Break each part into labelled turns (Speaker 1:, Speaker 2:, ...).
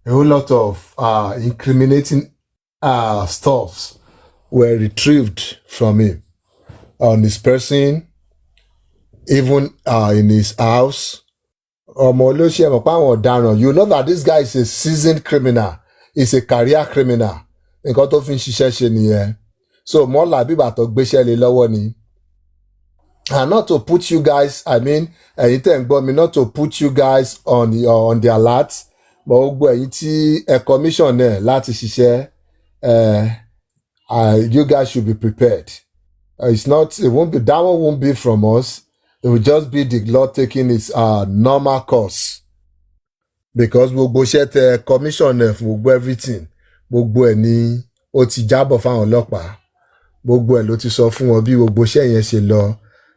Speaker 1: a whole lot of incriminating stuffs were retrieved from him on his person, even in his house. You know that this guy is a seasoned criminal. He's a career criminal. So more like and not to put you guys, I mean, not to put you guys on the alert, but a commission láti you guys should be prepared. It won't be, that one won't be from us. It will just be the Lord taking its normal course. Because gbogbo iṣẹ́ tẹ commission fún gbogbo everything. Gbogbo ẹ̀ ni ó ti jábọ̀ fáwọn ọlọ́pàá. Gbogbo ẹ̀ ló ti sọ fún wọn bí gbogbo iṣẹ́ yẹn ṣe lọ.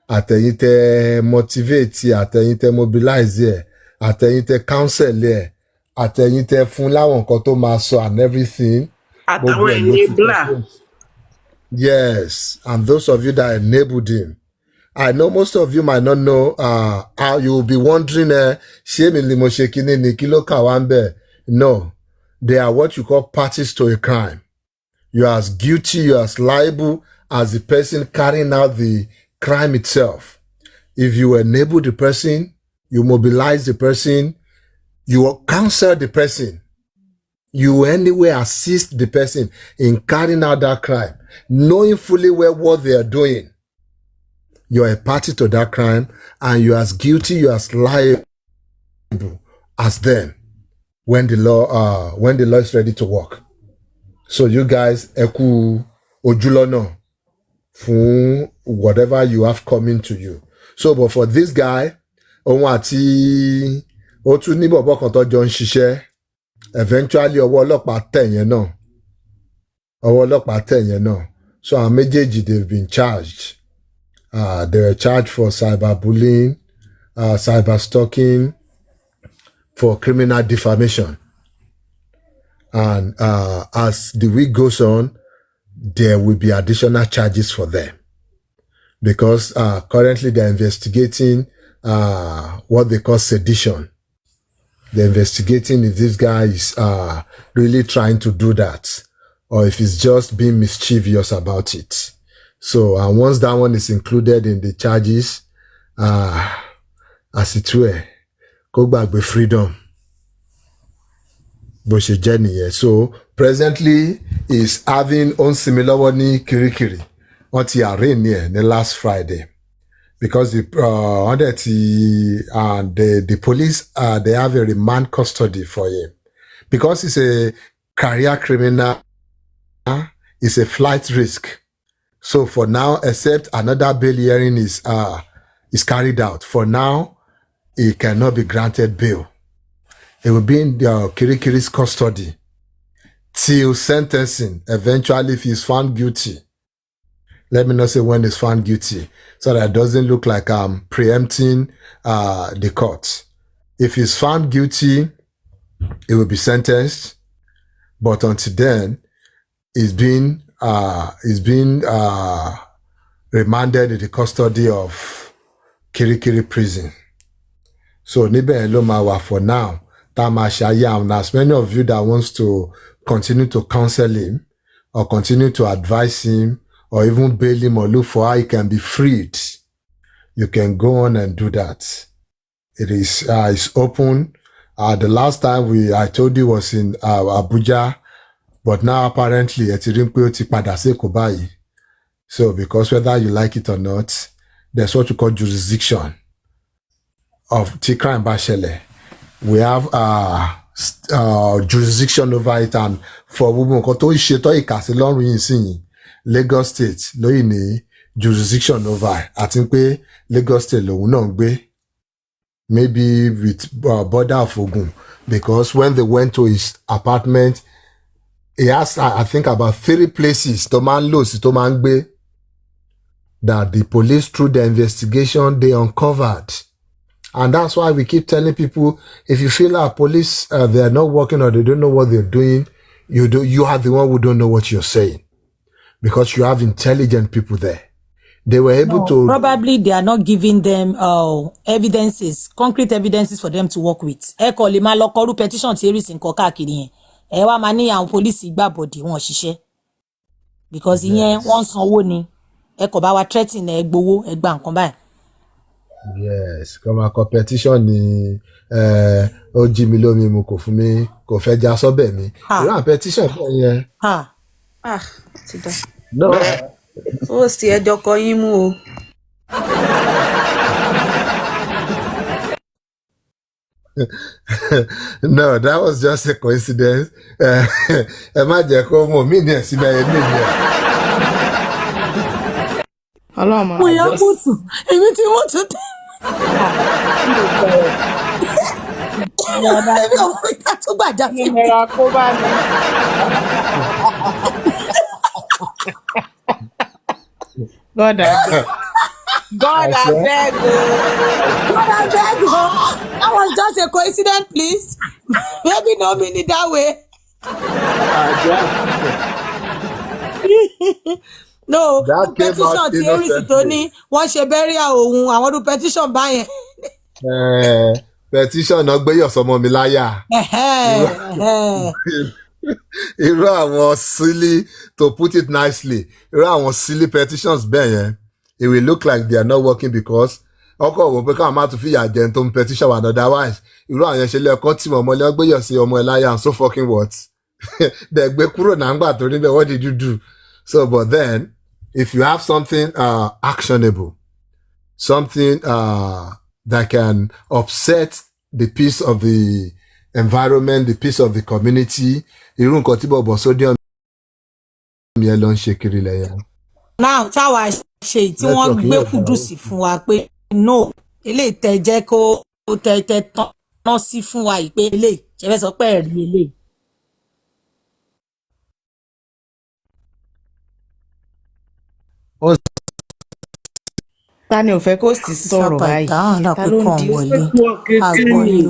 Speaker 1: Àtẹ̀yin tẹ motivate, àtẹ̀yin tẹ mobilize ẹ̀, àtẹ̀yin tẹ counsel ẹ̀, àtẹ̀yin tẹ fún láwọn nǹkan tó máa sọ and everything.
Speaker 2: Àtàwọn enabler.
Speaker 1: Yes, and those of you that enabled him. I know most of you might not know how you will be wondering, no, they are what you call parties to a crime. You are as guilty, you are as liable as the person carrying out the crime itself. If you enable the person, you mobilize the person, you counsel the person, you anyway assist the person in carrying out that crime, knowing fully well what they are doing. You're a party to that crime, and you're as guilty, you're as liable as them when the law is ready to work. So you guys, eku ojulono for whatever you have coming to you. So, but for this guy, eventually ọwọ́ ọlọ́pàá tẹ̀ yẹn náà. So our méjèèjì, they've been charged. They were charged for cyberbullying, cyber stalking, for criminal defamation. And as the week goes on, there will be additional charges for them. Because currently they're investigating what they call sedition. They're investigating if this guy is really trying to do that, or if he's just being mischievous about it. So once that one is included in the charges, as it were, go back with freedom. So presently is having on similar one kirikiri on the last Friday. Because the police they have a remand custody for him. Because he's a career criminal, it's a flight risk. So for now, except another bail hearing is carried out, for now, he cannot be granted bail. He will be in the Kirikiri's custody till sentencing. Eventually, if he's found guilty, let me not say when he's found guilty, so that it doesn't look like I'm preempting the court. If he's found guilty, he will be sentenced. But until then, he's been remanded in the custody of Kirikiri prison. So Nibe Elomawa for now. And as many of you that wants to continue to counsel him or continue to advise him or even bail him or look for how he can be freed, you can go on and do that. It is it's open. The last time I told you was in Abuja, but now apparently so because whether you like it or not, there's what you call jurisdiction of crime bashele. We have jurisdiction over it, and for Lagos State jurisdiction over. I think Lagos State maybe with border of Ogun, because when they went to his apartment, he has I think about 3 places that the police through the investigation they uncovered. And that's why we keep telling people, if you feel our police they are not working or they don't know what they're doing, you are the one who don't know what you're saying, because you have intelligent people there. They were able to...
Speaker 3: Probably they are not giving them evidences, concrete evidences for them to work with. Ẹ kò lè máa lọ kọrú petition tí Aries nǹkan káàkiri yẹn. Ẹ wá máa ní àwọn police gbà bọ̀dì wọn ṣiṣẹ́. Because ìyẹn wọ́n sanwó ni. Ẹ kò bá wa threaten ẹ gbowó ẹ gba nǹkan báyìí.
Speaker 1: Yes, come a competition ni ó jí mi lómi mu kò fún mi kò fẹ́ já sọ́bẹ̀ mi. Irú àwọn petition fún yẹn.
Speaker 2: Ti dá. No. Ó sì ẹjọ́ kọ yín mú o.
Speaker 1: No, that was just a coincidence. Ẹ má jẹ́ kó mọ̀ mí ní ẹ̀sìn bẹ́ẹ̀ ní ìyẹn.
Speaker 2: Ọlọ́mọ.
Speaker 3: Mo yá mọ́tò, èmi tí mọ́tò tẹ̀. Ẹbí ọmọ ìta tó gbàjà sí mi.
Speaker 2: Ìmọ̀ràn kó bá mi. God abeg. God abeg o.
Speaker 3: God abeg o. That was just a coincidence, please. Maybe no mean it that way. No, petition tí Aries tó ní wọ́n ṣe burial òun àwọn ọdún petition báyẹn.
Speaker 1: Petition náà gbé yọ̀sọ́mọ mi láyà. Irú àwọn silly, to put it nicely, irú àwọn silly petitions bẹ́ẹ̀ yẹn, it will look like they are not working because ọkọ̀ òun pé káwọn máa tún fìyà jẹun tó ń petition one otherwise. Irú àwọn yẹn ṣe lé ẹ̀kọ́ tí ọmọ ilé ọgbẹ́ yọ̀ sí ọmọ ẹ̀ láyà and so fucking what? Dẹ̀ gbé kúrò náà ń gbà tó níbẹ̀, what did you do? So, but then, if you have something actionable, something that can upset the peace of the environment, the peace of the community, irú nǹkan tí bọ̀bọ̀ sodium yẹn lọ ń ṣe kiri lẹ́yìn.
Speaker 3: Now, táwa ṣe tí wọ́n gbé kùdùsì fún wa pé no, eléyìí tẹ jẹ́ kó tẹ tán sí fún wa yìí pé eléyìí ṣe fẹ́ sọ pé ẹ̀rí eléyìí.
Speaker 2: Ta ni ò fẹ́ kó sì sọ̀rọ̀ báyìí? Ta ló ń di
Speaker 3: àgbọ̀ yìí o.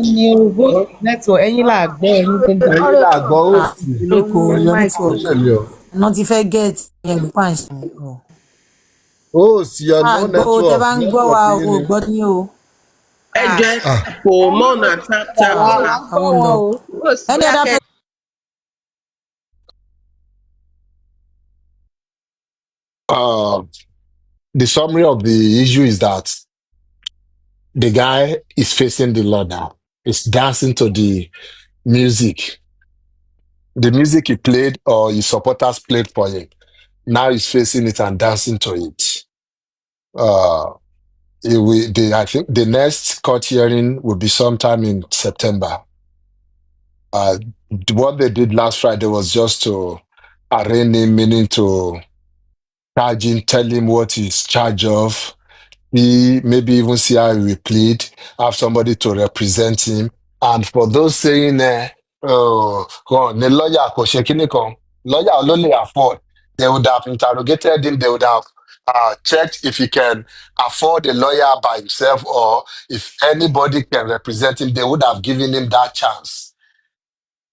Speaker 2: Ní owó network ẹ̀yin là gbọ́ ẹ̀yin tó ń bá.
Speaker 1: Ẹ̀yin là gbọ́ ó sì.
Speaker 3: Èkó yọ network. Iná ti fẹ́ get ẹ̀rù pàṣẹ.
Speaker 1: Ó sì yọ no network.
Speaker 3: Àgbo tẹ bá ń gbọ́ wa o gbọ́ ní o.
Speaker 2: Ẹ jẹ́ kò mọ̀nà tata.
Speaker 3: Àwọn lọ. Ẹni ẹ̀dá pé.
Speaker 1: The summary of the issue is that the guy is facing the law now. He's dancing to the music. The music he played or his supporters played for him. Now he's facing it and dancing to it. I think the next court hearing will be sometime in September. What they did last Friday was just to arraign him, meaning to charge him, tell him what he's charged of. Maybe even see how he will plead, have somebody to represent him. And for those saying, the lawyer kò ṣe kíní kan, lawyer will only afford. They would have interrogated him, they would have checked if he can afford a lawyer by himself or if anybody can represent him, they would have given him that chance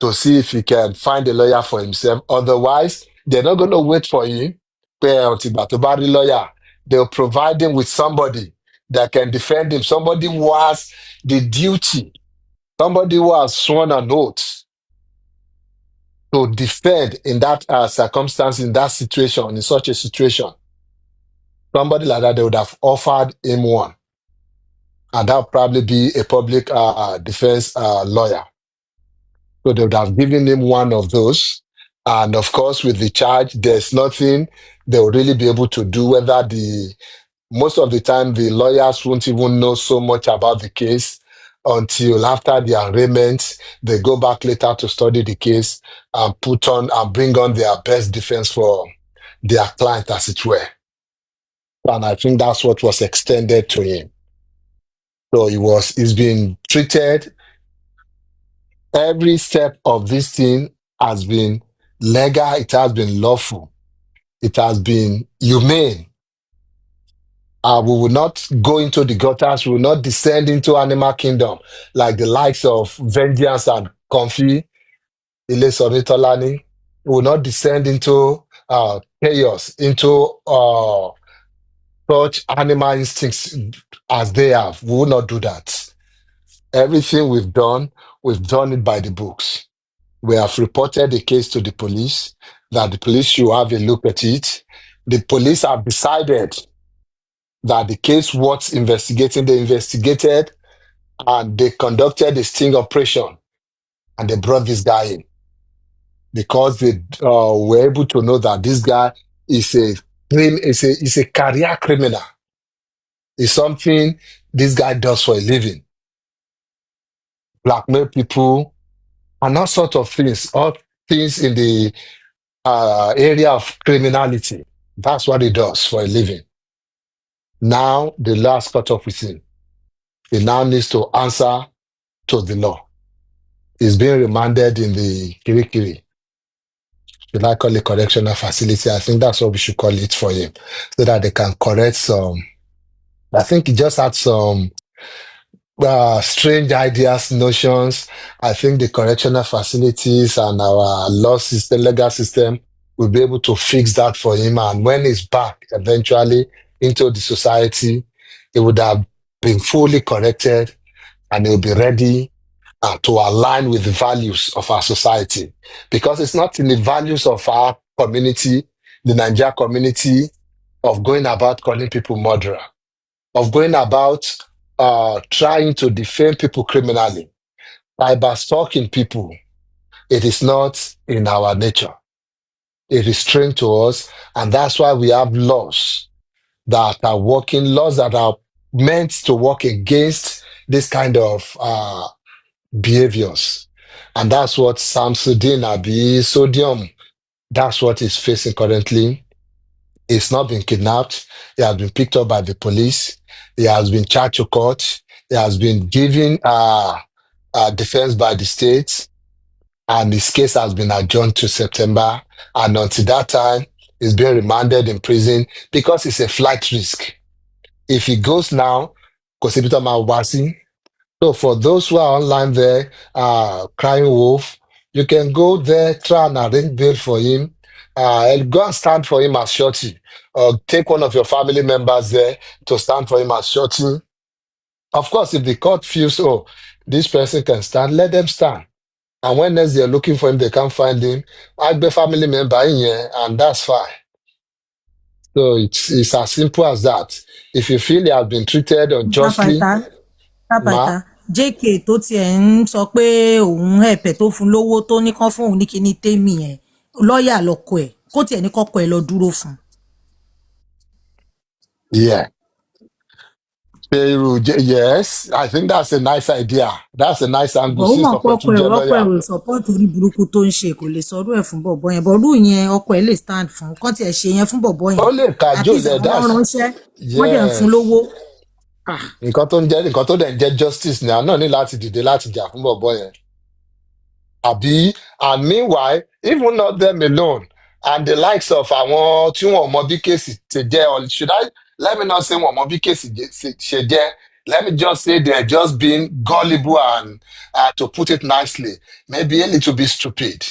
Speaker 1: to see if he can find a lawyer for himself. Otherwise, they're not going to wait for him. Lawyer. They'll provide him with somebody that can defend him, somebody who has the duty, somebody who has sworn an oath to defend in that circumstance, in that situation, in such a situation. Somebody like that, they would have offered him one. And that would probably be a public defense lawyer. So they would have given him one of those. And of course, with the charge, there's nothing they will really be able to do, whether most of the time, the lawyers won't even know so much about the case until after the arraignment. They go back later to study the case and put on and bring on their best defense for their client, as it were. And I think that's what was extended to him. So he's been treated. Every step of this thing has been legal, it has been lawful, it has been humane. We will not go into the gutters, we will not descend into animal kingdom like the likes of Vengeance and Comfy, Ilé Tolani. We will not descend into chaos, into such animal instincts as they have. We will not do that. Everything we've done it by the books. We have reported the case to the police, that the police should have a look at it. The police have decided that the case worth investigating. They investigated and they conducted a sting operation and they brought this guy in because they were able to know that this guy is a career criminal. It's something this guy does for a living. Blackmail people and all sorts of things, all things in the area of criminality. That's what he does for a living. Now the last cut off with him. He now needs to answer to the law. He's being remanded in the Kirikiri. Should I call it correctional facility? I think that's what we should call it for him, so that they can correct some. I think he just had some strange ideas, notions. I think the correctional facilities and our law system, legal system, will be able to fix that for him. And when he's back eventually into the society, he would have been fully corrected and he'll be ready to align with the values of our society. Because it's not in the values of our community, the Nigeria community, of going about calling people murderer, of going about trying to defend people criminally, by stalking people. It is not in our nature. It is strange to us, and that's why we have laws that are working, laws that are meant to work against this kind of behaviors. And that's what Samsudin Abi Sodium, that's what he's facing currently. He's not been kidnapped. He has been picked up by the police. He has been charged to court. He has been given defense by the state. And his case has been adjourned to September. And until that time, he's being remanded in prison because it's a flight risk. If he goes now, Kosipita Mawasi. So for those who are online there, crying wolf, you can go there, try and arrange bail for him. And go and stand for him as shorty. Or take one of your family members there to stand for him as shorty. Of course, if the court feels, oh, this person can stand, let them stand. And when next they're looking for him, they can't find him. Add the family member in here, and that's fine. So it's as simple as that. If you feel he has been treated unjustly,
Speaker 3: Pápátá JK tó tiẹ̀ ń sọ pé òun ẹ̀pẹ̀ tó fún lówó tó ní kán fún òun ní kíní tèmi ẹ̀ lọ́ọ̀yà lọ́kọ ẹ̀ kó tiẹ̀ ní kọ́kọ́ ẹ̀ lọ dúró fún.
Speaker 1: yeah. Yes, I think that's a nice idea. That's a nice angle.
Speaker 3: Ó mọ̀ pé ọkọ ẹ̀ ò support orí burúkú tó ń ṣe kò lè sọrú ẹ̀ fún bọ̀bọ̀ yẹn bọ̀rú yẹn ọkọ ẹ̀ lè stand fún kán tiẹ̀ ṣe yẹn fún bọ̀bọ̀ yẹn.
Speaker 1: Ó lè kájò lẹ̀
Speaker 3: that's ránṣẹ́ wọ́n dẹ̀ ń fún lówó.
Speaker 1: Nǹkan tó dẹ̀ ń jẹ́ justice ni àná ní láti dìde láti jà fún bọ̀bọ̀ yẹn. Àbí, and meanwhile, even not them alone, and the likes of àwọn tí wọn mọ bí kéèsì ṣe jẹ́, or should I, let me not say wọn mọ bí kéèsì ṣe jẹ́, let me just say they're just being gullible and, to put it nicely, maybe a little bit stupid,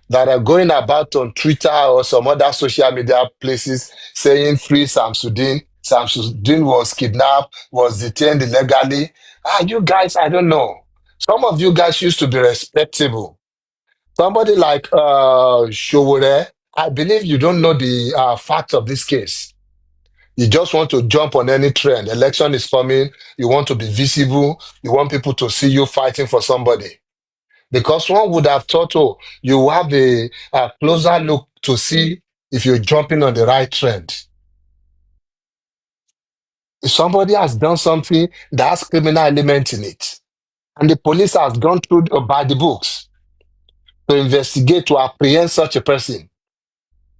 Speaker 1: that are going about on Twitter or some other social media places saying free Samsudin. Samsudin was kidnapped, was detained illegally. You guys, I don't know. Some of you guys used to be respectable. Somebody like Showore, I believe you don't know the facts of this case. You just want to jump on any trend. Election is coming. You want to be visible. You want people to see you fighting for somebody. Because one would have thought, oh, you have a closer look to see if you're jumping on the right trend. If somebody has done something that has criminal element in it, and the police has gone through by the books to investigate, to apprehend such a person,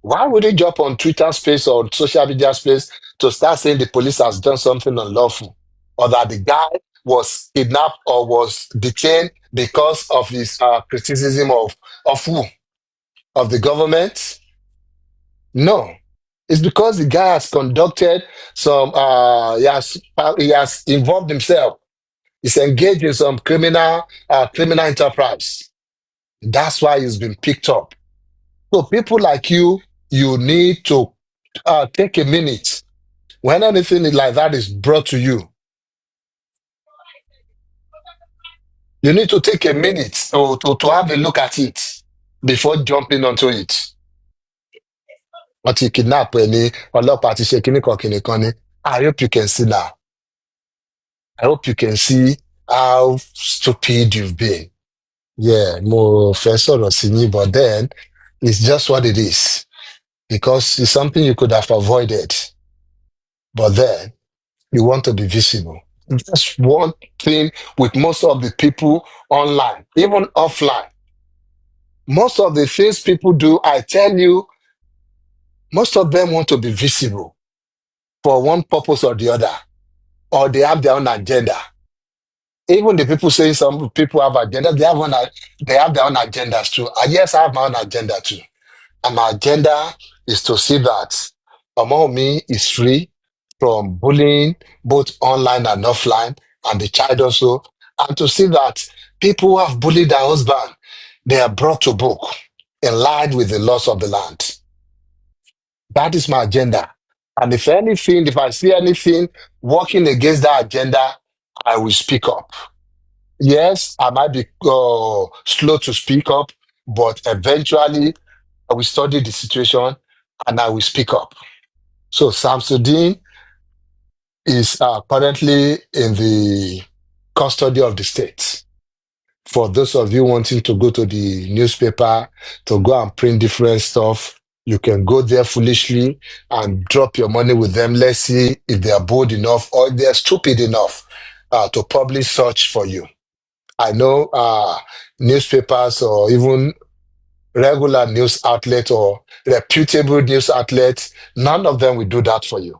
Speaker 1: why would you jump on Twitter space or social media space to start saying the police has done something unlawful, or that the guy was kidnapped or was detained because of his criticism of who? Of the government? No. It's because the guy has conducted some, he has involved himself. He's engaged in some criminal enterprise. That's why he's been picked up. So people like you need to take a minute When anything like that is brought to you, you need to take a minute to have a look at it before jumping onto it. Wọ́n ti kidnap ẹ ní ọlọ́pàá ti ṣe kíní kan ní. I hope you can see now. I hope you can see how stupid you've been. Yeah, mo fẹ́ sọ̀rọ̀ sí yín, but then it's just what it is. Because it's something you could have avoided. But then you want to be visible. That's one thing with most of the people online, even offline. Most of the things people do, I tell you, most of them want to be visible for one purpose or the other, or they have their own agenda. Even the people saying some people have agendas, they have their own agendas too. Yes, I have my own agenda too. And my agenda is to see that Omomi is free from bullying, both online and offline, and the child also, and to see that people who have bullied their husband, they are brought to book in line with the laws of the land. That is my agenda. And if anything, if I see anything working against that agenda, I will speak up. Yes, I might be slow to speak up, but eventually I will study the situation and I will speak up. So Samsudeen is currently in the custody of the state. For those of you wanting to go to the newspaper to go and print different stuff, you can go there foolishly and drop your money with them. Let's see if they are bold enough or if they are stupid enough to publish such for you. I know newspapers or even regular news outlet or reputable news outlets, none of them will do that for you.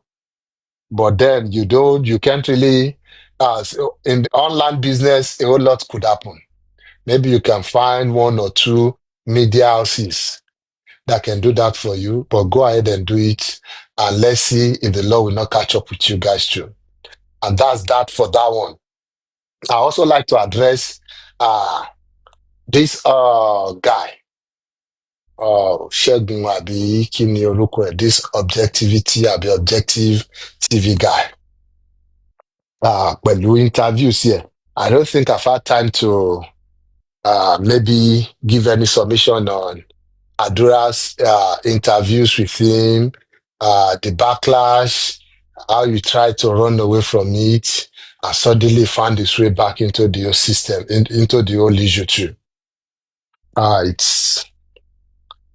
Speaker 1: But then you can't really, so in the online business, a whole lot could happen. Maybe you can find one or two media houses that can do that for you, but go ahead and do it. And let's see if the law will not catch up with you guys too. And that's that for that one. I also like to address this guy. Ṣẹ́gun àbí kí ni orúkọ ẹ̀, this objectivity àbí objective TV guy. Pẹ̀lú interviews here, I don't think I've had time to maybe give any submission on Adura's interviews with him, the backlash, how you try to run away from it, and suddenly found his way back into the whole system, into the whole issue too.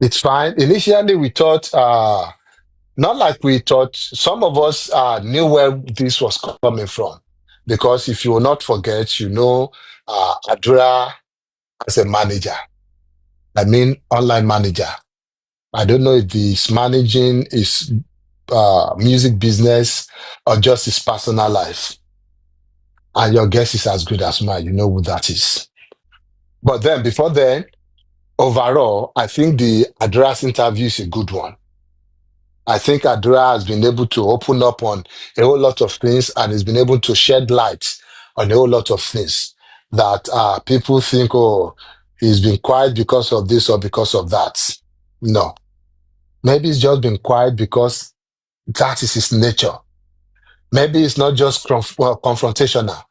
Speaker 1: It's fine. Initially, we thought, not like we thought, some of us knew where this was coming from. Because if you will not forget, you know, Adura as a manager, I mean, online manager. I don't know if he's managing his music business or just his personal life. And your guess is as good as mine. You know who that is. But then, before then, overall, I think the Adura's interview is a good one. I think Adura has been able to open up on a whole lot of things and has been able to shed light on a whole lot of things that people think, oh, he's been quiet because of this or because of that. No. Maybe he's just been quiet because that is his nature. Maybe it's not just confrontational.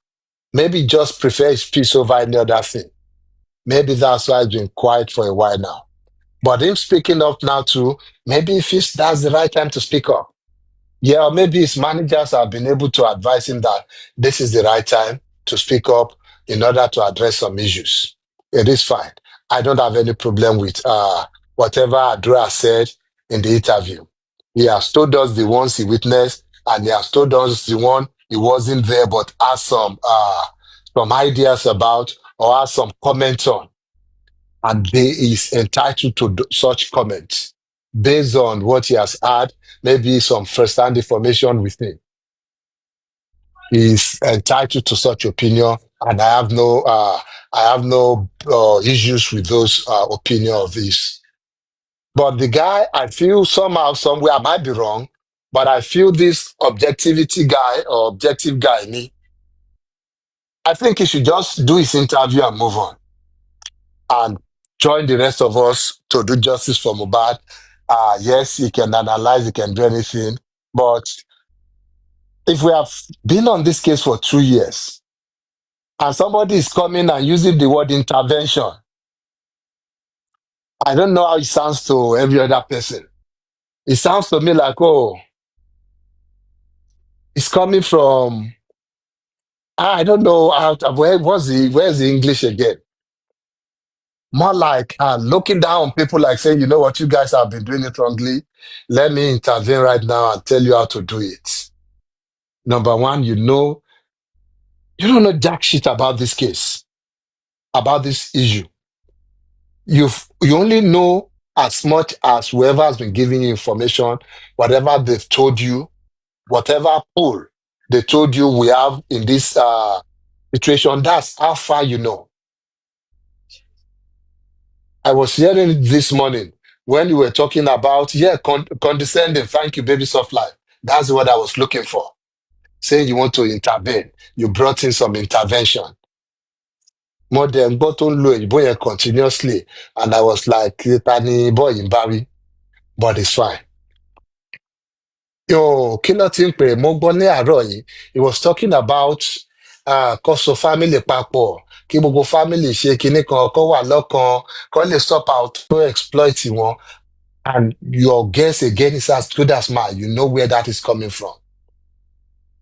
Speaker 1: Maybe he just prefers peace over any other thing. Maybe that's why he's been quiet for a while now. But him speaking up now too, maybe he feels that's the right time to speak up. Yeah, or maybe his managers have been able to advise him that this is the right time to speak up in order to address some issues. It is fine. I don't have any problem with whatever Adura said in the interview. He has told us the ones he witnessed, and he has told us the one he wasn't there but has some ideas about or has some comments on. And he is entitled to such comments based on what he has had, maybe some first-hand information with him. He is entitled to such opinion, and I have no issues with those opinion of his. But the guy, I feel somehow, somewhere, I might be wrong, but I feel this objectivity guy or objective guy, me, I think he should just do his interview and move on. And join the rest of us to do justice for Mohbad. Yes, he can analyze, he can do anything, but If we have been on this case for 2 years and somebody is coming and using the word intervention, I don't know how it sounds to every other person. It sounds to me like, oh, it's coming from, I don't know where's the English again? More like looking down on people, like saying, you know what, you guys have been doing it wrongly. Let me intervene right now and tell you how to do it. Number one, you don't know jack shit about this case, about this issue. You only know as much as whoever has been giving you information, whatever they've told you, whatever pool they told you we have in this situation. That's how far you know. I was hearing it this morning when you were talking about, condescending, thank you, baby soft life. That's what I was looking for. Saying you want to intervene. You brought in some intervention. More than bottom low, boy, continuously. And I was like, Tani boy in Barry, but it's fine. Yo, killer thing pe mo gbọ́ ní àárọ̀ yìí. He was talking about kọ́sọ family papọ̀, kí gbogbo family ṣe kinní kan, kó wà lọ́kan, kó lè stop out to exploit wọn. And your guess again is as good as mine. You know where that is coming from.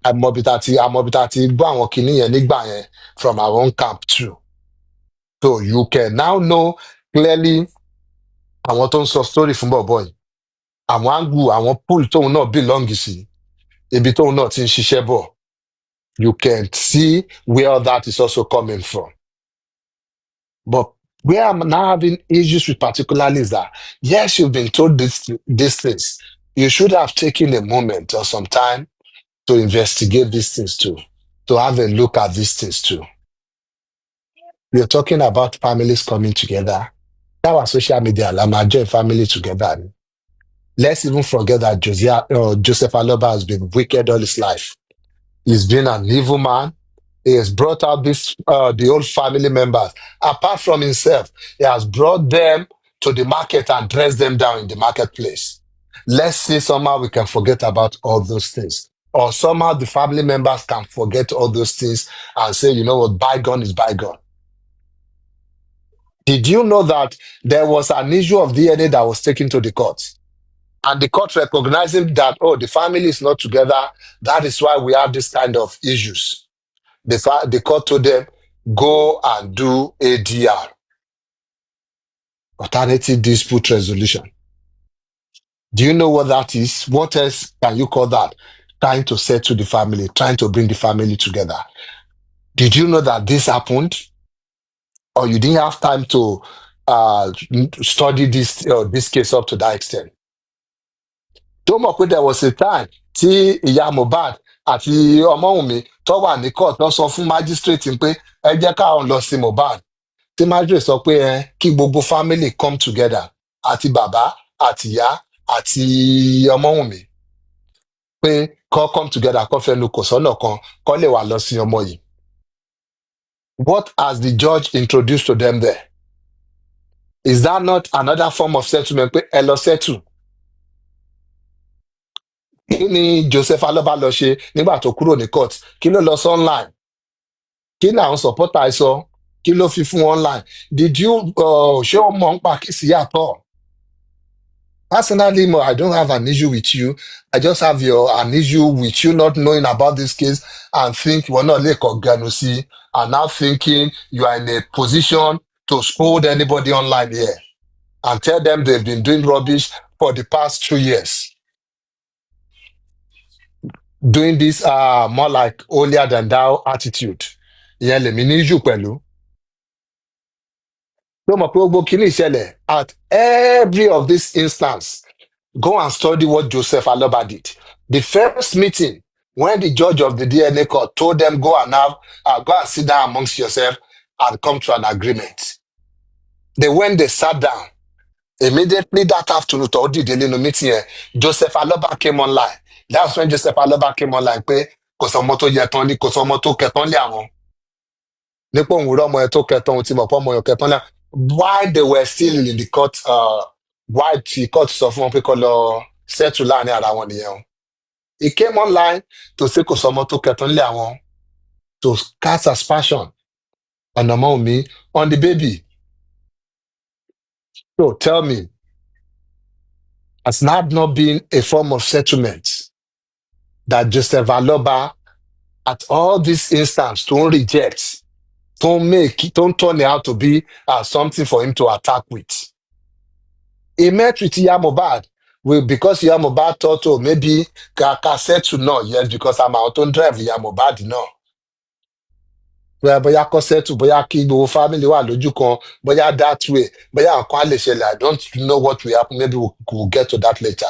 Speaker 1: Àmọ̀bìtà tí gbọ́ àwọn kinní yẹn nígbà yẹn from our own camp too. So you can now know clearly àwọn tó ń sọ story fún bọ̀bọ̀ yìí. Àwọn angle, àwọn pool tóun náà belong sí. Ibi tóun náà ti ń ṣiṣẹ́ bọ̀. You can see where that is also coming from. But where I'm now having issues with particularly is that, yes, you've been told these things. You should have taken a moment or some time to investigate these things too, to have a look at these things too. We're talking about families coming together. That was social media, like join family together. Let's even forget that Joseph Aloba has been wicked all his life. He's been an evil man. He has brought out the old family members. Apart from himself, he has brought them to the market and dressed them down in the marketplace. Let's see somehow we can forget about all those things. Or somehow the family members can forget all those things and say, you know what, bygone is bygone. Did you know that there was an issue of DNA that was taken to the court? And the court recognizing that, oh, the family is not together. That is why we have this kind of issues. The court told them, go and do ADR, alternative dispute resolution. Do you know what that is? What else can you call that? Trying to settle the family, trying to bring the family together. Did you know that this happened? Or you didn't have time to study this case up to that extent? Don't mọ̀ pé there was a time tí ìyá Mohbad àti Ọmọ́wùnmí tó wà ní court lọ sọ fún magistrate pé ẹ jẹ́ káwọn lọ sí Mohbad. Tí magistrate sọ pé kí gbogbo family come together, àti bàbá àti ìyá àti Ọmọ́wùnmí, pé kó come together, kó fẹnu kò sọ́nà kan, kó lè wá lọ sí ọmọ yìí. What has the judge introduced to them there? Is that not another form of settlement? Pé ẹ lọ settle. Kí ni Joseph Aloba lọ ṣe nígbà tó kúrò ní court? Kí ló lọ sí online? Kí ni àwọn supporter ẹ sọ? Kí ló fi fún online? Did you ṣé o mọ̀ ń pa kí sí yàtọ̀? Personally, I don't have an issue with you. I just have an issue with you not knowing about this case and think we're not like Ganusi and now thinking you are in a position to scold anybody online here and tell them they've been doing rubbish for the past 2 years. Doing this more like holier than thou attitude. Ìyẹn lèmi ní issue pẹ̀lú. Tó mọ̀ pé gbogbo kìíní ìṣẹ̀lẹ̀ at every of this instance. Go and study what Joseph Aloba did. The first meeting, when the judge of the DNA court told them go and sit down amongst yourself and come to an agreement. They sat down. Immediately that afternoon, to the daily meeting, Joseph Aloba came online. That's when Joseph Aloba came online. Pé kò sọmọ tó yẹ tán ni, kò sọmọ tó kẹtàn lé àwọn. Nípò òun rọ́mọ ẹ tó kẹtàn, òun ti mọ̀ pọ́ ọmọ yẹn kẹtàn lé. While they were still in the court, why the court sọ fún wọn pé kó lọ settle láàrin ara wọn nìyẹn. He came online to say kò sọmọ tó kẹtàn lé àwọn, to cast aspersion on Omomi, on the baby. So tell me, has that not been a form of settlement that Joseph Aloba, at all these instances, don't reject, don't turn it out to be something for him to attack with? He met with Iya Mohbad. Well, because Iya Mohbad thought, oh, maybe Kaka said to no, yes, because I'm out on drive Iya Mohbad, no. Well, bóyá kọ́ settle, bóyá kí gbogbo family wà lójú kan, bóyá that way, bóyá nǹkan á lè ṣẹlẹ̀, I don't know what will happen, maybe we'll get to that later.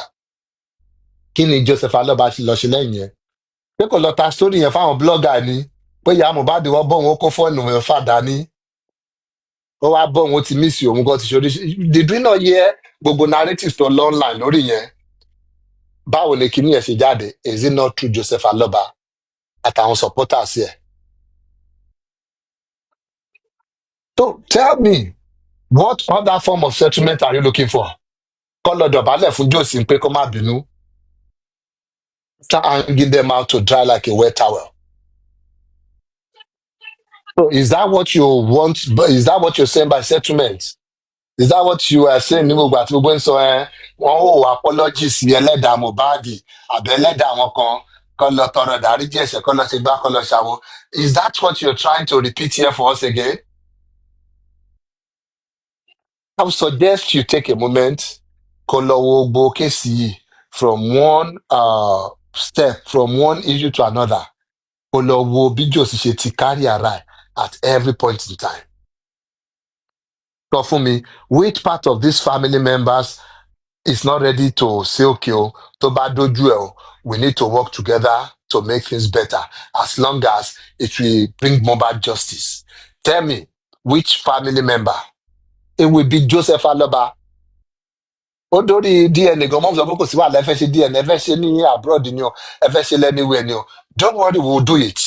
Speaker 1: Kí ni Joseph Aloba lọ ṣe lẹ́yìn yẹn? Pé kò lọ ta story yẹn fáwọn blogger ni, pé Iya Mohbad wọ́n bọ́ òun ó kó fọ́ọ̀nù yẹn fàdá ní. Ó wá bọ́ òun ó ti miss òun gan ti ṣe oríṣi. Did we not hear gbogbo narratives tó lọ online lórí yẹn? Báwo ni kíní ẹ̀ ṣe jáde? Is it not true Joseph Aloba àtàwọn supporters yẹ? So tell me, what other form of settlement are you looking for? Kọ́ lọ dọ̀bálẹ̀ fún Josin pé kó má bínú. Start hanging them out to dry like a wet towel. So is that what you want? Is that what you're saying by settlement? Is that what you are saying? Ní gbogbo àti gbogbo ń sọ wọ́n ò apologies sí ẹlẹ́dàá Mohbad àbí ẹlẹ́dàá wọn kan kọ́ lọ tọrọ ìdáríjì ẹ̀ṣẹ̀ kọ́ lọ ṣe gbá kọ́ lọ ṣàwo. Is that what you're trying to repeat here for us again? I would suggest you take a moment, kó lọ wo gbogbo kéèsì yìí from one step, from one issue to another. Kó lọ wo bí Josi ṣe ti carry ara ẹ̀ at every point in time. So for me, which part of these family members is not ready to say, okay, tó bá dojú ẹ̀ o, we need to work together to make things better, as long as it will bring more justice? Tell me, which family member? It will be Joseph Aloba. Ó dórí DNA gan, mọ́ sọ pé kò sí wàhálà, ẹ fẹ́ ṣe DNA, ẹ fẹ́ ṣe ní abroad ni o, ẹ fẹ́ ṣe anywhere ni o. Don't worry, we'll do it.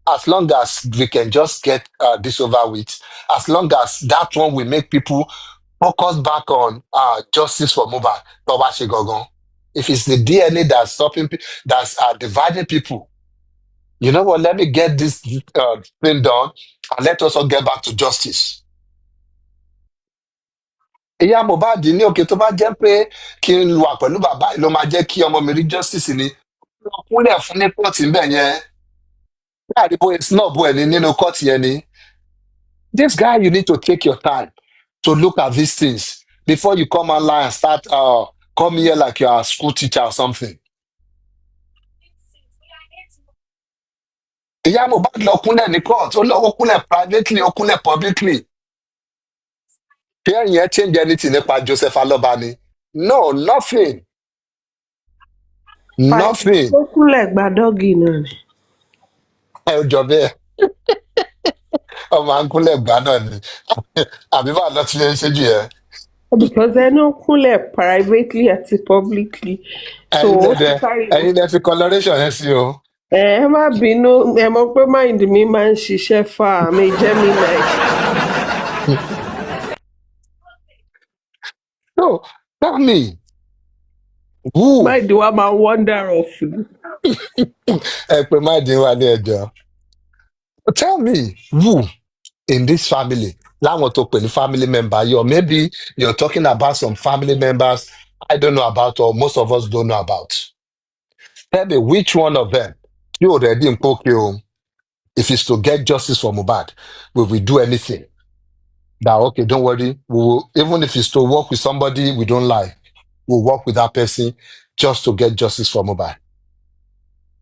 Speaker 1: As long as we can just get this over with, as long as that one will make people focus back on justice for Mohbad, tó bá ṣe gangan. If it's the DNA that's stopping, that's dividing people, you know what? Let me get this thing done, and let us all get back to justice. Ìyá Mohbad ní òkè tó bá jẹ́ pé kí n wà pẹ̀lú bàbá yìí ló máa jẹ́ kí ọmọ mi rí justice ni. Kúnlẹ̀ fún ní kóòtù ń bẹ̀ yẹn. Láàrin bóyá snob ẹ̀ ní nínú kóòtù yẹn ni. This guy, you need to take your time to look at these things before you come online and start come here like you're a school teacher or something. Ìyá Mohbad lọ kúnlẹ̀ ní court, ó kúnlẹ̀ privately, ó kúnlẹ̀ publicly. Ṣé ẹ̀yìn ẹ̀ change anything nípa Joseph Aloba ni? No, nothing. Nothing.
Speaker 2: Ó kúnlẹ̀ gba dọ́gì náà ni.
Speaker 1: Ẹ ò jọ bẹ́ẹ̀. Ọmọ à ń kúnlẹ̀ gbà náà ni. Àbí bá lọ tilẹ̀ ṣe jù yẹn.
Speaker 2: Because ẹ náà kúnlẹ̀ privately àti publicly. So ó ti kárí.
Speaker 1: Ẹ̀yin lẹ fi coloration yẹn sí o.
Speaker 2: Ẹ má bínú, ẹ mọ̀ pé mind mi máa ń ṣiṣẹ́ fà mí Gemini.
Speaker 1: No, tell me. Who?
Speaker 2: Mind wa máa wander off.
Speaker 1: Ẹ pé má dín wá ní ẹjọ́. Tell me, who in this family, láwọn tó pè ní family member yìí, or maybe you're talking about some family members I don't know about, or most of us don't know about. Tell me which one of them you already in Tokyo, if it's to get justice for Mohbad, we will do anything. That okay, don't worry. We will, even if it's to work with somebody we don't like, we'll work with that person just to get justice for Mohbad.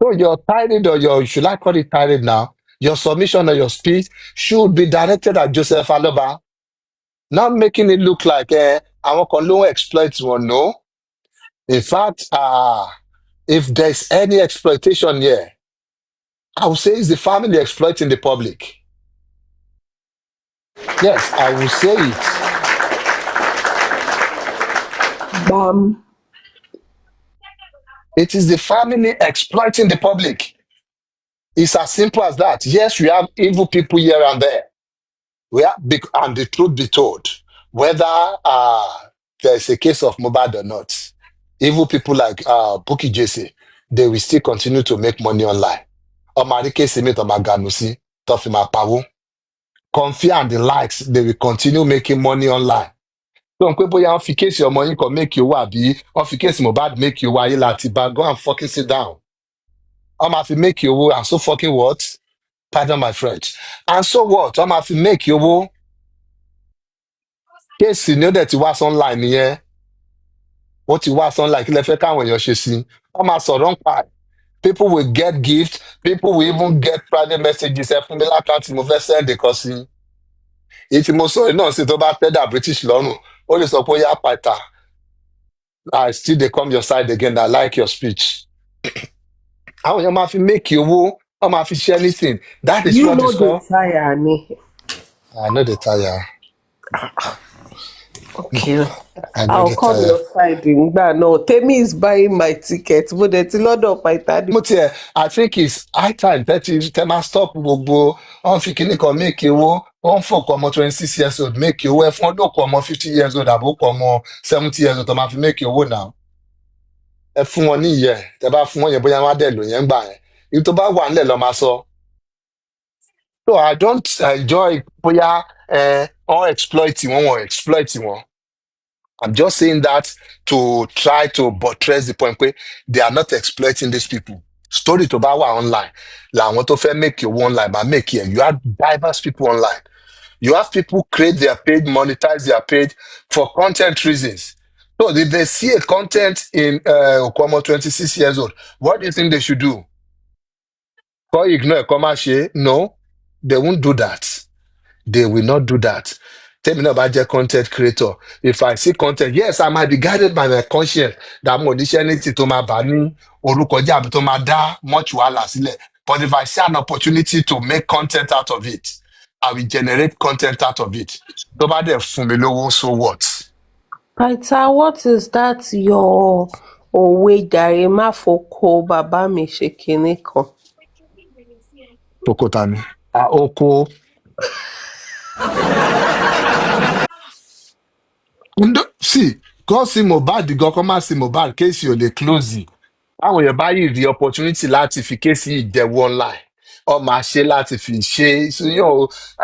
Speaker 1: So your tirade or your, should I call it tirade now? Your submission or your speech should be directed at Joseph Aloba, not making it look like àwọn kan ló ń exploit wọn. No. In fact, if there's any exploitation here, I would say it's the family exploiting the public. Yes, I will say it.
Speaker 2: Bam.
Speaker 1: It is the family exploiting the public. It's as simple as that. Yes, we have evil people here and there. And the truth be told, whether there's a case of Mohbad or not, evil people like Bukky Jesse, they will still continue to make money online. Ọmọ àríkèsí mi tó máa gànù sí tó fi máa pawó. Comfy and the likes, they will continue making money online. So n pé bóyá wọ́n fi kéèsì ọmọ yín kan make owó àbí wọ́n fi kéèsì Mohbad make owó ayé láti bá go and fucking sit down. Wọ́n máa fi make owó and so fucking what? Pardon my French. And so what? Wọ́n máa fi make owó. Kéèsì ni ó dẹ̀ ti wá sí online nìyẹn. Ó ti wá sí online kí lẹ fẹ́ káwọn èèyàn ṣe sí. Wọ́n máa sọ̀rọ̀ ń pa. People will get gifts. People will even get private messages. Ẹ fún mi lákàntì mo fẹ́ send nǹkan sí. Ìtì mo sọ̀rọ̀ náà sí tó bá tẹ́dà British lọ́rùn. Ó lè sọ pé ó yá pàtà. I still dey come your side again. I like your speech. Àwọn èèyàn máa fi make owó. Wọ́n máa fi ṣe anything. That is
Speaker 2: You
Speaker 1: what
Speaker 2: know
Speaker 1: is
Speaker 2: the
Speaker 1: called.
Speaker 2: tire ni.
Speaker 1: I know the tire.
Speaker 2: Okay.
Speaker 1: I know
Speaker 2: I'll
Speaker 1: the
Speaker 2: come
Speaker 1: tire.
Speaker 2: your side nígbà náà. Temi is buying my ticket. Mo dẹ̀ ti lọ́dọ̀ Pythagoras.
Speaker 1: Mo tiẹ̀, I think it's high time tẹ́ máa stop gbogbo wọ́n fi kíní kan make owó wọ́n fòkò ọmọ 26 years old make owó ẹ fún ọdún ọmọ 50 years old àbókò ọmọ 70 years old tó máa fi make owó náà. Ẹ fún wọn ní ìyẹn tẹ́ bá fún wọn yẹn bóyá wọn á dẹ̀ lò yẹn gbà yẹn. Ibi tó bá wà nílẹ̀ lọ́ máa sọ. So I don't enjoy bóyá wọ́n exploit wọ́n exploit wọn. I'm just saying that to try to buttress the point pé they are not exploiting these people. Story tó bá wà online làwọn tó fẹ́ make owó online máa make it. You have diverse people online. You have people create their page, monetize their page for content reasons. So if they see a content in Okomo 26 years old, what do you think they should do? Or ignore Komache? No, they won't do that. They will not do that. Tell me about your content creator. If I see content, yes, I might be guided by my conscience that mo ní ṣe anything tó máa bà ní orúkọ jẹ́ àbí tó máa dá much wàhálà sílẹ̀. But if I see an opportunity to make content out of it, I will generate content out of it. Tó bá dẹ̀ fún mi lówó, so what?
Speaker 2: Pytha, what is that your òwe jàre má foko bàbá mi ṣe kinní kan?
Speaker 1: Oko ta ni? Oko. See, kọ́ sí Mohbad gan kọ́ má sí Mohbad kéèsì ò lè close. Àwọn èèyàn bá yìí rí opportunity láti fi kéèsì ìjẹ̀wọ́ online ọ máa ṣe láti fi ṣe so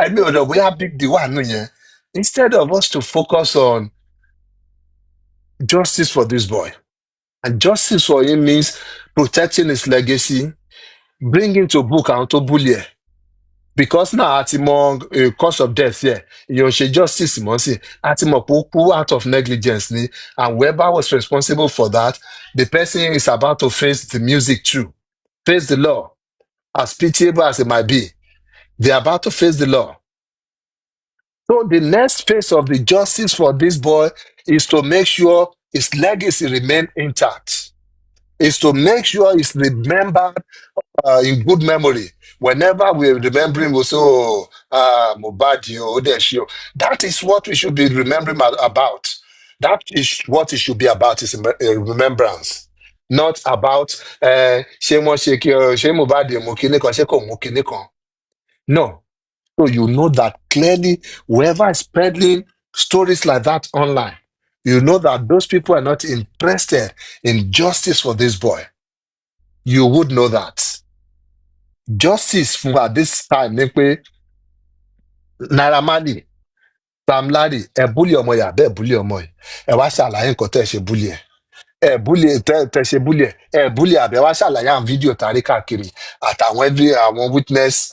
Speaker 1: ẹ̀mí ọ̀dọ̀ bóyá big deal wà nù yẹn. Instead of us to focus on justice for this boy, and justice for him means protecting his legacy, bringing to book àwọn tó bully ẹ̀. Because now àti mọ cause of death here èèyàn ṣe justice mọ́ sí àti mọ̀ pé ó kú out of negligence ni and whoever was responsible for that the person is about to face the music too, face the law. As pitiable as it might be, they are about to face the law. So the next phase of the justice for this boy is to make sure his legacy remain intact. Is to make sure he's remembered in good memory. Whenever we remember him, we say, oh, Mohbad, Odeshio. That is what we should be remembering about. That is what it should be about, is a remembrance. Not about, ṣé Mohbad mú kinní kan, ṣé kò mú kinní kan. No. So you know that clearly, whoever is peddling stories like that online, you know that those people are not interested in justice for this boy. You would know that. Justice for at this time, ni pé Naira Marley, Sam Larry, ẹ bully ọmọ yà bẹ́ẹ̀ bully ọmọ yìí. Ẹ wá ṣàlàyé nǹkan tẹ́ ẹ ṣe bully ẹ̀. Ẹ bully tẹ́ ṣe bully ẹ̀. Ẹ bully àbẹ̀ wá ṣàlàyé àwọn fídíò tàrí káàkiri àtàwọn àwọn witness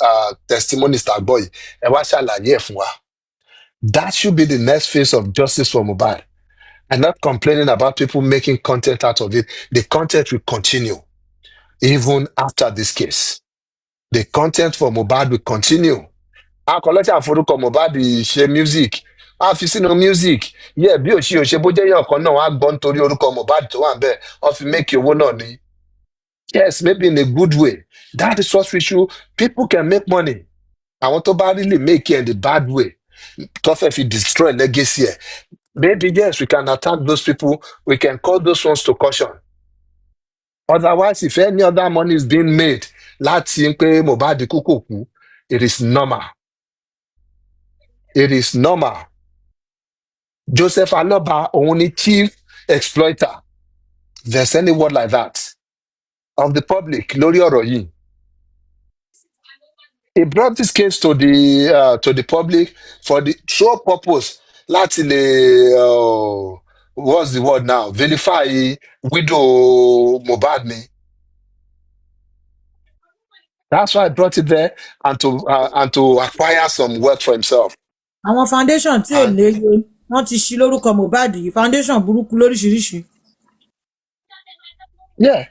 Speaker 1: testimonies tàgbọ́ yìí. Ẹ wá ṣàlàyé ẹ̀ fún wa. That should be the next phase of justice for Mohbad. And not complaining about people making content out of it. The content will continue even after this case. The content for Mohbad will continue. Akọ̀lọ́tì àforúkọ Mohbad ṣe music. A fi sínú music. Yeah, bí òṣì bó jẹ́ yàn kan náà, wọ́n á gbọ́ nítorí orúkọ Mohbad tó wà bẹ́ẹ̀. Wọ́n fi make owó náà ni. Yes, maybe in a good way. That is what we should. People can make money. Àwọn tó bá really make it in the bad way. Tó fẹ́ fi destroy legacy ẹ̀. Maybe yes, we can attack those people. We can call those ones to caution. Otherwise, if any other money is being made, láti ń pé Mohbad kúkú, it is normal. It is normal. Joseph Aloba, òun ni chief exploiter. There's any word like that. of the public lórí ọ̀rọ̀ yìí. He brought this case to the public for the sole purpose láti lè what's the word now, vilify widow Mohbad ni. That's why I brought it there, and to acquire some wealth for himself.
Speaker 3: Àwọn foundation tí ò léye wọ́n ti ṣí lórúkọ Mohbad yìí, foundation burúkú lóríṣiríṣi.
Speaker 1: Yeah.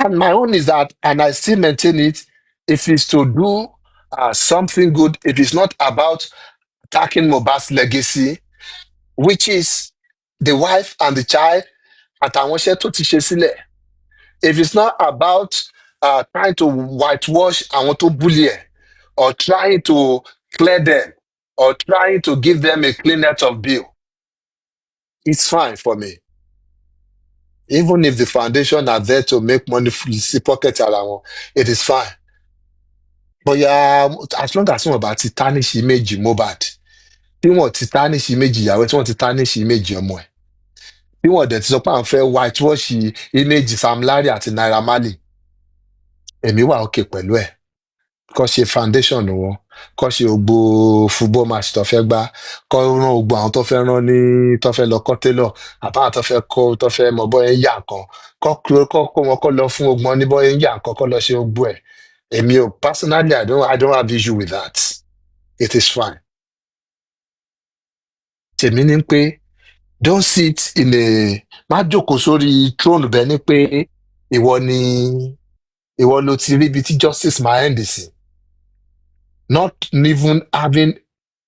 Speaker 1: And my own is that, and I still maintain it, if it's to do something good, it is not about attacking Mohbad's legacy, which is the wife and the child, àtàwọn iṣẹ́ tó ti ṣe sílẹ̀. If it's not about trying to whitewash àwọn tó bully ẹ̀, or trying to clear them, or trying to give them a clean net of bill, it's fine for me. Even if the foundation are there to make money sí pocket ara wọn, it is fine. But yeah, as long as wọn bá ti tarnish image Mohbad, tí wọn ti tarnish image ìyàwó, tí wọn ti tarnish image ọmọ ẹ̀, tí wọn dẹ̀ ti sọ pé àwọn fẹ́ whitewash image Sam Larry àti Naira Marley, èmi wà okay pẹ̀lú ẹ̀. Kọ́ ṣe foundation wọn, kọ́ ṣe gbogbo football match tó fẹ́ gbá, kọ́ rán gbogbo àwọn tó fẹ́ rán ní tó fẹ́ lọ kọ́ tailor, àbáwọn tó fẹ́ mọ bọ́ ẹ̀ ń yà kan, kọ́ wọn kọ́ lọ fún ogbon ní bọ́ ẹ̀ ń yà kan, kọ́ lọ ṣe gbogbo ẹ̀. Èmi ò personally, I don't have issue with that. It is fine. Tèmi ní pé don't sit in a, má jókòó sórí throne bẹ́ẹ̀ ni pé ìwọ ló ti rí ibi tí justice máa end sí. Not even having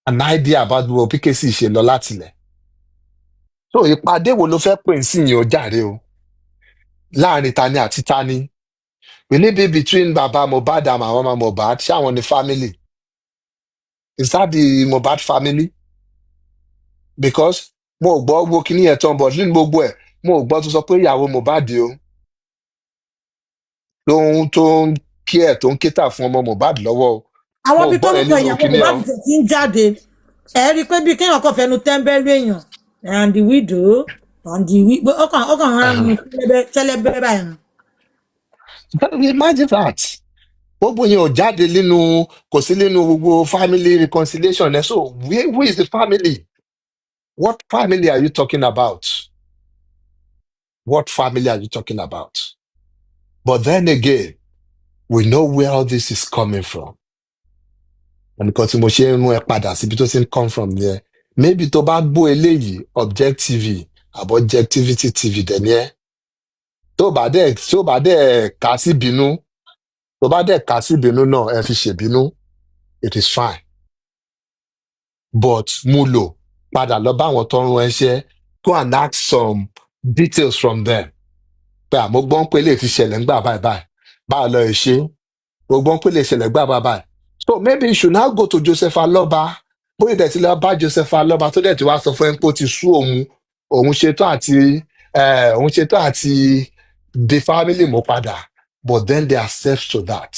Speaker 1: an idea about what PKC ṣe lọ látilẹ̀. So ìpàdé wo ló fẹ́ pè sí yìí ó jàre o? Láàrin tani àti tani? Will it be between Baba Mohbad and Mama Mohbad? Ṣé àwọn ni family? Is that the Mohbad family? Because mo ò gbọ́ wo kíní ẹ̀ tán, but nínú gbogbo ẹ̀, mo ò gbọ́ tó sọ pé ìyàwó Mohbad o lóhun tó ń kí ẹ̀ tó ń kétà fún ọmọ Mohbad lọ́wọ́ o.
Speaker 3: Àwọn bí tó ń kọ ìyàwó Mohbad ti ń jáde, ẹ rí i pé bí kéèyàn kan fẹnu tẹ́ńbẹ́lú èèyàn, and the widow, ọkàn rán mi tẹ́lẹ̀bẹ́ báyìí.
Speaker 1: Imagine that. Gbogbo yẹn ò jáde nínú, kò sí nínú gbogbo family reconciliation ẹ̀. So who is the family? What family are you talking about? What family are you talking about? But then again, we know where all this is coming from. And because tí mo ṣe ń rún ẹ padà síbi tó ti ń come from there, maybe tó bá gbọ́ eléyìí Objective àbọ̀ Objectivity TV dẹ̀ ni ẹ́. Tó bá dẹ̀ kà sí bínú, tó bá dẹ̀ kà sí bínú náà ẹ fi ṣèbínú, it is fine. But mú lò padà lọ bá àwọn tó ń rán ẹṣẹ́, go and ask some details from them. Pé àmọ́ gbọ́n pé lè ti ṣẹlẹ̀ ńgbà báyìí, báwo lọ ṣe, mo gbọ́n pé lè ṣẹlẹ̀ ńgbà báyìí. So maybe you should now go to Joseph Aloba, bóyá ìdẹ̀ ti lọ bá Joseph Aloba tó dẹ̀ ti wá sọ fún ẹ pé ó ti sú òun ṣetán àti the family mú padà, but then they accept to that.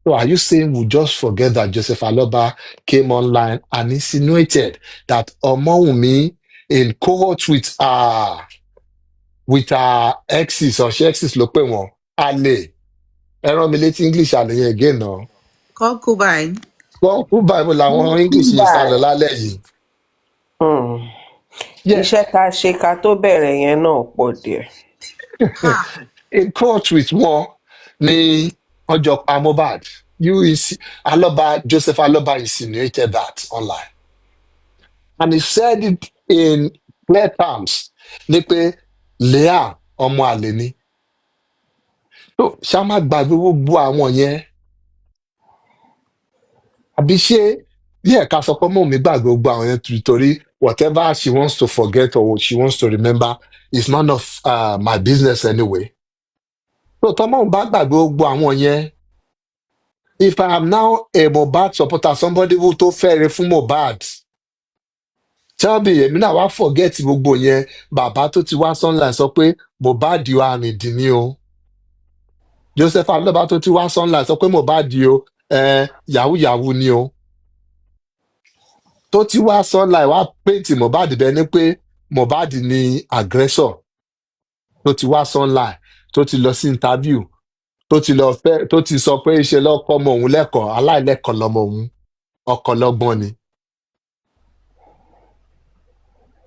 Speaker 1: So are you saying we just forget that Joseph Aloba came online and insinuated that Omowunmi in cohort with her exes, or she exes ló pè wọ́n, àlè, ẹ rán mi létí English àlè yẹn again náà.
Speaker 4: Concubine.
Speaker 1: Concubine làwọn English yìí sá lọ lálẹ́ yìí.
Speaker 2: Iṣẹ́ tá a ṣe ká tó bẹ̀rẹ̀ yẹn náà pọ̀ díẹ̀.
Speaker 1: In court with wọn ní ọjọ́ pa Mohbad. Joseph Aloba insinuated that online. And he said it in clear terms ní pé Leah ọmọ àlè ni. So ṣá má gbàgbé gbogbo àwọn yẹn. Àbí ṣé ká sọ pé mò ń gbàgbé gbogbo àwọn yẹn torí whatever she wants to forget or what she wants to remember is none of my business anyway. So tọ́mọ̀ ń bá gbàgbé gbogbo àwọn yẹn, if I am now a Mohbad supporter, somebody who tó fẹ́re fún Mohbad, tell me, èmi náà wá forget gbogbo yẹn, bàbá tó ti wá sunline sọ pé Mohbad yóò àrìndì ni o. Joseph Aloba tó ti wá sunline sọ pé Mohbad yóò yahoo ni o. Tó ti wá sunline wá paint Mohbad bẹ́ẹ̀ ni pé Mohbad ni aggressor. Tó ti wá sunline tó ti lọ sí interview tó ti lọ fẹ́ tó ti sọ pé ṣe lọ́kọ́ ọmọ òun lẹ́kọ̀ọ́ aláìlẹ́kọ̀ọ́ lọmọ òun ọkọ̀ lọ́gbọ́n ni.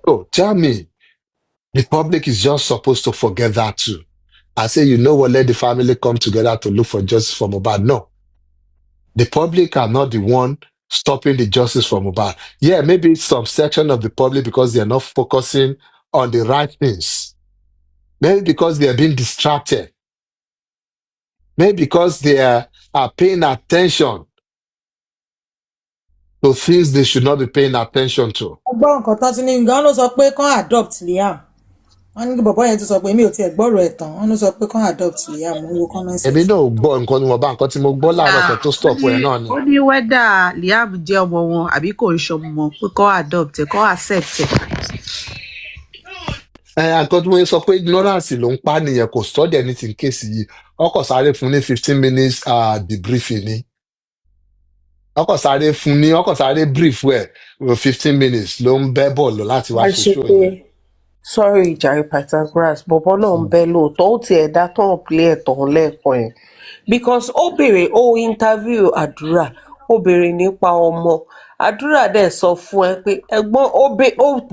Speaker 1: So tell me, the public is just supposed to forget that too. I say, you know what, let the family come together to look for justice for Mohbad. No. The public are not the one stopping the justice for Mohbad. Yeah, maybe some section of the public because they are not focusing on the right things. Maybe because they are being distracted. Maybe because they are paying attention to things they should not be paying attention to.
Speaker 3: ọgbọ́n nǹkan tán ti ní gan ló sọ pé kán adopt Liam wọ́n ní kí bọ̀bọ́ yẹn tún sọ pé mi ò tiẹ̀ gbọ́rọ̀ ẹ̀ tán wọ́n ló sọ pé kán adopt Liam mo wo comment
Speaker 1: Èmi
Speaker 3: section.
Speaker 1: náà gbọ́ nǹkan ni wọ́n bá nǹkan tí mo gbọ́ láàárọ̀ kan tó stop ẹ̀ náà ni.
Speaker 4: ó ní wẹ́dà Liam jẹ́ ọmọ wọn àbí kò ń ṣọmọ pé kọ́ adopt ẹ̀ kọ́ accept ẹ̀.
Speaker 1: Nǹkan tí mo sọ pé ignorance ló ń pa nìyẹn kò study anything case yìí ọkọ̀ sáré fún ní 15 minutes debriefing ni ọkọ̀ sáré brief ẹ̀ 15 minutes ló ń bẹ́ bọ̀ lọ láti wá ṣe show yẹn.
Speaker 2: sorry jàre Pythagoras bọ̀bọ̀ náà ń bẹ lóòótọ́ ó ti ẹ̀dá tán play ẹ̀tàn lẹ́ẹ̀kan yẹn because ó béèrè ó interview àdúrà ó béèrè nípa ọmọ àdúrà dẹ̀ sọ fún ẹ pé ẹ̀gbọ́n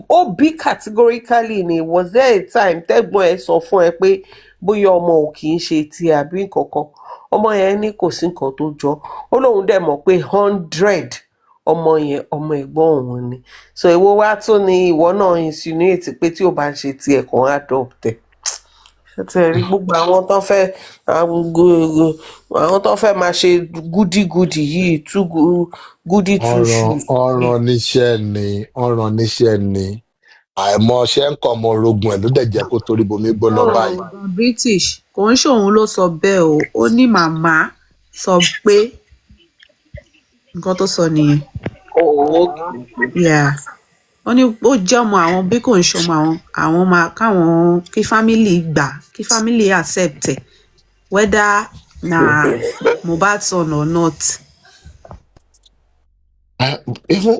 Speaker 2: ó bí categorically ni was there a time tẹ́gbọ́n ẹ sọ fún ẹ pé bóyá ọmọ ò kì í ṣe tiẹ̀ àbí nǹkankan ọmọ yẹn ní kò sí nǹkan tó jọ ó lóun dẹ̀ mọ̀ pé 100 ọmọ yẹn ọmọ ẹ̀gbọ́n òun ni so ìwọ wá tún ni ìwọ náà insinuate pé tí ò bá ń ṣe tiẹ̀ kàn adopt ẹ̀ ṣètò ẹ̀rí gbogbo àwọn tó fẹ́ máa ṣe gúdígúdí yìí tú gúdí tú ṣù.
Speaker 1: ọ̀ràn níṣẹ́ ni àìmọṣẹ́ ń kọ́ ọmọ orogun ẹ̀ ló dẹ̀ jẹ́ kó torí bomi gbóná báyìí.
Speaker 4: British kò ń ṣòun ló sọ bẹ́ẹ̀ o ó ní màmá sọ pé nǹkan tó sọ nìyẹn. Yeah. Ó ní ó jẹ́ ọmọ àwọn bí kò ń ṣọmọ àwọn máa káwọn kí family gbà kí family accept ẹ̀ whether na Mohbad son or not.
Speaker 1: Even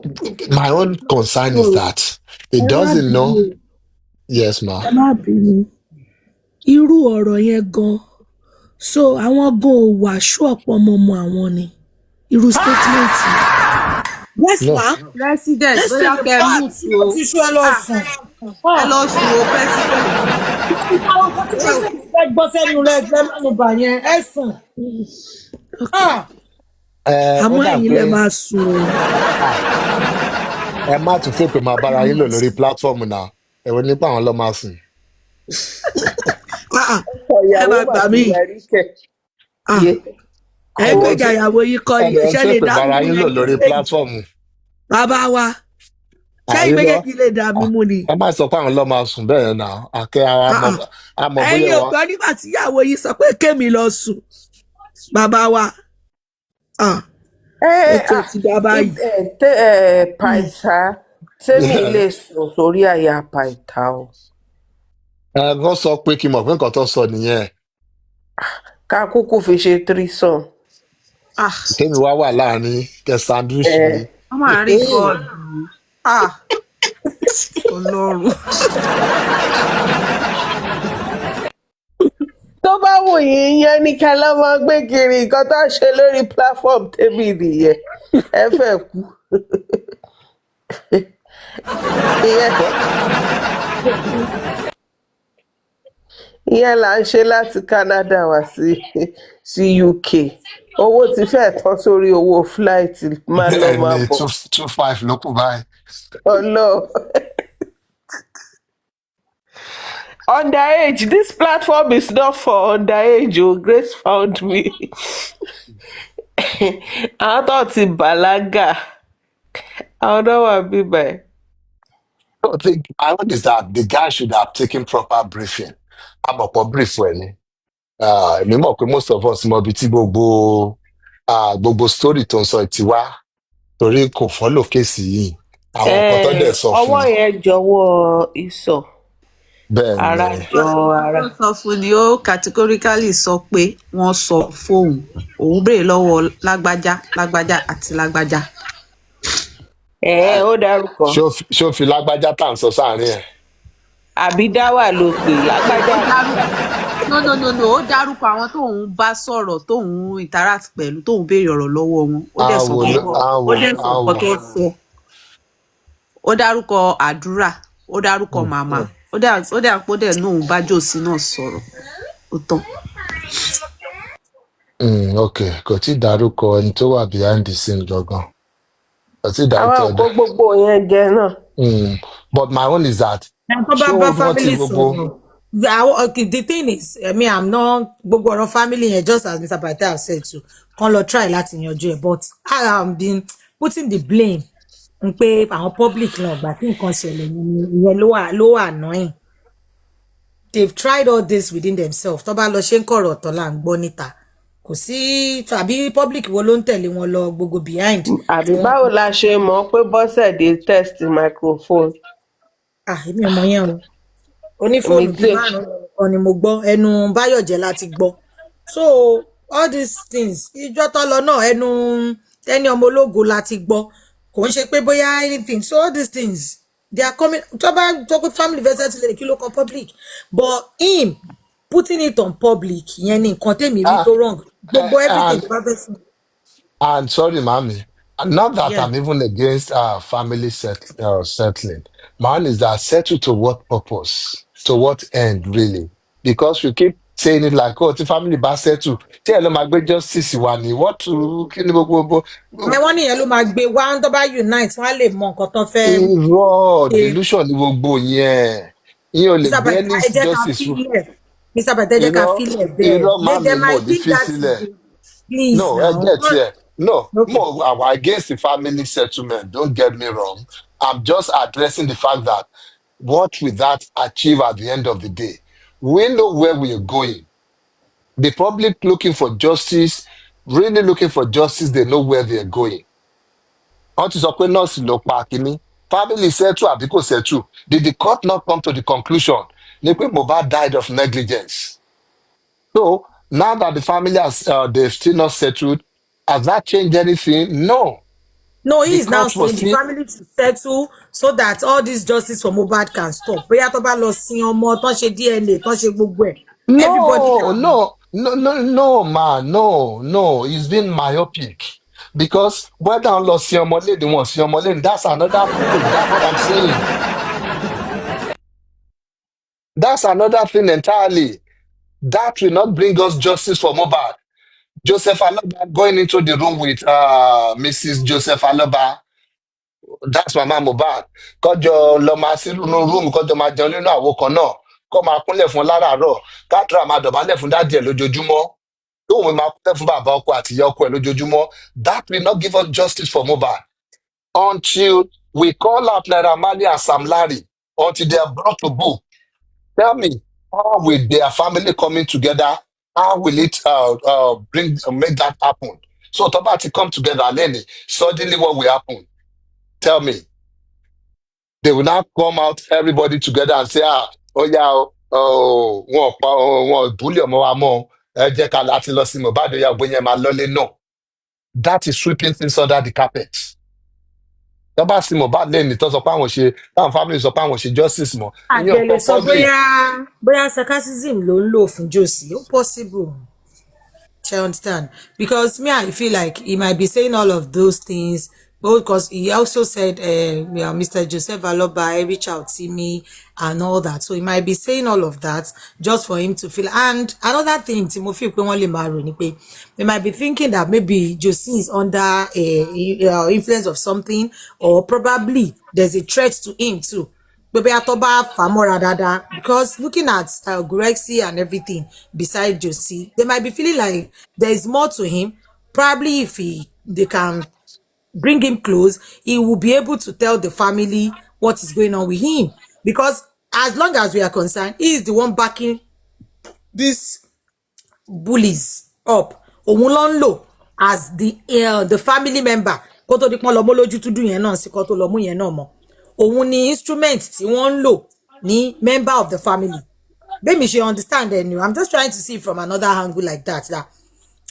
Speaker 1: my own concern is that it doesn't know. Yes ma.
Speaker 5: ẹ má bínú irú ọ̀rọ̀ yẹn gan so àwọn gan ò wà ṣọ́ọ̀pọ̀ ọmọ àwọn ni irú statement yẹn. Yes
Speaker 1: No.
Speaker 5: ma.
Speaker 4: President bóyá kẹ mú tu o
Speaker 3: ti ṣú ẹ lọ sùn.
Speaker 4: ẹ lọ sùn o president.
Speaker 3: àwọn kan tí president fẹ́ gbọ́ sẹ́nu rẹ̀ ẹgbẹ́ mẹ́nu bà yẹn ẹ sùn.
Speaker 5: àmọ́
Speaker 1: ó dà
Speaker 5: ẹ̀yin
Speaker 1: pé
Speaker 5: lẹ máa sùn o.
Speaker 1: ẹ má tún fẹ́ pé máa bára yín lò lórí platform náà ẹ̀wọ̀n nípa àwọn lọ́ máa sùn.
Speaker 5: ẹ má gbà mí ẹ gbẹ́jà ìyàwó yìí kọ́ ni
Speaker 1: ẹ̀rọ
Speaker 5: iṣẹ́
Speaker 1: fẹ́
Speaker 5: lè
Speaker 1: pé
Speaker 5: dá
Speaker 1: bára
Speaker 5: mi
Speaker 1: yín
Speaker 5: mú
Speaker 1: lò
Speaker 5: ní
Speaker 1: lórí
Speaker 5: méjèèjì.
Speaker 1: platform.
Speaker 5: Bàbá wa ṣé
Speaker 1: Àìrọ́
Speaker 5: ìméjèèjì lè dá mi mú ni.
Speaker 1: ẹ má sọ pé àwọn lọ́ máa sùn bẹ́ẹ̀ náà àkẹ́ àmọ́
Speaker 5: ẹ̀yin
Speaker 1: bóyá
Speaker 5: ò gbọ́ nígbà tí ìyàwó yìí sọ pé kémi lọ sùn bàbá wa ètò ti dá báyìí.
Speaker 2: Pytha tèmi lè sùn sórí àyà Pytha o
Speaker 1: wọ́n sọ pé kí n mọ̀ pé nǹkan tó sọ nìyẹn
Speaker 2: ká kúkú fi ṣe threesome.
Speaker 1: kémi wá wà láàrin kẹ sandwich ni.
Speaker 4: wọ́n máa rí gọ́ọ̀dù Ọlọ́run.
Speaker 2: tó bá wù yín yẹn ní ká lọ́ máa gbé kiri nǹkan tó ń ṣe lórí platform tèmi nìyẹn ẹ fẹ́ kú. ìyẹn là ń ṣe láti Canada wá sí UK owó ti fẹ́ tán sórí owó flight máa lọ máa
Speaker 1: bẹ́ẹ̀ ni
Speaker 2: bọ̀
Speaker 1: 2.5 ló kù báyìí.
Speaker 2: ọlọ́ọ̀. Underage, this platform is not for underage. Oh, Grace found me. Àwọn tó ti bàlágà, àwọn náà wà bíbẹ̀.
Speaker 1: I think my own is that the guy should have taken proper briefing. Àmọ̀pọ̀ brief ẹ̀ ni. Èmi mọ̀ pé most of us mọ ibi tí gbogbo story tó ń sọ ti wá torí kò follow kéèsì yìí. Àwọn nǹkan tó dẹ̀ sọ fún
Speaker 2: Ọwọ́ yẹn jọ̀wọ́ ìsọ̀,
Speaker 1: bẹ́ẹ̀
Speaker 2: ara
Speaker 1: ni.
Speaker 2: jọ ara.
Speaker 4: ó sọ fún ni ó categorically sọ pé wọ́n sọ fóun òun béèrè lọ́wọ́ lágbájá àti lágbájá.
Speaker 2: Ó dárúkọ.
Speaker 1: Ṣé o fi lágbájá tá à ń sọ sáàárín ẹ̀?
Speaker 2: Àbí dáwà ló pè lágbájá.
Speaker 4: no ó dárúkọ àwọn tóun bá sọ̀rọ̀ tóun interact pẹ̀lú tóun béèrè ọ̀rọ̀ lọ́wọ́ wọn ó dẹ̀ sọ nǹkan tó sọ ó dárúkọ àdúrà ó dárúkọ màmá ó dẹ̀ pé ó dẹ̀ nóun bá jòsí náà sọ̀rọ̀ ó tán.
Speaker 1: Ok, kò tí ì dárúkọ ẹni tó wà behind the scene gangan. Kò tí ì
Speaker 2: àwa
Speaker 1: dárúkọ
Speaker 2: kó gbogbo yẹn jẹ náà.
Speaker 1: But my own is that.
Speaker 3: tó bá bá family sọ̀rọ̀ the thing is I mean I'm not gbogbo ọ̀rọ̀ family yẹn just as Mr. Pythagoras said too kan lọ try láti yanjú ẹ̀ but I am been putting the blame n pé àwọn public náà gbà tí nǹkan ṣẹlẹ̀ ìyẹn ló wà annoying. They've tried all this within themselves tó bá lọ ṣe ń kọ̀rọ̀ ọ̀tọ̀ là ń gbọ́ níta kò sí tàbí public wo ló ń tẹ̀lé wọn lọ gbogbo behind.
Speaker 2: àbí báwo la ṣe mọ̀ pé Bọ́sẹ̀dé test microphone.
Speaker 3: Èmi ò mọ̀ yẹn o onífóònù bíi márùn-ún kan ni mo gbọ́ ẹnu Báyọ̀jẹ́ láti gbọ́ so all these things ìjọ tó lọ náà ẹnu ẹni ọmọ ológo láti gbọ́ kò ń ṣe pé bóyá anything so all these things they are coming tó bá tó pé family versus lè kí ló kan public but him putting it on public yẹn ni nǹkan tèmi rí tó wrong gbogbo everything tó bá fẹ́ fún.
Speaker 1: And sorry, mommy. Not that I'm even against family settling. Mine is that settle to what purpose? To what end, really? Because we keep saying it like, oh, the family bá settle. Tell them I justice wa ni. What to?
Speaker 3: Wọ́n ní yẹn ló máa gbé wá tó bá unite wọ́n á lè mọ nǹkan tó fẹ́.
Speaker 1: Irọ́ delusion ni gbogbo yẹn. Ìyẹn ò lè gbé any justice.
Speaker 3: Mr. Pythagoras ká fílẹ̀ bẹ́ẹ̀.
Speaker 1: Irọ́ mami mo di fi sílẹ̀.
Speaker 3: Please,
Speaker 1: no, I get here. No, okay. I'm against the family settlement. Don't get me wrong. I'm just addressing the fact that what will that achieve at the end of the day? We know where we are going. The public looking for justice, really looking for justice, they know where they are going. Family settle àbí kò settle. Did the court not come to the conclusion that Mohbad died of negligence? So now that the family has they've still not settled, has that changed anything? No.
Speaker 3: No, he is now saying the family should settle so that all this justice for Mohbad can stop. Bóyá tó bá lọ sin ọmọ, tó ṣe DNA, tó ṣe gbogbo ẹ̀.
Speaker 1: No. He's been myopic. Because whether on lọ sin ọmọ lady wọn sin ọmọ lady, that's another thing. That's what I'm saying. That's another thing entirely. That will not bring us justice for Mohbad. Joseph Aloba going into the room with Mrs. Joseph Aloba. That's Mama Mohbad. Kọjọ lọ máa sí inú room kọjọ máa jẹun nínú àwo kan náà. Kọ́ máa kúnlẹ̀ fún láràárọ̀. Kádùrá máa dọ̀bálẹ̀ fún dádì ẹ̀ lójoojúmọ́. Tóun máa kúnlẹ̀ fún bàbá ọkọ àti ìyá ọkọ ẹ̀ lójoojúmọ́. That will not give us justice for Mohbad. Until we call out Naira Marley and Sam Larry. Until they are brought to book. Tell me, how will their family coming together? How will it make that happen? So Tobati come together and then suddenly what will happen? Tell me. They will now come out, everybody together and say, bully no. That is sweeping things under the carpet. Tọ́ba sí Mohbad lẹ́yìn tó sọ pé àwọn ṣe táwọn family sọ pé àwọn ṣe justice mọ́.
Speaker 3: Àgbẹ̀lẹ̀ sọ bóyá sarcasm ló ń lò fún Josie. Ó possible. I understand. Because me, I feel like he might be saying all of those things. But because he also said, Mr. Joseph Aloba reach out to me and all that. So he might be saying all of that just for him to feel. And another thing, Timothy, they might be thinking that maybe Josie is under influence of something, or probably there's a threat to him too. Because looking at Grexy and everything beside Josie, they might be feeling like there is more to him. Probably if they can bring him close, he will be able to tell the family what is going on with him. Because as long as we are concerned, he is the one backing these bullies up. Òun ló ń lò as the family member. Kó tó di pọ́n lọ mọ́ lójú túdú yẹn náà sí kó tó lọ mú yẹn náà mọ́. Òun ni instrument tí wọ́n ń lò ní member of the family. Maybe she understand anyway. I'm just trying to see from another angle like that.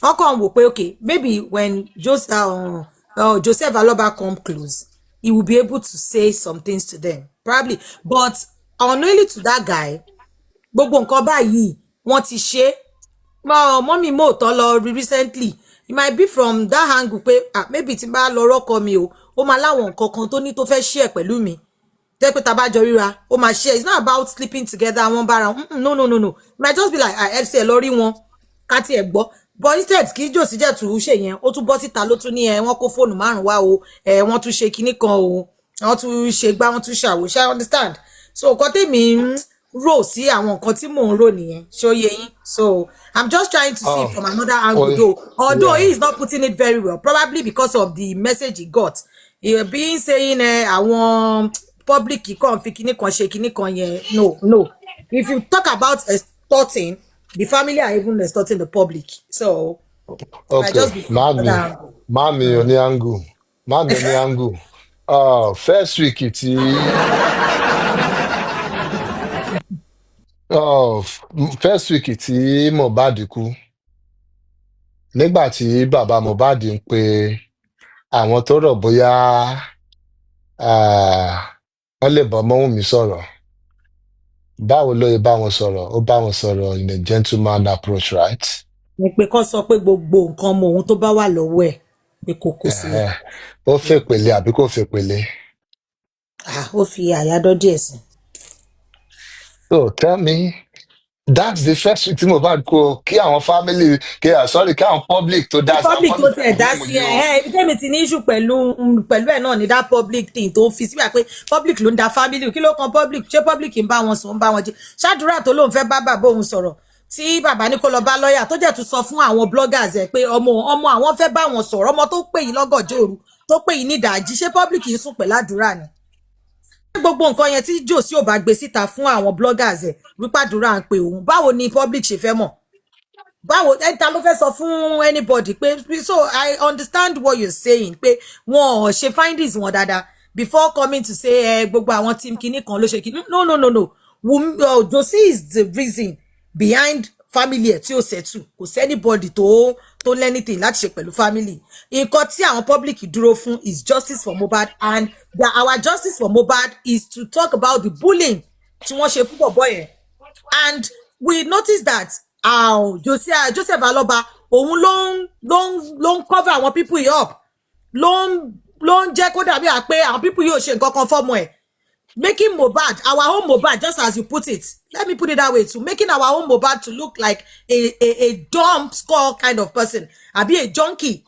Speaker 3: How come we okay, maybe when Joseph Aloba come close, he will be able to say some things to them. Probably. But unknowingly to that guy, gbogbo nǹkan báyìí wọ́n ti ṣe mọ́mì mo tó lọ recently it might be from that angle pé maybe tí n bá lọ rọ́kọ mi o ó máa láwọn nǹkan kan tó ní tó fẹ́ share pẹ̀lú mi tẹ́ pé tá bá jọ ríra ó máa share it's not about sleeping together wọ́n bára no it might just be like ẹsẹ̀ lọ rí wọn ká tiẹ̀ gbọ́ but instead kí jòsí jẹ́ tù ú ṣe yẹn ó tún bọ́ síta ló tún ní wọ́n kó fóònù 5 wá o wọ́n tún ṣe kinní kan o wọ́n tún ṣe gbá wọ́n tún ṣàwò ṣá understand so nǹkan tèmi rò sí àwọn nǹkan tí mò ń rò nìyẹn ṣó yé yín so I'm just trying to see from another angle although he is not putting it very well probably because of the message he got he been saying àwọn public kan fi kinní kan ṣe kinní kan yẹn no if you talk about extorting the family are even extorting the public so
Speaker 1: okay mami oni angle first week tí Mohbad kú nígbà tí bàbá Mohbad ń pe àwọn tó rò bóyá wọ́n lè bọ́ Mọ́wùnmí sọ̀rọ̀ báwo ló yẹ bá wọn sọ̀rọ̀ in a gentleman approach right.
Speaker 3: ní pé kó sọ pé gbogbo nǹkan ọmọ òun tó bá wà lọ́wọ́ ẹ̀ pé kò kó sílẹ̀.
Speaker 1: ó fẹ́ pẹ̀lẹ́ àbí kò fẹ́ pẹ̀lẹ́.
Speaker 3: ó fi àyádọ́ díẹ̀ sí.
Speaker 1: So tell me, that's the first week tí Mohbad kú kí àwọn family kí àwọn public tó dá sí.
Speaker 3: public tó tẹ̀ dá sí ibi tẹ́mi ti ní issue pẹ̀lú ẹ̀ náà ní that public thing tó fi síbẹ̀ pé public ló ń da family kí ló kan public ṣé public ń bá wọn sùn ń bá wọn jẹ ṣáàdúrà tó lóun fẹ́ bá bàbá òun sọ̀rọ̀ tí bàbá ní kó lọ bá lọ́ọ̀yà tó jẹ́ tún sọ fún àwọn bloggers ẹ̀ pé ọmọ àwọn fẹ́ bá wọn sọ̀rọ̀ ọmọ tó pè yín lọ́gànjọ́ òru tó pè yín ní ìdajì ṣé public yìí sùn pẹ̀lú àdúrà ni gbogbo nǹkan yẹn tí jòsí ò bá gbé síta fún àwọn bloggers ẹ̀ wípàdúrà ń pe òun báwo ni public ṣe fẹ́ mọ̀ báwo ẹ̀ta ló fẹ́ sọ fún anybody pé so I understand what you're saying pé wọn ò ṣe findings wọn dáadáa before coming to say gbogbo àwọn team kinní kan ló ṣe kinní no Josie is the reason behind family ẹ̀ tí ó settle kò sí anybody tó anything láti ṣe pẹ̀lú family nǹkan tí àwọn public dúró fún is justice for Mohbad and our justice for Mohbad is to talk about the bullying tí wọ́n ṣe fún bọ̀bọ̀ yẹn and we notice that Joseph Aloba òun ló ń cover àwọn people yìí up ló ń jẹ́ kó dàbí pé àwọn people yìí ò ṣe nǹkan kan fọ́mọ ẹ̀ making Mohbad our own Mohbad just as you put it let me put it that way too making our own Mohbad to look like a dumb score kind of person àbí a junkie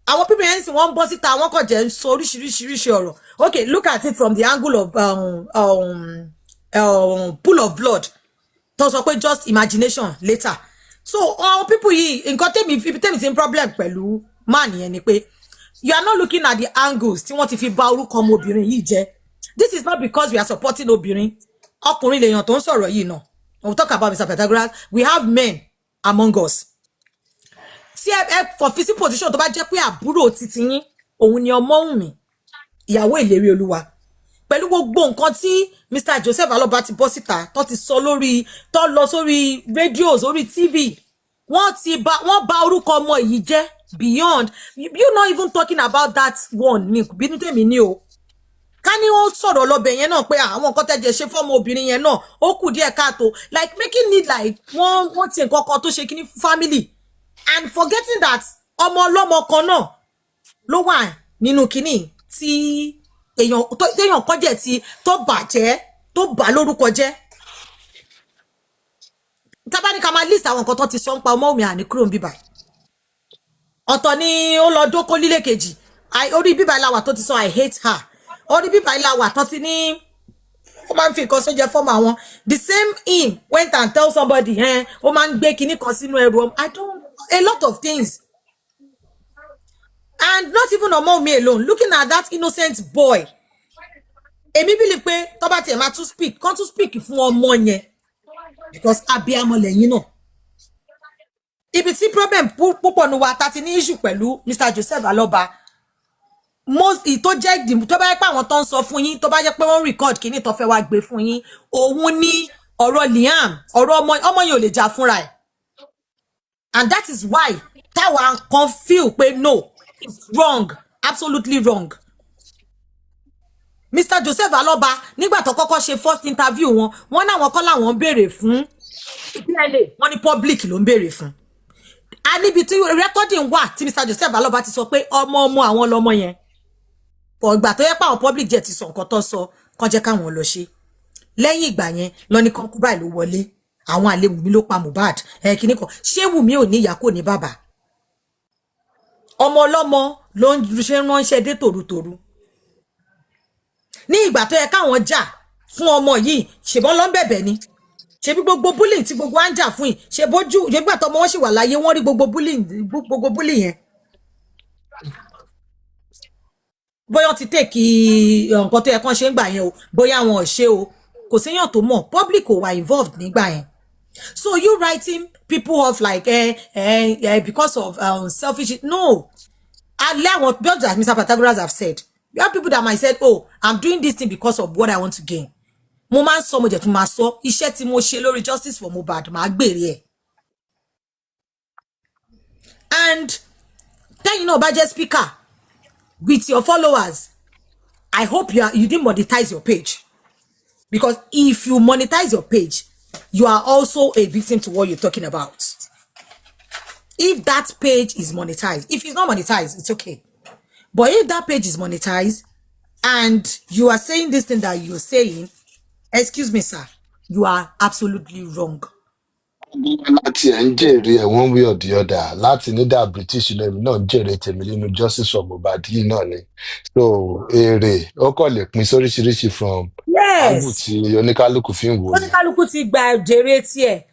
Speaker 3: àwọn people yẹn sì wọ́n bọ́ síta wọ́n kàn jẹ́ sọ oríṣiríṣi ọ̀rọ̀ okay look at it from the angle of pool of blood tó sọ pé just imagination later so àwọn people yìí nǹkan tèmi ti ń problem pẹ̀lú man yẹn ni pé you are not looking at the angles tí wọ́n ti fi bà orúkọ ọmọbìnrin yìí jẹ́. This is not because we are supporting obìnrin ọkùnrin lèèyàn tó ń sọ̀rọ̀ yìí náà we talk about Mr. Pythagoras we have men among us tí for physical position tó bá jẹ́ pé àbúrò titi yín òun ni Ọmọ́wùnmí ìyàwó ìlérí olúwa pẹ̀lú gbogbo nǹkan tí Mr. Joseph Aloba ti bọ́ síta tó ti sọ lórí tó lọ sórí rédíò sórí TV wọ́n bà orúkọ ọmọ yìí jẹ́ beyond you not even talking about that one ní bínú tèmi ní o ká ní ó sọ̀rọ̀ lọ́bẹ̀ yẹn náà pé àwọn nǹkan tẹ́jẹ̀ ṣe fọ́mọ obìnrin yẹn náà ó kù díẹ̀ káàtó like making it like wọ́n ti nǹkan kan tó ṣe kíní family and forgetting that ọmọ ọlọ́mọ kan náà ló wà nínú kíní tí èèyàn kan jẹ́ ti tó bàjẹ́ tó bà lórúkọ jẹ́ tábà ní ká máa list àwọn nǹkan tó ti sọ ń pa Ọmọ́wùnmí àní kúrò ń bíbà ọ̀tọ̀ ni ó lọ dókó lílé kejì orí bíbà ìlàwà tó ti sọ I hate her orí bíbà ìlàwà tó ti ní ó máa ń fi nǹkan sóúnjẹ fọ́ọ̀mù àwọn the same him went and tell somebody ó máa ń gbé kinní kan sínú ẹrù a lot of things and not even Ọmọ́wùnmí alone looking at that innocent boy èmi believe pé tó bá tiẹ̀ máa tún speak kán tún speak fún ọmọ yẹn because abiyamọ lẹ́yìn náà ibi tí problem púpọ̀ nu wa ta ti ní issue pẹ̀lú Mr. Joseph Aloba most tó jẹ́ tó bá yẹ pé àwọn tó ń sọ fún yín tó bá jẹ́ pé wọ́n record kíní tó fẹ́ wá gbé fún yín òun ní ọ̀rọ̀ Liam ọ̀rọ̀ ọmọ yẹn ò lè jà fúnra ẹ̀ and that is why táwa kan feel pé no it's wrong absolutely wrong Mr. Joseph Aloba nígbà tó kọ́kọ́ ṣe first interview wọn náà wọn kọ́ làwọn béèrè fún DNA wọ́n ní public ló ń béèrè fún a níbi tí recording wà tí Mr. Joseph Aloba ti sọ pé ọmọ àwọn lọmọ yẹn pọ̀ ìgbà tó yẹ pé àwọn public jet ti sọ nǹkan tó sọ kàn jẹ́ káwọn lọ ṣe lẹ́yìn ìgbà yẹn lọ ní kan kú báyìí ló wọlé àwọn àlè Wùmí ló pa Mohbad kíní kan ṣé Wùmí ò ní ìyá kò ní bàbá ọmọ ọlọ́mọ ló ń ṣe ránṣẹ́ dé tòrutòru ní ìgbà tó yẹ káwọn jà fún ọmọ yìí ṣèbọn lọ ń bẹ̀bẹ̀ ni ṣebí gbogbo bullying tí gbogbo à ń jà fún yìí ṣe bójú ìgbà tọmọ wọn sì wà láyé wọn rí gbogbo bullying yẹn bóyá ti tèkì nǹkan tó yẹ kán ṣe ń gbà yẹn o bóyá wọn ò ṣe o kò séyàn tó mọ̀ public ò wà involved nígbà yẹn so you writing people off like because of selfish no alẹ́ àwọn just as Mr. Pythagoras have said you have people that might say oh I'm doing this thing because of what I want to gain mo máa ń sọ mo jẹ̀ tún máa sọ iṣẹ́ tí mo ṣe lórí justice for Mohbad máa gbèrè ẹ̀ and tẹ́yìn náà bá jẹ́ speaker with your followers I hope you didn't monetize your page because if you monetize your page you are also a victim to what you're talking about if that page is monetized if it's not monetized it's okay but if that page is monetized and you are saying this thing that you're saying excuse me sir you are absolutely wrong.
Speaker 1: láti ẹ̀ ń jèrè ẹ̀ one way or the other láti nídà British lẹ́nu náà ń jèrè tèmi nínú justice for Mohbad yìí náà ni so èrè ó kàn lè pín sóríṣiríṣi from angle tí oníkálukú fi ń wò ni.
Speaker 3: oníkálukú ti gba jèrè tiẹ̀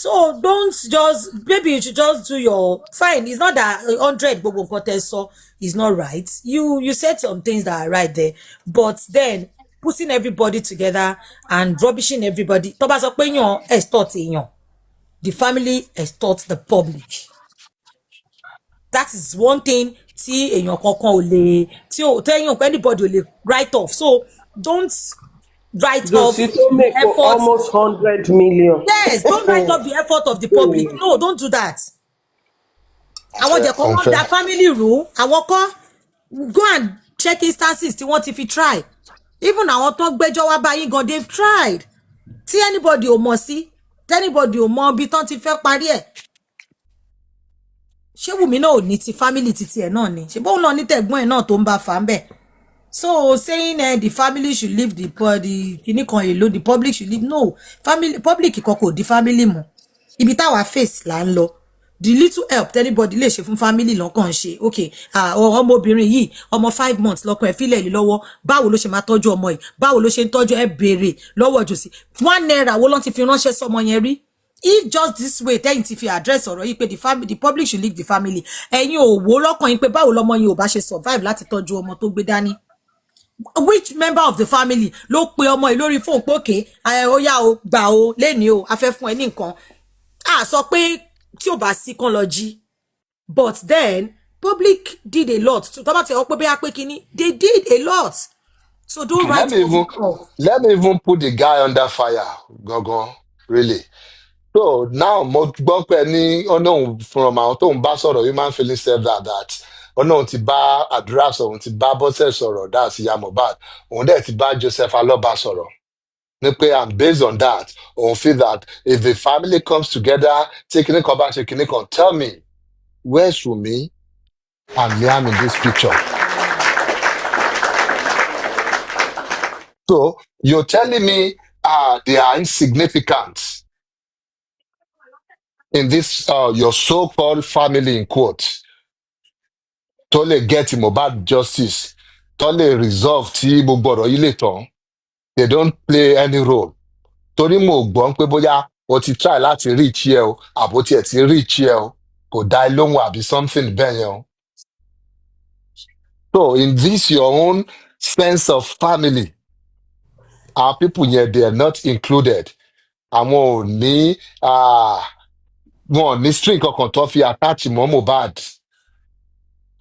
Speaker 3: so don't just maybe you should just do your fine it's not that 100 gbogbo nǹkan tẹ́ sọ is not right you said some things that are right there but then putting everybody together and rubbishing everybody tó bá sọ pé èèyàn extort èèyàn the family extorts the public that is one thing tí èèyàn kankan ò lè tí èèyàn anybody ò lè write off so don't write off
Speaker 2: the effort almost 100 million
Speaker 3: yes don't write off the effort of the public no don't do that àwọn jẹ kọ́ wọ́n da family rule àwọn kọ́ go and check instances tí wọ́n ti fi try even àwọn tó gbẹ́jọ́ wá báyìí gan they've tried tí anybody ò mọ̀ sí anybody ò mọ̀ bí tán ti fẹ́ parí ẹ̀ ṣé Wùmí náà ò ní ti family titi ẹ̀ náà ni ṣe bóun náà ní tẹ̀gbọ́n ẹ̀ náà tó ń bá fà ń bẹ̀ so saying the family should leave the kìíní kan èlò the public should leave no family public kan kò di family mọ́ ibi táwa face là ń lọ the little help anybody lè ṣe fún family lọ́kàn ṣe okay ọmọbìnrin yìí ọmọ 5 months lọ́kàn ẹ̀ fílẹ̀ lé lọ́wọ́ báwo ló ṣe máa tọ́jú ọmọ yìí báwo ló ṣe ń tọ́jú ẹ béèrè lọ́wọ́ jòsí 1 naira wo lọ́n ti fi ránṣẹ́ sọmọ yẹn rí if just this way tẹ́yìn ti fi address ọ̀rọ̀ yìí pé the public should leave the family ẹ̀yin ò wò lọ́kàn yín pé báwo lọ́mọ yín ò bá ṣe survive láti tọ́jú ọmọ tó gbé dání which member of the family ló pe ọmọ yìí lórí fóònù pé òkè ó yá o gbà o lénìí o a fẹ́ fún ẹ ní nǹkan a sọ pé tí ò bá sí kán lọ jí but then public did a lot tó bá ti ọ pé bóyá pé kíní they did a lot so don't write
Speaker 1: let me even put the guy under fire gangan really so now mo gbọ́ pé ní ọ̀nà from àwọn tó ń bá sọ̀rọ̀ human feeling self that ọ̀nà ti bá àdúrà sọ̀rọ̀ ti bá bọ́sẹ̀ sọ̀rọ̀ that's ìyá Mohbad òun dẹ̀ ti bá Joseph Aloba sọ̀rọ̀ ní pé and based on that òun feel that if the family comes together take kìnnì kan bá ṣe kìnnì kan tell me where's Wunmi and Liam in this picture. So you're telling me they are insignificant in this your so-called family in quotes tó lè get Mohbad justice tó lè resolve tí gbogbo ọ̀rọ̀ yìí lè tán they don't play any role torí mo gbọ́ pé bóyá o ti try láti reach ẹ o àbó tiẹ̀ ti reach ẹ o kò dá ẹ lóhùn àbí something bẹ́ẹ̀ yẹn o. So in this your own sense of family our people yẹn they are not included àwọn ò ní wọn ò ní string kankan tó fi attach mọ́ Mohbad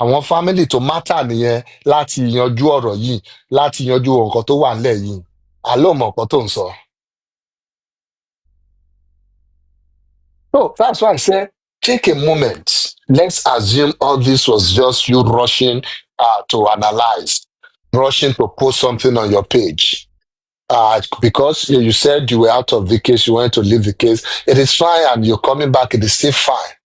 Speaker 1: àwọn family tó matter nìyẹn láti yanjú ọ̀rọ̀ yìí láti yanjú nǹkan tó wà nílẹ̀ yìí àlọ́ mọ̀ nǹkan tó ń sọ. So that's why I say take a moment. Let's assume all this was just you rushing to analyze, rushing to post something on your page. because you said you were out of the case, you wanted to leave the case. It is fine, and you're coming back, it is still fine.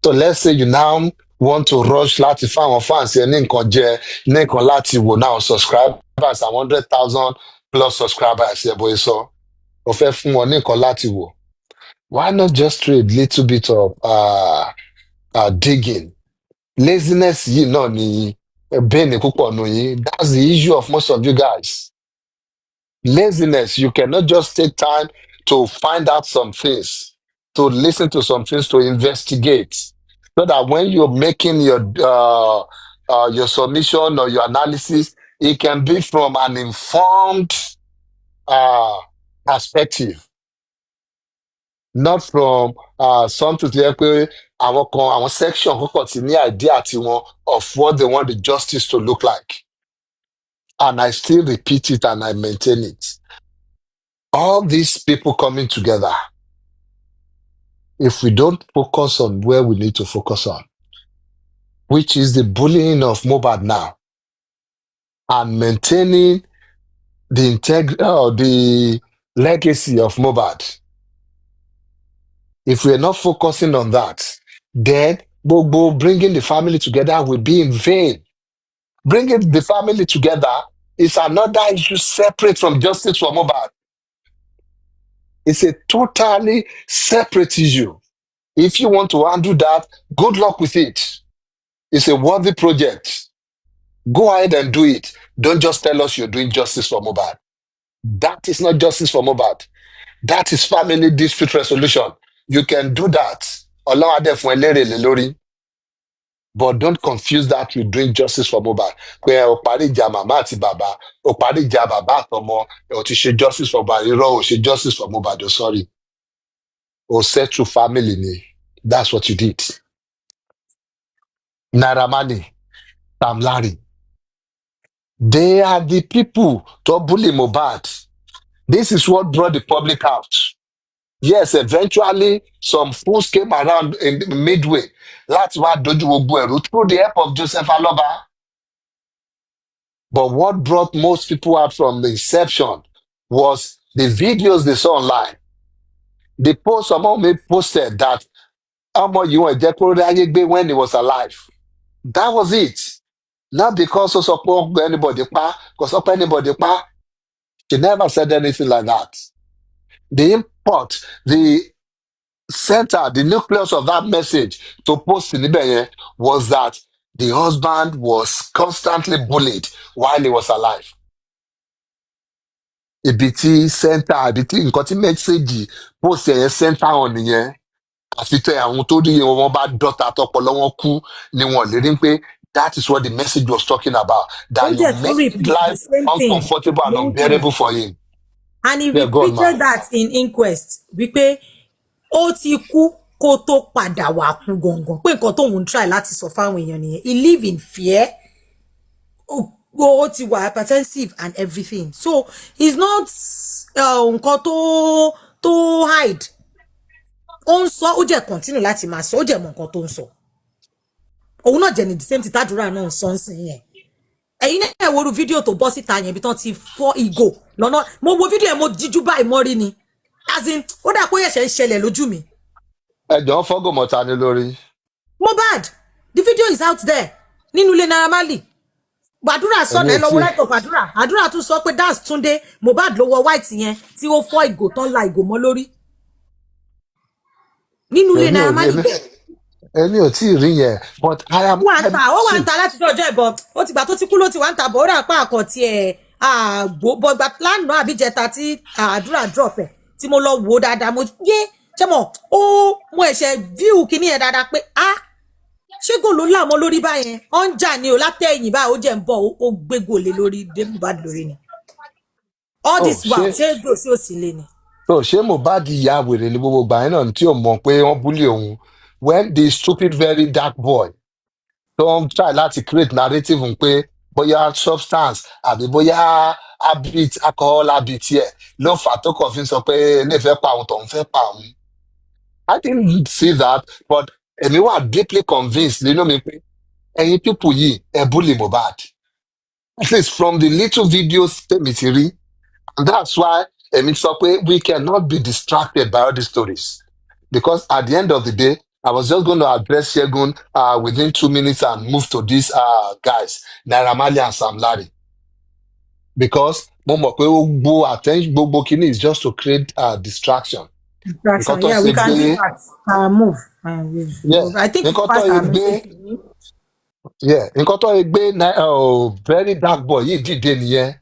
Speaker 1: So let's say you now want to rush láti fáwọn fans ẹ ní nǹkan jẹ ní nǹkan láti wò now subscribers and 100,000 plus subscribers ẹ bóyá sọ o fẹ́ fún wọn ní nǹkan láti wò. Why not just trade little bit of digging? Laziness yìí náà ni bẹ́ẹ̀ni púpọ̀ nù yín. That's the issue of most of you guys. Laziness, you cannot just take time to find out some things, to listen to some things, to investigate, so that when you're making your submission or your analysis, it can be from an informed perspective, not from something like our section kọ́kọ́ ní idea tiwọn of what they want the justice to look like. And I still repeat it and I maintain it. All these people coming together, if we don't focus on where we need to focus on, which is the bullying of Mohbad now, and maintaining the the legacy of Mohbad, if we're not focusing on that, then bringing the family together will be in vain. Bringing the family together is another issue separate from justice for Mohbad. It's a totally separate issue. If you want to undo that, good luck with it. It's a worthy project. Go ahead and do it. Don't just tell us you're doing justice for Mohbad. That is not justice for Mohbad. That is family dispute resolution. You can do that. But don't confuse that with doing justice for Mohbad. Pé o parí ìjà màmá àti bàbá, o parí ìjà bàbá àtọmọ, o ti ṣe justice for Mohbad, irọ́ o ṣe justice for Mohbad, oh sorry. O settle family ni. That's what you did. Naira Marley, Sam Larry. They are the people to bully Mohbad. This is what brought the public out. Yes, eventually some fools came around in the midway. Láti wá dojú gbogbo ẹ̀rú through the help of Joseph Aloba. But what brought most people out from the inception was the videos they saw online. The post someone made posted that Omo you were when he was alive. That was it. Not because of support anybody, because of anybody. She never said anything like that. The import, the center, the nucleus of that message to post in Ibeyen was that the husband was constantly bullied while he was alive. Ibiti center, ibiti nǹkan tí message post yẹn center on nìyẹn. Àfi tẹ àwọn tó rí wọn bá dọ́ta tọpọlọ wọn kú ni wọn lè rí pé that is what the message was talking about. That you make life uncomfortable and unbearable for him.
Speaker 3: And he repeated that in inquest. Wípé ó ti kú kó tó padà wá kú gangan. Pé nǹkan tóun try láti sọ fáwọn èèyàn nìyẹn. He live in fear. Ó ti wà hypertensive and everything. So it's not nǹkan tó hide. Ó ń sọ, ó jẹ́ continue láti máa sọ, ó jẹ́ mọ nǹkan tó ń sọ. Òun náà jẹ́ ní the same thing tádùrà náà ń sọ ń sìn yẹn. Ẹ̀yin náà wo fídíò tó bọ́ síta yẹn bí tán ti fọ́ ìgò lọ́nà. Mo wo fídíò yẹn mo jíjú báyìí mọ́rí ni. As in, ó dà pé ẹ̀ṣẹ̀ ń ṣẹlẹ̀ lójú mi.
Speaker 1: Ẹ̀jọ̀ fọ́gò mọ̀ta ni lórí.
Speaker 3: Mohbad, the video is out there. Nínú ilé Naira Marley. Àdúrà sọ náà lọ́wọ́ láìpẹ́ àdúrà. Àdúrà tún sọ pé that's Túndé. Mohbad ló wọ white yẹn tí ó fọ́ ìgò tán la ìgò mọ́ lórí. Nínú ilé Naira Marley bẹ́ẹ̀.
Speaker 1: Èmi ò tí ì rí yẹn, but I am.
Speaker 3: Ó wà ń ta láti ọjọ́ ìbọn. Ó ti gbà tó ti kú ló ti wà ń ta bọ̀ ó rà pa àkàntì ẹ̀ bọ̀gbà lánàá àbíjẹta tí àdúrà drop ẹ̀ tí mo lọ wò dáadáa mo yé ṣé mo ẹ̀ṣẹ̀ view kíní ẹ̀ dáadáa pé ṣé gò ló láàmọ́ lórí báyẹn ó ń jà ní o látẹ̀yìn báyìí ó jẹ́ ń bọ̀ ó gbé gòlè lórí Mohbad lórí ni all this while ṣé gò sí òsì lé ni.
Speaker 1: So ṣé Mohbad ya wèrè ní gbogbo gbà yẹn náà tí ò mọ̀ pé wọ́n búlì òun when the stupid very dark boy tó ń try láti create narrative pé bóyá substance àbí bóyá habit alcohol habit yẹ ló fà tó kàn fi sọ pé ilé ìfẹ́ pa òun tó ń fẹ́ pa òun. I didn't see that, but èmi wà deeply convinced nínú mi pé ẹ̀yin people yìí ẹ bully Mohbad. At least from the little videos tèmi ti rí And that's why we cannot be distracted by all these stories. Because at the end of the day, I was just going to address Shegun within 2 minutes and move to these guys, Naira Marley and Sam Larry. Because gbogbo kini is just to create distraction.
Speaker 3: Distraction. Yeah, we can do that. Move.
Speaker 1: Yeah.
Speaker 3: I think it's past our message.
Speaker 1: Yeah, nǹkan tó gbé very dark boy yìí dìde nìyẹn.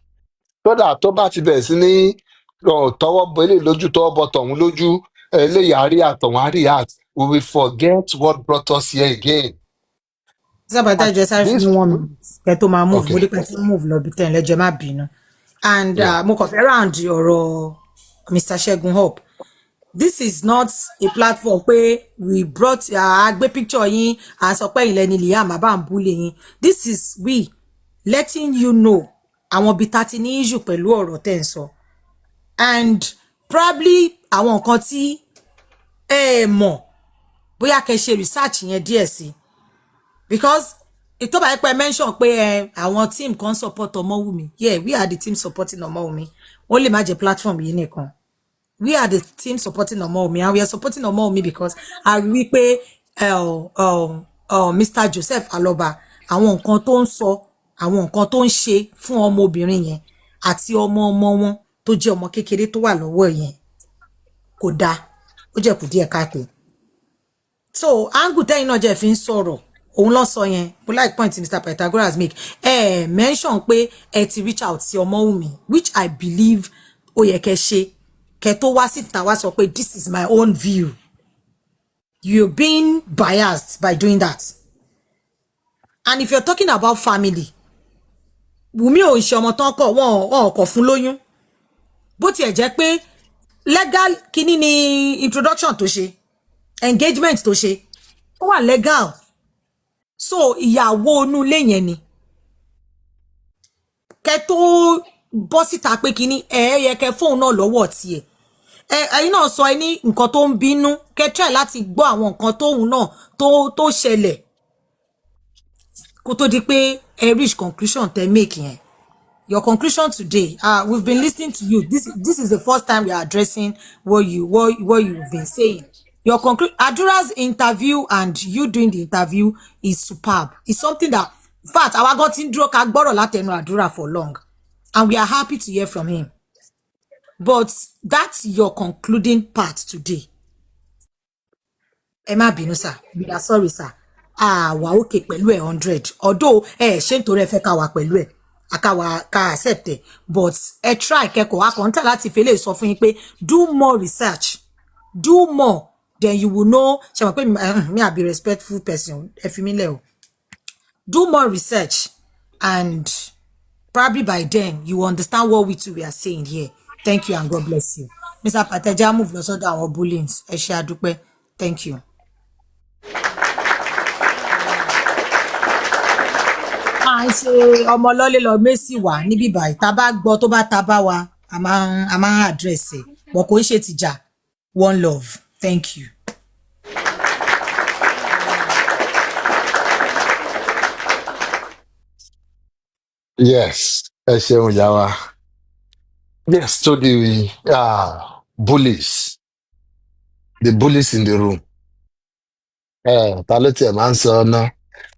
Speaker 1: Kódà tó bá ti bẹ̀rẹ̀ sí ní tọwọ́ bọ eléyìí lójú tọwọ́ bọ tọ̀hún lójú eléyìí àárí àtọ̀hún àárí àt we will forget what brought us here again.
Speaker 3: Sábàtà ìjọ sáré fún mi 1 minute kẹ́ tó máa move
Speaker 1: Okay.
Speaker 3: mo dé pẹ́ tí move lọ bí tẹ̀ lẹ́jọ́ má bínú. And
Speaker 1: Yeah.
Speaker 3: mo kàn fẹ́ round ọ̀rọ̀ Mr. Shegun up. This is not a platform pé we brought gbé picture yín à sọ pé ilẹ̀ ni Liam àbá ń bully yín. This is we letting you know àwọn ibi tá ti ní issue pẹ̀lú ọ̀rọ̀ tẹ́ ń sọ. And probably àwọn nǹkan tí ẹ mọ̀ bóyá kẹ́ ṣe research yẹn díẹ̀ sí. Because tó bá pẹ́ mention pé àwọn team kan support Ọmọwùmí. Yeah, we are the team supporting Ọmọwùmí. Ó lè má jẹ́ platform yìí nìkan. We are the team supporting Ọmọwùmí, and we are supporting Ọmọwùmí because a rí pé Mr. Joseph Aloba àwọn nǹkan tó ń sọ àwọn nǹkan tó ń ṣe fún ọmọbìnrin yẹn àti ọmọ wọn tó jẹ́ ọmọ kékeré tó wà lọ́wọ́ yẹn kò dáa ó jẹ́ kù díẹ̀ káàkiri. So angle tẹ́yìn náà jẹ́ fi ń sọ̀rọ̀ òun ló sọ yẹn mo like point Mr. Pythagoras make mention pé ẹ ti reach out sí Ọmọwùmí which I believe ó yẹ kẹ́ ṣe kẹ́ tó wá síta wá sọ pé this is my own view. You're being biased by doing that. And if you're talking about family, Wùmí ò ń ṣe ọmọ tán kọ̀ wọ́n kọ̀ fún lóyún. Bó tiẹ̀ jẹ́ pé legal kíní ni introduction tó ṣe, engagement tó ṣe, ó wà legal. So ìyàwó inú ilé yẹn ni. Kẹ́ tó bọ́ síta pé kíní yẹ kẹ́ fóun náà lọ́wọ́ tiẹ̀. Ẹ̀yin náà sọ ẹ ní nǹkan tó ń bínú kẹ́ try láti gbọ́ àwọn nǹkan tóun náà tó ṣẹlẹ̀ kó tó di pé reach conclusion tẹ́ make yẹn. Your conclusion today, we've been listening to you. This is the first time we are addressing what you've been saying. Your Adura's interview and you doing the interview is superb. It's something that, in fact, àwa gan tin dúró ká gbọ́rọ̀ látẹnu Adura for long, and we are happy to hear from him. But that's your concluding part today. Ẹ má bínú sir, we are sorry sir. Wà okay pẹ̀lú 100. Although ṣé nítorí ẹ fẹ́ ká wà pẹ̀lú ẹ. Ká accept it, but try kẹ́kọ̀ọ́ akọ̀ntà láti fẹ́lẹ̀ sọ fún yín pé do more research, do more, then you will know. Ṣé mọ̀ pé me I be respectful person, ẹ fi mí lẹ̀ o. Do more research and probably by then you will understand what we two are saying here. Thank you and God bless you. Mr. Pateja move lọ sọ́dọ̀ àwọn bullies. Ẹ ṣé àdúpẹ́. Thank you. Ṣe ọmọ lọ́lé lọ Messi wà níbí báyìí tá bá gbọ́ tó bá ta bá wa a máa address ẹ̀ bọ̀ kò ń ṣe tìjà. One love. Thank you.
Speaker 1: Yes, ẹ ṣeun ìyá wa. Yes, to the bullies, the bullies in the room. Ta ló tiẹ̀ máa ń sọ ọ́ náà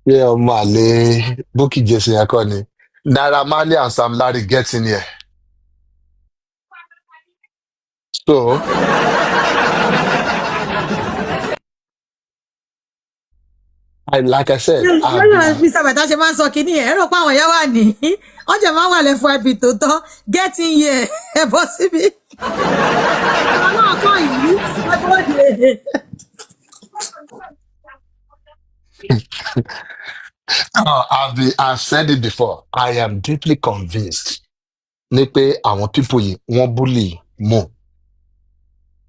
Speaker 1: pé ọmọ àlè Bukky Jesse yẹn kọ́ ni Naira Marley and Sam Larry get in here. So like I said,
Speaker 3: Mr. Bata ṣe máa ń sọ kínní ẹ̀ rò pé àwọn èèyàn wà ní wọ́n jẹ̀ máa wà lẹ́fọ́ ẹbí tó tán get in here ẹ bọ́ síbí. Àwọn náà kàn yìí ṣàgbọ́dẹ.
Speaker 1: I've said it before. I am deeply convinced ní pé àwọn people yìí wọ́n bully Mo.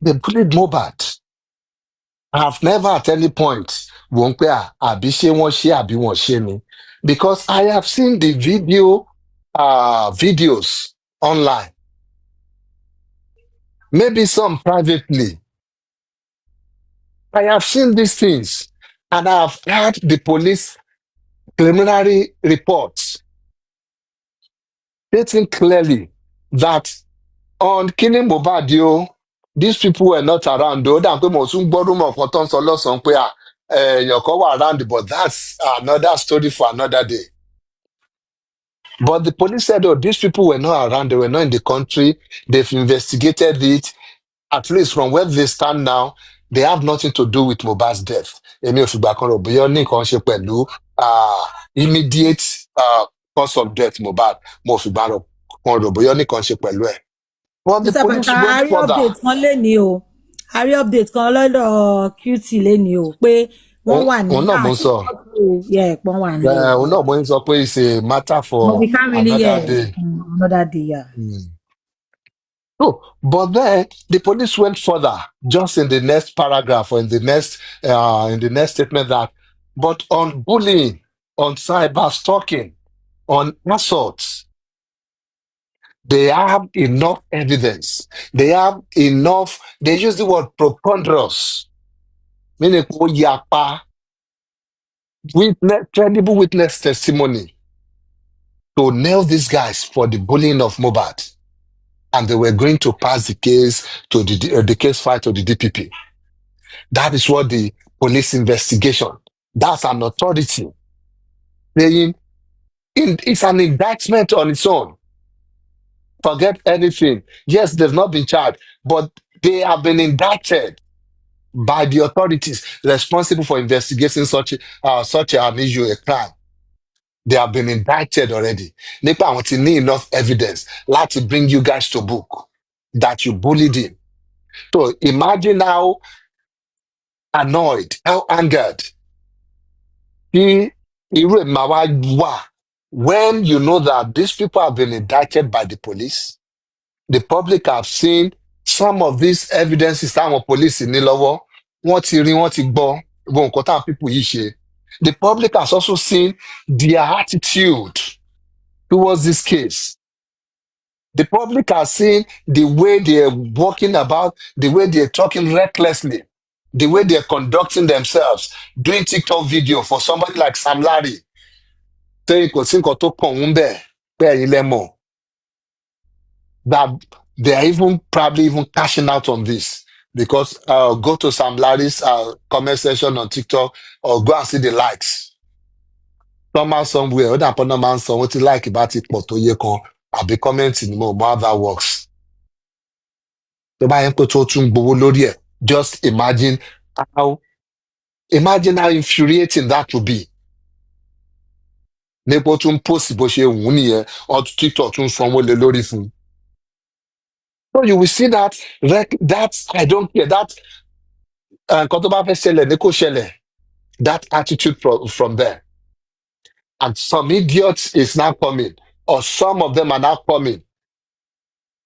Speaker 1: They bullied Mohbad. I have never at any point wọ́n pé àbí ṣé wọ́n ṣe àbí wọ́n ṣe ni, because I have seen the videos online, maybe some privately. I have seen these things and I have heard the police preliminary reports stating clearly that On killing Mohbad o, these people were not around o. Dà pé mo tún gbọ́ rúmọ̀ kan tó ń sọ lọ́sàn-án pé èèyàn kan wà around, but that's another story for another day. But the police said, oh, these people were not around, they were not in the country, they've investigated it. At least from where they stand now, they have nothing to do with Mohbad's death. Èmi ò fìgbà kan rò bóyá ó ní nǹkan ṣe pẹ̀lú immediate cause of death Mohbad. Mo ò fìgbà kan rò bóyá ó ní nǹkan ṣe pẹ̀lú ẹ̀. But the
Speaker 3: Mr.
Speaker 1: police
Speaker 3: Peter,
Speaker 1: went
Speaker 3: a rí
Speaker 1: further.
Speaker 3: update kan lénìí o. A rí update kan lọ́dọ̀ QT lénìí o pé wọ́n wà ní
Speaker 1: Òun náà mo ń sọ.
Speaker 3: pọ́n wà nílé.
Speaker 1: Òun náà mo ń sọ pé it's a matter
Speaker 3: But
Speaker 1: for
Speaker 3: we can't really
Speaker 1: another day.
Speaker 3: another day, yeah.
Speaker 1: No, but then the police went further, just in the next paragraph or in the next statement, that, but on bullying, on cyber stalking, on assaults, they have enough evidence. They have enough. They use the word preponderance, meaning yapa, credible witness testimony to nail these guys for the bullying of Mohbad. And they were going to pass the case to the case file to the DPP. That is what the police investigation. That's an authority saying it's an indictment on its own. Forget anything. Yes, they've not been charged, but they have been indicted by the authorities responsible for investigating such an issue, a crime. They have been indicted already. Nípa àwọn tí ní enough evidence láti bring you guys to book that you bullied him. So imagine how annoyed, how angered irú èmi wá wà when you know that these people have been indicted by the police. The public have seen some of these evidences táwọn police ní lọ́wọ́. Wọ́n ti rí, wọ́n ti gbọ́ gbogbo nǹkan táwọn people yìí ṣe. The public has also seen their attitude towards this case. The public has seen the way they're walking about, the way they're talking recklessly, the way they're conducting themselves, doing TikTok video for somebody like Sam Larry. Saying kò sí nǹkan tó kàn ń bẹ̀ pé ẹ̀yin lẹ mọ̀. That they are even probably even cashing out on this. Because go to Sam Larry's comment section on TikTok or go and see the likes. Somehow, somewhere, other partner man, someone to like about it, but to ye kan, I'll be commenting more how that works. So by just imagine how infuriating that would be. Nepo tún post bó ṣe wù nìyẹn, or TikTok tún sanwó lé lórí fún. So you will see that I don't care that nǹkan tó bá fẹ́ ṣẹlẹ̀ ní kò ṣẹlẹ̀. That attitude from there. And some idiots is now coming, or some of them are now coming,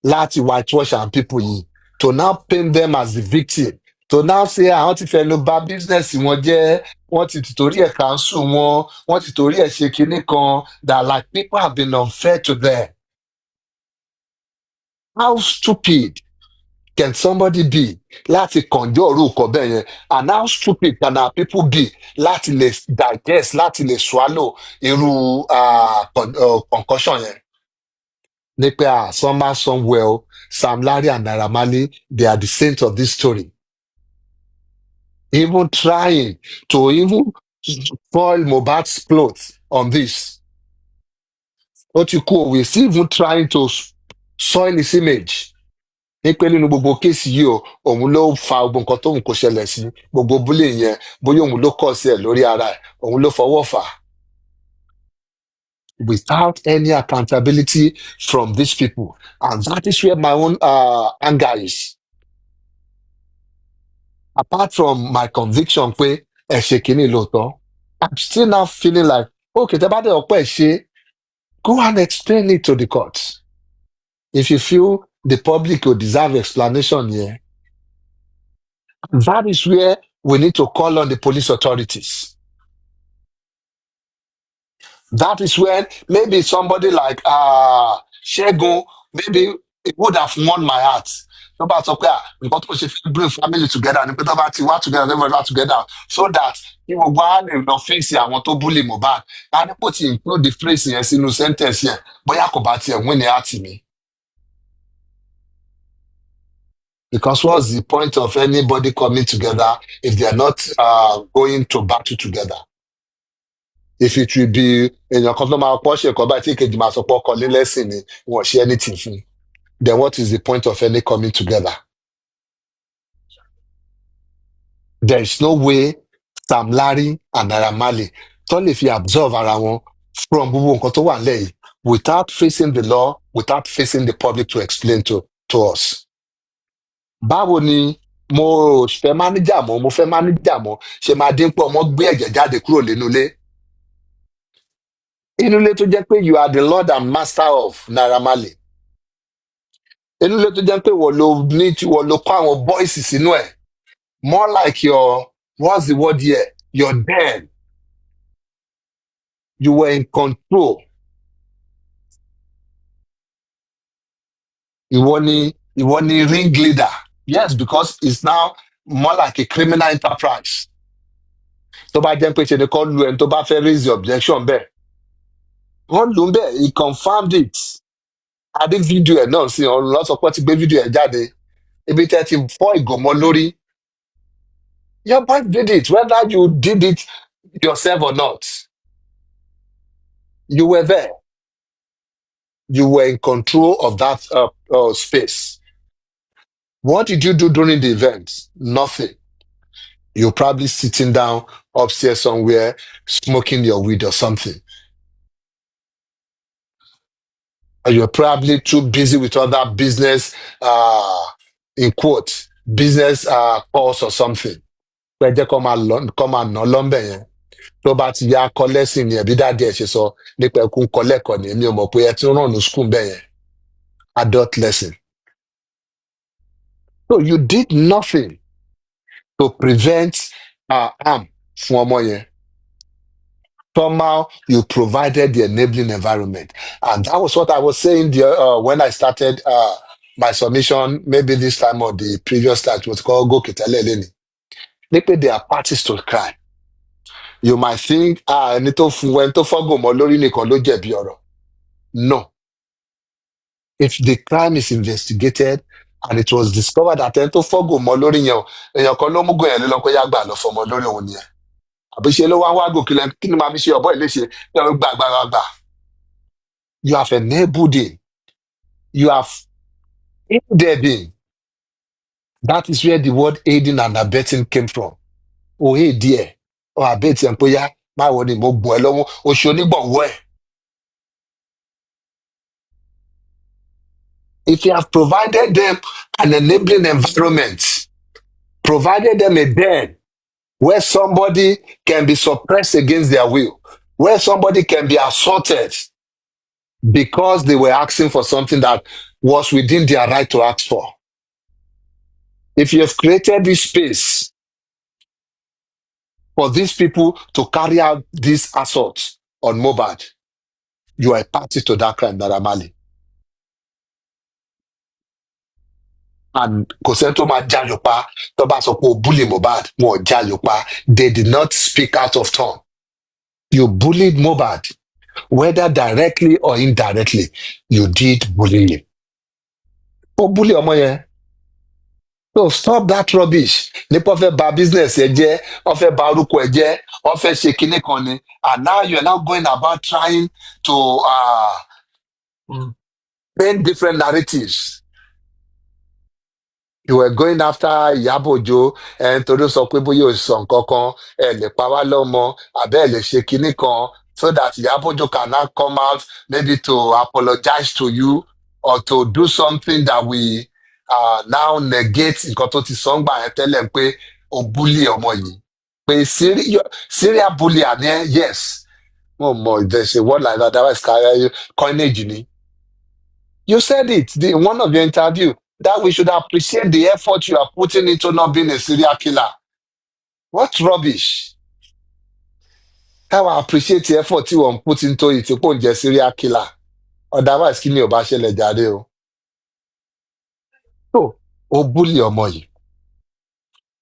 Speaker 1: láti whitewash and people yìí, to now paint them as the victim, to now say àwọn ti fẹnu bà business wọn jẹ́, wọ́n ti tìtorí ẹ̀ cancel wọn, wọ́n ti torí ẹ̀ ṣe kinní kan, that like people have been unfair to them. How stupid can somebody be láti kànjọ́ orúkọ bẹ́ẹ̀ yẹn, and how stupid can our people be láti lè digest, láti lè swallow irú concussion yẹn. Ní pé somehow, somewhere, Sam Larry and Naira Marley, they are the saints of this story. Even trying to even spoil Mohbad's clothes on this. What you call, we're still even trying to soil his image. Ní pé nínú gbogbo kéèsì yìí o, òun ló fa gbogbo nǹkan tóun kò ṣẹlẹ̀ sí, gbogbo bullying yẹn, bóyá òun ló kọ̀ sí ẹ̀ lórí ara ẹ̀, òun ló fọwọ́ fà á. Without any accountability from these people. And that is where my own anger is. Apart from my conviction pé ẹ ṣe kínní lóòótọ́, I'm still now feeling like, okay, tẹ́ bá dé ọ̀pọ̀ ẹ̀ ṣe, go and explain it to the courts. If you feel the public will deserve explanation here, that is where we need to call on the police authorities. That is when maybe somebody like Shegun, maybe it would have won my heart. Tó bá sọ pé nǹkan tó ṣe fi bring family together ni pé tó bá ti wá together, everybody wá together, so that kí gbogbo wa lè lọ fèsì àwọn tó bully Mohbad. Ká ní kò tí include the phrase yẹn sínú sentence yẹn, bóyá kò bá tiẹ̀ win ní heart mi. Because what's the point of anybody coming together if they are not going to battle together? If it will be èèyàn kan tó máa pọ́ ṣe nǹkan báyìí tí kejì máa sọ pé ọkọ nílẹ̀sìn ni wọ́n ṣe anything fún, then what is the point of any coming together? There is no way Sam Larry and Naira Marley tó lè fi absorb ara wọn from gbogbo nǹkan tó wà nílẹ̀ yìí without facing the law, without facing the public to explain to us. Báwo ni mo fẹ́ mánéjà mọ́, mo fẹ́ mánéjà mọ́ ṣe máa dín pọ̀ mọ́ gbé ẹ̀jẹ̀ jáde kúrò nínú ilé? Inú ilé tó jẹ́ pé you are the lord and master of Naira Marley. Inú ilé tó jẹ́ pé wọ́n lo kọ́ àwọn boys sínú ẹ̀. More like what's the word here? Your den. You were in control. Ìwọ ni ringleader. Yes, because it's now more like a criminal enterprise. Tó bá jẹ́ pé ṣe ni kọ́ lu ẹni tó bá fẹ́ raise the objection bẹ́ẹ̀. Wọ́n lù ú bẹ́ẹ̀, he confirmed it. Adé fídíò ẹ̀ náà sí ọ̀run lọ́sọ̀pọ̀ ti gbé fídíò ẹ̀ jáde. Ibi tẹ́ ti fọ́ ìgòmọ lórí. Your boy did it, whether you did it yourself or not. You were there. You were in control of that space. What did you do during the event? Nothing. You're probably sitting down upstairs somewhere, smoking your weed or something. Or you're probably too busy with other business, in quote, business calls or something. Pé jẹ́ kó máa ná lọ́nbẹ̀ yẹn. Tó bá ti yá kọ́ lẹ́sìn ni ẹ̀bí dáadé ẹ̀ ṣe sọ nípa ẹkún kọ́ lẹ́kọ̀ọ́ ni èmi ò mọ̀ pé ẹ ti ń ràn ní school bẹ́ẹ̀ yẹn. Adult lesson. So you did nothing to prevent harm fún ọmọ yẹn. Somehow you provided the enabling environment. And that was what I was saying when I started my submission, maybe this time or the previous time, it was called Go Kitale Eleni. They are parties to crime. You might think, ẹni tó fọ́gùnmọ́ lórí nìkan ló jẹ̀bi ọ̀rọ̀. No. If the crime is investigated and it was discovered that ẹni tó fọ́gùnmọ́ lórí yẹn èèyàn kan ló mú gùn yẹn lọ pé yá gbà lọ fọmọ lórí òun nìyẹn. Àbí ṣe ló wá ń wá gòkè lẹ́nu kí ni màá fi ṣe ọ̀bọ ìléṣe gbàgbàgbà. You have enabled him. You have aided him. That is where the word aiding and abetting came from. Oh, hey, dear. Oh, abet yẹn pé yá máa wọ ni mo gbọ́ ẹ lọ́wọ́ oṣù onígbọ̀wọ́ ẹ̀. If you have provided them an enabling environment, provided them a den where somebody can be suppressed against their will, where somebody can be assaulted because they were asking for something that was within their right to ask for. If you have created this space for these people to carry out this assault on Mohbad, you are a party to that crime, Naira Marley. And kò sẹ́ni tó máa jalè pa tó bá sọ pé o bully Mohbad, wọn ò jalè pa. They did not speak out of turn. You bullied Mohbad, whether directly or indirectly, you did bully him. O bully ọmọ yẹn. So stop that rubbish. Nípa fẹ́ bà business ẹ jẹ́, wọ́n fẹ́ bà orúkọ ẹ jẹ́, wọ́n fẹ́ ṣe kinní kan ni. And now you are now going about trying to paint different narratives. You were going after Ìyábọ̀ Òjó torí sọ pé bóyá o sọ nǹkan kan ẹ lè pa wá lọ́mọ àbẹ́ ẹ lè ṣe kinní kan so that Ìyábọ̀ Òjó can now come out maybe to apologize to you or to do something that we now negate nǹkan tó ti sọ ń gbà yẹn tẹ́lẹ̀ pé o bully ọmọ yìí. Pé serial bully àní yes. Oh boy, there's a word like that. That was coinage ni. You said it in one of your interview that we should appreciate the effort you are putting into not being a serial killer. What rubbish? How I appreciate the effort you want put into it to put a serial killer. Otherwise, kí ni ò bá ṣẹlẹ̀ jáde o. So, o bully ọmọ yìí.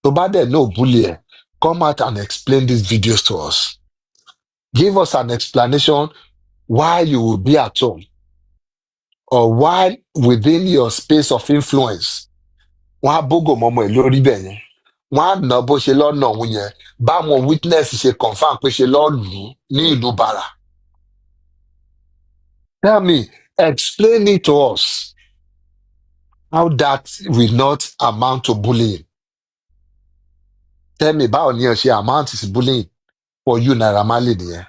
Speaker 1: Tó bá dẹ̀ no bully ẹ̀, come out and explain these videos to us. Give us an explanation why you will be at home or why within your space of influence wọ́n á bógò mọ́mọ́ ẹ̀ lórí bẹ̀ yẹn, wọ́n á nà bó ṣe lọ́nà òun yẹn, báwọn witness ṣe confam pé ṣe lọ́ọ́ lù ú ní ìlú Bàrà. Tell me, explain it to us how that will not amount to bullying. Tell me, báwo ni ẹ ṣe amount is bullying for you, Naira Marley nìyẹn?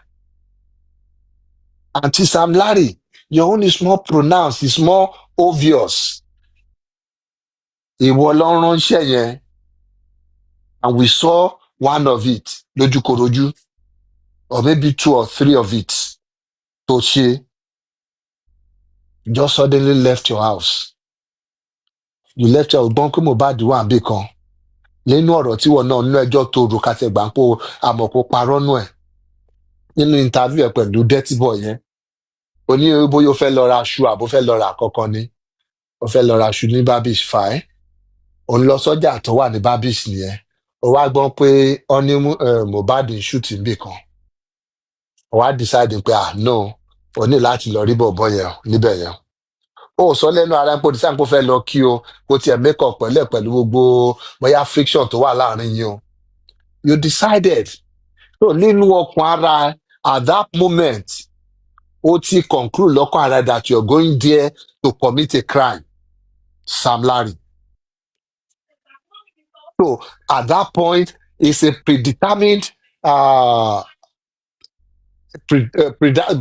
Speaker 1: Aunty Sam Larry, your own is more pronounced, it's more obvious. Ìwọ ló ń ránṣẹ́ yẹn, and we saw one of it lójúkorojú, or maybe 2 or 3 of it tó ṣe, just suddenly left your house. You left your gbọ́n pé Mohbad wà níbì kan nínú ọ̀rọ̀ tí wọn náà nínú ẹjọ́ tó rò kàtẹ́gbà ń pò àmọ̀kò parọ́ nù ẹ̀ nínú interview ẹ̀ pẹ̀lú dirty boy yẹn. O ní bóyá o fẹ́ lọ ra aṣọ àbó fẹ́ lọ ra àkọ́kọ́ ni o fẹ́ lọ ra aṣọ ní Babish fine. Òun lọ sọ́jà tó wà ní Babish nìyẹn. O wá gbọ́n pé ó ní Mohbad ń shoot níbì kan. O wá decide pé no, o ní láti lọ rí bọ̀bọ̀ yẹn níbẹ̀ yẹn. Ó sọ lẹ́nu ara ń pò dísà ń pò fẹ́ lọ kí o kó tiẹ̀ make up pẹ̀lú gbogbo bóyá friction tó wà láàrin yín o. You decided. So nínú ọkàn ara at that moment ó ti conclude lọ́kàn ara that you're going there to commit a crime, Sam Larry. So at that point it's a predetermined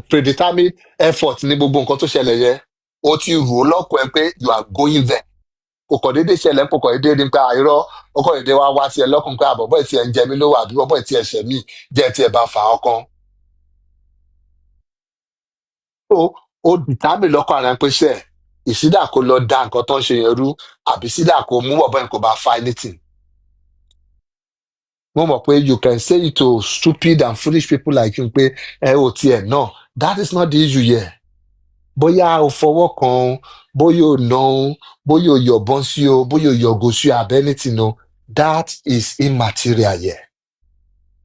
Speaker 1: predetermined effort ní gbogbo nǹkan tó ṣẹlẹ̀ yẹn. Ó ti rò ó lọ́kàn ẹ pé you are going there. Kò kàn déédéé ṣẹlẹ̀ kò kàn déédéé ní pé àìrọ́ ó kàn déédéé wá sí ẹ lọ́kàn pé àbọ̀bọ̀ ìtì ẹ̀ ń jẹ mí lówó àbí bọ̀bọ̀ ìtì ẹ̀ ṣẹ̀ mí jẹ́ ti ẹ̀ bá fà ọkàn. So ó determine lọ́kàn ara pé ṣe ìsídà kó lọ dá nǹkan tó ń ṣe yẹn rú àbí sídà kó mú bọ̀bọ̀ yẹn kó bá fa anything. Mo mọ̀ pé you can say it to stupid and foolish people like you pé ẹ ò tiẹ̀ náà. That is not the issue here. Bóyá o fọwọ́ kan, bóyá o nà ó, bóyá o yọ̀bọ̀n sí o, bóyá o yọ̀gò sí o, àbí anything o, that is immaterial here.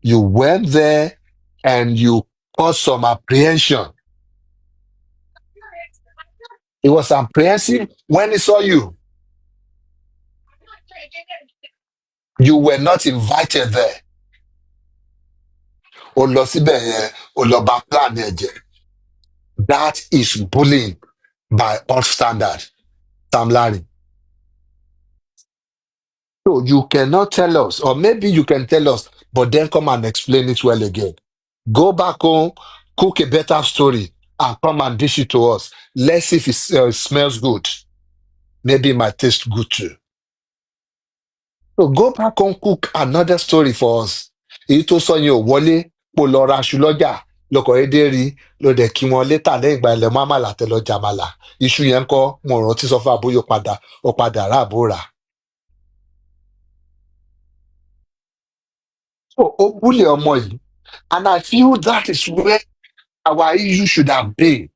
Speaker 1: You went there and you caused some apprehension. It was apprehensive when he saw you. You were not invited there. O lọ síbẹ̀ yẹn, o lọ bá plan ẹ̀ jẹ́. That is bullying by all standard, Sam Larry. So you cannot tell us, or maybe you can tell us, but then come and explain it well again. Go back home, cook a better story, and come and dish it to us. Let's see if it smells good. Maybe it might taste good too. So go back home, cook another story for us. Èyí tó sọ yẹn ò wọlé, kó lọ ra aṣọ lọ́jà, lọkọ̀ èdè rí, ló dẹ̀ kí wọn létà lẹ́yìn ìgbà ilẹ̀ mọ́ àmàlà tẹ lọ jàmàlà. Iṣu yẹn ń kọ́, mo rántí sọ fún àbóyọ ó padà rà àbó rà. So ó búlẹ̀ ọmọ yìí, and I feel that is where our issue should have been.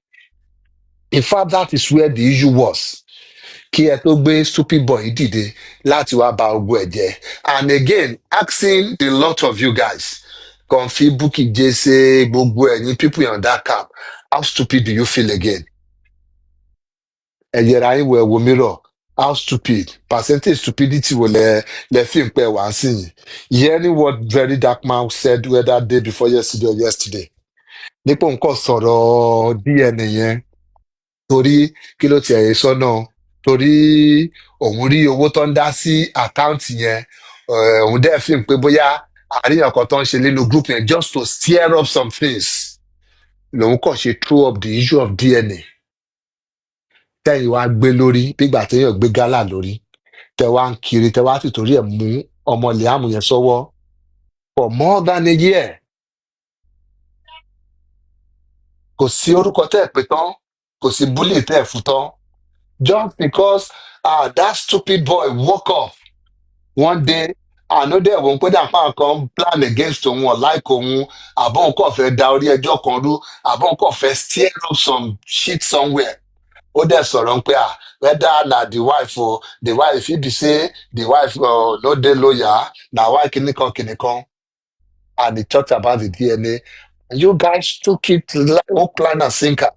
Speaker 1: In fact, that is where the issue was. Kí ẹ tó gbé stupid boy dìde láti wá ba ogun ẹ̀ jẹ́. And again, asking the lot of you guys, Comfy, Bukky Jesse, gbogbo ẹ̀yin people in that camp, how stupid do you feel again? Ẹ yẹra yín wo ẹ wo mirror. How stupid? Percentage stupidity wo lẹ fi ń pẹ́ wá sí yìí. Hearing what very dark man said whether day before yesterday or yesterday. Nípò nǹkan sọ̀rọ̀ DNA yẹn. Torí kí ló tiẹ̀ yé sọ́nà? Torí òun rí owó tó ń dá sí àkáǹtì yẹn. Òun dẹ̀ fi ń pé bóyá àríyàn kan tó ń ṣe nínú group yẹn just to stir up some things. Lòun kàn ṣe throw up the issue of DNA. Tẹ́yìn wá gbé lórí bígbà téèyàn gbé gálà lórí. Tẹ́ wá ń kiri, tẹ́ wá sì torí ẹ̀ mú ọmọ Liam yẹn sọ́wọ́ for more than a year. Kò sí orúkọ tẹ́ ẹ̀ pé tán, kò sí bully tẹ́ ẹ̀ fún tán. Just because that stupid boy woke up one day and ó dẹ̀ wọ́n pé dàpá kan plan against òun or like òun, àbọ̀ òun kàn fẹ́ da orí ẹjọ́ kan rú, àbọ̀ òun kàn fẹ́ stir up some shit somewhere. Ó dẹ̀ sọ̀rọ̀ pé whether na the wife fit be say the wife no dey loyal, na why kìnìkan. And he talked about the DNA. And you guys took it hook, line and sinker.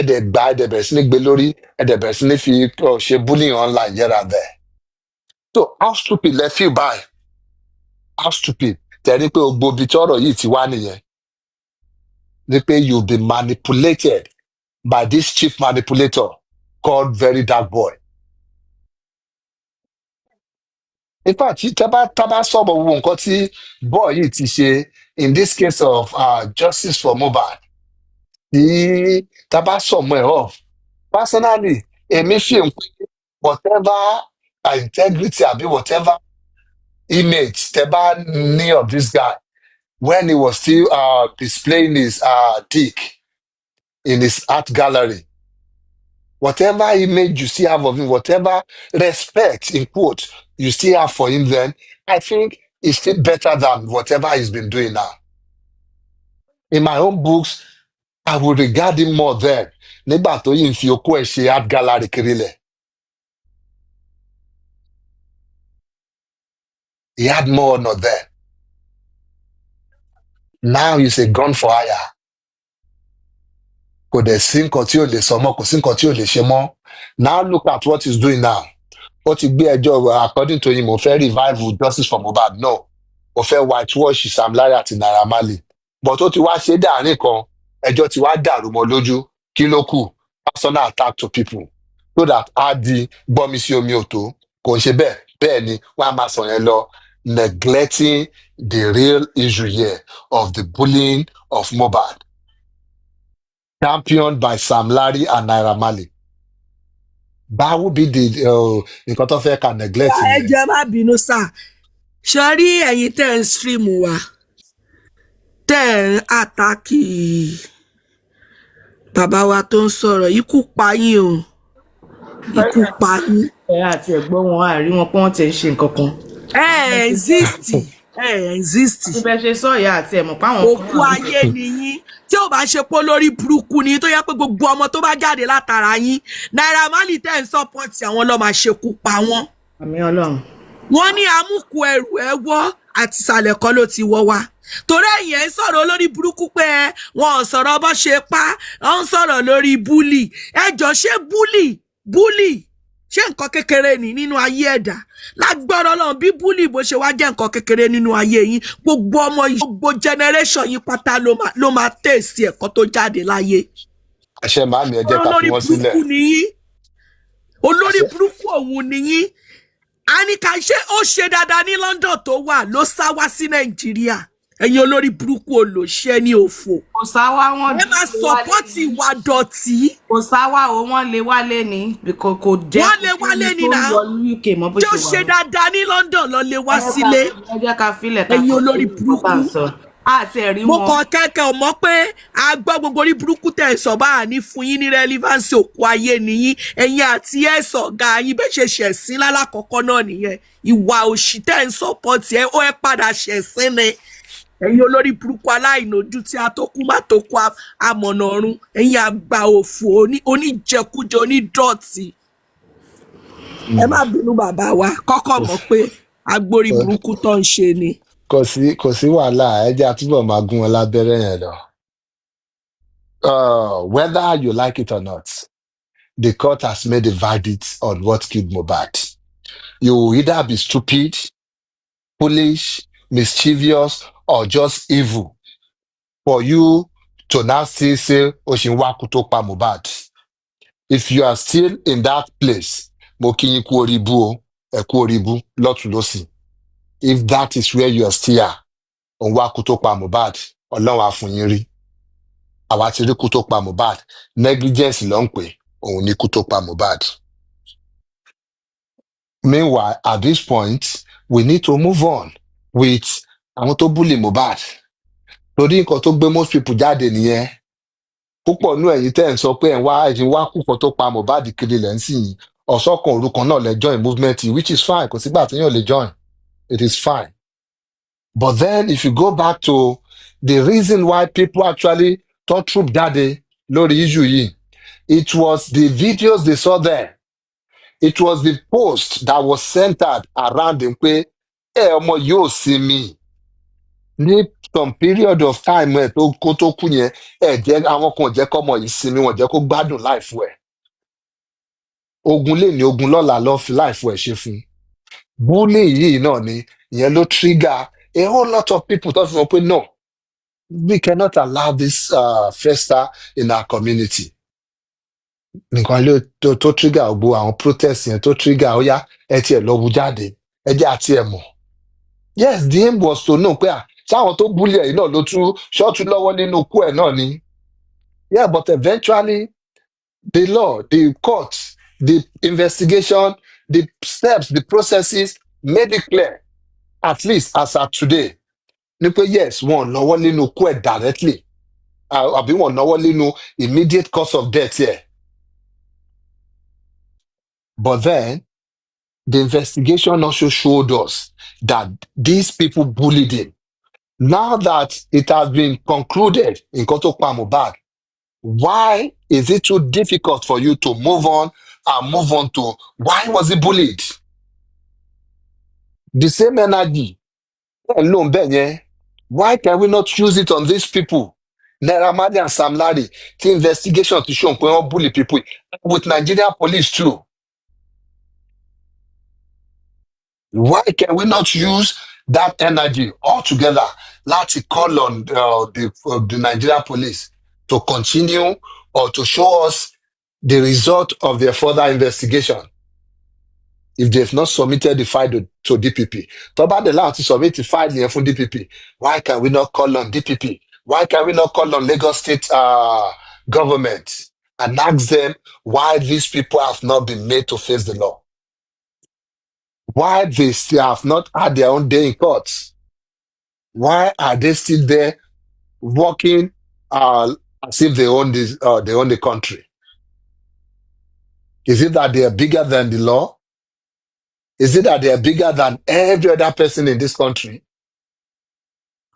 Speaker 1: ẹ̀dẹ̀ gba ẹ̀dẹ̀ bẹ̀rẹ̀ sí ní gbé lórí ẹ̀dẹ̀ bẹ̀rẹ̀ sí ní fi ṣe bullying online here and there. So how stupid lẹ feel by? How stupid? Tẹ̀rí pé gbogbo ibi tí ọ̀rọ̀ yìí ti wá nìyẹn. Ní pé you've been manipulated by this chief manipulator called Very Dark Boy. In fact, tábà sọ̀rọ̀ gbogbo nǹkan tí boy yìí ti ṣe in this case of justice for Mohbad, tí tábà sọ̀mọ́ ẹ̀ off, personally, èmi feel pé whatever integrity àbí whatever image tẹ́ bá ní of this guy when he was still displaying his dick in his art gallery, whatever image you still have of him, whatever respect, in quote, you still have for him then, I think it's still better than whatever he's been doing now. In my own books, I would regard him more then. Nígbà tó yìí ń fi okó ẹ̀ ṣe art gallery kiri lẹ̀. He had more honor then. Now he's a gun for hire. Kò dẹ̀ sí nǹkan tí ò lè sọ mọ́, kò sí nǹkan tí ò lè ṣe mọ́. Now look at what he's doing now. Ó ti gbé ẹjọ́ according to him, ó fẹ́ revive justice for Mohbad. No. Ó fẹ́ whitewash Sam Larry àti Naira Marley. But ó ti wá ṣe dáàrin kan, ẹjọ́ ti wá dàrú mọ́ lójú. Kí ló kù? Personal attack to people. So that á di gbọ́mi sí omi òtó. Kò ń ṣe bẹ́ẹ̀. Bẹ́ẹ̀ ni wọ́n á máa sọ yẹn lọ. Neglecting the real issue here of the bullying of Mohbad, championed by Sam Larry and Naira Marley. Báwo bí the nǹkan tó fẹ́ ká neglect
Speaker 5: ẹ
Speaker 1: yẹn.
Speaker 5: jẹ́ má bínú sá ṣe rí ẹ̀yin tẹ́ ń stream wa tẹ́ ń àtàkì bàbá wa tó ń sọ̀rọ̀ ikú pa yín o ikú pa yín.
Speaker 3: ẹ àti ẹ̀gbọ́n wọn àrí wọn pé wọ́n ti ń ṣe nǹkan kan.
Speaker 5: exist
Speaker 3: bíbẹ ṣe sọ ìyá àti ẹ̀mọ̀ páwọn.
Speaker 5: òkú ayé nìyí tí ò bá ṣe pé lórí burúkú ni tó yẹ pé gbogbo ọmọ tó bá jáde látara yín Naira Marley tẹ́ ń sọ́pọ̀tì àwọn ló máa ṣekú pa wọ́n.
Speaker 3: àmì Ọlọ́run.
Speaker 5: wọ́n ní amúkú ẹrù ẹ wọ́ àti ìsàlẹ̀ kan ló ti wọ́ wa torí ẹ̀yìn ẹ̀ ń sọ̀rọ̀ olórí burúkú pé wọn ò sọ̀rọ̀ bó ṣe pa ọ̀ ń sọ̀rọ̀ lórí búlì ẹjọ́ ṣé búlì ṣé nǹkan kékeré ni nínú ayé ẹ̀dá lágbára Ọlọ́run bí búlì bó ṣe wá jẹ́ nǹkan kékeré nínú ayé yín gbogbo ọmọ yìí gbogbo generation yìí pátá ló máa tẹ̀sí ẹ̀kọ́ tó jáde láyé.
Speaker 1: Àṣẹ màámi ẹ jẹ́ ká fi wọ́n sílẹ̀.
Speaker 5: olórí burúkú òun nìyí àníkà ṣé ó ṣe dáadáa ní London tó wà ló sá wá sí Nàìjíríà ẹ̀yin olórí burúkú olóṣẹ́ ní òfò.
Speaker 4: kò sáwá wọn.
Speaker 5: ẹ máa sọpọ́tì ìwà dọ̀tí.
Speaker 4: kò sáwá o wọ́n lè wálé ní kò jẹ́
Speaker 5: wọ́n lè wálé ní náà tí ó ṣe dáadáa ní London lọ lè wá sílé.
Speaker 4: ẹ jẹ́ ká filẹ̀ ká
Speaker 5: ẹ̀yin olórí burúkú.
Speaker 4: àti ẹ̀rí wọn.
Speaker 5: mo kàn kẹ́kẹ́ ò mọ̀ pé a gbọ́ gbogbo orí burúkú tẹ̀ sọ bá a ní fún yín ní relevance òkú ayé nìyí ẹ̀yin àti ẹ̀sọ̀ ga yín bẹ́ẹ̀ ṣe ṣẹ̀sín lálákọ̀ọ́kọ́ náà nìyẹn ìwà òṣì tẹ̀ ń sọ́pọ̀tì ẹ̀ ó ẹ̀ padà ṣẹ̀sín ni ẹ̀yin olórí burúkú aláìnojú tí a tó kú má tó kú amọ̀nà ọ̀run ẹ̀yin àgbà òfò oníjẹkújẹ onídọ̀tí. ẹ má bínú bàbá wa kọ́kọ́ mọ̀ pé agbórí burúkú tó ń ṣe ni.
Speaker 1: Kò sí wàhálà ẹ jẹ́ àtúbọ̀ máa gún wọn lábẹ́rẹ́ yẹn lọ. Whether you like it or not, the court has made a verdict on what killed Mohbad. You will either be stupid, foolish, mischievous, or just evil for you to now still say Oshinwaku tó pa Mohbad. If you are still in that place, mo kí yín kú oríbú o, ẹ kú oríbú lọ́tùn lósì. If that is where you are still, Onwaku tó pa Mohbad, Ọlọ́run á fún yín rí. Àwa ti rí kú tó pa Mohbad, negligence ló ń pè, òun ni kú tó pa Mohbad. Meanwhile, at this point, we need to move on with àwọn tó bully Mohbad. Torí nǹkan tó gbé most people jáde nìyẹn. Púpọ̀ nú ẹ̀yin tẹ́ ń sọ pé ẹ̀yin wá kúkọ tó pa Mohbad kiri lẹ́ ń sìn yín. Ọ̀sọ́kan òru kan náà lẹ join movement yìí, which is fine, kò sígbà tí yóò lè join. It is fine. But then if you go back to the reason why people actually thought troop jáde lórí issue yìí, it was the videos they saw there. It was the post that was centered around him pé ọmọ yóò sí mi. Ní some period of time ẹ̀ tó kó tó kú yẹn jẹ́ àwọn kan ò jẹ́ kọ́mọ yìí sinmi, wọn jẹ́ kó gbádùn láìfù ẹ̀. Ogun lè ní ogun lọ́la lọ́ fi láìfù ẹ̀ ṣe fún un. Bullying yìí náà ni ìyẹn ló trigger a whole lot of people tó fi mọ̀ pé no, we cannot allow this fester in our community. Nǹkan ló tó trigger gbogbo àwọn protest yẹn tó trigger ó yá ẹ tiẹ̀ lọ wú jáde ẹ jẹ́ àti ẹ̀ mọ̀. Yes, the aim was to know pé sáwọn tó bully ẹ̀ yìí náà ló tún ṣọ́ọ̀tún lọ́wọ́ nínú ikú ẹ̀ náà ni. Yeah, but eventually the law, the courts, the investigation, the steps, the processes made it clear, at least as of today, ni pé yes, wọn lọ́wọ́ nínú ikú ẹ̀ directly, àbí wọn lọ́wọ́ nínú immediate cause of death here. But then, the investigation also showed us that these people bullied him. Now that it has been concluded in Koto Mohbad, why is it too difficult for you to move on and move on to why was he bullied? The same energy. Why can we not use it on these people? Naira Marley and Sam Larry, the investigation to show wọ́n bully people with Nigerian police too. Why can we not use that energy altogether? Let's call on the Nigerian police to continue or to show us the result of their further investigation. If they've not submitted the file to DPP, tó bá dẹ̀ láti submit the file yẹn fún DPP, why can we not call on DPP? Why can we not call on Lagos State government and ask them why these people have not been made to face the law? Why they still have not had their own day in court? Why are they still there working as if they own the country? Is it that they are bigger than the law? Is it that they are bigger than every other person in this country?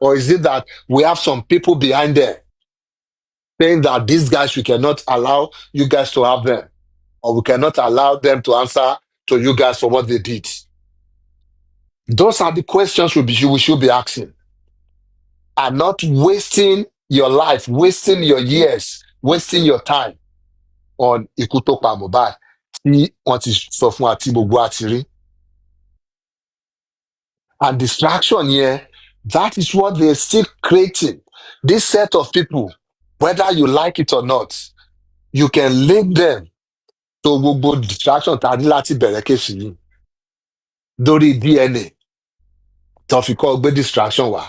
Speaker 1: Or is it that we have some people behind them saying that these guys, we cannot allow you guys to have them, or we cannot allow them to answer to you guys for what they did? Those are the questions we should be asking, and not wasting your life, wasting your years, wasting your time on ikú tó pa Mohbad tí wọ́n ti sọ fún wa tí gbogbo wa ti rí. And distraction here, that is what they're still creating. This set of people, whether you like it or not, you can link them to gbogbo distraction tá a ní láti bẹ̀rẹ̀ kéṣì yìí. Dórí DNA tó fi kọ́ gbé distraction wá.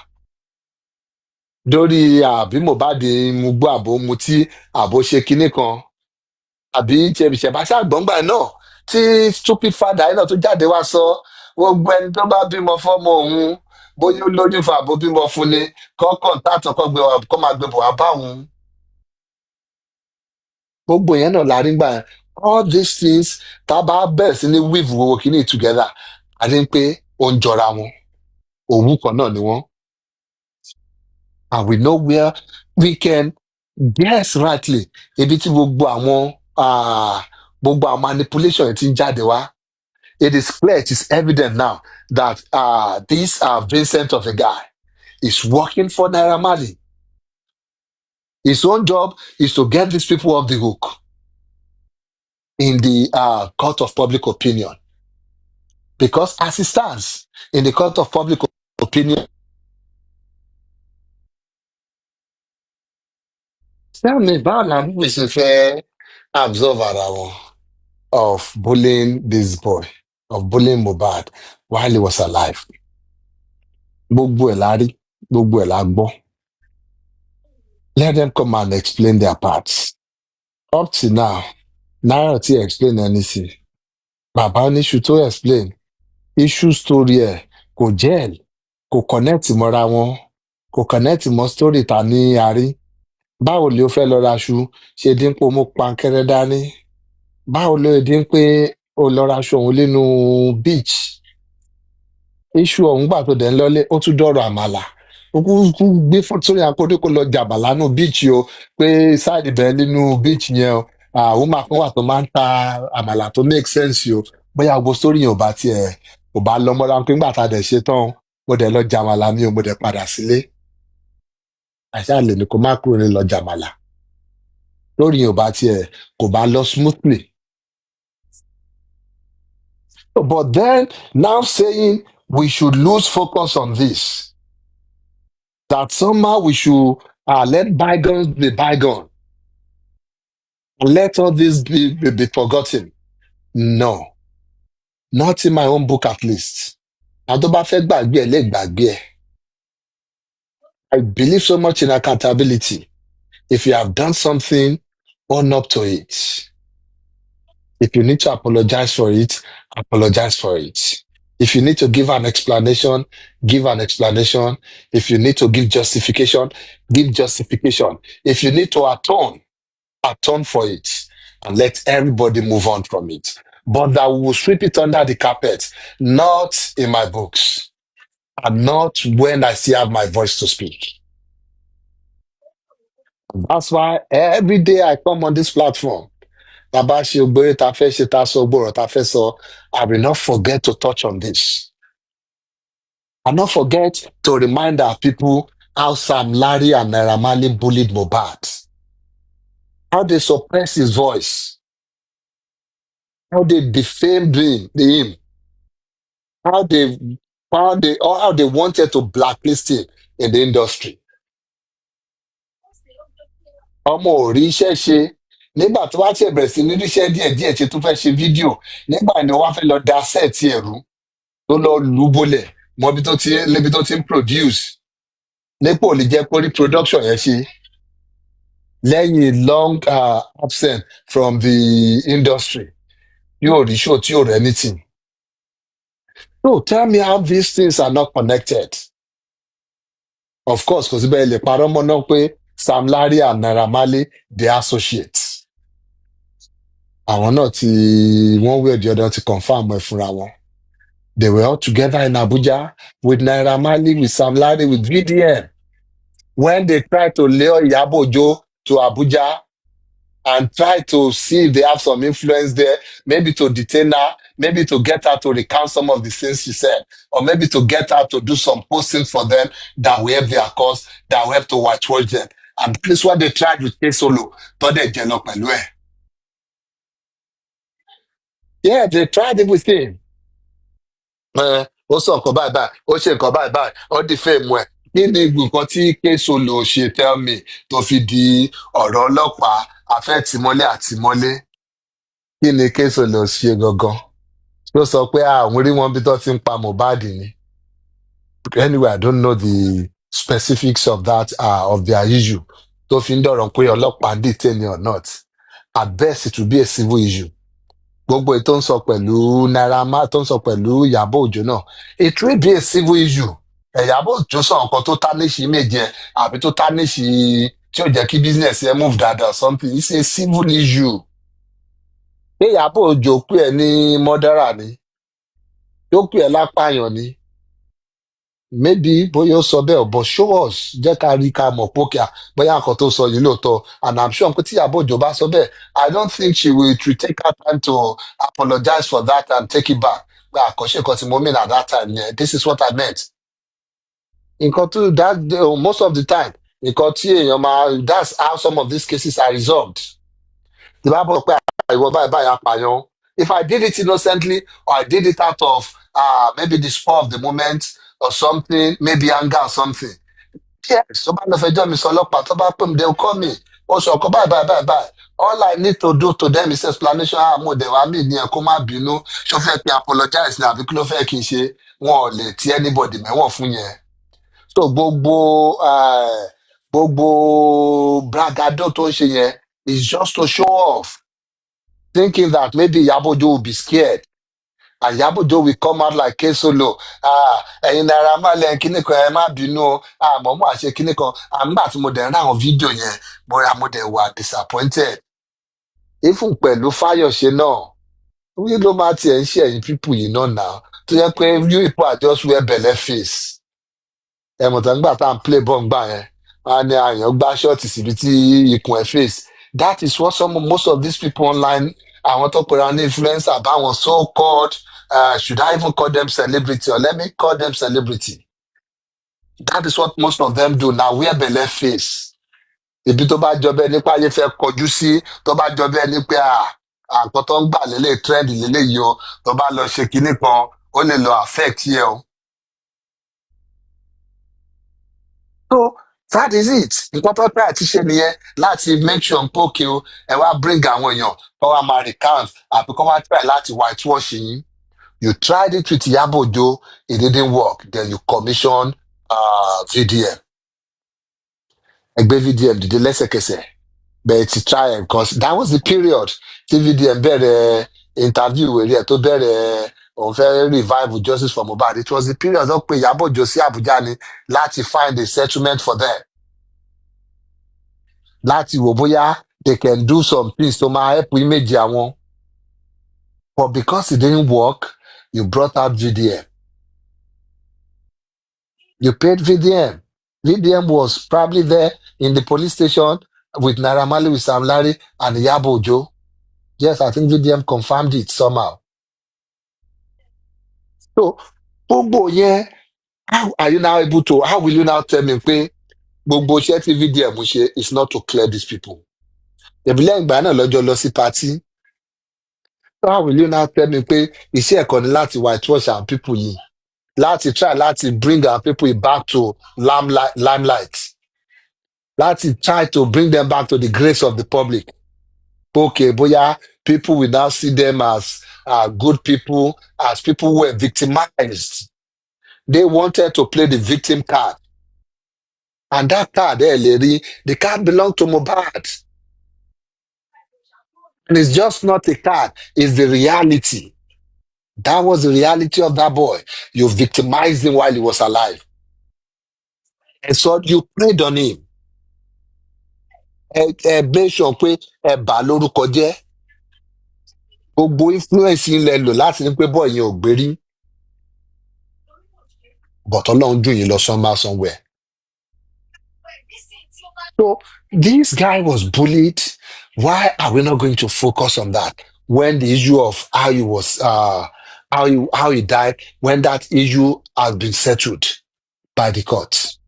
Speaker 1: Dórí àbí Mohbad mu gbọ́ àbò mutí àbò ṣe kinní kan. Àbí ṣẹ̀bá ṣàgbọ́ngbà náà tí stupid father yìí náà tó jáde wá sọ gbogbo ẹni tó bá bímọ fọ́mọ òun bóyá ó lóyún fún àbó bímọ fún ni kọ́kàn tààtàn kọ́ máa gbé bọ̀ wá bá òun. Gbogbo yẹn náà la rí gbà yẹn. All these things tá a bá bẹ̀rẹ̀ sí ní weave gbogbo kìíní together, a ní pé ó ń jọra wọn. Òwú kan náà ni wọ́n. And we know where we can guess rightly ibi tí gbogbo àwọn manipulation yẹn ti ń jáde wá. It is clear, it is evident now that this Vincent of a guy is working for Naira Marley. His own job is to get these people off the hook in the court of public opinion. Because as it stands in the court of public opinion, tell me, báwo la bí we ṣe fẹ́ absorb ara wọn of bullying this boy, of bullying Mohbad while he was alive? Gbogbo ẹ̀ la rí, gbogbo ẹ̀ la gbọ́. Let them come and explain their parts. Up to now, Naira ti explain anything. Bàbá oníṣu tó explain. Issue story ẹ̀ kò gel, kò connect mọ́ra wọn, kò connect mọ́ story ta ní àárí. Báwo lè o fẹ́ lọ raṣu ṣe dín pé o mú pankẹ́rẹ́ dání? Báwo ló dín pé o lọ raṣu òun nínú beach? Issue ọ̀hún gbà tó dẹ̀ ń lọ́lé, ó tún dọ̀rọ̀ àmàlà. Ó kú gbé sórí àkódé kó lọ jàbàlá nù beach o, pé side ibẹ̀ nínú beach yẹn o. Àwọn máa fún wa tó máa ń ta àmàlà tó make sense o. Bóyá gbogbo story yẹn ò bá lọ mọ́ra pé ńgbà tá a dẹ̀ ṣe tán, mo dẹ̀ lọ jàmàlà mi o, mo dẹ̀ padà sílé. àṣà lè ní kó má kúrò ní lọ jàmàlà lórí yóò bá tiẹ̀ kò bá lọ smoothly. But then now saying we should lose focus on this, that somehow we should let bygones be bygone, and let all this be forgotten. No, not in my own book at least. Àwọn tó bá fẹ́ gbàgbé ẹ̀ lè gbàgbé ẹ̀. I believe so much in accountability. If you have done something, own up to it. If you need to apologize for it, apologize for it. If you need to give an explanation, give an explanation. If you need to give justification, give justification. If you need to atone for it, and let everybody move on from it. But that we will sweep it under the carpet, not in my books, and not when I still have my voice to speak. That's why every day I come on this platform, Baba Shiogbe, Tafe Shita Soboro, Tafe So, I will not forget to touch on this. I not forget to remind our people how Sam Larry and Naira Marley bullied Mohbad, how they suppressed his voice, how they defamed him, how they wanted to blacklist him in the industry. Ọmọ ò rí iṣẹ́ ṣe nígbà tó wá tiẹ̀ bẹ̀rẹ̀ sí ní ríṣẹ́ díẹ̀díẹ̀ ṣe tó fẹ́ ṣe fídíò nígbà ni wọ́n fẹ́ lọ da sẹ́ẹ̀tì ẹ̀rú tó lọ lù ú bólẹ̀ mọ́bi tó ti ń produce nípò lè jẹ́ kó rí production yẹn ṣe lẹ́yìn long absent from the industry yóò rí show tí yóò rẹ̀ anything. No, tell me how these things are not connected. Of course, kò sí bẹ́ẹ̀ lè parọ́ mọ́ náà pé Sam Larry and Naira Marley they are associates. Àwọn náà tí one way or the other ti confirm ẹ̀ fúnra wọn. They were all together in Abuja with Naira Marley, with Sam Larry, with VDM. When they tried to lure Iyabo Ojo to Abuja and try to see if they have some influence there, maybe to detain her, maybe to get her to recount some of the things she said, or maybe to get her to do some postings for them that will help their cause, that will help to whitewash them. And this is what they tried with K-Solo. Yeah, they tried it with him. Ó sọ nǹkan báyìí báyìí, ó ṣe nǹkan báyìí báyìí, ó defame ẹ̀. Kí ni nǹkan tí K-Solo ṣe tell me tó fi di ọ̀rọ̀ ọlọ́pàá afẹ́tìmọ́lé àtìmọ́lé? Kí ni K-Solo ṣe gangan? Ló sọ pé àwọn rí wọn bí tó ti ń pa Mohbad ni. Anyway, I don't know the specifics of that of their issue. Tó fi ń dọ̀rọ̀ pé ọlọ́pàá ń detain or not. At best, it will be a civil issue. Gbogbo èyí tó ń sọ pẹ̀lú Naira Marley tó ń sọ pẹ̀lú Ìyábọ̀ Òjó náà, it will be a civil issue. Ìyábọ̀ Òjó sọ nǹkan tó tánìṣì méje àbí tó tánìṣì tí ò jẹ́ kí business ẹ move dáadáa or something. It's a civil issue. Pé Ìyábọ̀ Òjó pè ẹ́ ní murderer ni, yóò pè ẹ́ lápàyàn ni. Maybe bóyá ó sọ bẹ́ẹ̀ but show us, jẹ́ ká rí ká mọ̀ pókè bóyá nǹkan tó sọ yìí lóòótọ́, and I'm sure pé tí Ìyábọ̀ Òjó bá sọ bẹ́ẹ̀, I don't think she will take her time to apologize for that and take it back. Pé àkọ́ṣe nǹkan tí mo mean at that time yẹn, this is what I meant. Nǹkan tó that most of the time, nǹkan tí èèyàn máa, that's how some of these cases are resolved. Tí bá bọ̀ pé ìwọ báyìí báyìí apààyàn, if I did it innocently or I did it out of maybe the spur of the moment or something, maybe anger or something. Yes, tó bá lọ fẹjọ́ mi sọ ọlọ́pàá tó bá pè mí, they will call me. Ó sọ ọkọ báyìí. All I need to do to them is explanation. Mo dẹ̀ wá mí ní ẹ̀ kó má bínú. Ṣó fẹ́ kí n apologize ní àbí kí ló fẹ́ kí n ṣe? Wọn ò lè ti anybody mẹ́wọ̀n fún yẹn. So gbogbo bragado tó ń ṣe yẹn is just to show off. Thinking that maybe Iyábọ̀ Òjó will be scared. And Iyábọ̀ Òjó will come out like K-Solo. Ẹ̀yin Naira Marley kíní kan ẹ má bínú o. Mọ̀ mọ́ àṣẹ kíní kan. Àmúgbà tí mo dẹ̀ ń rá àwọn fídíò yẹn, mo dẹ̀ wà disappointed. Even pẹ̀lú Fáyọ̀ṣe náà, wí ló máa tiẹ̀ ń ṣe ẹ̀yin pípù yìí náà náà. Tó yẹ pé you people are just wear belle face. Ẹ̀mọ̀tàn gbà tá à ń play ball gbà yẹn. Wọ́n á ní àyàn gbá ṣọ́ọ̀tì síbi tí ikùn ẹ̀ face. That is what most of these people online, àwọn tó pera ní influencer báwọn so-called, should I even call them celebrity or let me call them celebrity? That is what most of them do now. Wear belle face. Ibi tó bá jọ bẹ́ẹ̀ nípa ayé fẹ́ kọjú sí, tó bá jọ bẹ́ẹ̀ ní pé àǹkan tó ń gbà lélẹ̀ trend lélẹ̀ yìí o, tó bá lọ ṣe kinní kan, ó lè lọ affect yẹ o. So that is it. Nǹkan tó try àti ṣe nìyẹn láti make sure pé òkè o, ẹ wá bring àwọn èèyàn kó wá máa recount àbí kó wá try láti whitewash yín. You tried it with Iyabo Ojo, it didn't work. Then you commission VDM. Ẹgbẹ́ VDM dìde lẹ́sẹ̀kẹsẹ̀. But to try it because that was the period tí VDM bẹ̀rẹ̀ interview with ẹ̀ tó bẹ̀rẹ̀ òun fẹ́ revive justice for Mohbad. It was the period tó pe Iyabo Ojo sí Abuja ni láti find a settlement for them. Láti wò bóyá they can do some things to máa help image àwọn. But because it didn't work, you brought out VDM. You paid VDM. VDM was probably there in the police station with Naira Marley, with Sam Larry, and Iyabo Ojo. Yes, I think VDM confirmed it somehow. So, gbogbo yẹn, how are you now able to, how will you now tell me pé gbogbo iṣẹ́ tí VDM ṣe is not to clear these people? Ìbílẹ̀ ìgbà náà lọ́jọ́ lọ sí party. So how will you now tell me pé iṣẹ́ ẹ̀kọ́ ni láti whitewash our people yìí? Láti try láti bring our people back to limelight. Láti try to bring them back to the grace of the public. Okay, bóyá people will now see them as good people, as people who were victimized. They wanted to play the victim card. And that card, the card belonged to Mohbad. And it's just not a card, it's the reality. That was the reality of that boy. You victimized him while he was alive. And so you preyed on him. Make sure pé ẹ bà lórúkọ jẹ́. Gbogbo influence yín lẹ lò láti ní pé boy yẹn ò gbérí. But Ọlọ́run dùn yín lọ somewhere. So this guy was bullied. Why are we not going to focus on that? When the issue of how he was, how he died, when that issue has been settled by the courts.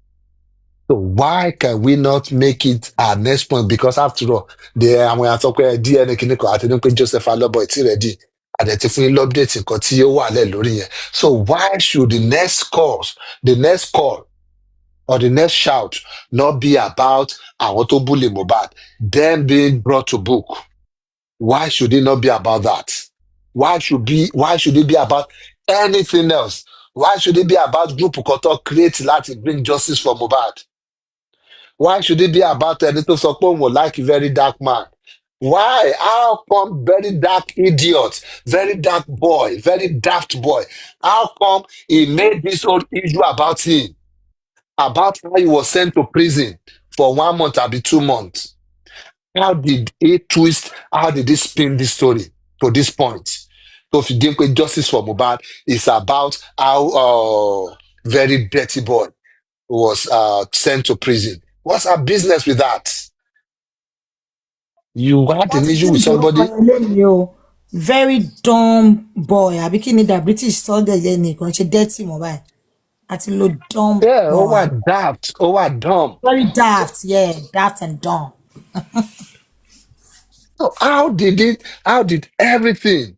Speaker 1: So why can we not make it our next point? Because after all, àwọn àtọ́pẹ́ DNA kìnnìkan àti ní pé Joseph Alobo ti ready. Àdẹ̀tí fún yín update nǹkan tí ó wà lẹ̀ lórí yẹn. So why should the next call, or the next shout not be about àwọn tó bully Mohbad, them being brought to book? Why should it not be about that? Why should it be about anything else? Why should it be about group kan tó create láti bring justice for Mohbad? Why should it be about ẹni tó sọ pé òun like a very dark man? Why? How come very dark idiot, very dark boy, very daft boy? How come he made this whole issue about him? About how he was sent to prison for 1 month or 2 months? How did he twist? How did he spin this story to this point? So if you think justice for Mohbad is about how very dirty boy was sent to prison. What's our business with that? You had an issue with somebody.
Speaker 3: Very dumb boy. Àbí kí ni da British sọ́dọ̀ yẹn ni kò ṣe dirty Mohbad. Àti lo dumb boy.
Speaker 1: Yeah, over dumb.
Speaker 3: Very daft, yeah, daft and dumb.
Speaker 1: So how did everything?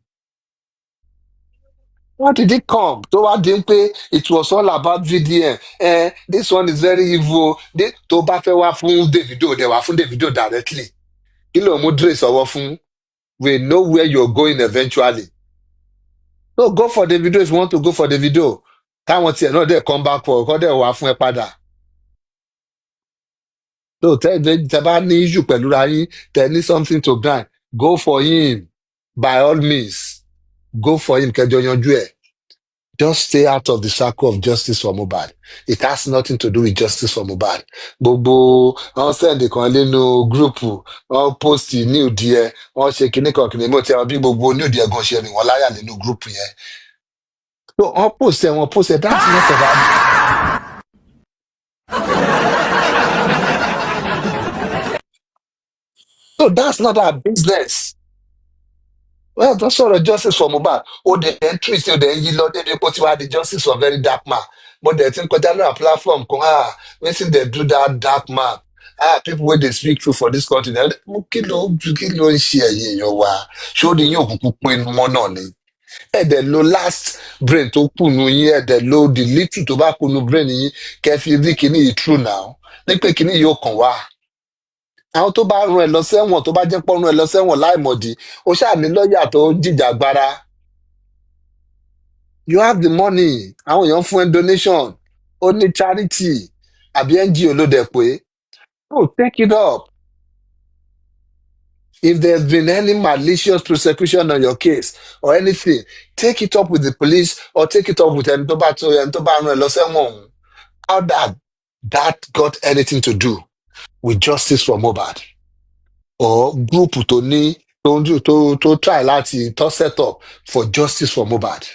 Speaker 1: How did it come? So I didn't pay. It was all about VDM. This one is very evil. Tó bá fẹ́ wá fún Davido, they wá fún Davido directly. Kí ló mú Dre sọ̀wọ́ fún? We know where you're going eventually. So go for Davido if you want to go for Davido. Táwọn tiẹ̀ náà dẹ̀ come back for ọkọ dẹ̀ wá fún ẹ padà. So tẹ́ bá ní issue pẹ̀lú ra yín, tẹ́ ní something to grind, go for him by all means. Go for him kẹjọ yanjú ẹ̀. Just stay out of the circle of justice for Mohbad. It has nothing to do with justice for Mohbad. Gbogbo wọn send kan nínú gúrùpù, wọn post new díẹ̀, wọn ṣe kinní kan kìnìún mọ́ tí wọn bí gbogbo new díẹ̀ gan ṣe rìn wọ́n láyà nínú gúrùpù yẹn. So wọn post ẹ̀, that's not about. So that's not our business. Well, tó sọ̀rọ̀ justice for Mohbad, ó dẹ̀ ń twist, ó dẹ̀ ń yí lọ dédé pé ó ti wá di justice for very dark man. Mo dẹ̀ ti ń kọjá lórí platform kan, wetin dey do that dark man? People wey dey speak true for this country. Kí ló ń ṣe ẹ̀yin èèyàn wa? Ṣé ó ní yín òkùnkùn pinnu mọ́ náà ni? Ẹ̀dẹ̀ lo last brain tó kùnú yín, ẹ̀dẹ̀ lo the little tó bá kùnú brain yín, kẹ́ fi rí kíní yìí true now. Ní pé kíní yóò kàn wá. Àwọn tó bá rún ẹ lọ sẹ́wọ̀n, tó bá jẹ́ pọ́n rún ẹ lọ sẹ́wọ̀n láìmọ̀dí, ó ṣáà ní lọ́ọ̀yà tó jìjàgbara. You have the money, àwọn èèyàn fún ẹ donation, ó ní charity, àbí NGO ló dẹ̀ pé. Oh, take it up. If there's been any malicious prosecution on your case or anything, take it up with the police or take it up with ẹni tó bá rún ẹ lọ sẹ́wọ̀n. How that got anything to do with justice for Mohbad? Or group tó try láti tó set up for justice for Mohbad?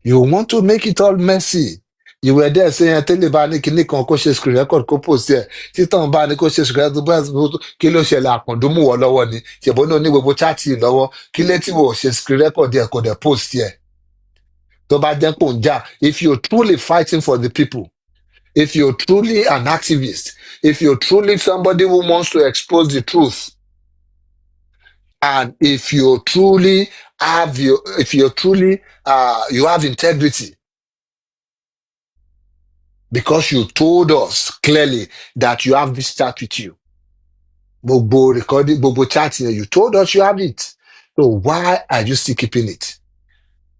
Speaker 1: You want to make it all messy. You were there saying, tẹ́lẹ̀ bá ní kíní kan kó ṣe screen record kó post ẹ̀. Títàn bá ní kó ṣe screen record kí ló ṣẹlẹ̀ àkàndúmù wọ lọ́wọ́ ni. Ṣèbó náà ní gbogbo chat yìí lọ́wọ́. Kí létí wò ṣe screen record ẹ̀ kò dẹ̀ post ẹ̀. Tó bá jẹ́ pò ń jà, if you're truly fighting for the people, if you're truly an activist, if you're truly somebody who wants to expose the truth, and if you truly you have integrity, because you told us clearly that you have this chat with you, gbogbo recording, gbogbo chatting, you told us you have it. So why are you still keeping it?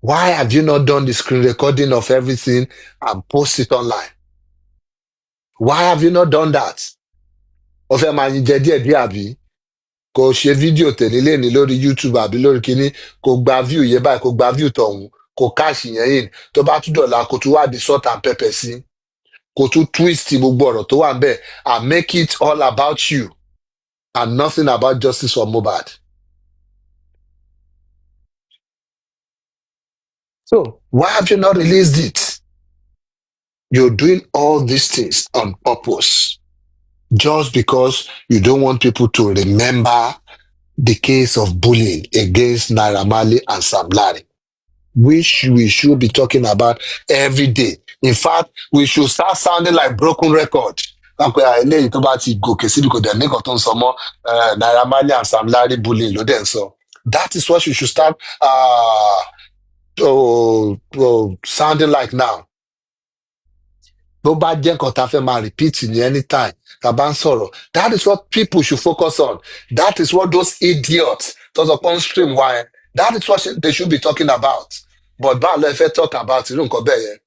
Speaker 1: Why have you not done the screen recording of everything and post it online? Why have you not done that? Ó fẹ́ máa yin jẹ díẹ̀ àbí? Kò ṣe fídíò tẹ̀lé lẹ́ni lórí YouTube àbí lórí kíní, kò gba view yẹ báyìí, kò gba view tọ̀hún, kò káàṣì yẹn in. Tó bá tún dọ̀la, kò tún wá di salt and pepper sí. Kò tún twist gbogbo ọ̀rọ̀ tó wà ń bẹ̀ and make it all about you and nothing about justice for Mohbad. So why have you not released it? You're doing all these things on purpose just because you don't want people to remember the case of bullying against Naira Marley and Sam Larry, which we should be talking about every day. In fact, we should start sounding like broken record. Eléyìí tó bá ti gòkè síbi kò dẹ̀ nìkan tó ń sọ mọ́ Naira Marley and Sam Larry bullying ló dẹ̀ ń sọ. That is what you should start sounding like now. Tó bá jẹ́ nǹkan tá a fẹ́ máa repeat ní anytime tá a bá ń sọ̀rọ̀, that is what people should focus on. That is what those idiots tó sọ pé ń stream wá yẹn, that is what they should be talking about. But báwo ló fẹ́ talk about irú nǹkan bẹ́ẹ̀ yẹn?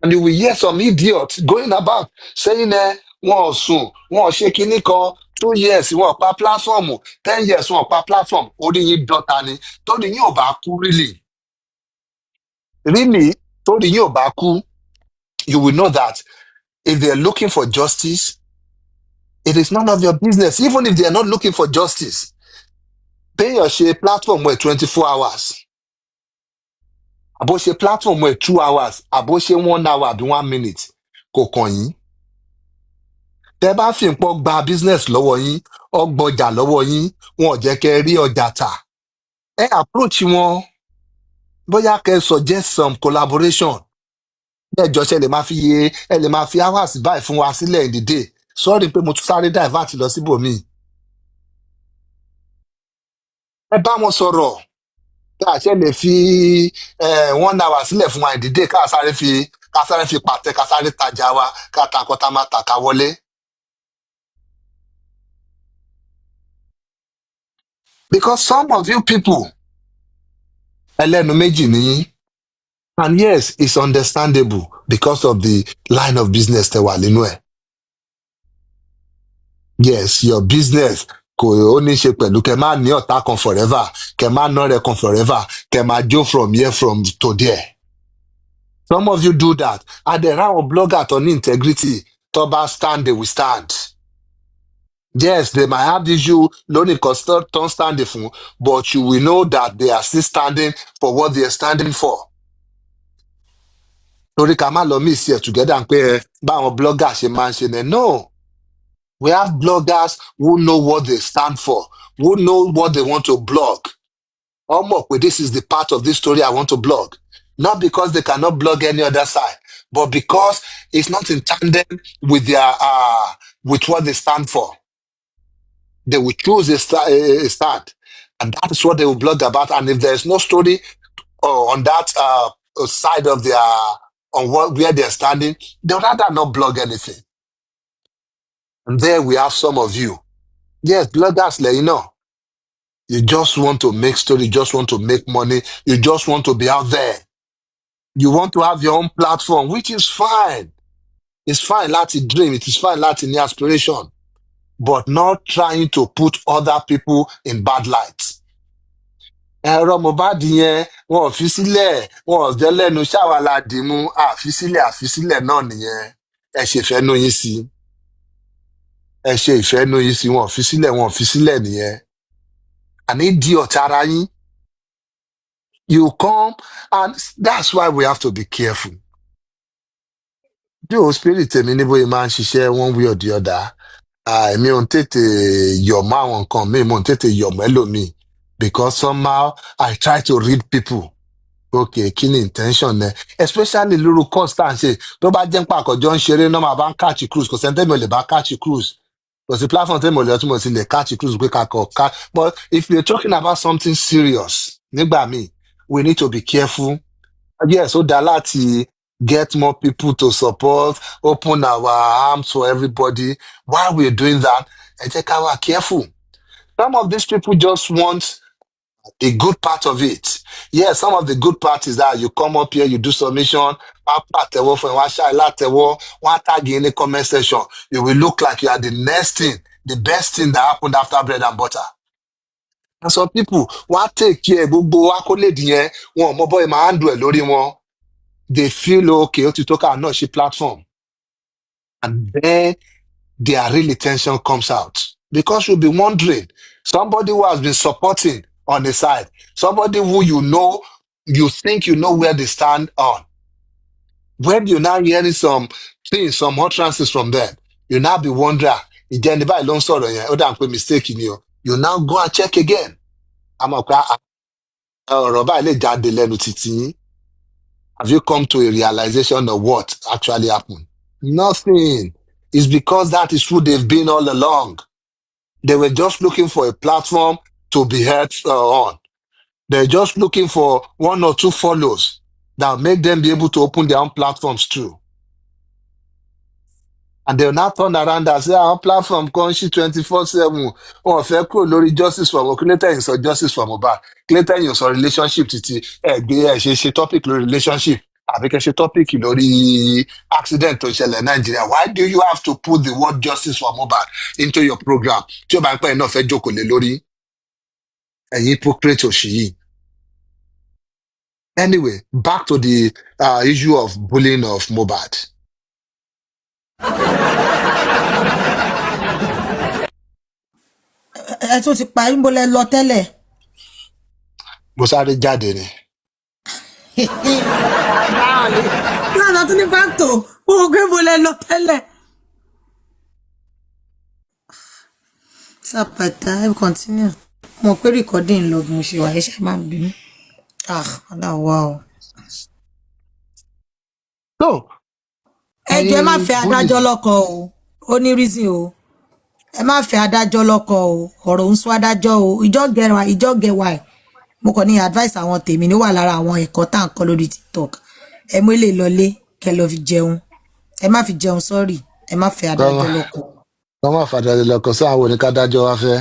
Speaker 1: And you will hear some idiots going about saying wọn ò sùn, wọn ò ṣe kinní kan, 2 years wọn ò pa platform, 10 years wọn ò pa platform, orí yín dọ́ta ni. Torí yín ò bá kú really, torí yín ò bá kú, you will know that if they're looking for justice, it is none of your business. Even if they are not looking for justice, pay your share platform with 24 hours. Àbó ṣe platform with 2 hours. Àbó ṣe 1 hour àbí 1 minute. Kò kàn yín. Tẹ́ bá fi nǹkan gba business lọ́wọ́ yín, ọgbọ̀jà lọ́wọ́ yín, wọn ò jẹ́ kẹ́ rí ọjà tà. Ẹ approach wọn. Bóyá kẹ́ suggest some collaboration. Ẹjọ́ ṣe lè máa fi hours báyìí fún wa sílẹ̀ in the day. Sorry pé mo tún sáré divert lọ síbòmíì. Ẹ bá wọn sọ̀rọ̀. Ká ṣe lè fi 1 hour sílẹ̀ fún wa in the day ká sáré fi pàtẹ, ká sáré tajà wa, ká ta nǹkan tá a máa tà ká wọlé. Because some of you people, ẹlẹ́nu méjì nìyí. And yes, it's understandable because of the line of business tẹ́ wà nínú ẹ̀. Yes, your business kò ó ní ṣe pẹ̀lú kẹ́ máa ní ọ̀tá kan forever, kẹ́ máa ná rẹ̀ kan forever, kẹ́ máa jó from here from to there. Some of you do that. And there are bloggers tó ní integrity tó bá stand, they will stand. Yes, they might have this issue lónìí kan tó stand fún, but you will know that they are still standing for what they are standing for. Torí ká má lọ mix here together pé báwọn bloggers ṣe máa ń ṣe nẹ. No. We have bloggers who know what they stand for, who know what they want to blog. This is the part of this story I want to blog. Not because they cannot blog any other side, but because it's not in tandem with their with what they stand for. They will choose a stand, and that is what they will blog about. And if there is no story on that side of their where they're standing, they'll rather not blog anything. And there we have some of you. Yes, bloggers, let you know. You just want to make story, you just want to make money, you just want to be out there. You want to have your own platform, which is fine. It's fine, láti dream, it is fine, láti ní aspiration, but not trying to put other people in bad light. Ẹ̀rọ Mohbad yẹn, wọn ò fi sílẹ̀, wọn ò jẹ́ lẹ́nu ṣáwàlá dìímú, àfisílẹ̀ náà nìyẹn. Ẹ ṣe ìfẹ́nu yín sí. Ẹ ṣe ìfẹ́nu yín sí, wọn ò fi sílẹ̀ nìyẹn. Àní di ọ̀tá ara yín. You come, and that's why we have to be careful. Bí o spirit èmi ní bóyá máa ń ṣiṣẹ́ one way or the other, èmi ò ń tètè yọ̀ mọ́ àwọn nǹkan mi, mo ń tètè yọ̀ mọ́ ẹlòmíì, because somehow I try to read people. Okay, kí ni intention ẹ? Especially lóru course tá à ń ṣe, tó bá jẹ́ ń pa àkọ́jọ́ ń ṣeré náà máa bá ń catch cruise, kò sẹ́ni tẹ́mi ò lè bá catch cruise. Kò sí platform tẹ́mi ò lè ọtún mo sì lè catch cruise pé kakọ̀ ká. But if you're talking about something serious, nígbà míì, we need to be careful. Yes, ó dá láti get more people to support, open our arms for everybody. While we're doing that, ẹ jẹ́ ká wà careful. Some of these people just want the good part of it. Yes, some of the good part is that you come up here, you do submission, one tag in the comment section. You will look like you are the next thing, the best thing that happened after bread and butter. And some people, what take care, gbogbo accolade yẹn, wọn mọ boy ma handle ẹ lórí wọn. They feel okay, ó ti tó ká náà ṣe platform. And then their real intention comes out. Because you'll be wondering, somebody who has been supporting on the side, somebody who you think you know where they stand on. When you're now hearing some things, some utterances from them, you now be wondering, ìjẹ́ ní báyìí ló ń sọ̀rọ̀ yẹn, ó dà ń pé mistake ni o. You now go and check again. Àmọ́ pé ọ̀rọ̀ báyìí lè jáde lẹ́nu títí yín. Have you come to a realization of what actually happened? Nothing. It's because that is who they've been all along. They were just looking for a platform to be heard on. They're just looking for one or two follows that will make them be able to open their own platforms too. And they'll now turn around and say, our platform conscious 24/7. Oh, fẹ́ kúrò lórí justice for Mohbad. Later you saw justice for Mohbad. Later you saw relationship títí ṣe topic lórí relationship. Àbí kẹ́ ṣe topic lórí accident tó ṣẹlẹ̀ Nigeria. Why do you have to put the word justice for Mohbad into your program? Tí o bá ń pẹ́ iná fẹ́ jókòó lé lórí. Ẹ̀yin hypocrite òṣì yìí. Anyway, back to the issue of bullying of Mohbad.
Speaker 3: Ẹ tún ti parí ń bolẹ̀ lọ tẹ́lẹ̀.
Speaker 1: Mo sáré jáde ni.
Speaker 3: Láàrín tún ní pàtó, ó gbé bolẹ̀ lọ tẹ́lẹ̀. Sàpàtà, ẹ continue. Mo pé recording lọ bí mo ṣe wà, ẹ ṣe máa ń bínú. Ọ̀dà wà o.
Speaker 1: So,
Speaker 3: ẹ jọ̀ọ́ ẹ má fẹ́ adájọ́ lọ́kọ o, ó ní reason o. Ẹ má fẹ́ adájọ́ lọ́kọ o, ọ̀rọ̀ ń sún adájọ́ o, ìjọ́gẹ̀wà ẹ̀. Mo kàn ní advice àwọn tèmi ní wà lára àwọn ẹ̀kọ́ tá à ń kọ́ lórí TikTok. Ẹ mú ilé lọlé kẹ́ lọ fi jẹun. Ẹ má fi jẹun sorry, ẹ má fẹ́ adájọ́ lọ́kọ.
Speaker 1: Wọ́n má fàdá lọ́kọ sí àwọn oníkádájọ́ wá fẹ́.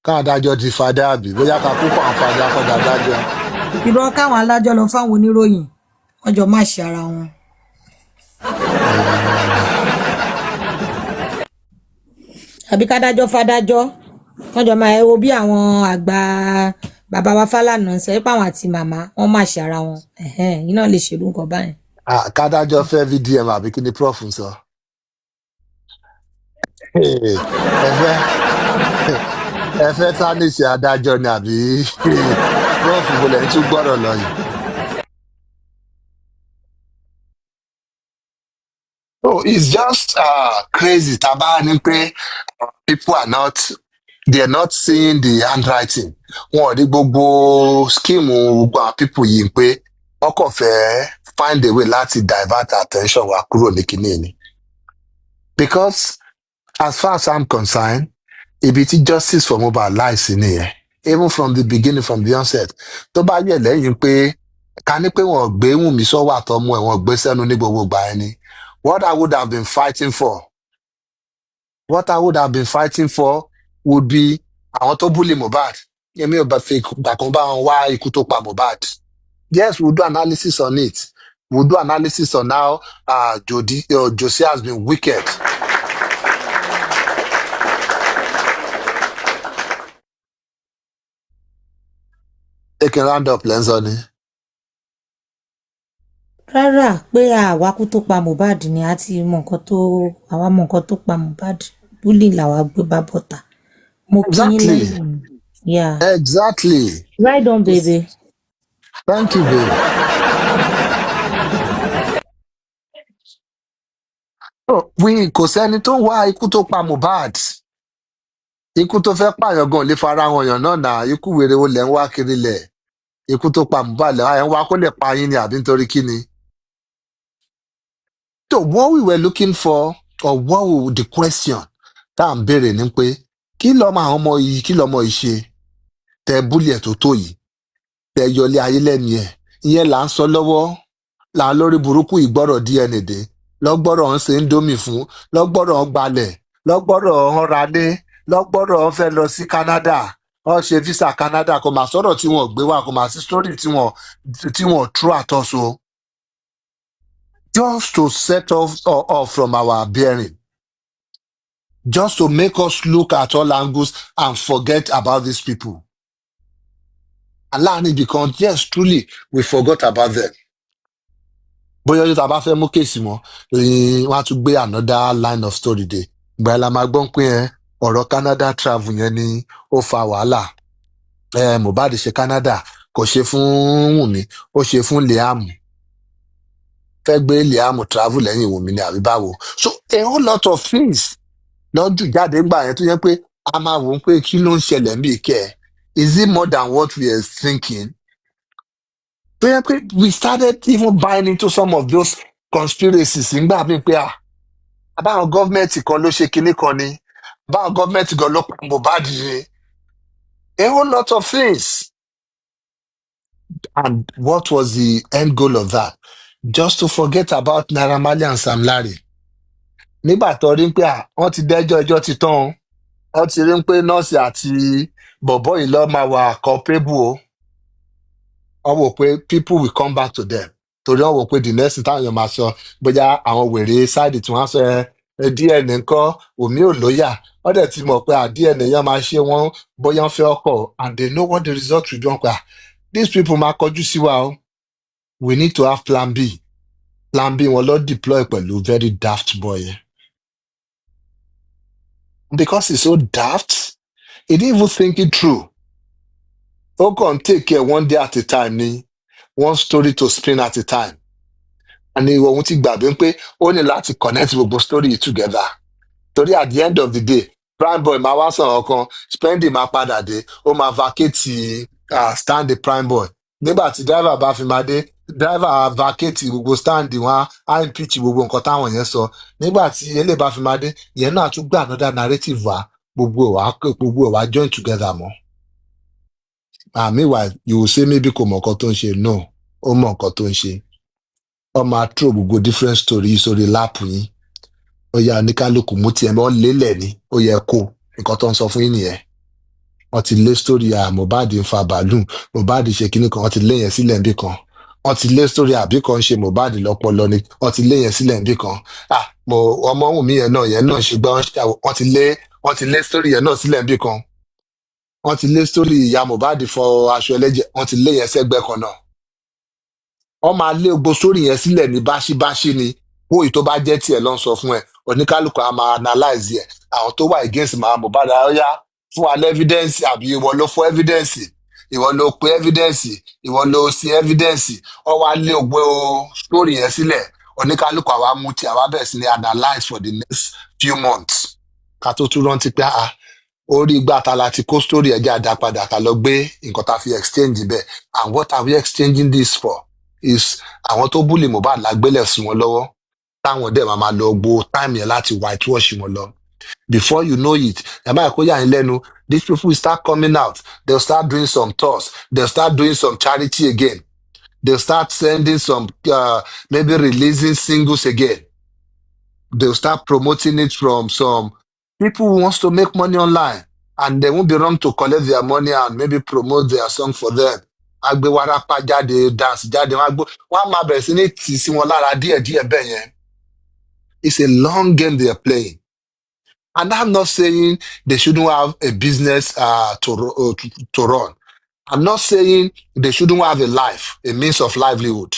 Speaker 1: Káwọn adájọ́ ti fadá àbí bóyá ká púpọ̀ àwọn fadá kọ́dà adájọ́.
Speaker 3: Irọ́ káwọn adájọ́ lọ fáwọn oníròyìn, wọ́n jọ má ṣe ara wọn. Àbí kádájọ́ fádájọ́, wọ́n jọ máa wo bí àwọn àgbà bàbá wa Fálànà sọ pé àwọn àti màmá wọ́n má ṣe ara wọn. Iná lè ṣèlú nǹkan báyìí.
Speaker 1: Kádájọ́ fẹ́ VDM àbí kí ni prof ń sọ? Ẹ fẹ́ tánìṣe adájọ́ ni àbí prof mo lẹ̀ ń tún gbọ́dọ̀ lọ yìí. So No, it's just crazy. Taba ni pé people are not, they are not seeing the handwriting. Wọn ò rí gbogbo scheme gbogbo àwọn people yìí pé wọ́n kàn fẹ́ find a way láti divert attention wa kúrò ní kinní ni. Because as far as I'm concerned, ibi tí justice for Mohbad láìsí nìyẹn. Even from the beginning, from the onset. Tó bá yẹ lẹ́yìn pé ká ní pé wọ́n gbé Wùnmí sọ́wọ́ àtọmọ ẹ̀ wọ́n gbé sẹ́nu ní gbogbo ìgbà ẹni. What I would have been fighting for, what I would have been fighting for would be àwọn tó bully Mohbad. Èmi ò bá fi ìgbà kan bá wọn wá ikú tó pa Mohbad. Yes, we'll do analysis on it. We'll do analysis on how Josie has been wicked. Take a round up, Lenzoni.
Speaker 3: Rárá pé àwákú tó pa Mohbad ni a ti mọ nǹkan tó àwa mọ nǹkan tó pa Mohbad bullying làwa gbé bá bọ́ta. Mo kí yín
Speaker 1: Exactly.
Speaker 3: lẹ́yìn. Yeah.
Speaker 1: Exactly.
Speaker 3: Right on, baby.
Speaker 1: Thank you, babe. Kò sẹ́ni tó ń wá ikú tó pa Mohbad. Ikú tó fẹ́ pààyàn gan lè fara hàn yàn náà nà ikú wèrè wo lẹ̀ ń wá kiri lẹ̀. Ikú tó pa Mohbad lẹ̀ ẹ̀ ń wá kó lè pa yín ni àbí nítorí kí ni. So what we were looking for, or the question tá à ń béèrè ni pé kí lọ́mọ àwọn ọmọ yìí kí lọ́mọ yìí ṣe tẹ búlì ẹ̀ tó tó yìí tẹ yọlé ayé lẹ́nu ẹ̀ ìyẹn là ń sọ lọ́wọ́ là ń lórí burúkú ìgbọ́rọ̀ DNA dé lọ́gbọ́rọ̀ ń ṣe ń dómì fún lọ́gbọ́rọ̀ ń gbalẹ̀ lọ́gbọ́rọ̀ ń radé lọ́gbọ́rọ̀ ń fẹ́ lọ sí Canada wọ́n ṣe visa Canada kò mà sọ̀rọ̀ tí wọ́n gbé wá kò mà sí story tí wọ́n true àtọ́sọ. Just to set off from our bearing. Just to make us look at all angles and forget about these people. Allah ni because yes, truly, we forgot about them. Bóyá ọjọ́ tá a bá fẹ́ mú kéèsì mọ́, wọ́n á tún gbé another line of story dé. Ìgbà yẹn la máa gbọ́n pé ọ̀rọ̀ Canada travel yẹn ni ó fa wàhálà. Mohbad ṣe Canada, kò ṣe fún Wùnmí, ó ṣe fún Liam. Fẹ́ gbé Liam travel lẹ́yìn Wùnmí ni àbí báwo. So a whole lot of things lọ́jọ́ jáde ńgbà yẹn tó yẹ pé a máa wò ó pé kí ló ń ṣẹlẹ̀ ń bí kẹ́ ẹ̀. Is it more than what we are thinking? Tó yẹ pé we started even buying into some of those conspiracies ńgbà bíi pé àbáwọn gọ́ọ̀mẹ̀ntì kan ló ṣe kinní kan ni àbáwọn gọ́ọ̀mẹ̀ntì kan ló pa Mohbad ni. A whole lot of things. And what was the end goal of that? Just to forget about Naira Marley and Sam Larry. Nígbà tó rí pé wọ́n ti dẹ́jọ́ ẹjọ́ ti tán wọ́n ti rí pé nọ́ọ̀sì àti bọ̀bọ́ yìí lọ́ọ́ máa wà culpable o. Wọ́n wò pé people will come back to them. Torí wọ́n wò pé the next thing táwọn èèyàn máa sọ bóyá àwọn wèrè sáìdì tí wọ́n á sọ DNA ńkọ́ Wùmí ò lóyà. Wọ́n dẹ̀ ti mọ̀ pé DNA yẹn máa ṣe wọ́n bóyá wọ́n fẹ́ ọkọ̀ and they know what the result will be. Wọ́n pé these people máa kọjú sí wa o. We need to have plan B. Plan B wọn lọ deploy pẹ̀lú very daft boy yẹn. Because he's so daft, he didn't even think it through. Ó kàn take care one day at a time ni, one story to spin at a time. And òun ti gbàgbé pé ó ní láti connect gbogbo story yìí together. Torí at the end of the day, prime boy máa wá sọ̀rọ̀ kan, spending máa padà dé, ó máa vacate stand the prime boy. Nígbà tí driver bá fi máa dé, driver vacate gbogbo stand wọn á impeach gbogbo nǹkan táwọn yẹn sọ. Nígbà tí eléyìí bá fi máa dé, ìyẹn náà tún gbà another narrative wá gbogbo ẹ̀ wá join together mọ́. Meanwhile, you will say maybe kò mọ nǹkan tó ń ṣe. No, ó mọ nǹkan tó ń ṣe. Ó máa throw gbogbo different story sórí láàpù yín. Ó yá oníkálukú mú tiẹ̀ mọ́ lélẹ̀ ni ó yẹ kó nǹkan tó ń sọ fún yín nìyẹn. Wọ́n ti lé story Mohbad ń fa bàálù Mohbad ṣe kinní kan wọ́n ti lé yẹn sílẹ̀ níbì kan. Wọ́n ti lé story àbí kan ṣe Mohbad lọ́pọlọ ni wọ́n ti lé yẹn sílẹ̀ níbì kan. Ọmọ Wùnmí yẹn náà ṣe gbọ́ wọ́n ti lé story yẹn náà sílẹ̀ níbì kan. Wọ́n ti lé story ìyá Mohbad fọ aṣọ ẹlẹ́jẹ̀ wọ́n ti lé yẹn sẹ́gbẹ́ kan náà. Wọ́n máa lé gbogbo story yẹn sílẹ̀ ní báṣíbáṣí ni bóyì tó bá jẹ́ tiẹ̀ ló ń sọ fún ẹ oníkálukú a máa analyze ẹ̀ àwọn tó wà against Mohbad ọ̀yá fún wa evidence àbí ìwọ ló fún evidence ìwọ ló pe evidence ìwọ ló sí evidence wọ́n wá lé gbogbo story yẹn sílẹ̀ oníkálukú àwa mú tí àwa bẹ̀rẹ̀ sí ní analyse for the next few months ká tó tún rántí pé orí ìgbà ta la ti kó story ẹja àdá padà ká lọ gbé nǹkan tá a fi exchange bẹ́ẹ̀. And what are we exchanging this for is àwọn tó bully Mohbad lágbélẹ̀ sí wọn lọ́wọ́ táwọn dẹ̀ máa lọ gbo time yẹn láti whitewash wọn lọ. Before you know it, these people will start coming out. They'll start doing some tours. They'll start doing some charity again. They'll start sending some, maybe releasing singles again. They'll start promoting it from some people who wants to make money online. And they won't be wrong to collect their money and maybe promote their song for them. Agbewarapa jáde, dance jáde, wọ́n máa bẹ̀rẹ̀ sí ní tì sí wọn lára díẹ̀díẹ̀ bẹ́ẹ̀ yẹn. It's a long game they are playing. And I'm not saying they shouldn't have a business to run. I'm not saying they shouldn't have a life, a means of livelihood.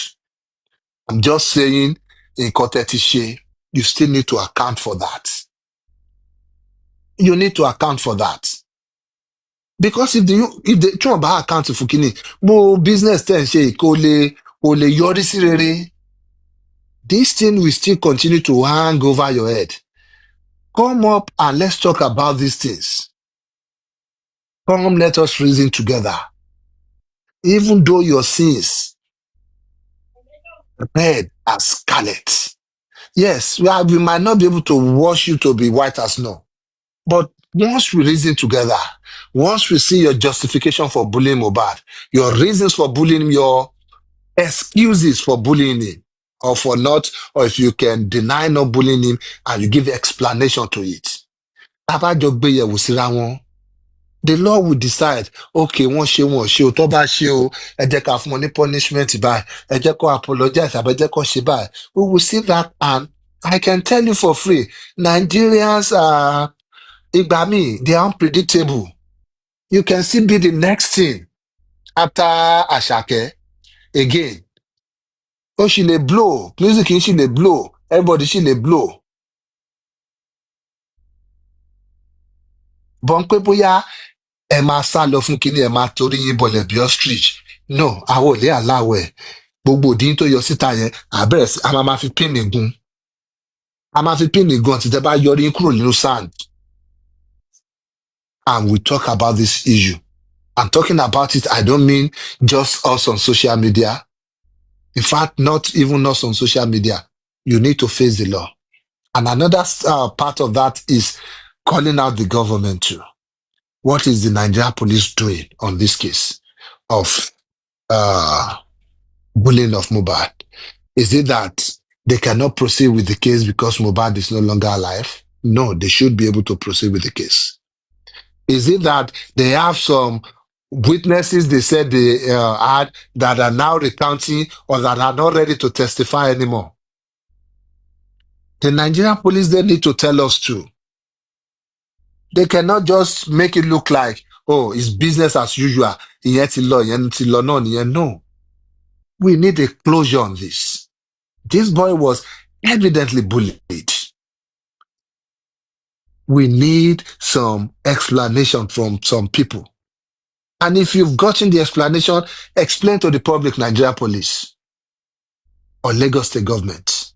Speaker 1: I'm just saying, in Kotetishe, you still need to account for that. You need to account for that. Because if they try to account for Fukini, more business then say, this thing will still continue to hang over your head. Come up and let's talk about these things. Come, let us reason together. Even though your sins red as scarlet. Yes, we might not be able to wash you to be white as snow. But once we reason together, once we see your justification for bullying Mohbad, your reasons for bullying him, your excuses for bullying him, or for not, or if you can deny not bullying him, and you give explanation to it. The law will decide, okay, wọ́n ṣe o, tó bá ṣe o, ẹ jẹ́ ká fún wọn ní punishment báyìí, ẹ jẹ́ kó apologize, àbẹ́ jẹ́ kó ṣe báyìí. We will see that, and I can tell you for free, Nigerians are, ìgbà míì, they are unpredictable. You can still be the next thing after Asake again. Oh, she lè blow, music she lè blow, everybody she lè blow. Bọ́n pé bóyá ẹ máa sá lọ fún kinní ẹ máa torí yín bọlẹ̀ bí ostrich. No, àwọn ò lè aláwọ̀ ẹ̀. Gbogbo òdín tó yọ síta yẹn, àbẹ̀rẹ̀ sí, a máa fi píìnì gun. A máa fi píìnì gun àti tẹ́ bá yọrí yín kúrò nínú sand. And we talk about this issue. I'm talking about it, I don't mean just us on social media. In fact, not even us on social media. You need to face the law. And another part of that is calling out the government too. What is the Nigerian police doing on this case of bullying of Mohbad? Is it that they cannot proceed with the case because Mohbad is no longer alive? No, they should be able to proceed with the case. Is it that they have some witnesses they said they had that are now recounting or that are not ready to testify anymore? The Nigerian police, they need to tell us too. They cannot just make it look like, oh, it's business as usual. No. We need a closure on this. This boy was evidently bullied. We need some explanation from some people. And if you've gotten the explanation, explain to the public, Nigeria police or Lagos state government.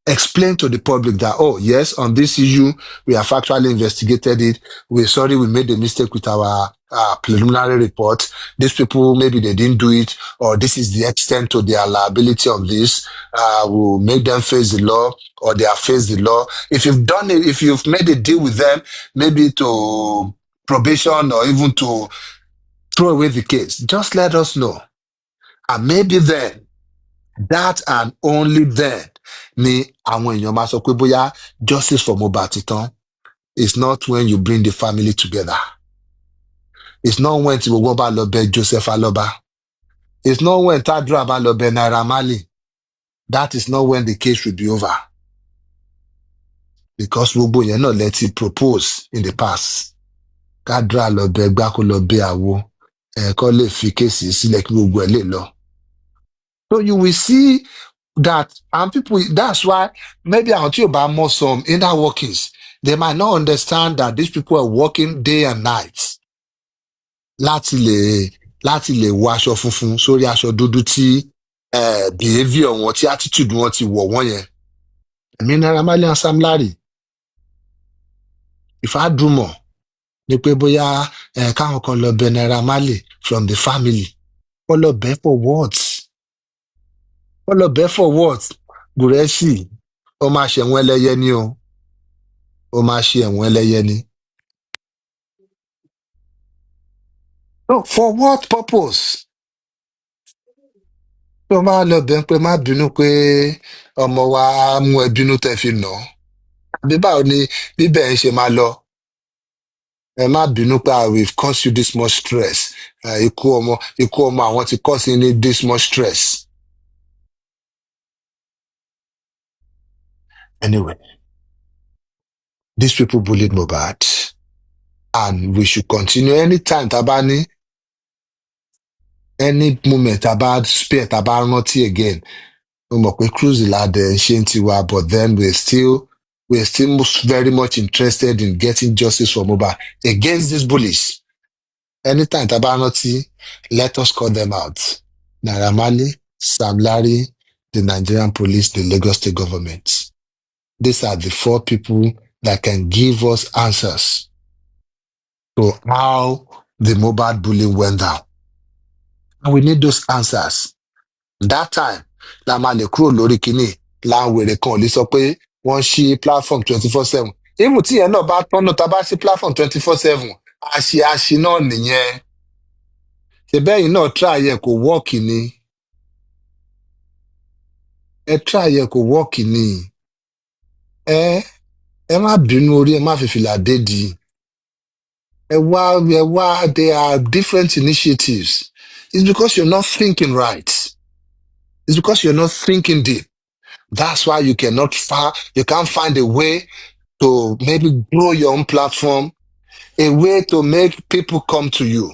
Speaker 1: Explain to the public that, oh, yes, on this issue, we have actually investigated it. We're sorry we made a mistake with our preliminary report. These people, maybe they didn't do it, or this is the extent to their liability on this. We'll make them face the law, or they have faced the law. If you've done it, if you've made a deal with them, maybe to probation or even to throw away the case, just let us know. And maybe then, that and only then, ni àwọn èèyàn máa sọ pé bóyá justice for Mohbad ti tán. It's not when you bring the family together. It's not when tí gbogbo bá lọ bẹ̀ Joseph Aloba. It's not when Tadra bá lọ bẹ̀ Naira Marley. That is not when the case will be over. Because gbogbo yẹn náà let it propose in the past. Tadra lọ bẹ̀ Gbá kó lọ bẹ̀ Àwo. Kó lè fi kéèsì sílẹ̀ kí gbogbo ẹ̀ lè lọ. So you will see that, and people, that's why maybe until about more some inner workings, they might not understand that these people are working day and night. Láti lè wọ aṣọ funfun sórí aṣọ dúdú tí behaviour wọn tí attitude wọn ti wọ̀ wọ́n yẹn. Èmi Naira Marley and Sam Larry ìfádùmọ̀ ni pé bóyá káwọn kan lọ bẹ Naira Marley from the family. Wọ́n lọ bẹ̀ for what? Wọ́n lọ bẹ̀ for what? Gùrẹ́sì ó máa ṣe ẹ̀wọ̀n ẹlẹ́yẹ ni o. Ó máa ṣe ẹ̀wọ̀n ẹlẹ́yẹ ni. No, for what purpose? Tó máa lọ bẹ̀ pé má bínú pé ọmọ wa mú ẹ bínú tẹ́ fi nà án. Àbí báwo ni bíbẹ̀ ń ṣe máa lọ? Ẹ má bínú pé we've caused you this much stress. Ikú ọmọ àwọn ti cause you this much stress. Anyway, these people bullied Mohbad, and we should continue anytime tá bá ní any moment tá bá spare tá bá rántí again. Mo mọ̀ pé cruise la dẹ̀ ṣe ń tiwa, but then we're still very much interested in getting justice for Mohbad against these bullies. Anytime tá bá rántí, let us call them out. Naira Marley, Sam Larry, the Nigerian police, the Lagos state government. These are the 4 people that can give us answers to how the Mohbad bullying went down. And we need those answers. That time, la máa lè kúrò lórí kínní, láwọn wèrè kan ò lè sọ pé wọ́n ṣí platform 24/7. Even tí yẹn náà bá tọ́nà tá bá ṣí platform 24/7, àṣì náà nìyẹn. Ṣèbẹ́yìn náà try yẹ kò work ni. Ẹ try yẹ kò work ni. Ẹ má bínú orí ẹ má fi fìlà dédi. Ẹ wá, there are different initiatives. It's because you're not thinking right. It's because you're not thinking deep. That's why you can't find a way to maybe grow your own platform, a way to make people come to you,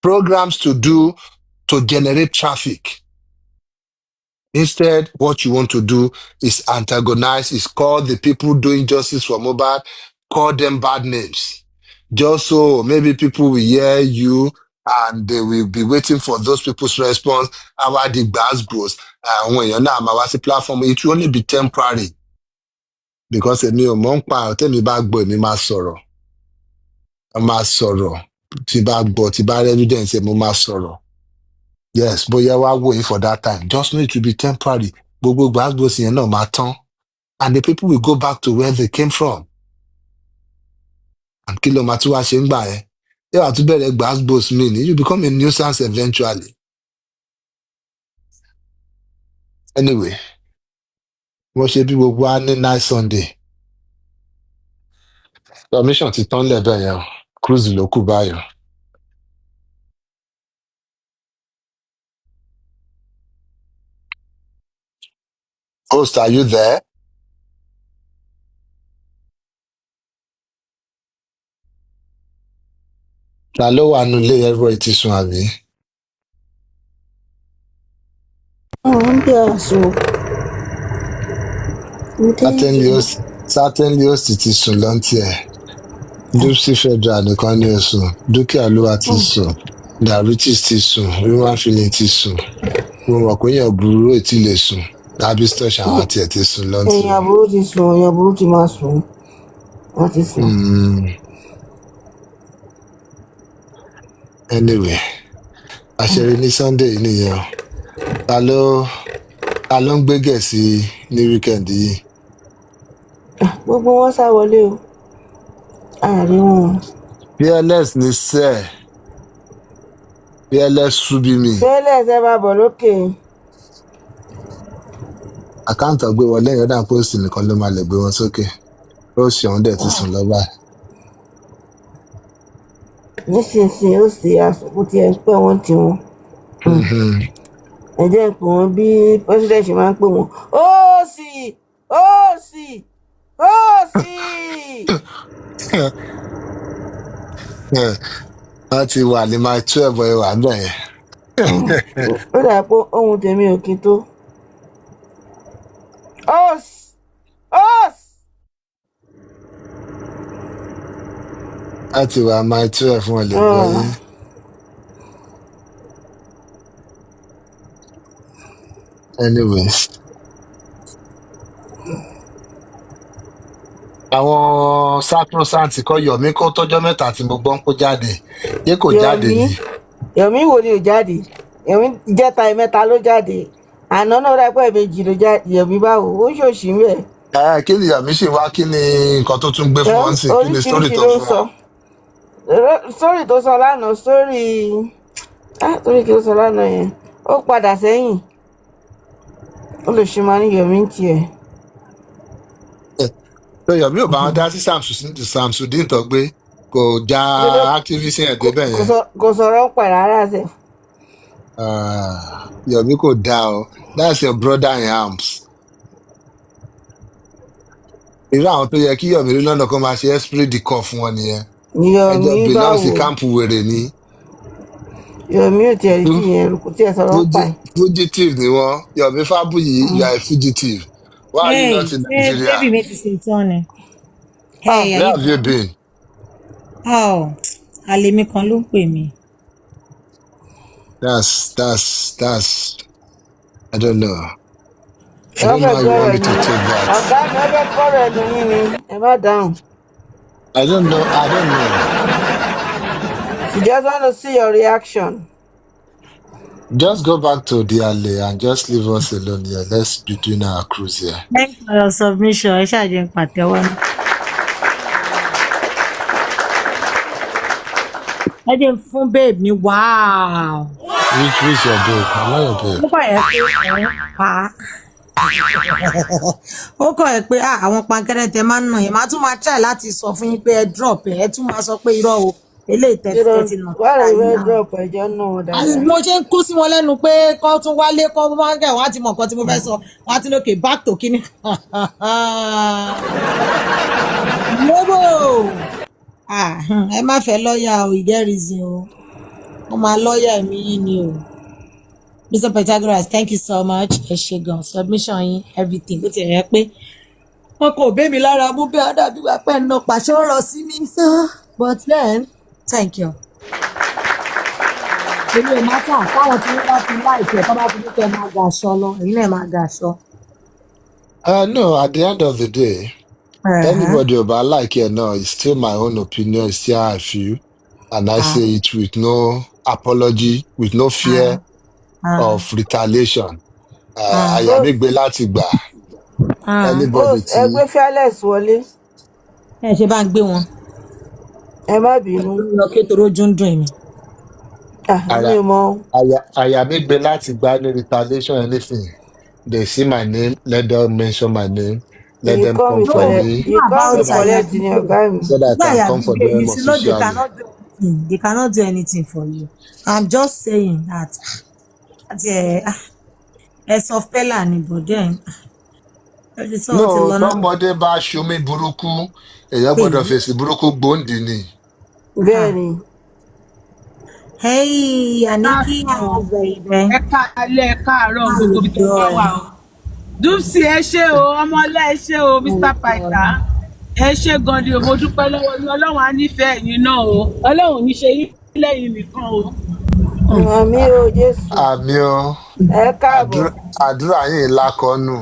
Speaker 1: programs to do to generate traffic. Instead, what you want to do is antagonize, is call the people doing justice for Mohbad, call them bad names. Just so maybe people will hear you and they will be waiting for those people's response. Our the gas grows. When you're now my platform, it will only be temporary. Because èmi ò mọ̀ ń pa tẹ́mi bá gbọ́ èmi máa sọ̀rọ̀. Mo máa sọ̀rọ̀. Tí bá gbọ́, tí bá rí evidence, mo máa sọ̀rọ̀. Yes, but you are waiting for that time. Just know it will be temporary. Gbogbo gbàgbọ́sì yẹn náà máa tán. And the people will go back to where they came from. And kí ló máa tún wá ṣe ń gbà ẹ́? Yóò wá tún bẹ̀rẹ̀ gbàgbọ́sì mi ni. You become a nuisance eventually. Anyway, wọ́n ṣe bí gbogbo á ní nice Sunday. Submission ti tán lẹ́bẹ̀ yẹn o. Cruise ló kù báyọ̀. Host, are you there? Ta ló wà nínú ilé ẹ̀rọ ti sùn àbí?
Speaker 6: Bí àṣọ.
Speaker 1: Certainly host ti sùn lọ́ntì ẹ̀. Dupsy Federal nìkan ní ẹ̀sùn. Dúkìá Olúwa ti sùn. Diabetes ti sùn. Human feeling ti sùn. Mo mọ̀ pé èèyàn burú ò tí lè sùn. Abistosh àwọn àti ẹ̀ ti sùn lọ́ntì.
Speaker 6: Èèyàn burú ti sùn, èèyàn burú ti máa sùn. Wọ́n ti sùn.
Speaker 1: Anyway, àṣẹrí ní Sunday yìí nìyẹn o. Ta ló ń gbé Gẹ̀ẹ́sì ní weekend yìí?
Speaker 6: Gbogbo wọn sá wọlé o. Àárín wọn.
Speaker 1: Fearless ní sẹ́ẹ̀. Fearless ṣubí mi.
Speaker 6: Fearless ẹ máa bọ̀ lókè.
Speaker 1: Àkáǹtì ọ̀gbẹ́ wọlé ìyọ́dà pósìtì nìkan ló máa lè gbé wọn sókè. Ó ṣe òun dẹ̀ ti sùn lọ́ba.
Speaker 6: Nísinsìnyí ó sì àsopọ̀ tí ẹ ń pẹ́ wọ́n ti wọn. Ẹ jẹ́ ń pè wọ́n bí president ṣe máa ń pè wọ́n. Ó sì.
Speaker 1: Wọ́n ti wà ní my 12 ẹ̀ wà bẹ́ẹ̀.
Speaker 6: Ó dà pé ohun tèmi ò kí tó.
Speaker 1: Wọ́n ti wà my 12 wọn lè gbọ́ yín. Anyways. Àwọn sacrosanct kọ Yomi kó tọ́jọ́ mẹ́ta tí mo gbọ́ ń kó jáde. Ṣé kò jáde ni?
Speaker 6: Yomi wo ni ò jáde? Yomi jẹ́ta mẹ́ta ló jáde. Àná náà dápẹ́ méjì ló jáde. Yomi báwo? Ó ṣòṣì mẹ́.
Speaker 1: Kí ni Yomi ṣì wá, kí ni nǹkan tó tún gbé fún wọn sí, kí ni story tó fún wọn?
Speaker 6: Story tó sọ lánàá, story kí ló sọ lánàá yẹn? Ó padà sẹ́yìn. Ó lè ṣe máa ní Yomi ń tiẹ̀.
Speaker 1: Yomi ò bá wọn dá sí Samsudeen tó gbé, kò já activism ẹ̀ débẹ̀ yẹn.
Speaker 6: Kò sọ̀rọ̀ ń pẹ̀ rárá sẹ̀.
Speaker 1: Yomi kò dá o, that's your brother in arms. Irú àwọn tó yẹ kí Yomi rí lọ́nà kan máa ṣe esprit de corps fún wọn nìyẹn. Ẹjọ́ belong sí kámpù wèrè ni.
Speaker 6: Yomi ò tiẹ̀ rí tìyẹn, kò tiẹ̀ sọ̀rọ̀ ń pa ẹ̀.
Speaker 1: Fugitive ni wọ́n. Yomi Fabuyi, you are a fugitive. Why are you not in Nigeria?
Speaker 3: Baby mi ti ṣe tán ni.
Speaker 1: Where have you been?
Speaker 3: Àlè mi kan ló ń pè mí.
Speaker 1: That's I don't know. I don't know how you want me to take that.
Speaker 6: Ọ̀gá mi ọjọ́ kọ́rọ̀ ẹ̀dùn yín ni ẹ má dáhùn.
Speaker 1: I don't know.
Speaker 6: She just want to see your reaction.
Speaker 1: Just go back to the alley and just leave us alone here. Let's be doing our cruise here.
Speaker 3: Thanks for your submission. Ẹ ṣàjẹ́ ń pàtẹ́wọ́ ní. Ẹ jẹ́ fún babe ní wow.
Speaker 1: Which your babe? I'm not your babe.
Speaker 3: Ó kọ̀ ẹ́ pé pa. Ó kọ̀ ẹ́ pé àwọn pankẹ́rẹ́ tẹ máa ń nà yẹn. Màá tún máa try láti sọ fún yín pé ẹ drop ẹ tún máa sọ pé irọ́ o. Eléyìí tẹ́tí nà.
Speaker 6: Wà á rẹ̀ drop ẹjọ́ náà dáadáa.
Speaker 3: Mo ṣe ń kó sí wọn lẹ́nu pé kọ́ tún wálé kọ́ máa ń gẹ̀ wọ́n á ti mọ̀ nǹkan tí mo fẹ́ sọ. Wọ́n á ti lókè back to kíní. Lóbò! Ẹ má fẹ́ lọ́ọ̀yà o, ìgẹ́ reason o. Wọ́n máa lọ́ọ̀yà mi yín ni o. Mr. Pythagoras, thank you so much. Ẹ ṣe gan submission yín everything bó ti rẹ̀ pé wọn kò bẹ́ mi lára mú bí àdàbí wà pẹ́ ná pàṣẹ ọ̀rọ̀ sí mi sán. But then, thank you. Èmi ò máa tà káwọn tí wọ́n bá ti láìpẹ́ tó bá ti ní kẹ́ máa ga aṣọ lọ, èyí náà máa ga aṣọ.
Speaker 1: No, at the end of the day, anybody about like it now, it's still my own opinion, it's still how I feel. And I say it with no apology, with no fear of retaliation. Ayamigbe láti gbà. Anybody tí.
Speaker 6: Ẹ gbé fearless wọlé.
Speaker 3: Ẹ ṣe bá ń gbé wọn.
Speaker 6: Ẹ má bínú.
Speaker 3: Lọ kétoró ojú ń dùn mí.
Speaker 6: Mi ò mọ.
Speaker 1: Ayamigbe láti gbà ní retaliation anything. They see my name, let them mention my name. Let them come for me.
Speaker 6: You come to collect in your game.
Speaker 1: So that I can come for them officially.
Speaker 3: They cannot do anything for you. I'm just saying that as of Pella but then
Speaker 1: no, somebody bá ṣomi burúkú, èèyàn gbọ́dọ̀ fèsì burúkú gbòǹdì ni.
Speaker 6: Bẹ́ẹ̀ni.
Speaker 3: Hey, Aniki, baby.
Speaker 4: Ẹ káàárọ̀ gbogbo ibi tó bá wà o. Dúpsì ẹ ṣé o, ọmọlá ẹ ṣé o, Mr. Pytha. Ẹ ṣé gan ni o, mo dúpẹ́ lọ́wọ́ yín, Ọlọ́run á nífẹ̀ẹ́ yín náà o. Ọlọ́run ní ṣe yín lẹ́yìn nìkan o.
Speaker 6: Àmín o, Jésù.
Speaker 1: Àmín o.
Speaker 6: Ẹ káàbọ̀.
Speaker 1: Àdúrà yín lákọ̀ọ́nù.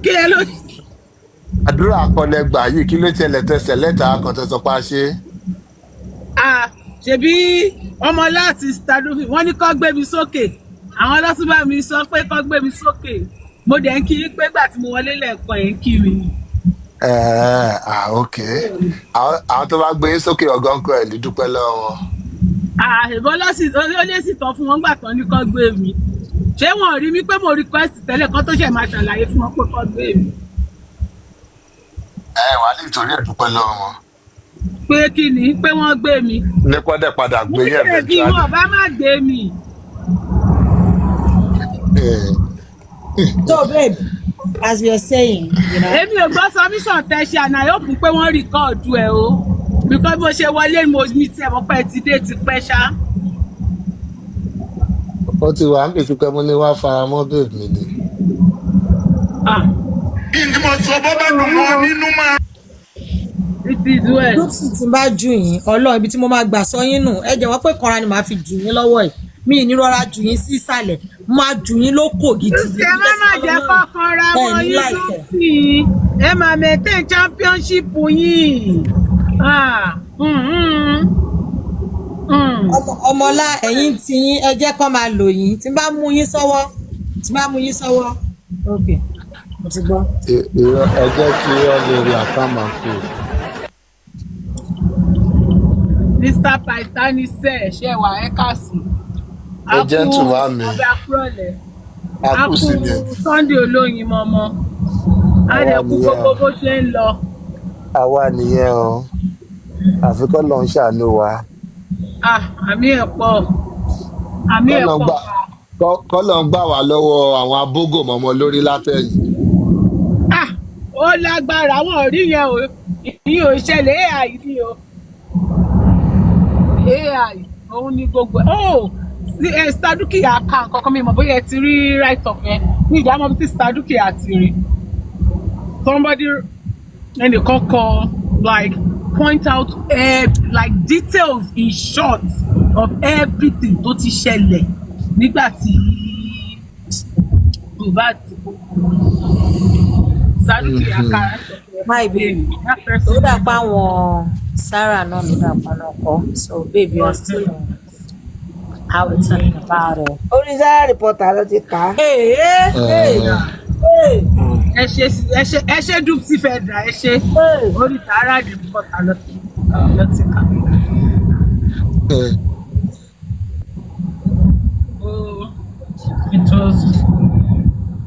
Speaker 4: Kí lẹ ló.
Speaker 1: Àdúrà akọlẹgbà yìí kí ló tiẹ̀lẹ̀ tẹsẹ̀ lẹ́tà akọ̀tẹ̀sọ pa ṣe.
Speaker 4: Ṣebí ọmọ láti stadofin wọ́n ní kó gbé mi sókè. Àwọn ọlọ́sùnbà mi sọ pé kó gbé mi sókè. Mo dẹ̀ ń kí i pé gbà tí mo wọlé lẹ́ẹ̀kan ẹ̀ ń kí mi.
Speaker 1: Ok. Àwọn tó bá gbé yín sókè ọ̀gánkọ ẹ̀ lè dúpẹ́ lọ́wọ́ wọn.
Speaker 4: Ìbọn ó lé sì tán fún wọn gbà tán ní kó gbé mi. Ṣé wọn rí mi pé mo request tẹ́lẹ̀ kó tó ṣe máa ṣàlàyé fún wọn pé kó gbé mi?
Speaker 1: Wà á lè torí ẹ̀ dúpẹ́ lọ́wọ́ wọn.
Speaker 4: Pé kí ni pé wọ́n gbé mi.
Speaker 1: Ní pọ́dẹ̀ padà gbé yẹn
Speaker 4: bẹ́ẹ̀ tí wọ́n bá má gbé mi.
Speaker 3: So babe, as we are saying, you know.
Speaker 4: Èmi ò gbọ́ submission tẹ ṣe àná yóò fún pé wọ́n rìkọ́ọ̀dù ẹ̀ o. Because bó ṣe wọlé mo mi tí ẹ̀ mọ́ pẹ́ ti dé ti pẹ́ ṣá.
Speaker 1: Ó ti wà ń bèèrè pé mo ní wá fara mọ́ babe mi ni.
Speaker 7: Kí ni mo sọ bọ́ bá dùn mọ́ nínú máa.
Speaker 4: It is well.
Speaker 3: Lóòtù tí n bá jù yín, Ọlọ́run ibi tí mo máa gbà sọ yín nù, ẹ jẹ́ wọ́n pé kanra ni màá fi jù yín lọ́wọ́ yìí. mi ní rọra jù yín sí ìsàlẹ̀ máa jù yín lókò gidi.
Speaker 5: Ṣé má má jẹ́ kọ́kọ́ ra mọ́ yín sókè? Ẹ máa maintain championship yín.
Speaker 3: Ọmọlá ẹ̀yin tí yín ẹ jẹ́ kó máa lò yín tí bá mú yín sọ́wọ́ ok mo ti gbọ́.
Speaker 1: Ẹ jẹ́ kí ọ lè rí àkàmàkù.
Speaker 5: Mr. Paitani sẹ́ ṣe wà ẹ́ kà sí.
Speaker 1: Ẹ jẹ́ tù wá mi.
Speaker 5: Ọbẹ̀ akúrọ̀lẹ̀.
Speaker 1: A kú sí ni.
Speaker 5: Sunday olóyin mọ́mọ́. Adẹ̀kú gbogbo bó ṣe ń lọ.
Speaker 1: Àwa nìyẹn o. Àfikọ́ lọ ń ṣàánú wa.
Speaker 5: Àmì ẹ̀ pọ̀. Àmì ẹ̀ pọ̀.
Speaker 1: Kọ́lọ̀ ń gbà wá lọ́wọ́ àwọn abógò mọ́mọ́ lórí látẹ̀yìn.
Speaker 5: Ó lágbára wọn ò rí yẹn o. Ìyẹn ò ṣẹlẹ̀ AI ni o. AI òun ni gbogbo Stadukia ka nǹkan kan mi mọ̀ bóyá ẹ ti rí right of yẹn ní ìdámọ̀ tí Stadukia ti rí somebody ẹnìkan kọ like point out like details in short of everything tó ti ṣẹlẹ̀ nígbà tí Mohbad ti kú Stadukia ka
Speaker 3: my baby ó dà pa àwọn Sarah náà ló dà pa náà kọ so baby you are still on how we talking about it.
Speaker 6: Orí Sarah reporter ló ti kà á.
Speaker 5: ẹ ṣe dùn sí fẹ́ dà ẹ ṣe orí Sarah reporter ló ti kà.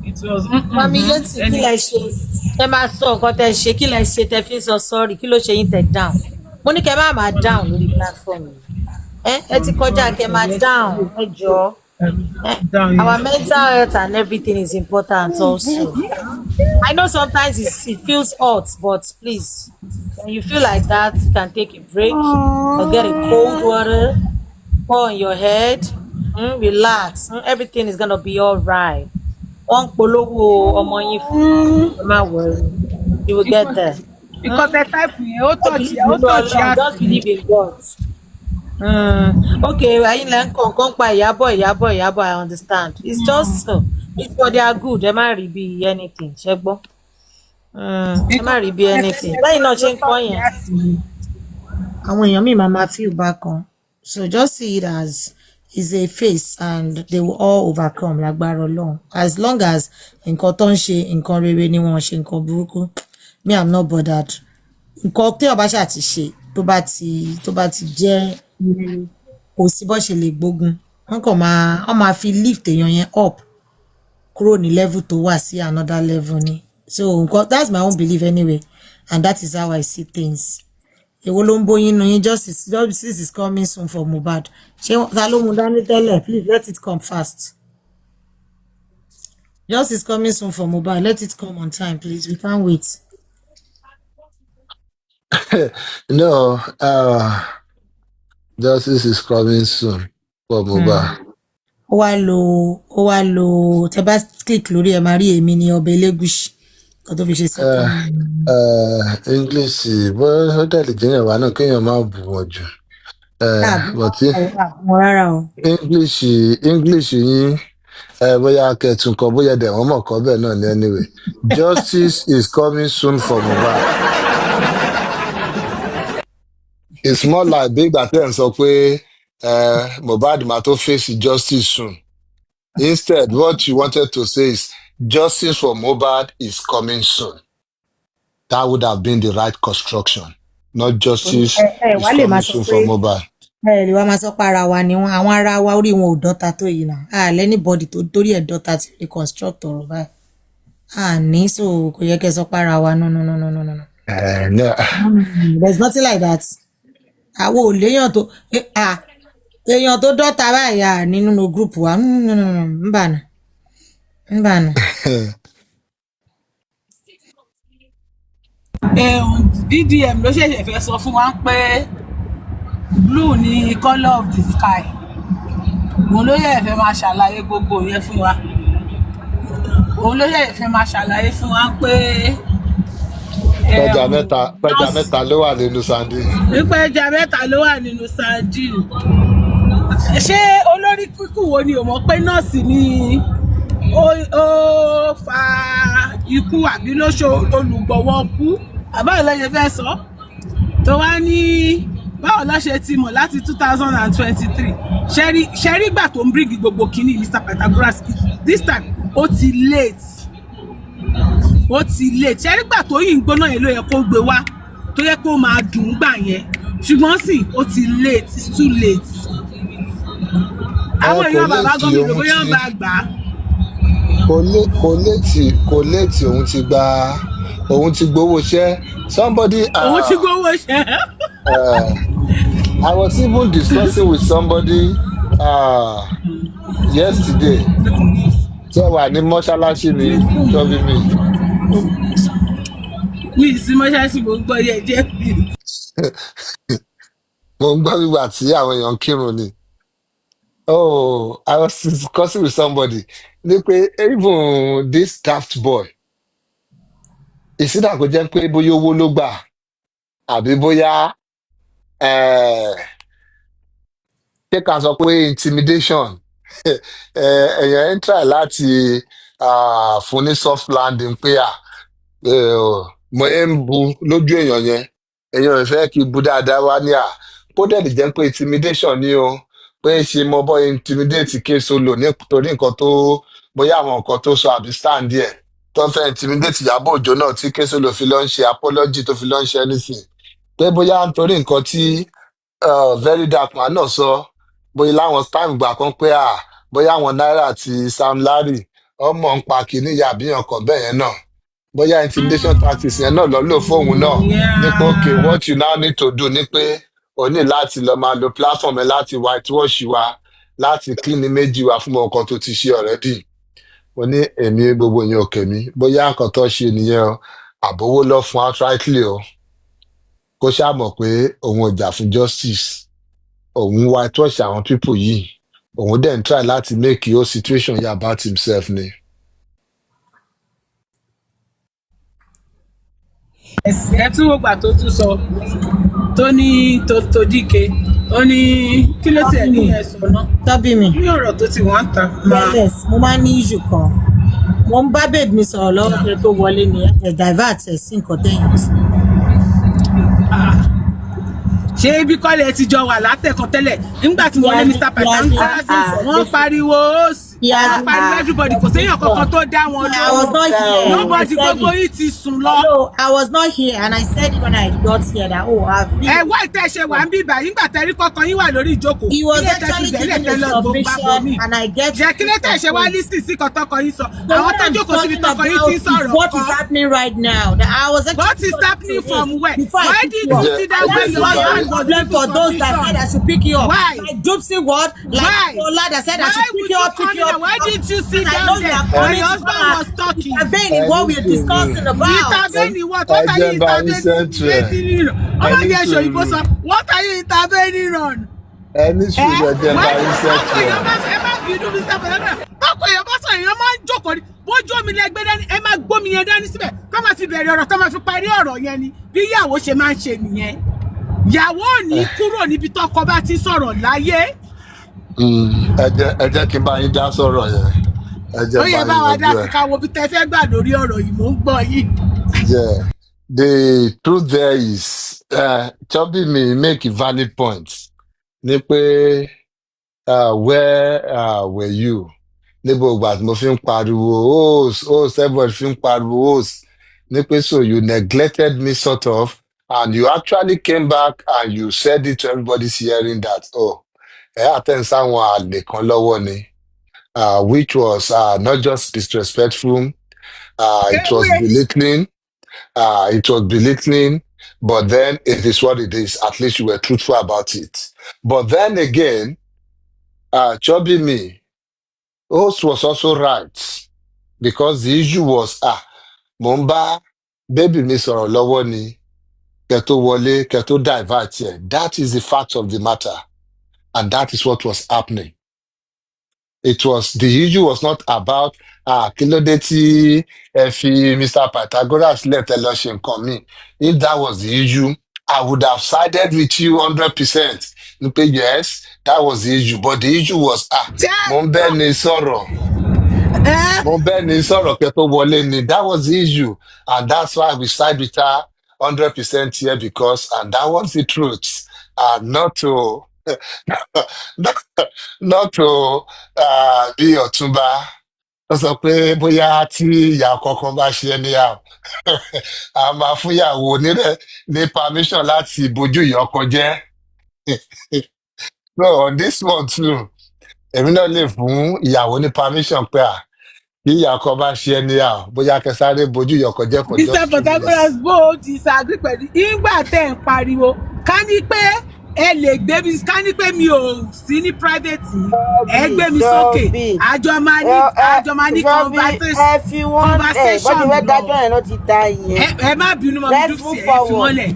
Speaker 5: It was.
Speaker 3: Mami létí kí lẹ ṣe ẹ máa sọ nǹkan tẹ ṣe kí lẹ ṣe tẹ fi sọ sọrí kí ló ṣe yín tẹ down mo ní kẹ máa down lórí platform yìí ẹ ti kọjá kẹ máa down ẹ jọ our mental health and everything is important also. I know sometimes it feels hot but please when you feel like that you can take a break or get a cold water pour on your head relax everything is gonna be alright. Wọ́n polówó ọmọ yín fún ẹ má worry you will get there.
Speaker 5: Because the type yẹn ó tọ̀ọ̀tì á
Speaker 3: just believe in God. Okay ẹ̀yin lẹ́ ń kọ̀ọ̀kan pa Ìyábọ̀ I understand it's just it's for their good ẹ má rí bí anything ṣẹ gbọ́ ẹ má rí bí anything lẹ́yìn náà ṣe ń kọ́ yẹn àwọn èèyàn míì máa feel back on so just see it as is a face and they will all overcome lágbára Ọlọ́run as long as nǹkan tó ń ṣe nǹkan rere ni wọ́n ṣe nǹkan burúkú me I'm not bothered nǹkan tí ọba ṣáà ti ṣe tó bá ti jẹ́ kò sí bó ṣe lè gbógun wọ́n máa fi lift èèyàn yẹn up kúrò ní level tó wà sí another level ni so that's my own belief anyway and that is how I see things. Èwo ló ń bóyin nu yín justice is coming soon for Mohbad ṣé ta ló mú dání tẹ́lẹ̀ please let it come fast. Justice is coming soon for Mohbad let it come on time please we can't wait.
Speaker 1: No, justice is coming soon for Mohbad.
Speaker 3: Ó wá lo tẹ bá click lórí ẹ máa rí èmi ní ọbẹ̀ Elégùṣì kan tó fi ṣe second.
Speaker 1: English bó dẹ̀ lè jẹ́yàn wá náà kéèyàn máa bù wọ́n jù.
Speaker 3: Rárá o.
Speaker 1: English yín bóyá kẹtùn kan bóyá dẹ̀ wọ́n mọ̀ kọ́ bẹ́ẹ̀ náà ní anyway. Justice is coming soon for Mohbad. It's more like big that ẹ̀ ń sọ pé Mohbad máa tó face justice soon. Instead, what you wanted to say is justice for Mohbad is coming soon. That would have been the right construction, not justice is coming soon for Mohbad.
Speaker 3: Lè wá máa sọ pé ara wa ni wọn àwọn ará wa orí wọn ò dọ́ta tó yìí náà anybody tó torí ẹ̀ dọ́ta ti reconstruct ọ̀rọ̀ báyìí ní so kò yẹ kẹ́ sọ pé ara wa no. There's nothing like that. Àwọn ò léèyàn tó èèyàn tó dọ́ta báyìí nínú group wa ń bà nà.
Speaker 5: DDM ló ṣẹ̀ṣẹ̀ fẹ́ sọ fún wa pé blue ni colour of the sky òun ló yẹ fẹ́ máa ṣàlàyé gbogbo yẹn fún wa òun ló yẹ fẹ́ máa ṣàlàyé fún wa pé
Speaker 1: pẹja mẹ́ta ló wà nínú sandin.
Speaker 5: Pẹja mẹ́ta ló wà nínú sandin ṣé olórí kíkù wo ni ò mọ̀ pé nọ́ọ̀sì ni ó fa ikú àbí ló ṣe olùgbọ̀wọ́ kú àbáyọ lẹ́yìn fẹ́ sọ tó wá ní báwo ló ṣe ti mọ̀ láti 2023 ṣẹ́rí gbà tó ń bírígì gbogbo kínní Mr. Pythagoras this time ó ti late ṣẹ́rí gbà tó yìí ń gbóná yẹn ló yẹ kó gbé wá tó yẹ kó máa dùn ún gbà yẹn ṣùgbọ́n sì ó ti late, it's too late. Àwọn èèyàn bàbá gómìnà bóyá ń bá gbà á.
Speaker 1: Kò létí òun ti gbowó iṣẹ́. Somebody.
Speaker 5: Òun ti gbowó iṣẹ́.
Speaker 1: I was even discussing with somebody yesterday. Ṣé wà ní mọ́ṣáláṣí ni tọ́bí mi?
Speaker 5: Mi ì sí mọ́ṣáláṣí mo ń gbọ́ yẹ jẹ́ mi.
Speaker 1: Mo ń gbọ́ wíwà tí àwọn èèyàn ń kírun ni. Oh, I was discussing with somebody. Ní pé even this daft boy, ìsídà kò jẹ́ pé bóyá owó ló gbà àbí bóyá ṣé ká sọ pé intimidation èèyàn ń try láti fún ní soft landing pé mo ń bu lójú èèyàn ìfẹ́ kí bu dáadáa wá ní kó dẹ̀ lè jẹ́ pé intimidation ni o pé ṣe mo bọ́ intimidate K-Solo nítorí nǹkan tó bóyá àwọn nǹkan tó sọ àbí stand there tó fẹ́ intimidate Ìyábọ̀ Òjó náà tí K-Solo fi lọ ń ṣe apology tó fi lọ ń ṣe anything pé bóyá nítorí nǹkan tí very dark man náà sọ bóyá láwọn time gbà kan pé bóyá àwọn Naira àti Sam Larry ọmọ ń pa kìíní yàbí ọkàn bẹ́ẹ̀ yẹn náà bóyá intimidation tactics yẹn náà lọ lò fóun náà nípa okay what you now need to do ni pé o ní láti lọ máa lo platform ẹ láti whitewash wa láti clean méjì wa fún ọkàn tó ti ṣe already. Mo ní èmi gbogbo yẹn òkè mi bóyá nǹkan tó ṣe nìyẹn o àbówó lọ fún outrightly o kó ṣàmọ̀ pé òun ò jà fún justice òun whitewash àwọn people yìí òun dẹ̀ ń try láti make your situation yà about himself ni.
Speaker 5: Ẹ tún wò gbà tó tún sọ tó ní tó díke ó ní kí ló tiẹ̀ ní ẹ̀sùn náà
Speaker 3: tọ́bí mi
Speaker 5: ní ọ̀rọ̀ tó ti wá ń ta.
Speaker 3: bẹ́ẹ̀ mo máa ń ní issue kan mo ń bá babe mi sọ̀rọ̀ lọ́wọ́ pé tó wọlé ni ẹ̀ divert ẹ̀ sí nǹkan tẹ̀yìn sí.
Speaker 5: ṣé ibi kọ́lẹ̀ ti jọ wà látẹ̀kọ́ tẹ́lẹ̀ nígbà tí wọ́n lé Mr. Pythagoras wọ́n pariwo wọ́n pariwo everybody kò séèyàn kankan tó dá wọn lọ.
Speaker 3: I was not here.
Speaker 5: Nobody gbogbo yìí ti sùn lọ.
Speaker 3: No, I was not here and I said it when I got here that I've been.
Speaker 5: Ẹ wá ìtẹ́ ṣe wà ń bí ibà nígbà tẹ́rí kọ̀ọ̀kan yín wà lórí ìjókòó.
Speaker 3: He was actually giving a submission and I get.
Speaker 5: Jẹ́ kí ló tẹ̀ ṣe wá lísì sí kọ̀tọ́kọ̀ yín sọ. Àwọn tó jókòó síbi tọkọ yín ti ń sọ̀rọ̀.
Speaker 3: What is happening right now? That I was actually.
Speaker 5: What is happening from where? Why did
Speaker 3: you
Speaker 5: see that when you are
Speaker 3: problem for those that said I should pick you up?
Speaker 5: Why?
Speaker 3: Like Dupsy word, like Ola that said I should pick you up, pick you up.
Speaker 5: Why didn't you sit
Speaker 3: I
Speaker 5: down
Speaker 3: know you
Speaker 5: there?
Speaker 3: are
Speaker 5: My
Speaker 3: coming
Speaker 5: husband was talking.
Speaker 3: intervening what we are discussing about.
Speaker 5: Intervening what? What are you intervening on? Ọmọdé ẹ̀ṣọ́ ìbò sọ, what are you intervening on?
Speaker 1: Ẹni sùúrù ẹ̀jẹ̀ bá yín sẹ́tù ẹ̀.
Speaker 5: Ẹ má bínú Mr. Pythagoras. Bákan èèyàn bá sọ èèyàn máa ń jókòó ni. Bójú omi lẹgbẹ́ dání, ẹ máa gbómi yẹn dání síbẹ̀. Ká máa fi bẹ̀rẹ̀ ọ̀rọ̀, ká máa fi parí ọ̀rọ̀ yẹn ni. Bí ìyàwó ṣe máa ń ṣe nìyẹn. Ìyàwó ò ní kúrò níbi tọ́kọ bá ti sọ̀rọ̀ láyé.
Speaker 1: Ẹ jẹ́ kí n bá yín dá sọ̀rọ̀ yẹn.
Speaker 5: Ó yẹ bá wa dá sí ká wo bí tẹ fẹ́ gbà lórí ọ̀rọ̀ yìí mò ń gbọ́ yìí.
Speaker 1: Yeah, the truth there is Chubby me make a valid point ní pé where were you níbo ìgbà tí mo fi ń pariwo everybody fi ń pariwo ní pé so you neglected me sort of and you actually came back and you said it to everybody's hearing that attend sáwọn àlè kan lọ́wọ́ ni which was not just disrespectful it was belittling. It was belittling, but then it is what it is. At least you were truthful about it. But then again, Chubby me, host was also right because the issue was Mumba, baby mi sọ̀rọ̀ lọ́wọ́ ni, kẹ́tó wọlé, kẹ́tó divert here. That is the fact of the matter, and that is what was happening. It was the issue was not about kí ló dé tí ẹ fi Mr. Pythagoras let ẹ lọ ṣe nǹkan mi. If that was the issue, I would have sided with you 100%. Yes, That was the issue. But the issue was, Mombeni Soro. Mombeni Soro Keto Woleni. That was the issue. And that's why we side with her 100% here because, and that was the truth. Not to, not to be Otumba. Sọ pé bóyá tí ìyá kankan bá ṣe ẹni a máa fún ìyàwó ní permission láti bójú ìyá ọkọ jẹ́. So on this one too, èmi náà lè fún ìyàwó ní permission pé kí ìyá ọkọ bá ṣe ẹni bóyá kẹsàrè bójú ìyá ọkọ jẹ́ for just 2 minutes.
Speaker 5: Mr. Pythagoras bó o disagree pẹ̀lú ìgbà tẹ̀ ń pariwo ká ní pé ẹ lè gbé mi ká ní pé mi ò sí ní private ẹ gbé mi sókè àjọ máa ní conversation ẹ má bínú mọ́ mi dúpẹ́ ẹ fi wọ́n lẹ̀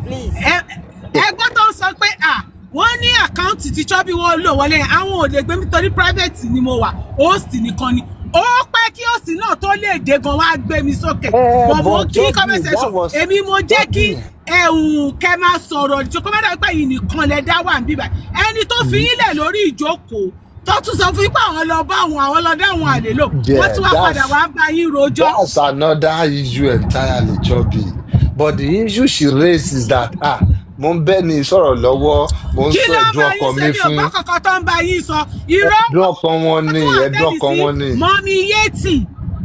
Speaker 5: ẹgbọ́n tó ń sọ pé wọ́n ní àkáǹtì tí chọ́bí wọn lò wọlé àwọn ò lè gbé mi torí private ni mo wà host nìkan ni ó pẹ́ kí host náà tó lè dé gan wá gbé mi sókè bọ̀bọ̀ kí comment section èmi mo jẹ́ kí kẹ máa sọ̀rọ̀ ìjókòó mẹ́ta pé yìí nìkan lẹ dá wà níbí báyìí ẹni tó fi yín lẹ̀ lórí ìjókòó tó tún sọ fún yín pé àwọn lọ bá àwọn lọ dá àwọn àlè lò wọ́n tún wá padà wá bá yín rojọ́.
Speaker 1: That's another issue entirely, Chobi. But the issue she raised is that mo ń bẹ́ ni sọ̀rọ̀ lọ́wọ́ mo ń sọ ẹ̀dùn ọkàn mi fún.
Speaker 5: kí ló máa yín sẹ́ni ọ̀pá kankan tó ń bá yín sọ irọ́
Speaker 1: ẹ̀dùn ọkàn wọn ni.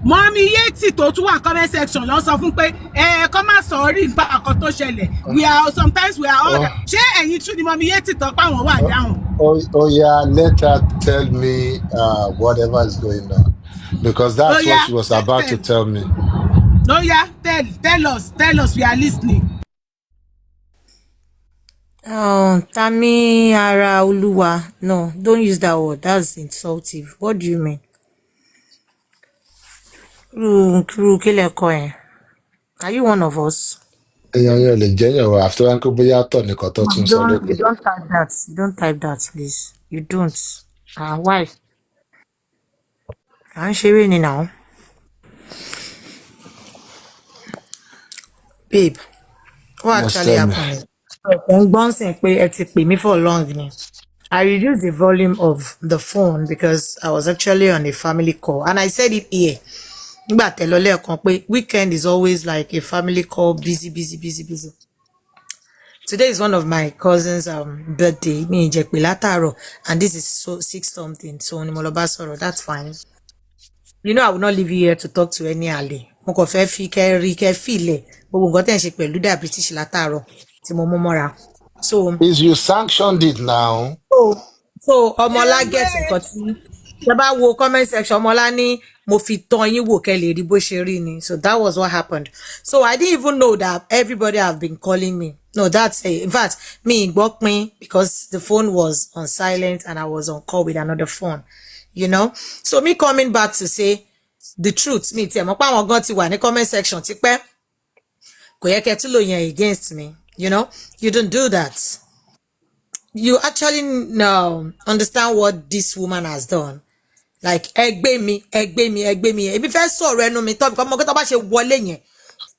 Speaker 5: Mọ́mí Yétì tó tún wà comment section lọ sọ fún pé kọ́ máa sọ orí nípa àkọ́ tó ṣẹlẹ̀ sometimes we are all ṣé ẹ̀yin tún ni Mọ́mí Yétì tó pa wọ́n wà dáhùn.
Speaker 1: Oh yeah, let her tell me whatever is going on because that's what she was about to tell me.
Speaker 5: Oh yeah, tell us, we are listening.
Speaker 3: Tami Ara Oluwa. No, don't use that word. That's insultive. What do you mean? Are you one of us?
Speaker 1: You don't type
Speaker 3: that. You don't type that, please. You don't. Why? I'm sharing it now. Babe, what actually happened? For long. I reduced the volume of the phone because I was actually on a family call, and I said it here. But weekend is always like a family call, busy. Today is one of my cousin's birthday, and this is 6 something. So that's fine. You know I will not leave you here to talk to any Ali. So
Speaker 1: is you sanctioned it now?
Speaker 3: So Omola gets in wo comment section Omola ni mo fi tan yin wo ke le ri bo se ri ni. So that was what happened. So I didn't even know that everybody have been calling me. No, that's in fact me gbok me because the phone was on silent and I was on call with another phone. You know? So me coming back to say the truth, me ti mo pa won gan ti wà ní comment section ti pẹ́. Kò yẹ kẹ́ tún lò yẹn against me. You know? You don't do that. You actually understand what this woman has done. Like egbe mi. Ebi fẹ́ sọ̀rọ̀ ẹnu mi tó because mo tó bá ṣe wọlé yẹn.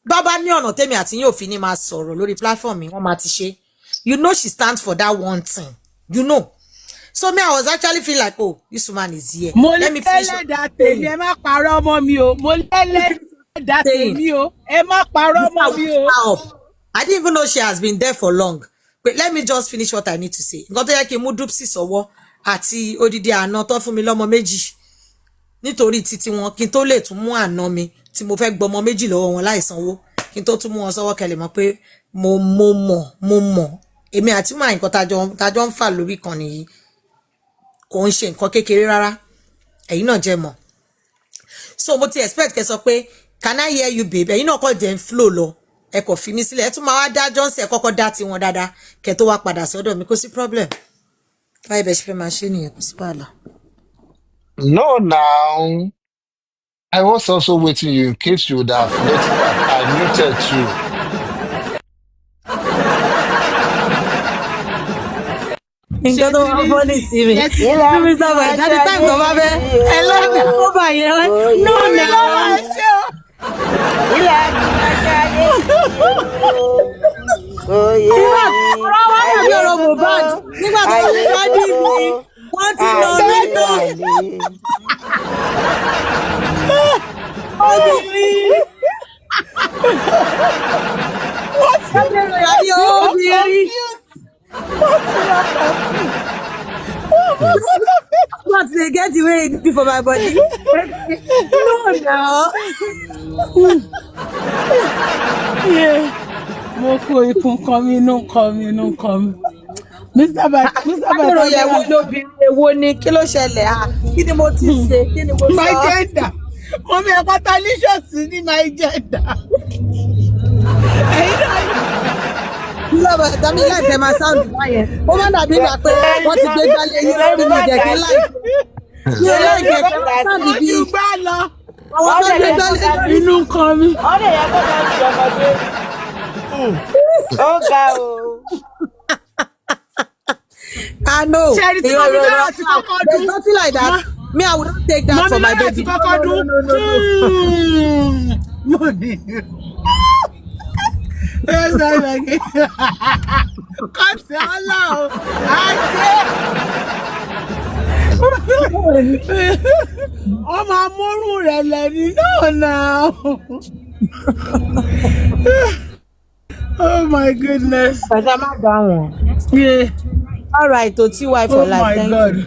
Speaker 3: Baba ní ọ̀nà tèmi àti yín ò fi ní máa sọ̀rọ̀ lórí platform mi wọ́n máa ti ṣe. You know she stands for that one thing. You know. So me I was actually feel like this woman is here.
Speaker 5: Let me finish. Ẹ má parọ́ mọ́ mi o. Mo lẹ́lẹ́dàá tèmi o. Ẹ má parọ́ mọ́ mi o.
Speaker 3: I didn't even know she has been there for long. But let me just finish what I need to say. Nǹkan tó yẹ kí mú dupsi sọ́wọ́ àti odidi àná tó fún mi lọ́mọ méjì. Nítorí títí wọn kí n tó lè tún mú àná mi tí mo fẹ́ gbọ́mọ méjì lọ́wọ́ wọn láì sanwó. Kí n tó tún mú wọn sọ́wọ́ kẹ́ lè mọ̀ pé mo mọ̀. Èmi àti máa nǹkan tájọ́ ń fà lórí kan nìyí. Kò ń ṣe nǹkan kékeré rárá. Ẹ̀yin náà jẹ́ mọ̀. So mo ti expect kẹ́ sọ pé can I hear you babe? Ẹ̀yin náà kọ́ jẹ́ ń flow lọ. Ẹ kò fi mí sílẹ̀ ẹ tún máa wá dá Johnson kọ́kọ́ dá ti wọn dáadáa kẹ́ tó wá padà sọ́dọ̀ mi kò sí problem. Báyìí bẹ́ẹ̀ ṣe fẹ́ máa ṣe nìyẹn kò sí wàhálà.
Speaker 1: No, now. I was also waiting you in case you would have noticed that I muted you.
Speaker 3: Nǹkan tó wá fọ́ ní sí mi. Lórí sábà ìjáde táìmù tó bá fẹ́. Ẹ lọ́dẹ̀ fún bàyẹ̀ rẹ̀. No, no.
Speaker 6: Ilé àdúrà ṣáyé òye
Speaker 3: ọ̀rọ̀ Mohbad nígbà tó wà ní wájú mi ti nà mí náà. Obìnrin. What they get the way it be for my body? No, now.
Speaker 8: Yeah. Mo kó ikùn kan mi, inú kan mi. Mr.
Speaker 3: Pythagoras yẹ̀wò lóbìnrin èwo ni kí ló ṣẹlẹ̀? Kí ni mo ti ṣe? Kí ni mo sọ?
Speaker 8: My gender. Mọ̀mí ẹ̀pátá líṣọ̀sì ní my gender. Ẹ̀yin náà
Speaker 3: lọ́wọ́ ẹ̀dá mi láìpẹ́ máa sáàdù báyẹn. Ó má dàbí ìgbà pé wọ́n ti gbé gbálẹ̀ yín lórí mi ìdẹ̀kí láìpẹ́. Mi ò láìpẹ́ kí wọ́n sáàdù bí
Speaker 8: gbá lọ.
Speaker 3: àwọn tó gbé gbálẹ̀ lórí
Speaker 8: Inú kan mi.
Speaker 6: Ọ̀rẹ́ yẹn kó máa ń jọ ọmọdé. Ó ga o.
Speaker 3: I know.
Speaker 8: Ṣẹ́ni tí mo fi dára ti kọ́kọ́ dún.
Speaker 3: There's nothing like that. Me, I would not take that for my baby.
Speaker 8: Mọ́mí lára ti kọ́kọ́ dún. Mo ní. Ẹ sọ ìrẹ̀gẹ̀. Kọ́sì ọlọ́run. Ajé. Ọmọ amúrú rẹ̀ lẹ́ni náà. Oh my goodness.
Speaker 3: Pẹ̀sẹ̀ má dá wọn.
Speaker 8: Yeah.
Speaker 3: All right, to TY for life.
Speaker 8: My
Speaker 3: Thank
Speaker 8: God.
Speaker 3: you.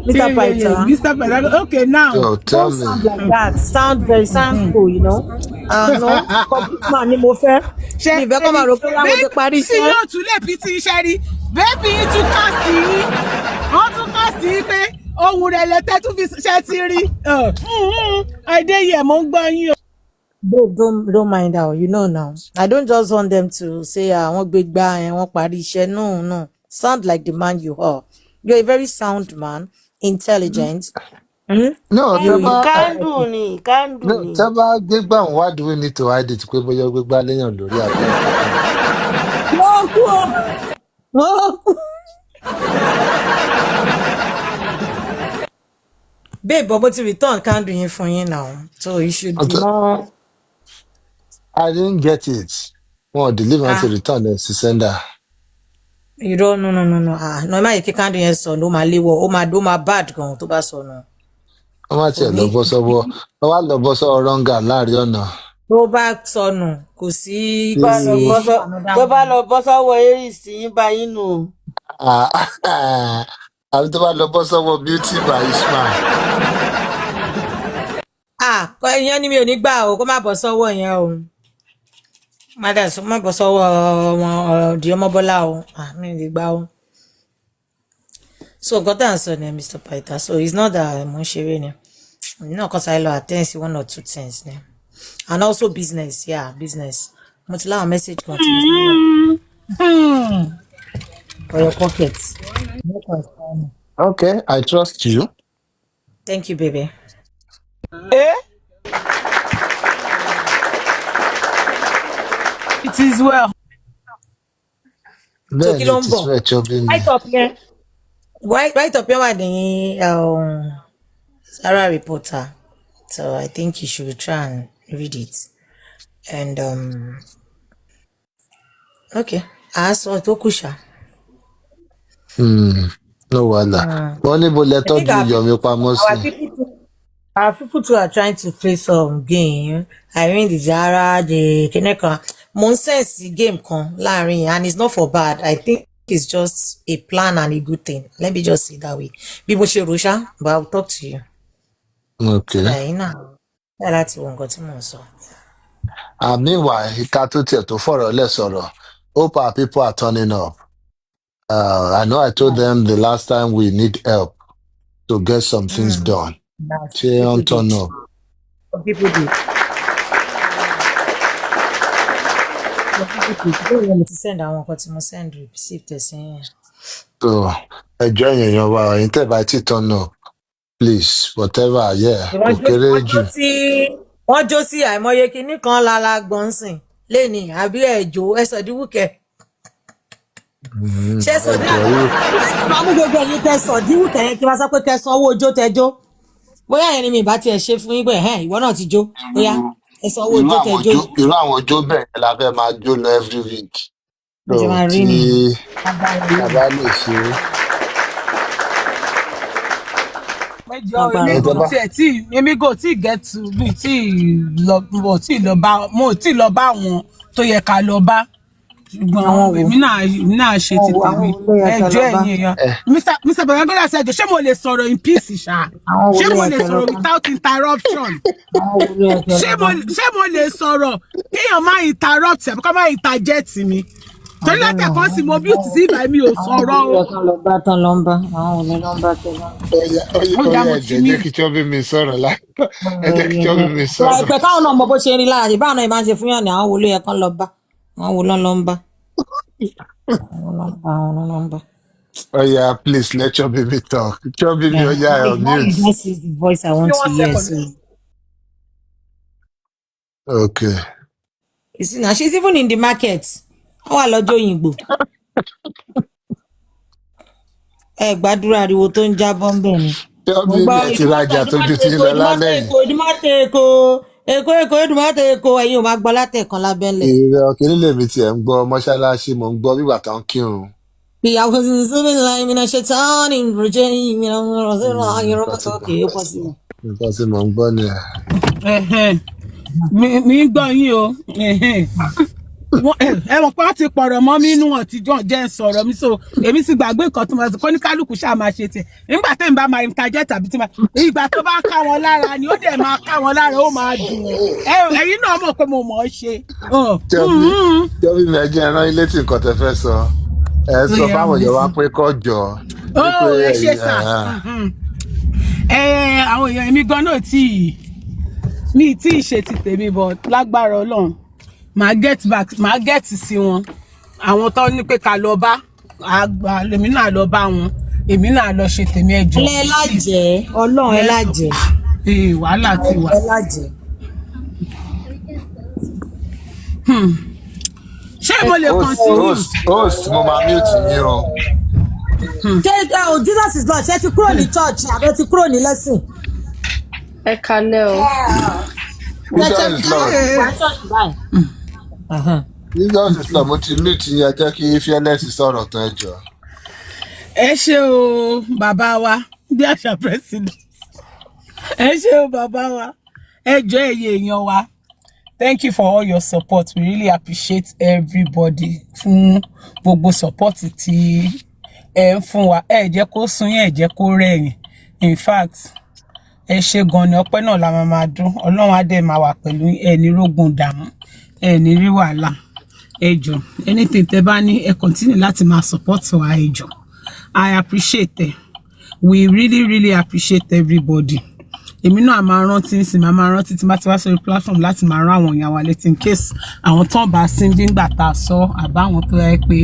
Speaker 3: Mr. Pythagoras.
Speaker 8: Mr. Pythagoras. Okay, now.
Speaker 1: So tell me.
Speaker 3: Sound like that. Sound cool, you know. No, complete man ni mo fẹ́. Mi ìfẹ́ kọ́ máa rò pé láwọn ti parí
Speaker 8: iṣẹ́. Sí yóò tún lè fi ti iṣẹ́ rí. Bébí yín tún kàsì yín. Wọ́n tún kàsì yín pé ohun rẹ̀ lẹ́tẹ́ tún fi ṣiṣẹ́ ti rí. Adéyẹ̀ mo ń gbọ́ yín o.
Speaker 3: Babe, don't mind how you know now. I don't just want them to say wọ́n gbé gbá wọ́n parí iṣẹ́. No. Sound like the man you are. You're a very sound man, intelligent.
Speaker 1: No,
Speaker 6: Kandu ni.
Speaker 1: Tẹ́ bá gbégbá òun, why do we need to hide it? Pé bóyá gbégbá léèyàn lórí àbí.
Speaker 3: Babe, but ti return candle yín fún yín now. So you should be more.
Speaker 1: I didn't get it. Wọ́n deliver to return them to sender.
Speaker 3: You don't no. No má yẹ kí candle yẹn sọ ló máa léwọ́. Ó máa bad gan tó bá sọ nù.
Speaker 1: Wọ́n má tiẹ̀ lọ bọ́ sọ́wọ́. Wọ́n wá lọ bọ́ sọ́wọ́ rọ́ngà láàrin ọ̀nà.
Speaker 3: Tó bá sọnù kò sí.
Speaker 6: Tó bá lọ bọ́ sọ́wọ́ Aries yín bá yín nù.
Speaker 1: Àbí tó bá lọ bọ́ sọ́wọ́ Beauty by Ismail.
Speaker 3: Ìyẹn ni mi ò ní gbà o kó má bọ́ sọ́wọ́ yẹn o. Má bọ́ sọ́wọ́ wọn di ọmọ Bọ́lá o. Mi ò ní gbà o. So nǹkan tá à ń sọ ni Mr. Pythagoras. So it's not that mo ń ṣeré ni. Náà kọ́ sáré lọ attend sí 1 or 2 things ni. And also business, business. Mo ti láwọn message kan tí mo ti ní. For your pockets.
Speaker 1: Okay, I trust you.
Speaker 3: Thank you, baby.
Speaker 8: It is well.
Speaker 3: So kí ló ń bọ̀? Right up here wà ní Sarah reporter. So I think you should try and read it. And okay. Aṣọ tó kù ṣá.
Speaker 1: No wala. Wọ́n ní bo lẹ́tọ́ ju Yomi pamọ́ sí.
Speaker 3: Our people too are trying to play some game. I mean the Zara, the Keneka. Nonsense game kan láàrin, and it's not for bad. I think it's just a plan and a good thing. Let me just say that way. Bí mo ṣe rò ṣá, but I'll talk to you.
Speaker 1: Okay.
Speaker 3: Láti wọ nǹkan tí mò ń sọ.
Speaker 1: Meanwhile, ìka tó tiẹ̀ tó fọ̀rọ̀ lẹ̀ sọ̀rọ̀. Hope our people are turning up. I know I told them the last time we need help to get some things done. Ṣé on turn up?
Speaker 3: Some people do. Mo ti send àwọn nǹkan tí mo send receipt ẹ̀sìn yẹn.
Speaker 1: So, ẹjọ́ èèyàn wa ẹ̀yin tẹ́ bá ti turn up, please, whatever, kò kéré jù.
Speaker 3: Wọ́n jó sí àìmọye kinní kan lára gbọ̀nsìn lẹ́ni àbí ẹ̀jọ́ ẹ̀sọ̀díwùkẹ́. Ṣé máa mú gbogbo ẹ̀yin tẹ sọ̀díwùkẹ́ yẹn kí wọ́n sọ pé kẹsàn owó ojó tẹjọ́. Bóyá yẹn ni mi bá tiẹ̀ ṣe fún yín pé ìwọ náà ti jó. Bóyá ẹ̀sán owó ojó tẹjọ́.
Speaker 1: Irú àwọn ojó bẹ́ẹ̀ la fẹ́ máa jó lọ every week.
Speaker 3: bó ṣe máa rí
Speaker 1: tí
Speaker 3: nìyẹn.
Speaker 1: a bá lè ṣe
Speaker 8: Ẹjọ́
Speaker 3: Lágbára
Speaker 8: èmi
Speaker 1: ẹ tẹ
Speaker 8: kò
Speaker 3: Ọlọ́run.
Speaker 1: bá
Speaker 8: tiẹ̀ tí èmi kò tí get to mi tí lọ bá wọn tó yẹ ká lọ bá ṣùgbọ́n
Speaker 3: Àwọn wo?
Speaker 8: èmi náà ṣe ti
Speaker 3: Àwọn
Speaker 8: tèmi
Speaker 3: wo ló yẹ kẹ́
Speaker 8: ẹjọ́
Speaker 3: lọ bá?
Speaker 8: ẹ̀yin èèyàn
Speaker 1: ẹ
Speaker 8: Mr. Pythagoras ẹjọ́ ṣé mo lè sọ̀rọ̀ in peace ṣá
Speaker 3: Àwọn wo
Speaker 8: ṣé
Speaker 3: ló
Speaker 8: mo
Speaker 3: yẹ
Speaker 8: lè
Speaker 3: kẹ́ lọ
Speaker 8: sọ̀rọ̀
Speaker 3: bá?
Speaker 8: without interruption
Speaker 3: Àwọn wo ló yẹ kẹ́ lọ bá?
Speaker 8: ṣé mo lè sọ̀rọ̀ kéèyàn má interrupt ẹ̀ kó má interject mi torí
Speaker 3: Àdúrà
Speaker 8: látẹ̀kọ́ sí mo
Speaker 3: àwọn
Speaker 8: beauty sí ìbá mi ò
Speaker 3: àwọn wo
Speaker 8: sọ̀rọ̀
Speaker 3: ló
Speaker 8: o
Speaker 3: yẹ kẹ́ lọ bá tán lọ ń bá? Àwọn wo ló ń bá tẹ lọ?
Speaker 8: ó
Speaker 1: ó
Speaker 8: dá
Speaker 1: yẹ
Speaker 8: mo ti
Speaker 1: ẹjẹ
Speaker 8: mí
Speaker 1: jẹ́ kí chọbí mi sọ̀rọ̀ ẹ jẹ́ kí chọbí mi sọ̀rọ̀.
Speaker 3: Láìpẹ́ káwọn náà mọ bó ṣe rí lára ṣe báwọn náà máa ń ṣe fún yàn ní àwọn wo ló yẹ kán lọ bá? Àwọn wo ló ń bá? Àwọn ló ń bá.
Speaker 1: Oh yeah, please let chọbí mi talk. Chọbí mi ó yá ẹ
Speaker 3: Now you
Speaker 1: mute.
Speaker 3: just use the voice I want
Speaker 8: ní
Speaker 3: to
Speaker 8: one
Speaker 3: hear.
Speaker 8: second.
Speaker 3: So
Speaker 1: Okay.
Speaker 3: you see now she's even in the market. Wọ́n wà lọ́jọ́ òyìnbó. Ẹ gbàdúrà ariwo tó ń jábọ́ ń bẹ̀ ni. Mo
Speaker 1: Chọbí
Speaker 3: gbọ́
Speaker 1: mi ẹ ti rajà tójú ti lọ lálẹ́ yìí.
Speaker 3: Ìdúmọ̀tẹ̀ Èkó Ìdúmọ̀tẹ̀ Èkó ẹ̀yin ò máa gbọ́ látẹ̀kan lábẹ́lẹ̀.
Speaker 1: Ìrẹ ọkìnrin lèmi tiẹ̀ ń gbọ́ mọ́ṣáláṣí mo ń gbọ́ bígbà tó ń kírun.
Speaker 3: Ìyàwó sísúnmí láì mi náà ṣe tán ní ìròjẹ́ ìmìíràn ọ̀rọ̀ mọ́tò òkè ó pọ̀ sí wọn.
Speaker 1: Nǹkan tí mo ń gbọ́ ni ẹ̀.
Speaker 8: Ẹ̀hẹ́n. mi ń gbọ́ yín o ẹ̀hẹ́n. Ẹ mọ̀ pé wọ́n ti pọ̀rọ̀ mọ́ mi inú wọn tí jọ jẹ́ ń sọ̀rọ̀ mi so èmi sì gbàgbé nǹkan tó máa sọ kọ́ ní kálukú ṣáà máa ṣe tiẹ̀ nígbà tẹ́ ń bá máa interject tàbí tí máa ìgbà tó bá ń ká wọn lára ni ó dẹ̀ máa ká wọn lára ó máa dùn ẹ̀yin náà mọ̀ pé mo mọ̀ ọ́ ṣe.
Speaker 1: Chọbí mi ẹ jẹ́ ẹran ilé tí nǹkan tẹ fẹ́ sọ. Ẹ sọ fáwọn èèyàn wa pé kọ́ jọ.
Speaker 8: Ẹ ṣe sà àwọn èèyàn èmi gan náà mi tí ì ṣe ti tèmi bọ̀ lágbára Ọlọ́run màá get sí wọn àwọn tó ní pé ká lọ bá èmi náà lọ bá wọn èmi náà lọ ṣe tèmi ẹjọ́.
Speaker 3: Ẹ lájẹ́ Ọlọ́run ẹ lájẹ́.
Speaker 8: Wàhálà ti wà.
Speaker 3: Ẹ lájẹ́.
Speaker 8: Ṣé mo lè continue?
Speaker 1: Host mo máa mute yín o.
Speaker 3: Jesus is Lord ṣe ti kúrò ní church àbẹ ti kúrò ní lesson.
Speaker 9: Ẹ kalẹ́ o.
Speaker 1: Jesus is Lord. Jesus is Lord mo ti mute yín ẹ jẹ́ kí Fearless sọ̀rọ̀ tán ẹ jọ.
Speaker 8: Ẹ ṣé o bàbá wa bí àṣà president ẹ ṣé o bàbá wa ẹ jọ̀ọ́ ẹ̀yin èèyàn wa. Thank you for all your support. We really appreciate everybody fún gbogbo support tí ẹ ń fún wa. Ẹ jẹ́ kó sún yín, ẹ jẹ́ kó rẹ̀yìn. In fact, ẹ ṣé gan ni ọpẹ́ náà la máa dún. Ọlọ́run á dẹ̀ máa wà pẹ̀lú ẹni rógun dààmú, ẹni rí wàhálà. Ẹ jọ̀ọ́, anything tẹ́ bá ní ẹ continue láti máa support wa ẹ jọ̀ọ́. I appreciate it. We really appreciate everybody. Èmi náà máa rántí máa rántí tí máa ti wá sórí platform láti máa rán àwọn èèyàn wa létí in case àwọn tán bá sí bí ńgbà tá a sọ àbáwọn tó yẹ pé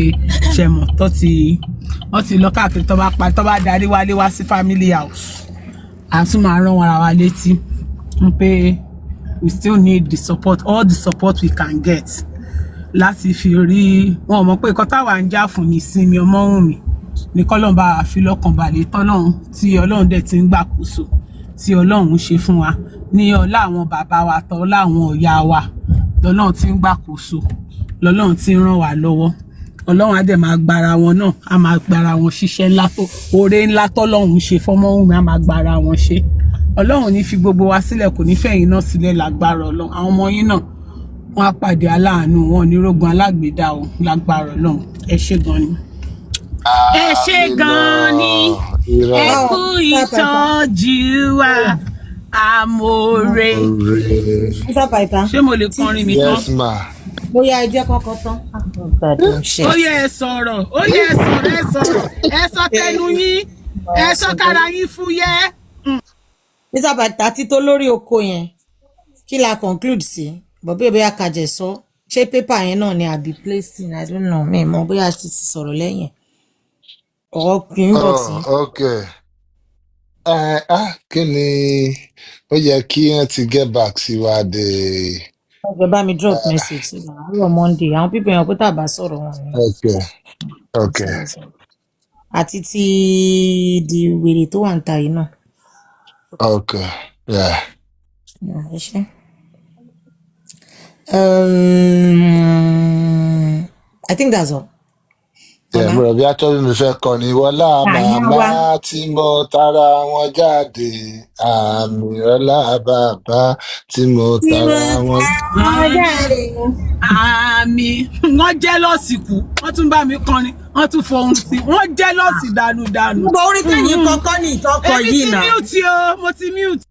Speaker 8: ṣẹmọ wọ́n ti lọ káàkiri tó bá darí wálé wá sí family house a tún máa rán wọn ara wa létí pé we still need the support, all the support we can get láti fi rí wọn mọ̀ pé nǹkan táwa ń jà fún ní ìsinmi Ọmọ́wùnmí ní kọ́lọ́n bá fi lọ́kàn balẹ̀ tọ́lọ́run tí Ọlọ́run dẹ̀ ti ń gbàkóso tí Ọlọ́run ṣe fún wa ní ọlá àwọn bàbá wa tọ́lá àwọn ìyá wa lọ́lọ́run tí ń gbàkóso lọ́lọ́run tí ń ràn wá lọ́wọ́ Ọlọ́run á dẹ̀ máa gbára wọn náà á máa gbára wọn ṣiṣẹ́ ńlá tó oore ńlá tọ́lọ́run ṣe fọ́mọ́wùnmí á máa gbára wọn ṣe Ọlọ́run ní fi gbogbo wa sílẹ̀ kò ní fẹ̀yìn náà sílẹ̀ lágbára Ọlọ́run àwọn ọmọ yín náà wọ́n á pàdé aláàánú wọn ní rógun alágbèdá o lágbára Ọlọ́run ẹ ṣé gan ni. Ẹ ṣé gan ni ẹ kú ìtọ́jú wa amóore. Ṣé mo lè kọrin mi tán?
Speaker 1: Yes ma.
Speaker 3: Bóyá ẹ jẹ́ kọ́kọ́ tán.
Speaker 8: Ó yẹ ẹ sọ̀rọ̀ ẹ sọ tẹnu yín ẹ sọ kára yín fúyẹ́.
Speaker 3: Mr. Bàtà títọ́ lórí oko yẹn kí la conclude sí bọ̀bí bóyá kàjẹ́ sọ ṣé pépà yẹn náà ni àbí placing I don't know mi mọ̀ bóyá ti sọ̀rọ̀ lẹ́yìn ọkùnrin bọ̀ tí.
Speaker 1: Okay. Kí ni ó yẹ kí wọ́n ti get back sí wa dé.
Speaker 3: Ọgbẹ́ bá mi drop message àárọ̀ Monday àwọn pípẹ́ yẹn pé tàbá sọ̀rọ̀ wọn ni.
Speaker 1: Okay.
Speaker 3: Àti ti di wèrè tó wà ń ta yìí náà.
Speaker 1: Okay. Yeah.
Speaker 3: Ẹ ṣé. I think that's all.
Speaker 1: mo rò bí atọ́bí mi fẹ́ kọ ni wọlá màmá tí mo tara wọn jáde àmì ọlá bàbá tí mo tara wọn
Speaker 3: jáde.
Speaker 8: àmì wọ́n jẹ́lọ́sì kú wọ́n tún bá mi kọrin wọ́n tún fohùn sí wọ́n jẹ́lọ́sì dànù.
Speaker 3: gbogbo orin tẹ̀yìn kọ́kọ́ ní ìtọ́kọ yìí náà.
Speaker 8: mo ti mute.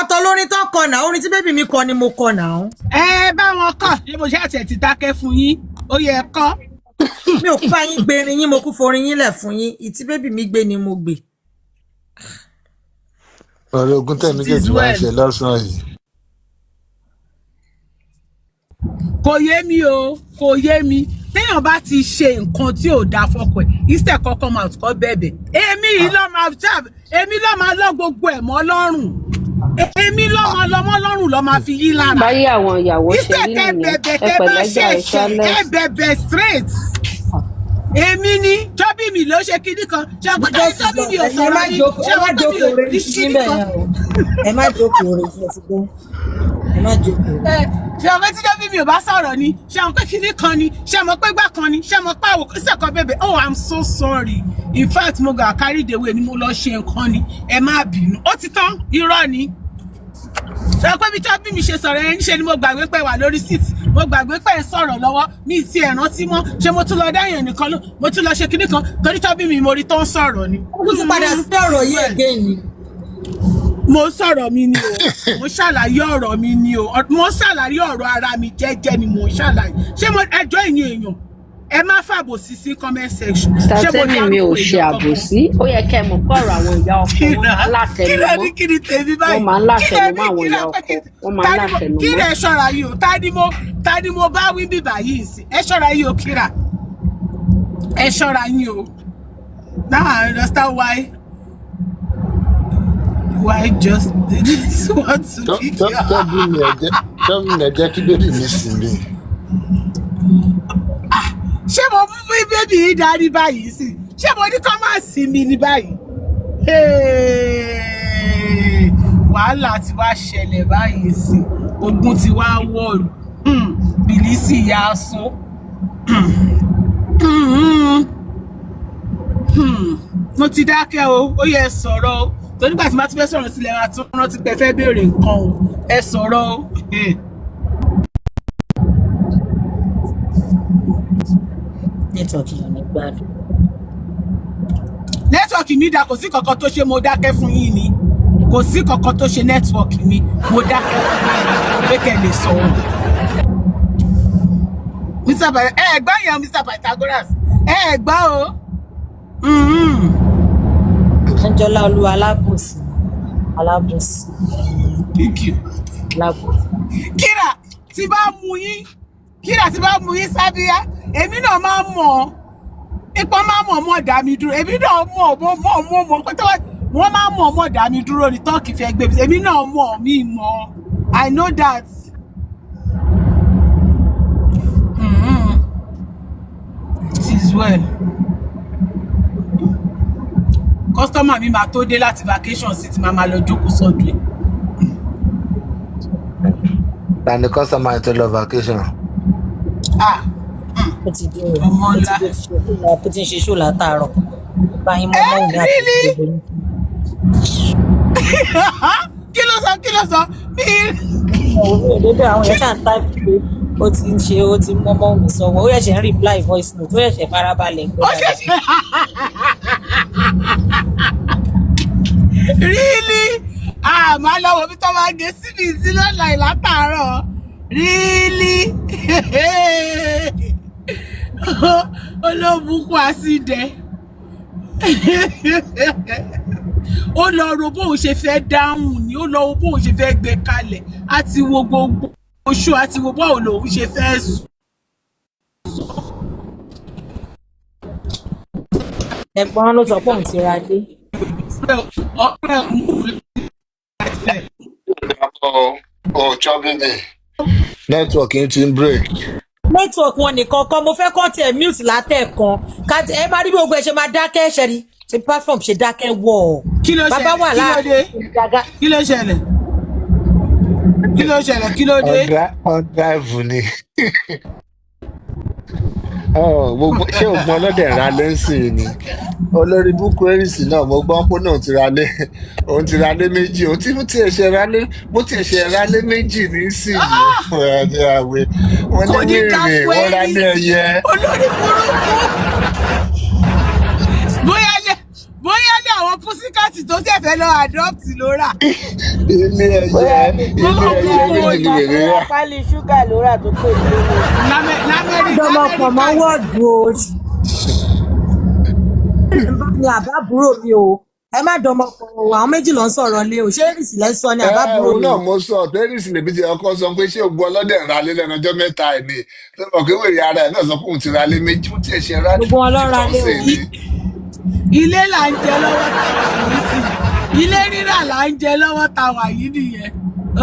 Speaker 3: ọ̀tọ̀ lórin tó kọ náà orin tí bébì mi kọ ni mo kọ náà.
Speaker 8: ẹ bá wọn kọ ṣé mo ṣe àti ẹ̀ ti dákẹ́ fún yín ó yẹ kọ́.
Speaker 3: mi ò kú bá yín gbé irin yín mo kú forin yín lẹ̀ fún yín ìtí bébì mi gbé ni mo gbé.
Speaker 1: ọ̀rẹ́ ogun tẹ̀mí kejì wá ṣe lọ́sàn-án yìí.
Speaker 8: kò yé mi o kò yé mi téèyàn bá ti ṣe nǹkan tí ò dáa fọkọ ẹ̀ ìṣẹ kọkọ máa kọ bẹ̀bẹ̀ èmi yìí lọ máa ṣáà èmi lọ máa lọ gbogbo ẹ̀ mọ́ lọ́rùn èmi lọ máa lọ mọ́ lọ́rùn lọ máa fi yí lára.
Speaker 9: báyìí àwọn ìyàwó ṣe rí nìyẹn ẹ pẹ̀lẹ́ jà ìṣálẹ̀.
Speaker 8: ẹ bẹ̀bẹ̀ straight èmi ni jọ́bí mi ló ṣe kinní kan ṣe àgbẹ̀dẹ jọ́bí mi ò sọ̀rọ̀ ní ṣe wọ́n tó mi ò ní kinní kan.
Speaker 3: ẹ má jókòó rẹ ṣe ti gbọ́ ẹ má jókòó.
Speaker 8: ṣe àwọn tí jọ́bí mi ò bá sọ̀rọ̀ ni ṣe àwọn pé kinní kan ni ṣe àwọn pé gbà kan ni ṣe àwọn pé àwòkọ́ ìṣẹ̀kọ́ bẹ̀bẹ̀ oh I'm so sorry in fact mo gà carry the way ni mo lọ ṣe nǹkan ni ẹ má bínú ó ti tán irọ́ ni. ṣe pé bí jọ́bí mi ṣe sọ̀rọ̀ yẹn níṣe ni mo gbàgbé pé wà lórí seat mo gbàgbé pé ẹ sọ̀rọ̀ lọ́wọ́ mi ti ẹ̀ rántí mọ́ ṣé mo tún lọ dáyàn nìkan ló mo tún lọ ṣe kinní kan torí jọ́bí mi mo rí tó ń sọ̀rọ̀ ni.
Speaker 3: ó tún padà sí ọ̀rọ̀ yìí again ni.
Speaker 8: mo sọ̀rọ̀ mi ni o mo ṣàlàyé ọ̀rọ̀ mi ni o mo ṣàlàyé ọ̀rọ̀ ara mi jẹ́jẹ́ ni mo ṣàlàyé ṣé mo ẹjọ́ ẹ̀yin èèyàn ẹ má fàbòsí sí comment section.
Speaker 9: sàtẹ́mì mi ò ṣe àbòsí ó yẹ kẹ́ ẹ mọ̀ kọ́ọ̀rọ̀ àwọn ìyá ọkọ wọn alátẹnumọ́ wọ́n máa ń látẹnumọ́ àwọn ìyá ọkọ wọ́n máa ń látẹnumọ́.
Speaker 8: kí lè ṣọ́ra yìí o ta ni mo bá wí bíbà yìí sí ẹ ṣọ́ra yìí o kíra ẹ ṣọ́ra yìí o now I understand why just this want to kick you out.
Speaker 1: tọ́bí mi ẹ̀jẹ̀ kí bébì mi sìn mí.
Speaker 8: ṣé mo mú bébì yìí dání báyìí sí ṣé mo ní kọ́ máa sìn mí ní báyìí. wàhálà ti wá ṣẹlẹ̀ báyìí sí ogun ti wá wọ̀lú bìlísì ya aṣọ. mo ti dákẹ́ o ó yẹ sọ̀rọ̀ o torí nígbà tí má ti fẹ́ sọ̀rọ̀ sílẹ̀ wa tún rántí pé fẹ́ béèrè nǹkan o ẹ sọ̀rọ̀ o.
Speaker 3: nẹ́tíwọ̀kì yóò ní gbádùn.
Speaker 8: nẹ́tíwọ̀kì mi dà kò sí kankan tó ṣe mo dákẹ́ fún yín ni kò sí kankan tó ṣe nẹ́tíwọ̀kì mi mo dákẹ́ fún yín pé kẹ́ lè sọ̀rọ̀. ẹ gbọ́ yẹn Mr. Pythagoras ẹ gbọ́ o.
Speaker 3: Anjola Olúwa alábòsí alábòsí.
Speaker 8: Kíra tí bá mú yín sábíyá èmi náà máa mọ̀ ipa máa mọ̀ dá mi dúró èmi náà mọ̀ pé wọ́n máa mọ̀ dá mi dúró ní tọ́kì fẹ́ gbé èmi náà mọ̀ mi mọ̀ I know that. It is well. Customer mi máa tó dé láti vacation sí ti máa lọ jókòó sọ́dọ̀ ẹ̀.
Speaker 1: Ta ni customer tó lọ vacation?
Speaker 3: ó ti dé o ọmọ ńlá ó ti ń ṣe ṣó látàárọ̀ báyìí mọ́ mọ́ òun àti ìgbòho ní.
Speaker 8: kí ló sọ
Speaker 3: òdòdó àwọn yẹn ṣáà ń táìpì pé ó ti ń ṣe ó ti mọ́ mọ́ òun sọ̀wọ́ ó yẹ̀ṣẹ̀ ń reply voice note ó yẹ̀ṣẹ̀ farabalẹ̀ gbé dáadáa.
Speaker 8: Really? Máa lọ́wọ́ bí tó máa gé síbi ìsílọ́lá ìlátàárọ̀. Really? Olóbùkún àsìdẹ. Ó lọ ro bóun ṣe fẹ́ dáhùn ni, ó lọ wo bóun ṣe fẹ́ gbé kalẹ̀, àti wo gbogbo oṣù àti wo báwo lòun ṣe fẹ́ sùn.
Speaker 3: Ẹ̀gbọ́n ló sọ pé òun ti ra dé.
Speaker 1: Network yín ti ń break.
Speaker 3: Network wọn nìkan kan mo fẹ́ kọ́ tiẹ̀ mute látẹ̀kan ẹ máa rí bí gbogbo ẹ̀ ṣe máa dákẹ́ ṣe ni ṣe platform ṣe dákẹ́ wọ̀.
Speaker 8: Kí ló ṣẹlẹ̀?
Speaker 3: Bàbá wà láàrin ìdàgá.
Speaker 8: Kí ló ṣẹlẹ̀? Kí ló dé?
Speaker 1: On drive ni. ṣé ògbọ́n ọlọ́dẹ̀ ń ra lẹ́sìn ni olórí búkú ẹ́rìsì náà mo gbọ́ pé náà ti ra lé òun ti ra lé méjì òun tí mo tiẹ̀ ṣe ra lé bó tiẹ̀ ṣe ra lé méjì nísìnyí ẹni àwẹ̀ wọn ní
Speaker 8: kò ní ká
Speaker 1: wèrè
Speaker 8: fún
Speaker 1: wọn ra
Speaker 8: Aries
Speaker 1: lé ẹyẹ.
Speaker 8: olórí burúkú bóyá ní àwọn púsíkàtì tó tẹ̀fẹ́ lọ adopt ló rà.
Speaker 1: ilé ẹyẹ ilé ẹyẹ méjì ni wèrè rà.
Speaker 6: pálí ṣúgà ló rà tó pè ní
Speaker 3: dọmọpọ̀ mọ́ wọ́ọ̀dù o ní àbábúrò mi o ẹ má dọmọpọ̀ o àwọn méjì ló ń sọ̀rọ̀ lé o ṣé èrìsì lẹ́ sọ ní àbábúrò
Speaker 1: òun
Speaker 3: mi
Speaker 1: náà
Speaker 3: o.
Speaker 1: mo sọ tẹ́rìsì lèmi ti ọkọ sọ pé ṣé ògbó ọlọ́dẹ̀ ń ra lé lẹ́nu ọjọ́ mẹ́ta ẹ̀ ni tó mọ̀ pé wèrè ara ẹ̀ náà sọ pé òun ti ra lé méjì ó tiẹ̀ ṣe ra lé
Speaker 3: gbogbo wọn lọ ra lé o.
Speaker 1: tọ́sẹ̀ ni.
Speaker 8: ilé là ń jẹ lọ́wọ́ tá a wà yìí sí ilé rírà là ń jẹ lọ́wọ́ tá a wà yìí nìyẹn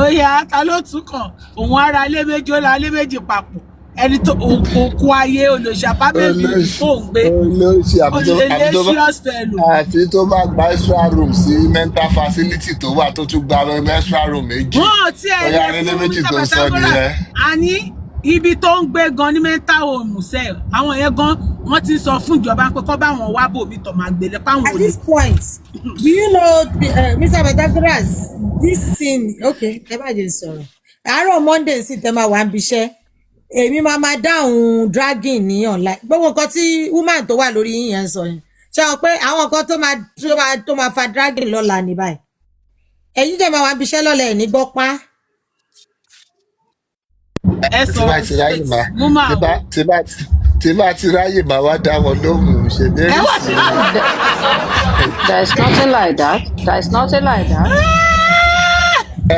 Speaker 8: oyè ta ló tún kàn òun ara ilé méjì ó la ilé méjì papọ̀ ẹni tó òkú ayé olùṣàpámẹ́bí tó ń gbé olùlẹ́síọ́s fẹ́lò.
Speaker 1: àfi tó bá gba extra room sí mental facility tó wà tó tún gba extra room méjì
Speaker 8: wọn ò tí ẹ
Speaker 1: bóyá
Speaker 8: lè
Speaker 1: ilé
Speaker 8: fún
Speaker 1: méjì tó ń sọ
Speaker 8: Pythagoras
Speaker 1: nìyẹn.
Speaker 8: àní ibi tó ń gbé gan ní mental home sẹ àwọn yẹn gan wọn ti sọ fún ìjọba pé kọ́ bá wọn wá bòmí tọ̀ máa gbélé páwọn
Speaker 3: At
Speaker 8: olè.
Speaker 3: this point, do you know, Mr. Pythagoras, this thing, okay, ẹ má jẹ́ sọ̀rọ̀. Àárọ̀ Monday sì tẹ́ máa wà níbi iṣẹ́. Èmi máa dáhùn dragging ní online. Gbogbo nǹkan tí woman tó wà lórí yín yẹn ń sọ yẹn. Ṣé o pé àwọn nǹkan tó máa fa dragging lọ́la ní báyìí? Ẹ̀yin tẹ́ máa wà níbi iṣẹ́ lọ́la ẹ̀ ní gbọ́ pa.
Speaker 8: ẹ
Speaker 1: tí bá
Speaker 8: sọ̀rọ̀
Speaker 1: ti ráyè máa
Speaker 8: mo máa wò.
Speaker 1: tí bá ti ráyè máa wá dá wọn lóhùn ṣe
Speaker 8: ẹ
Speaker 1: bẹ́ẹ̀
Speaker 8: wá
Speaker 1: sí
Speaker 9: There is nothing like that. There is nothing like that.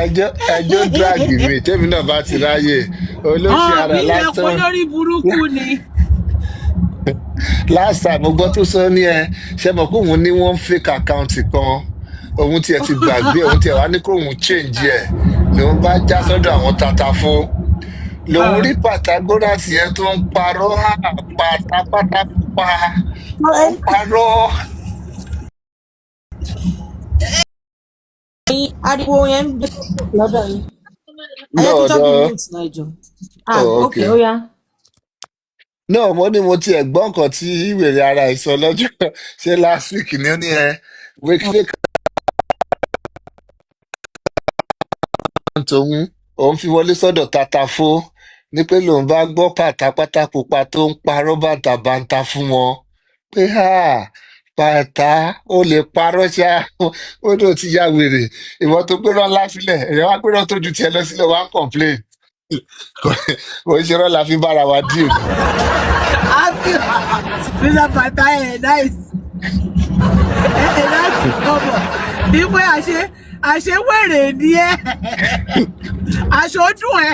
Speaker 1: ẹjọ́ drag mi tèmi náà bá ti ráyè olóṣì ara
Speaker 8: mi lè pọ̀
Speaker 1: lásán
Speaker 8: lórí burúkú ni.
Speaker 1: last time mo gbọ́ tó sọ ní ẹ ṣe mọ̀ pé òun ní wọ́n fake account kan òun tiẹ̀ ti gbàgbé òun tiẹ̀ wá ní kó òun change ẹ̀ lòun bá já sọ́dọ̀ àwọn tata fún lòun rí Pythagoras yẹn tó ń parọ́ pátápátá pa ó ń parọ́.
Speaker 3: Ariwo yẹn ń gbé lọ́dọ̀ yín. Ayé tó tọ́jú mute náà jọ. Okay, ó yá.
Speaker 1: náà mo ní mo tiẹ̀ gbọ́ nǹkan tí ìwèrè ara ẹ̀ sọ lọ́jọ́ ṣé last week ni ó ní ẹ fake tòun òun fi wọlé sọ́dọ̀ tatafó ní pé lòun bá gbọ́ pátápátá pupa tó ń parọ́ bàǹtàbàǹtà fún wọn pé pàtà ó lè parọ́ ṣá ó lò ti ya wèrè ìwọ tó gbéràn láfilẹ̀ èèyàn wá gbéràn tó ju tiẹ̀ lọ sílẹ̀ wá ń complain kò ń ṣe rọ́ la fi bára wa díò ni.
Speaker 8: Mr. Pata nice ọmọ ìpè àṣewèrè ni ẹ aṣojú ẹ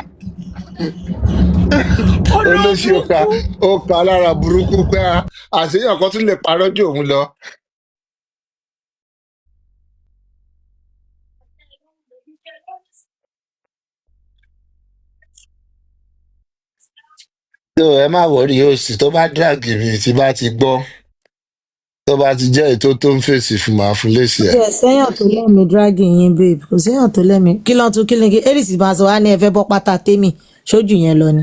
Speaker 1: olóṣì ó ka lára burúkú pé àṣeyàn kan tún lè parọ́ jù òun lọ. tó ẹ má wọrí òsì tó bá dàgì mi tí bá ti gbọ́ tó bá ti jẹ́ ètò tó ń fèsì fún màá fún lésì ẹ̀.
Speaker 3: Yes, séèyàn tó lẹ́mìí dragging yín babe kò séèyàn tó lẹ́mìí kí ló ń tún kí ló ń kí Aries máa sọ wá ní ẹ fẹ́ bọ́ pátá tèmi ṣojú yẹn lọ ni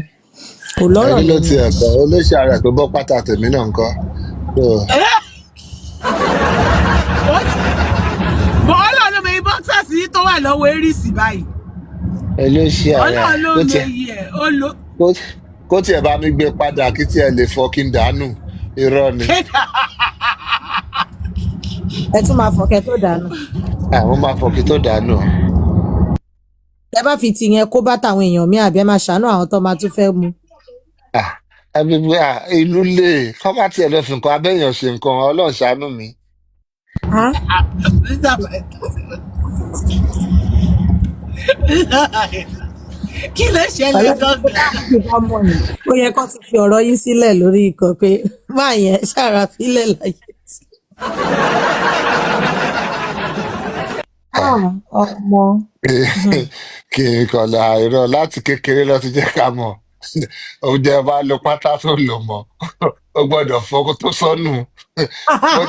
Speaker 3: kò lọ́rọ̀
Speaker 1: ẹni ló ti ẹ̀kọ́ olóṣì ara tó bọ́ pátá tèmi náà ń kọ́.
Speaker 8: Ọlọ́run ló mọ boxers yìí tó wà lọ́wọ́ Aries báyìí.
Speaker 1: olóṣì ara
Speaker 8: Ọlọ́run ló mọ iye ẹ̀ ó lo.
Speaker 1: kó tiẹ̀ bá mi gbé padà kí tiẹ̀ lè fọ́ kí n dànù irọ́ ni.
Speaker 3: ẹ tún máa fọkẹ tó dànù.
Speaker 1: àwọn máa fọ́ kí tó dànù.
Speaker 3: ẹ bá fi tìyẹn kó bá tàwọn èèyàn mi àbí ẹ máa ṣàánú àwọn tó máa tún fẹ́ mu.
Speaker 1: ìlú lè kọ́ bá tiẹ̀ lọ fi nǹkan abẹ́yàn ṣe nǹkan Ọlọ́run ṣàánú mi.
Speaker 8: Kí ló ṣẹlẹ̀ gangan?
Speaker 3: Ó yẹ kó ti fi ọ̀rọ̀ yín sílẹ̀ lórí ikọ̀ pé máa yẹn ṣàrà fílẹ̀ láyé tí. Ọmọ.
Speaker 1: kì í kọ̀lá irọ́ láti kékeré lọ ti jẹ́ ká mọ̀ oúnjẹ bá lo pátá tó lò mọ́ ó gbọ́dọ̀ fọ́ tó sọnù ó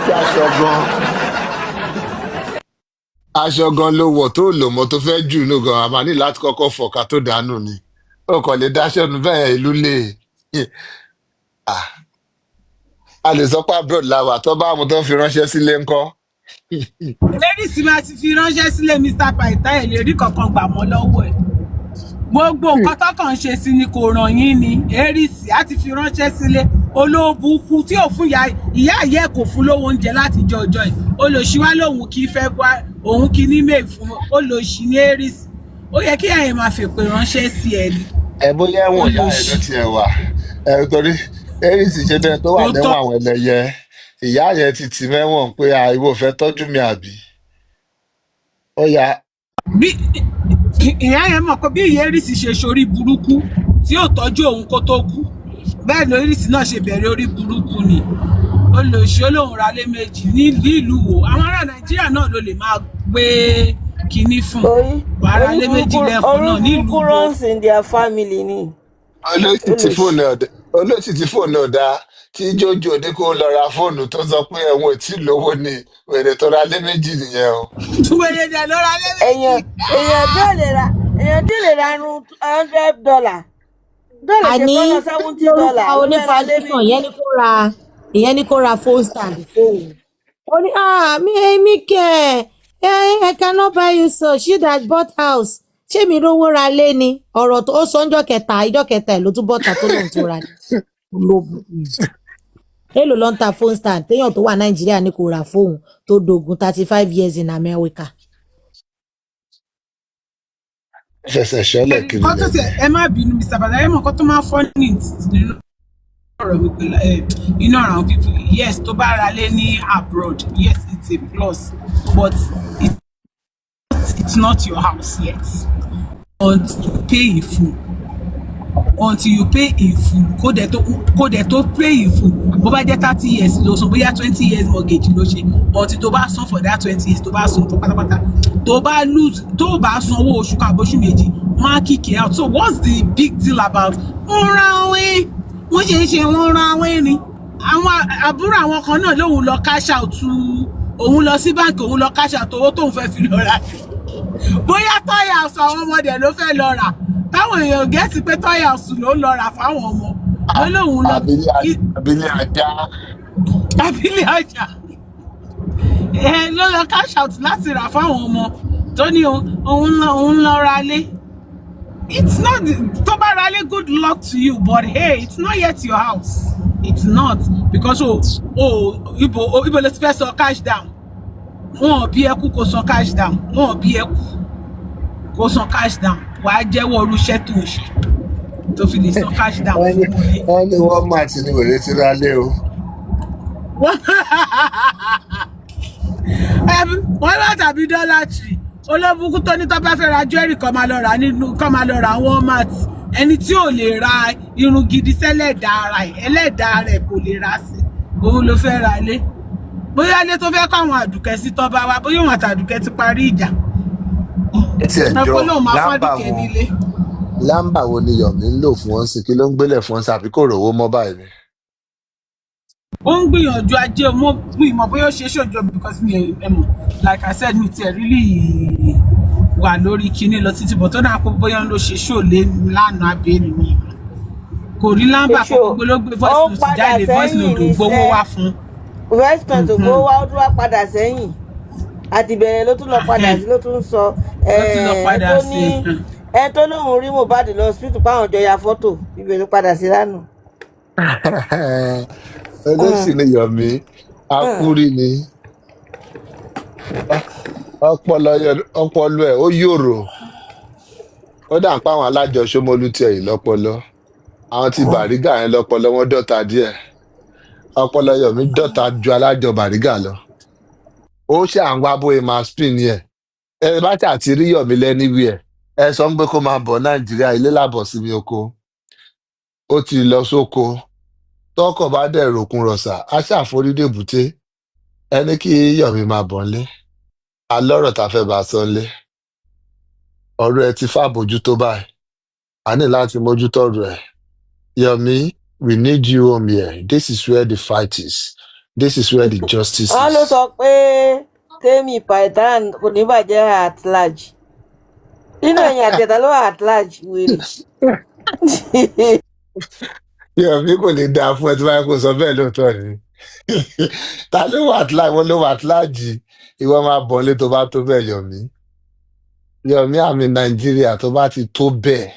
Speaker 1: dáṣọ gan aṣọ gan ló wọ̀ tó lò mọ́ tó fẹ́ jù nù gan àmà ní láti kọ́kọ́ fọ̀ ká tó dànù ni. o kàn lè dáṣẹ́ nu bẹ́ẹ̀ ìlú lè a lè sọ pé abroad la wà tó bá mu tó ń fi ránṣẹ́ sílé ńkọ́.
Speaker 8: ladies máa ti fi ránṣẹ́ sílé Mr. Paita ẹ̀ lè rí kankan gbà mọ́ lọ́wọ́ ẹ̀ gbogbo nǹkan tọkàn ṣe sí ni kò ràn yín ni erisi á ti fi ránṣẹ́ sílé olóòbùkù tí ò fún ìyá ẹ̀ kò fún lówó oúnjẹ láti jọ ọjọ́ ẹ̀ olóṣìwá lòun kì í fẹ́ bá òun kì í ní mail fún olóṣì ní erisi ó yẹ kí ẹ̀yin máa fèpè ránṣẹ́ sí ẹ ni.
Speaker 1: ẹ bóyá ẹ̀wọ̀n ìyá ẹ̀ ló tiẹ̀ wà torí erisi ṣe bẹ́ẹ̀ tó wà lẹ́wọ̀n àwọn ẹlẹ́yẹ ìyá yẹn ti tì mẹ́wọ̀n pé ìwọ fẹ́ tọ́jú mi àbí ó yá.
Speaker 8: bí ìyá yẹn mọ̀ pé bí ìyá erisi ṣe ṣorí burúkú tí yóò tọ́jú òun kó tó kú bẹ́ẹ̀ ni erisi náà ṣe bẹ̀rẹ̀ orí burúkú ni olóṣì olóhùn ralé méjì nílùú wo àwọn ará Nàìjíríà náà ló lè máa gbé kinní fún wàrà lé méjì lẹ́ẹ̀kan náà nílùú wo.
Speaker 6: runs in their family ni.
Speaker 1: olóòtú ti fóònù ọ̀dà tí jójó ní kó lọ ra fóònù tó sọ pé ẹ̀wọ̀n tí lówó ni wèrè tó ra lé méjì nìyẹn o.
Speaker 8: wèrè dẹ̀ ló ra lé méjì.
Speaker 6: èèyàn tí lè ra $100 dọ́là
Speaker 3: àní
Speaker 6: ṣe kọ́nà $70.
Speaker 3: onífàdéfọ̀n ìyẹn ní kó ra phone stand fóun ó ní mi kẹ́ I cannot buy you so she that bought house ṣé mi rówó ra lé ni ọ̀rọ̀ tó sọ ìjọ́ kẹta ẹ̀ ló tún bọ́ta tó lóun tó ra ní olóògùn èlò ló ń ta phone stand téèyàn tó wà Nàìjíríà ní kò ra fóun tó dogun 35 years in America.
Speaker 1: fẹsẹ̀ ṣọlẹ̀ kiri
Speaker 8: lẹ́yìn. ẹ má bínú Mr. Bada ẹ mọ̀ nǹkan tó máa fọ́ ní nínú ọ̀rọ̀ mi pẹ̀lú inú ọ̀rọ̀ àwọn people yes tó bá ra lé ní abroad yes it's a plus but it's not your house yet until you pay in full kó dẹ̀ tó pay in full bó bá jẹ́ 30 years ló san bóyá 20 years mortgage ló ṣe until tó bá san for that 20 years tó bá san tó pátápátá tó bá lose tó bá san owó oṣù kan àbóṣù méjì wọ́n á kick it out so what's the big deal about wọ́n ra awẹ́ wọ́n ṣe wọ́n ra awẹ́ ni àwọn àbúrò àwọn kan náà lóun lọ cash out òun lọ sí báńkì òun lọ cash out owó tóun fẹ́ fi lọ rà bóyá tọ́yà ọ̀sán àwọn ọmọdé ló fẹ́ lọ rà táwọn èèyàn gẹ́sì pé tọ́yà ọ̀sùn ló ń lọ rà fáwọn ọmọ lóun lọ. Àbílẹ̀ ajá ló lọ cash out láti rà fáwọn ọmọ tó ní òun lọ ra lé. It's not tó bá ra lé good luck to you but hey it's not yet your house it's not because ibo lè ti fẹ́ sọ cash down wọn ò bí ẹkú kò sọ cash down wọn ò bí ẹkú kò sọ cash down wàá jẹ́wọ́ orúṣẹ́ tó ń ṣe tó fi lè sọ cash down.
Speaker 1: wọ́n ní Walmart ní wèrè ti ra lé o.
Speaker 8: wọ́n bá tàbí Dollar Tree olóbùkún tó ní tó bá fẹ́ ra jewelry kọ́ máa lọ ra Walmart ẹni tí ò lè ra irun gidi ẹlẹ́dàá rẹ̀ kò lè ra sí òun ló fẹ́ ra lé bóyá ilé tó fẹ́ kọ́ àwọn àdùkẹ́ sí tó bá wá bóyá òun àtàdùkẹ́ ti parí ìjà
Speaker 1: lámbà wo ni Yomi ń lò fún wọn sí kí ló ń gbélé fún wọn sí àbí kò rówó mọ́ báyìí ni.
Speaker 8: ó ń gbìyànjú ajé mo ìmọ̀ bóyá ó ṣe ṣòjò because mi ẹ̀mọ̀ like I said mi tiẹ̀ really wà lórí kinní lọ títí bọ̀ tó dáa pé bóyá ló ṣe ṣòlé lánàá abẹ́rẹ́ mi kò rí lámbà kọ́kọ́ pé ló gbé voice note jáde voice note ò gbowó wá fún.
Speaker 6: voice note ò gbowó wá ó tún wá padà sẹ́yìn àti bẹ̀rẹ̀ ló tún lọ padà sí ló tún sọ tó lóun rí Mohbad lọ hospital páwọn jọ ya fọ́tò ibẹ̀ ló padà sí lánàá.
Speaker 1: olóṣì ni Yomi akúrí ni ọpọlọ ẹ̀ ó yòrò ó dà ń pa àwọn alájọ Ṣómólú tiẹ̀ yìí lọ́pọlọ àwọn ti Bàrígà yẹn lọ́pọlọ wọn dọ́ta díẹ̀ ọpọlọ Yomi dọ́ta ju alájọ Bàrígà lọ ó ṣe à ń wá bóyá máa spin yẹn ẹ bá tà ti rí Yomi lẹ́níwì ẹ̀ ẹ sọ pé kó máa bọ̀ Nàìjíríà ilé làbọ̀ síbi oko ó ti lọ sóko tọkọ̀ bá dẹ̀ ròkun rọ̀ṣà á ṣàforídé bùté ẹni kí Yomi máa bọ̀ nílé alọ́rọ̀ tá a fẹ́ bá a sọ nílé ọ̀rọ̀ ẹ ti fàbójútó báyìí a ní láti mójútó ọ̀rọ̀ ẹ̀ Yomi we need you home here this is where the fight is this is where the justice is.
Speaker 6: wọ́n ló sọ pé Temi Python kò ní bàjẹ́ at large nínú ẹ̀yìn àtẹ̀tà ló wà at large wèrè.
Speaker 1: Yomi kò lè dáa fún ẹ tí wọ́n kò sọ bẹ́ẹ̀ lóòótọ́ ni. Ta ló wà láì wọ́n ló wà láàjì ìwọ máa bọ̀ nílé tó bá tó bẹ́ẹ̀ Yomi. Yomi àmì Nàìjíríà tó bá ti tó bẹ́ẹ̀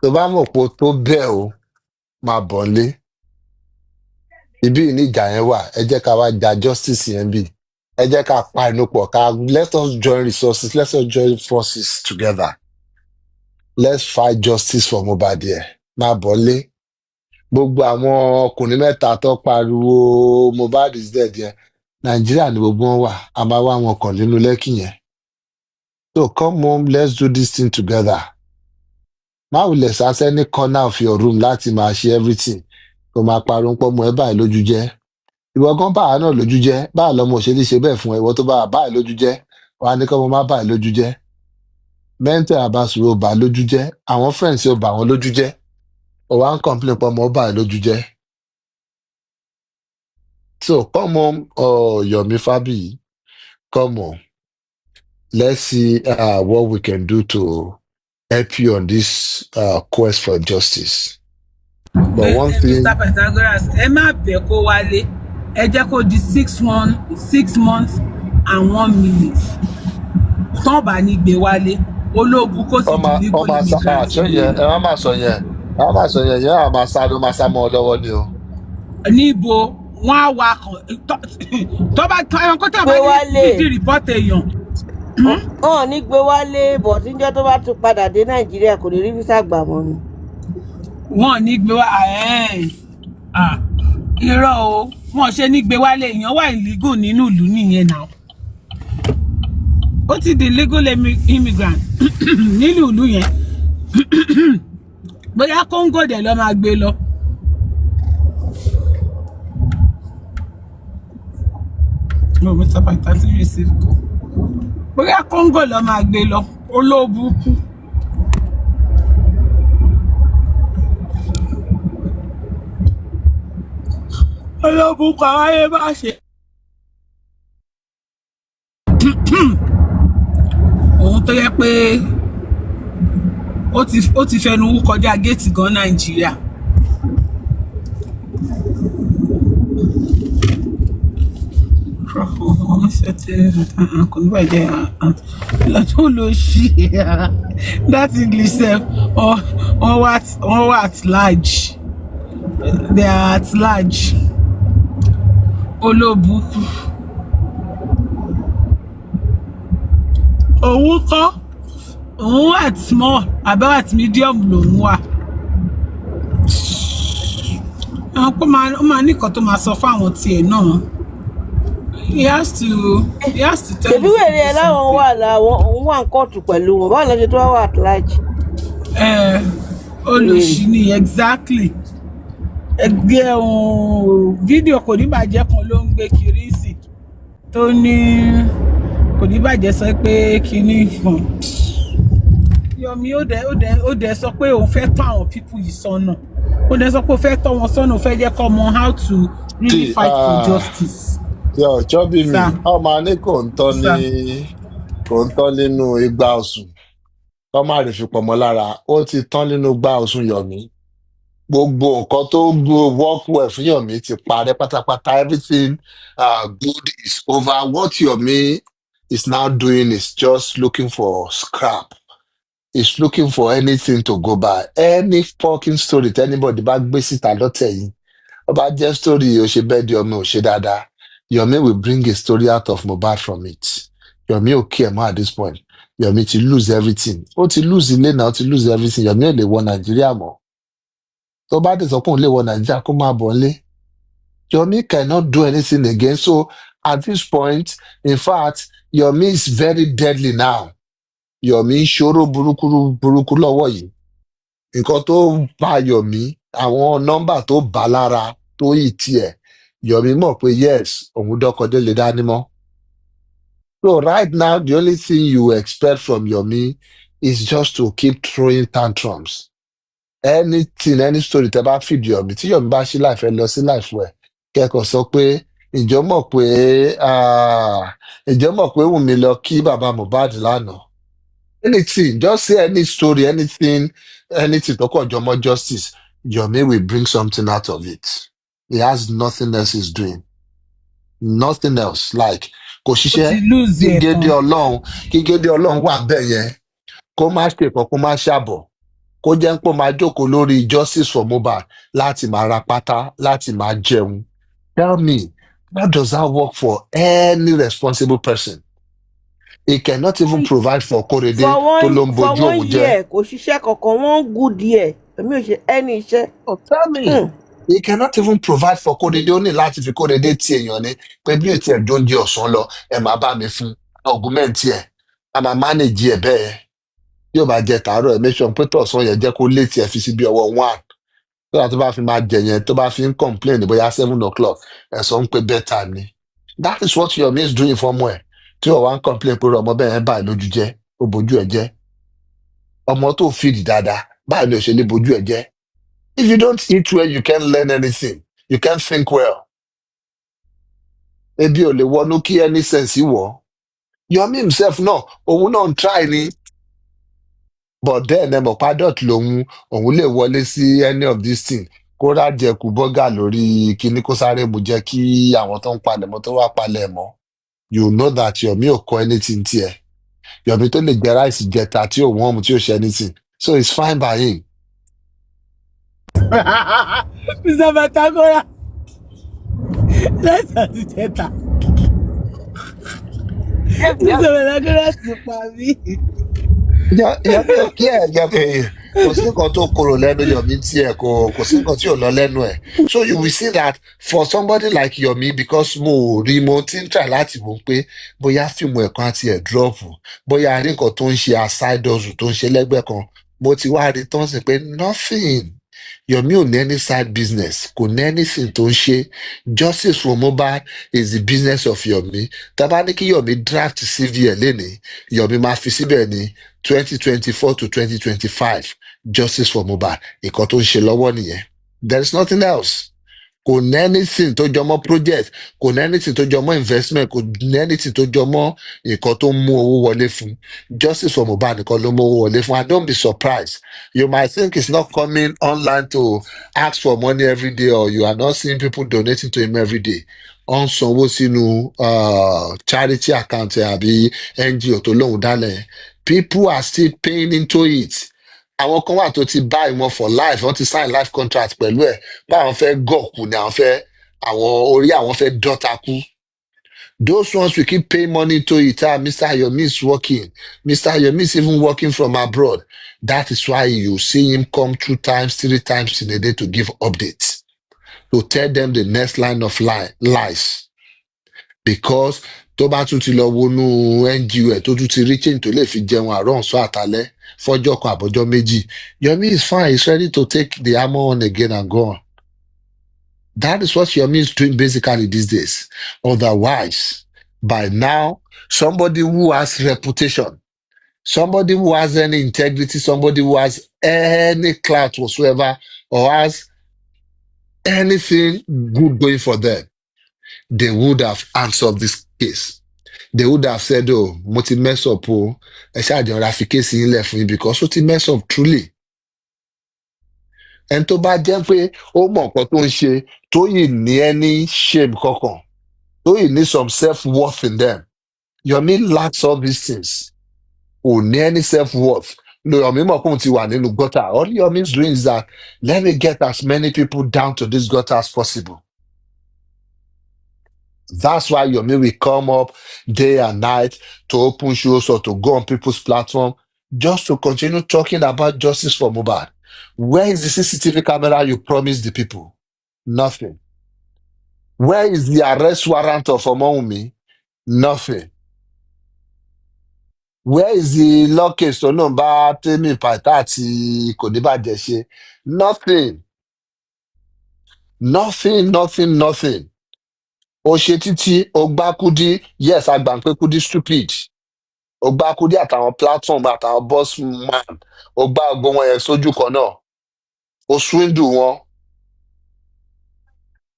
Speaker 1: tó bá mọ̀ pé ó tó bẹ́ẹ̀ o máa bọ̀ nílé. Ibi ní ìjà yẹn wà ẹ jẹ́ ká wá ja justice yẹn bí. Ẹ jẹ́ ká pa inú pọ̀ ká let us join resources, let us join forces together. Let's fight justice for Mohbad here. Máa bọ̀ nílé. Gbogbo àwọn ọkùnrin mẹ́ta tó pariwo Mohbad is dead yẹn Nàìjíríà ni gbogbo wọn wà a máa wá wọn kàn nínú Lẹ́kì yẹn. So come home, let's do this thing together. Má wulẹ̀ sásẹ́ ní corner of your room láti máa ṣe everything. Kò máa parun pọ́ mọ́ ẹ báyìí lójú jẹ́. Ìwọ gan báà náà lójú jẹ́. Báà lọmọ òṣèlú ṣe bẹ́ẹ̀ fún ẹ. Ìwọ tó bá báyìí lójú jẹ́. Wàá ní kọ́ ọmọ má báyìí lójú jẹ́. Mental abasuro bà lójú jẹ́. Àwọn friends yóò bà wọ́n lójú jẹ́. Ó wá ń complain pọ́ mọ́ báyìí lójú jẹ́. So come on, Yomi Fabi, come on. Let's see what we can do to help you on this quest for justice. But one thing,
Speaker 8: Mr. Pythagoras, ẹ má bẹ̀ kó wálé. Ẹ jẹ́ kó di 6 months and 1 minute. Tán bá ní gbé wálé. Ológun kó sì di legal immigrant.
Speaker 1: ẹ má máa sọ yẹn. Ẹ má máa sọ yẹn. Yẹn á máa sá mọ́ ọ lọ́wọ́ ni o.
Speaker 8: Níbo wọ́n á wá tó bá ẹran kó tẹ̀ bá ní fídí rìpọ́tì èèyàn.
Speaker 6: Wọ́n ní gbé wálé bọ̀ tíjọ́ tó bá tún padà dé Nàìjíríà kò lè rí físà gbà mọ́ ni.
Speaker 8: Wọ́n ní gbé wá irọ́ o wọ́n ṣe ní gbé wálé èèyàn wà illegal nínú ìlú nìyẹn náà. Ó ti di legal immigrant nínú ìlú yẹn. Bóyá Congo dẹ̀ lọ máa gbé lọ. No, Mr. Pythagoras receive call. Bóyá Congo lọ máa gbé lọ. Olóbùkú. Olóbùkú àwọn ayé bá ṣe. Òun tó yẹ pé ó ti fẹnu wú kọjá géètì gan Nàìjíríà. That English self or at large. They are at large. Olóbùkú. Òun kọ́ òun at small àbẹ́ at medium lòun wà. Àwọn pé ó máa ní nǹkan tó máa sọ fáwọn tiẹ̀ náà. He has to tell
Speaker 6: Ṣèbí wèrè ẹ láwọn wà láwọn òun wà ń kóòtù pẹ̀lú wọn báwo ló ṣe tó wà at large.
Speaker 8: Olùsí ni exactly. Ẹgbẹ́ fídíò kò ní bàjẹ́ kan ló ń gbé kiri sí tó ní kò ní bàjẹ́ sọ pé kíní kan. Yomi ó dẹ̀ sọ pé òun fẹ́ tọ́ àwọn pípù yìí sọ́nà. Ó dẹ̀ sọ pé ó fẹ́ tọ́ wọn sọ́nà ó fẹ́ jẹ́ kọ́ mọ how to really fight for justice.
Speaker 1: Jọ́bí mi ọmọ ní kò ń tán nínú igba ọ̀sùn kọ́ má rí fi pọ̀mọ́ lára ó ti tán nínú igba ọ̀sùn Yomi. Gbogbo nǹkan tó work well fún Yomi ti parẹ́ pátápátá. Everything good is over. What Yomi is now doing is just looking for scrap. He's looking for anything to go by. Any fucking story that anybody bá gbé síta lọ́tẹ̀ yìí. Ó bá jẹ́ story ó ṣe bẹ́ẹ̀ di ọmọ ò ṣe dáadáa. Yomi will bring a story out of Mohbad from it. Yomi ò kí ẹ̀ mọ́ at this point. Yomi ti lose everything. Ó ti lose ilé náà, ó ti lose everything. Yomi ò lè wọ Nàìjíríà mọ́. Tó bá dé sọ pé òun lè wọ Nàìjíríà kó máa bọ̀ nílé. Yomi cannot do anything again. So at this point, in fact, Yomi is very deadly now. Yomi ń ṣòro burúkú lọ́wọ́ yìí. Nǹkan tó bá Yomi, àwọn nọ́mbà tó bá lára tó yìí tiẹ̀. Yomi mọ̀ pé yes, òun dọ́kọdé lè dání mọ́. So right now, the only thing you expect from Yomi is just to keep throwing tantrums. Anything, any story tẹ́ bá feed Yomi, tí Yomi bá ṣí life ẹ lọ sí life ẹ̀, kẹ́kọ̀ọ́ sọ pé ìjọ mọ̀ pé Wùnmí lọ kí bàbá Mohbad lánàá. Anything, just say any story, anything tó kàn jọmọ́ justice, Yomi will bring something out of it. He has nothing else he's doing. Nothing else. Like, kò
Speaker 8: ó ti
Speaker 1: ṣiṣẹ́
Speaker 8: lose ẹ̀ tán.
Speaker 1: kí Gédé Ọlọ́run wà bẹ́ẹ̀ yẹn, kó má ṣe kan kó má ṣàbọ̀, kó jẹ́ pé ó máa jókòó lórí justice for Mohbad láti máa ra pátá, láti máa jẹun. Tell me, how does that work for any responsible person? He cannot even provide for Korede tó ló ń
Speaker 6: for
Speaker 1: bojú
Speaker 6: one
Speaker 1: òun jẹ́.
Speaker 6: year kò ṣiṣẹ́ kankan wọ́n good díẹ̀ èmi ò ṣe ẹni iṣẹ́.
Speaker 1: Oh, tell me. He cannot even provide for Korede. Ó ní láti fi Korede ti èèyàn ni pé bí ètí ẹ̀ dóúnjẹ ọ̀sán lọ, ẹ máa bá mi fún augment ẹ̀, a máa manage ẹ̀ bẹ́ẹ̀. Yóò bá jẹ tàárọ̀ ẹ̀ make sure pé tọ̀sán yẹn jẹ́ kó létí ẹ̀ fi sí bí ọwọ́ 1. Tó bá tó bá fi máa jẹ yẹn tó bá fi ń complain bóyá 7 o'clock ẹ̀sán ń pé better ni. That is what Yomi is doing for ọmọ ẹ̀. Tí ó wá ń complain pé ọmọ bẹ́ẹ̀ yẹn báyìí lójú jẹ́, ó bojú ẹ̀ jẹ́. Ọmọ tó feed dáadáa, báyìí ni ò ṣe lè bojú ẹ̀ jẹ́. If you don't eat well, you can't learn anything. You can't think well. Ebi ò lè wọnú kí any sense wọ̀. Yomi himself náà, òun náà ń try ni. But then ẹmọ padot lòun, òun lè wọlé sí any of these things. Kó rà jẹkù bọ́gà lórí kíní kó sáré mu jẹ́ kí àwọn tó ń palẹ̀mọ́ tó wà palẹ̀mọ́. You know that Yomi ò kọ́ anything tiẹ̀. Yomi tó lè jẹ ráìsì jẹta tí ò wọ́n mu tí ò ṣe anything. So it's fine by him.
Speaker 8: Mr. Pythagoras, let's have it better. Mr. Pythagoras ti pa mí.
Speaker 1: Yomi ò kí ẹ̀ Yomi kò sí nǹkan tó korò lẹ́nu Yomi tiẹ̀ kò sí nǹkan tí ò lọ lẹ́nu ẹ̀. So you will see that for somebody like Yomi, because mo rí mo ti ń try láti wò pé bóyá fíìmù ẹ̀kan àti ẹ̀ drop, bóyá rí nǹkan tó ń ṣe aside hustle tó ń ṣe lẹ́gbẹ̀ẹ́ kan, mo ti wá rí tán sí pé nothing. Yomi ò ní any side business, kò ní anything tó ń ṣe. Justice for Mohbad is the business of Yomi. Tá bá ní kí Yomi draft CV ẹ̀ lénìí, Yomi máa fi síbẹ̀ ní 2024 to 2025 Justice for Mohbad. Nǹkan tó ń ṣe lọ́wọ́ nìyẹn. There is nothing else. Kò ní anything tó jọmọ́ project, kò ní anything tó jọmọ́ investment, kò ní anything tó jọmọ́ nǹkan tó ń mú owó wọlé fún. Justice for Mohbad nìkan ló mú owó wọlé fún. And don't be surprised. You might think he's not coming online to ask for money every day, or you are not seeing people donating to him every day. Ó ń sanwó sínú charity account àbí NGO tó lóun dálẹ̀. People are still paying into it. Àwọn kan wà tó ti buy wọn for life, wọ́n ti sign life contract pẹ̀lú ẹ̀. Báwọn fẹ́ gọ̀kù ni àwọn orí àwọn fẹ́ dọ́ta kú. Those ones will keep paying money to it. Mr. Yomi is working. Mr. Yomi is even working from abroad. That is why you see him come 2 times, 3 times in a day to give updates, to tell them the next line of lies. Because tó bá tún ti lọ wọnú NGO ẹ̀ tó tún ti rí change tó lè fi jẹun àárọ̀ ọ̀sán àtalẹ́ fọ́jọ́ kan àbọ̀jọ́ méjì, Yomi is fine. He's ready to take the hammer on again and go on. That is what Yomi is doing basically these days. Otherwise, by now, somebody who has reputation, somebody who has any integrity, somebody who has any clout whatsoever, or has anything good going for them, they would have answered this case. They would have said, oh, mo ti mess up o, ẹ ṣáà jẹ́ ọ̀rá fi kéèsì yín lẹ̀ fún yín, because ó ti mess up truly. Ẹni tó bá jẹ́ pé ó mọ̀ nǹkan tó ń ṣe, tó yìí ní any shame kankan, tó yìí ní some self-worth in them. Yomi lacks all these things. Kò ní any self-worth. Yomi mọ̀ pé òun ti wà nínú gutter. All Yomi is doing is that, let me get as many people down to this gutter as possible. That's why Yomi will come up day and night to open shows or to go on people's platform just to continue talking about justice for Mohbad. Where is the CCTV camera you promised the people? Nothing. Where is the arrest warrant of Omowumi? Nothing. Where is the law case tó náà bá Temi Paita àti Kòníbàjẹ́ ṣe? Nothing. Nothing. Ó ṣe títí, ó gbá Kudi. Yes, a gbà pé Kudi stupid. Ó gbá Kudi àtàwọn platform àtàwọn boss man. Ó gbá gbogbo wọn yẹn sójú kan náà. Ó swindle wọn.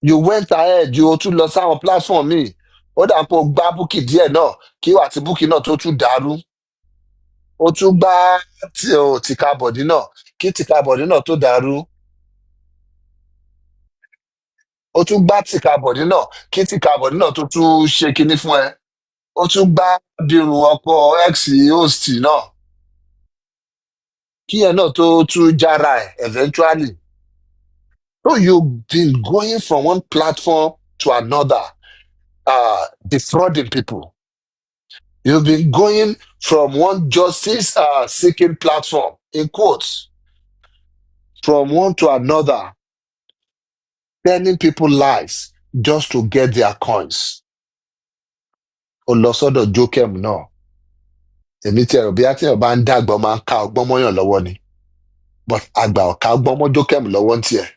Speaker 1: You went ahead, you tún lọ sáwọn platform míì. Ó dà pé ó gbá Bukky díẹ̀ náà, kí wà tí Bukky náà tó tún dàrú. ó tún gbá tìka bọ̀dí náà kí tìka bọ̀dí náà tó dàrú. Ó tún gbá tìka bọ̀dí náà kí tìka bọ̀dí náà tó tún ṣe kinní fún ẹ. Ó tún gbá dirun ọkọ ex host náà kí ẹ náà tó tún jára ẹ eventually. So you've been going from one platform to another, defrauding people. You've been going from one justice seeking platform, in quotes, from one to another, telling people lies just to get their coins. Olọ́sọ́dọ̀ J4M náà. Èmi tí ẹ̀rọ bí a ti ẹ̀ bá ń dàgbà máa ń ká ọgbọ́n mọ́yàn lọ́wọ́ ni. But àgbà ọ̀ka ọgbọ́n mọ́ J4M lọ́wọ́ ń tiẹ̀.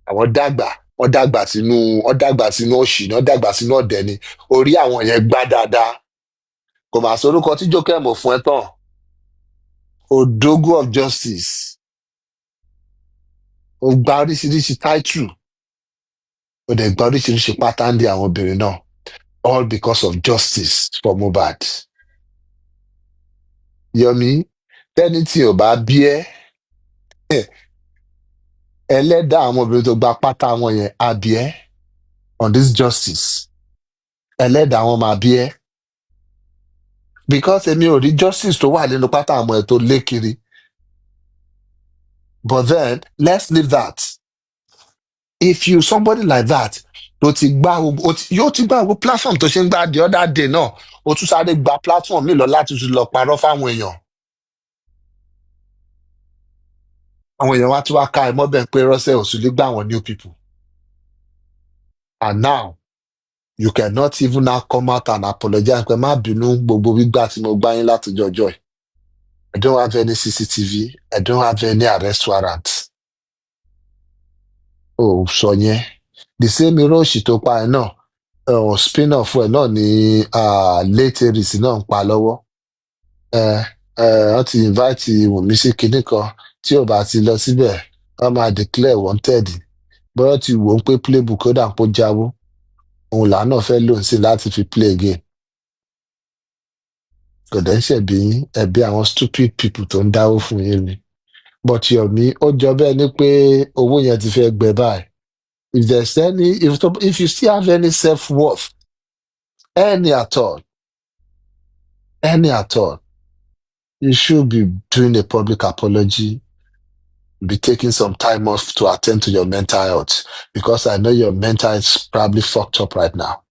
Speaker 1: Àwọn dàgbà, wọ́n dàgbà sínú òṣì, wọ́n dàgbà sínú ọ̀dẹ̀ ni. Orí àwọn yẹn gbá dáadáa. Kò mà sórúkọ tí J4M fún ẹ tán. Odogu of justice. Ó gba oríṣiríṣi title. Ó dẹ̀ gba oríṣiríṣi pátánì àwọn obìnrin náà. All because of justice for Mohbad. Yomi, tẹ́ni tí ò bá bí ẹ́, ẹlẹ́dàá àwọn obìnrin tó gba pátá wọn yẹn á bí ẹ́ on this justice. Ẹlẹ́dàá wọn máa bí ẹ́. Because èmi ò rí justice tó wà nínú pátá àwọn ẹ̀ tó lé kiri. But then, let's leave that. If you somebody like that, yóò ti gbá gbogbo platform tó ṣe ń gbá the other day náà, ó tún sáré gba platform mi lọ láti tún lọ parọ́ fáwọn èèyàn. Àwọn èèyàn wá tí wá ká ẹ mọ́bẹ̀ pé rọ́ṣẹ́ òsùn lè gbà wọ́n new people. And now, you cannot even now come out and apologize pé má bínú gbogbo gbígbà tí mo gbá yín láti jọjọ́ ẹ̀. I don't have any CCTV. I don't have any arrest warrant. Oh, sọ yẹn. The same irọ́ òṣì tó pa ẹ náà, spin-off ẹ náà ni late Eris náà ń pa lọ́wọ́. Wọ́n ti invite Wùnmí sí kinní kan tí ò bá ti lọ síbẹ̀, wọ́n máa declare wanted. Bọ́lá ti wò ó pé playbook ó dà ń pọ̀ jáwó. Òun làá náà fẹ́ lòun sí láti fi play again. Kò dẹ̀ ń ṣẹ̀bi ẹ̀bi àwọn stupid people tó ń dáwó fún yín ni. But Yomi, ó jọ bẹ́ẹ̀ ni pé owó yẹn ti fẹ́ gbẹ báyìí. If there's if you still have any self-worth, any at all, you should be doing a public apology, be taking some time off to attend to your mental health, because I know your mental is probably fucked up right now.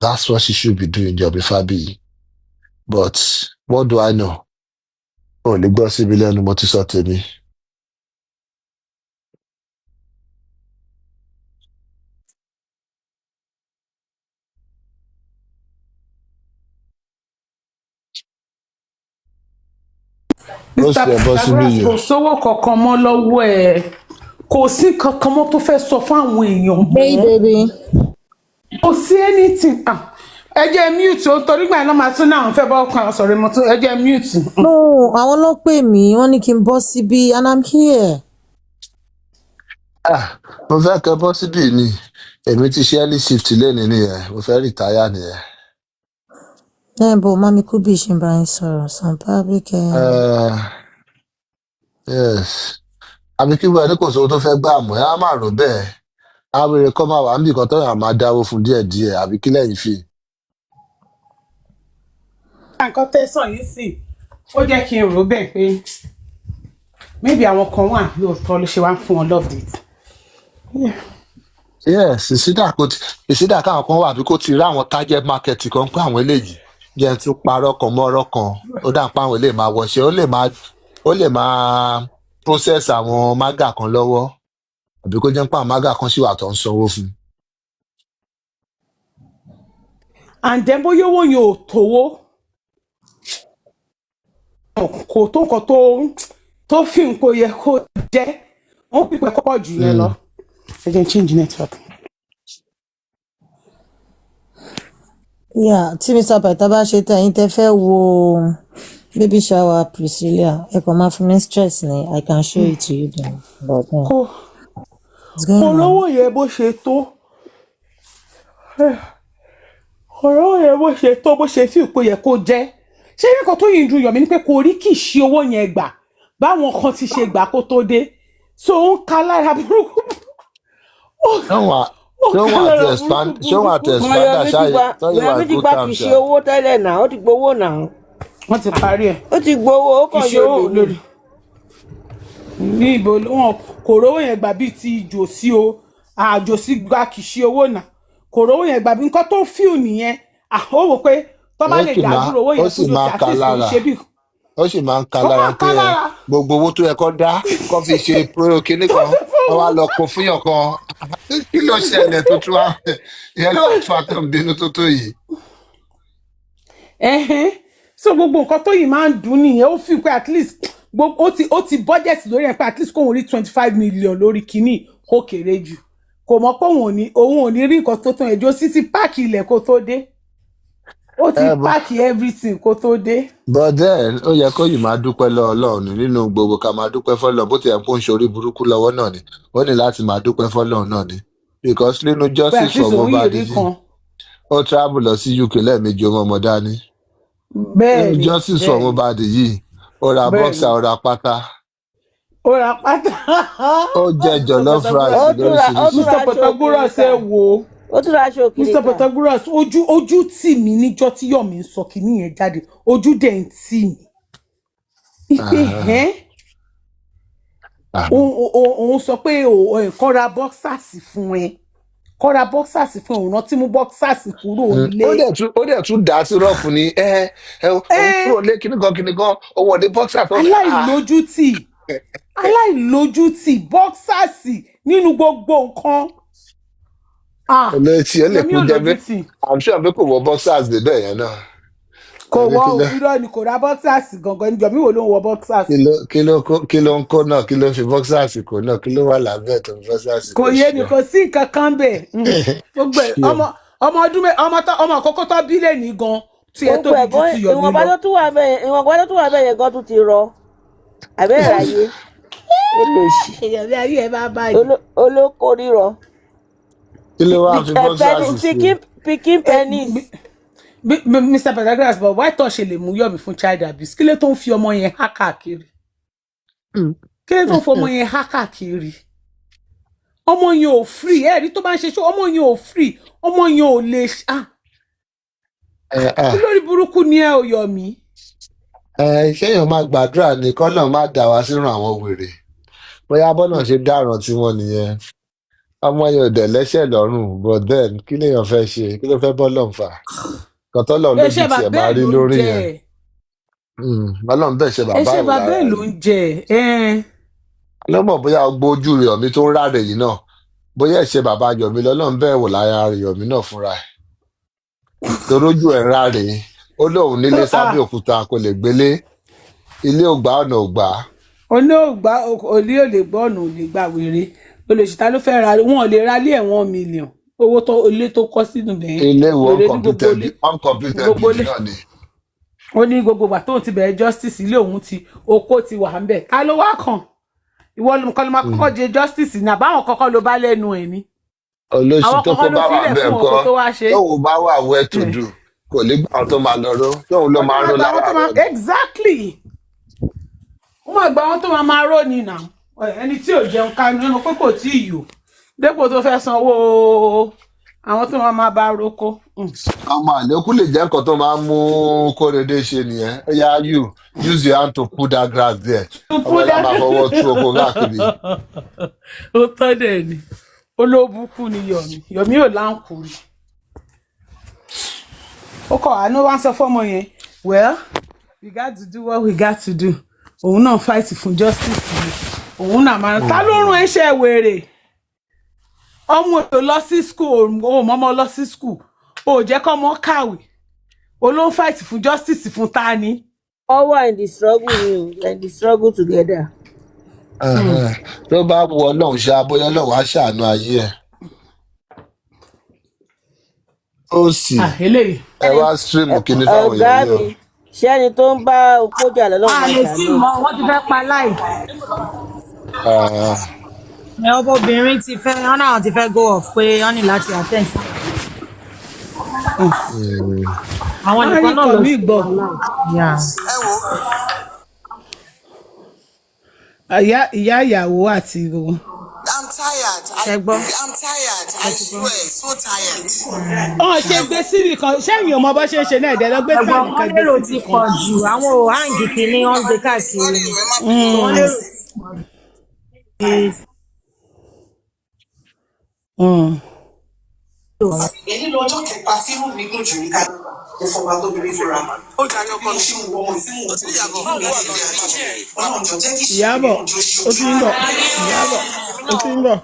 Speaker 1: That's what you should be doing, Yomi Fabi. But what do I know? Oh, lè gbọ́ síbi lẹ́nu mo ti sọ tèmi.
Speaker 8: Mr. Pythagoras kò sówó kankan mọ́ lọ́wọ́ ẹ̀, kò sí kankan mọ́ tó fẹ́ sọ fún àwọn èèyàn
Speaker 3: Hey,
Speaker 8: mọ́,
Speaker 3: baby.
Speaker 8: kò sí anything. Ẹ jẹ́ mute o, torí gbà náà máa tún náà fẹ́ bá ọkàn sọ̀rọ̀ mọ́ tó ẹ jẹ́ mute.
Speaker 3: No, àwọn ló pè mí, wọ́n ní kí n bọ́ síbí and I'm here.
Speaker 1: Mo fẹ́ kẹ́ bọ́ síbí ni. Èmi ti ṣe early shift lẹ́ni nìyẹn. Mo fẹ́ retire nìyẹn.
Speaker 3: Bọ̀ Mami Kubi ṣì ń bá yín sọ̀rọ̀, some public.
Speaker 1: Yes. Àbí kí wọ́n ẹni kò sówó tó fẹ́ gbà mọ́ ẹ á máa rò bẹ́ẹ̀. Àwèrè kọ́ máa wà níbi kan tó yàn máa dáwó fún díẹ̀díẹ̀ àbí kí lẹ́yìn fi.
Speaker 8: Nǹkan tẹ́ sọ yìí sì, ó jẹ́ kí n rò bẹ́ẹ̀ pé maybe àwọn kan wà lóòótọ́ ló ṣe wá ń fún wọn love date.
Speaker 1: Yes, ìsídà káwọn kan wà bí kò ti rí àwọn target market kan pé àwọn eléyìí jẹ́ tún parọ́ kan mọ́ ọ̀rọ̀ kan. Ó dà pé àwọn eléyìí máa wọṣẹ́, ó lè máa process àwọn mágà kan lọ́wọ́. Àbí kó jẹ́ pé àwọn mágà kan sì wà tó ń sanwó fún.
Speaker 8: And then bóyá owó yẹn ò tówó, kò tó nǹkan tó fi nǹkan yẹ kó jẹ́, wọ́n pípẹ́ kọ́kọ́ jù yẹn lọ. Ẹ jẹ́ change network.
Speaker 3: Yeah, tí Mr. Pythagoras bá ṣe tẹ̀ yín tẹ́ fẹ́ wo baby shower Priscilla, ẹ kàn máa fún mi stress ni, I can show it to you then. But,
Speaker 8: Kò lówó yẹn bó ṣe tó. ọ̀rọ̀ yẹn bó ṣe tó bó ṣe fi ìpò yẹ kó jẹ́ ṣé nǹkan tó yìí ju Yọ̀mí ni pé kò rí kì í ṣe owó yẹn gbà báwọn kan ti ṣe gbà kó tó dé so ó ń ka lára burúkú
Speaker 6: Yọ̀mí ti gba kì í ṣe owó tẹ́lẹ̀ náà ó ti gbowó náà.
Speaker 8: wọ́n ti parí ẹ̀.
Speaker 6: ó ti gbowó ó kàn yóò lórí.
Speaker 8: ní ìbò wọn kò rówó yẹn gbà bíi ti jòsí o àjòsí gba kì í ṣe owó náà kò rówó yẹn gbà bí nǹkan tó fíù nìyẹn ó wò pé tó bá lè dàdúró owó yẹn fún jòsí àti ìṣòro ṣe bí.
Speaker 1: ó sì máa ń ka lára pé gbogbo owó tó yẹ kó dá kó fi ṣe pro kinní kan wọn wá lọ kó fúnyàn kan kí ló ṣẹlẹ̀ tó tún wá ìyẹn ló wà fún àtọ̀ bínú tó yìí.
Speaker 8: so gbogbo nǹkan tó yìí máa ń dùn nìyẹn ó fi pé at least ó ti budget lórí ẹ̀ pé at least kóun rí 25 million lórí kínní kó kéré jù kò mọ̀ pé òun ò ní rí nǹkan tó tán ẹjọ́ sí ti páàkì ilẹ̀ kó tó dé ó ti páàkì everything kó tó dé.
Speaker 1: but then ó yẹ kó yìí máa dúpẹ́ lọ́wọ́ Ọlọ́run nínú gbogbo ká máa dúpẹ́ fọ́lọ́run bó ti yẹ kó ń ṣorí burúkú lọ́wọ́ náà ni ó ní láti máa dúpẹ́ fọ́lọ́run náà ni because nínú justice for Mohbad yìí ó travel lọ sí UK lẹ́ẹ̀mejì ọmọ dání nínú justice for Mohbad yìí ó ra boxer ó ra pátá ó jẹ jollof rice lóríṣiríṣi.
Speaker 8: Mr. Pythagoras ẹ wo
Speaker 6: ó tún ra aṣọ òkìlì
Speaker 8: Mr. Pythagoras ojú tì mí níjọ́ tí Yọ̀mí ń sọ kínní yẹn jáde ojú dẹ̀ ń tì mí ìpè òun sọ pé kọ́ra boxers fún ẹ kọ́ra boxers fún òun rántí mú boxers kúrò nílé.
Speaker 1: ó dẹ̀ tún dá sí rọ́ọ̀fù ni òun kúrò lé kíníkan owó ọdẹ boxers.
Speaker 8: aláìlójútì boxers nínú gbogbo nǹkan.
Speaker 1: olóòtú ẹ lè kú jẹ pé i'm sure pé kò wọ boxers débẹ̀ yẹn náà.
Speaker 8: kò wọ irọ́ ni kò ra boxers gangan níjọ́ mi wò ló ń wọ boxers.
Speaker 1: kí ló ń kó náà kí ló ń fi boxers kó náà kí ló wà lábẹ́ tó ń boxers.
Speaker 8: kò yé mi kò sí nǹkan kan bẹ́ẹ̀ gbogbo ọmọ ọdún ọmọ àkọ́kọ́ tó bí lè ní gan tí ẹ tóbi jù sí Yọ̀mí lọ.
Speaker 6: ìwọ̀nba tó tún wà bẹ́ẹ̀ yẹn gan tún ti rọ àbẹ́rẹ́ ayé
Speaker 8: ìyàbí ayé ẹ bá báyìí.
Speaker 6: olóko rírọ.
Speaker 1: kí ló wá fi boxers sí.
Speaker 6: pikin pennies.
Speaker 8: Mr. Pythagoras but why tó ṣe lè mú Yọ̀mí fún child abuse kí ló tó ń fi ọmọ yẹn há káàkiri kí ló tó ń fi ọmọ yẹn há káàkiri ọmọ yẹn ò free ẹ̀rí tó bá ń ṣe ṣó ọmọ yẹn ò free ọmọ yẹn ò lè lórí burúkú ni ẹ ò Yọ̀mí.
Speaker 1: ṣéèyàn máa gbàdúrà ní kọ́nà má dà wá sírun àwọn wèrè bóyá bọ́nà ṣe dáràn tí wọ́n nìyẹn ọmọ yẹn ò dẹ̀ lẹ́sẹ̀ lọ́rùn but then kí lèèyàn fẹ́ ṣe kí ló fẹ́ bọ́lọ̀ ń fà kọ́tọ́lọ̀ lójú tiẹ̀ máa rí lórí yẹn bọ́lọ̀ ń bẹ̀ ṣe bàbá
Speaker 8: ẹ̀ṣẹ̀ bàbá ẹ̀ ló ń jẹ
Speaker 1: lọ́mọ bóyá ọgbó ojú Yọ̀mí tó ń ráre yìí náà bóyá ẹ̀ṣẹ̀ bàbá Yọ̀mí lọ́lọ́run bẹ́ẹ̀ wò lára Yọ̀mí náà fúnra ẹ̀ torójú ẹ̀ ráre ó lóun nílé sábẹ́ òkúta kò lè gbélé ilé ògbà ọ̀nà ògbà.
Speaker 8: olé ògbà olé ò lè gbọ́ ọ̀nà ò lè gbà wèrè olùsìta ló fẹ́ ra wọn ò lè ra ilé ẹ̀ 1 million owó tó ilé tó kọ́ sínú bẹ́ẹ̀.
Speaker 1: ilé ìwọ uncompleted náà ni.
Speaker 8: ó ní gbogbo ìgbà tóun ti bẹ̀rẹ̀ justice ilé òun ti oko ti wà ń bẹ̀ ká ló wá kàn ìwọ nǹkan ló máa kọ́kọ́ jẹ justice ní àbáwọn kọ́kọ́ ló bá lẹ́nu ẹ̀ ni.
Speaker 1: olóṣù tó kó bá wà bẹ́ẹ̀ kọ́ tóun bá wà well to do kò ní gbà wọn tó máa lọ ró tóun ló máa ró lára rẹ.
Speaker 8: exactly wọ́n máa gba wọn tó máa ró ni nà ẹni tí ò jẹun ká nínú pé kò tí ì yò dépò tó fẹ́ sanwó àwọn tó máa bá roko.
Speaker 1: ọmọ àlékún lè jẹ́ nǹkan tó máa ń mú Kóredé ṣe nìyẹn ó yá use your hand to pull that grass there ọmọ ìlà máa fọwọ́ tú oko káàkiri.
Speaker 8: ó tọ́ dẹ̀ ni olóbùkún ni Yọ̀mí ò láǹkùrì ó kọ̀ àánú wá ń sọ fọ́mọ yẹn well we got to do what we got to do òun náà fight fún justice ni òun náà máa ta ló rún ẹṣẹ wèrè ọmọ ètò lọ sí school òun mọ́mọ́ lọ sí school ò jẹ́ kọ́ mọ́ kàwé ó ló ń fight fún justice fún ta ni.
Speaker 6: all were in the struggle in the struggle together.
Speaker 1: tó bá wọ Ọlọ́run ṣe abóyá Ọlọ́run á ṣàánú ayé ẹ̀. ó sì ẹ wá stream kìíní fáwọn èèyàn yìí o.
Speaker 6: ṣé ẹni tó ń bá opó jà lọ́wọ́
Speaker 3: máa lè tí mọ wọ́n ti fẹ́ pa láì. obìnrin ti fẹ́ wọn náà ti fẹ́ go off pé wọ́n ní láti attend. àwọn
Speaker 8: wọ́n rí
Speaker 3: nìkan náà
Speaker 8: nǹkan
Speaker 3: lọ
Speaker 8: míì
Speaker 3: sí
Speaker 8: gbọ́. ìyá ìyàwó àti ìrò.
Speaker 7: I'm tired. I'm tired. I swear, so tired.
Speaker 8: Ṣe gbé síbì kan ṣẹ́yìn ọmọ bó ṣe ń ṣe náà ẹ̀dẹ̀ lọ gbé
Speaker 3: ẹ̀gbọ́n
Speaker 8: fáìlì
Speaker 3: wọn
Speaker 8: kan gbé
Speaker 3: lérò
Speaker 8: síbì
Speaker 3: ti
Speaker 8: kan.
Speaker 3: pọ̀ jù àwọn ò háǹgì kìíní wọ́n ń gbé káàkiri ni wọ́n lérò ti pọ̀ jù.
Speaker 7: Èyí lọ́jọ́ kẹta tí inú mi dùn jù ní ká mo fọba tó bìrì fúnra. Ó darí ọkọ mi sí ìwọ ọmọ tí mo ti yàgò fún mi àti Ọlọ́run jọ jẹ́ kí
Speaker 8: Ìyábọ̀ ó ti ń bọ̀ Ìyábọ̀ ó ti ń bọ̀.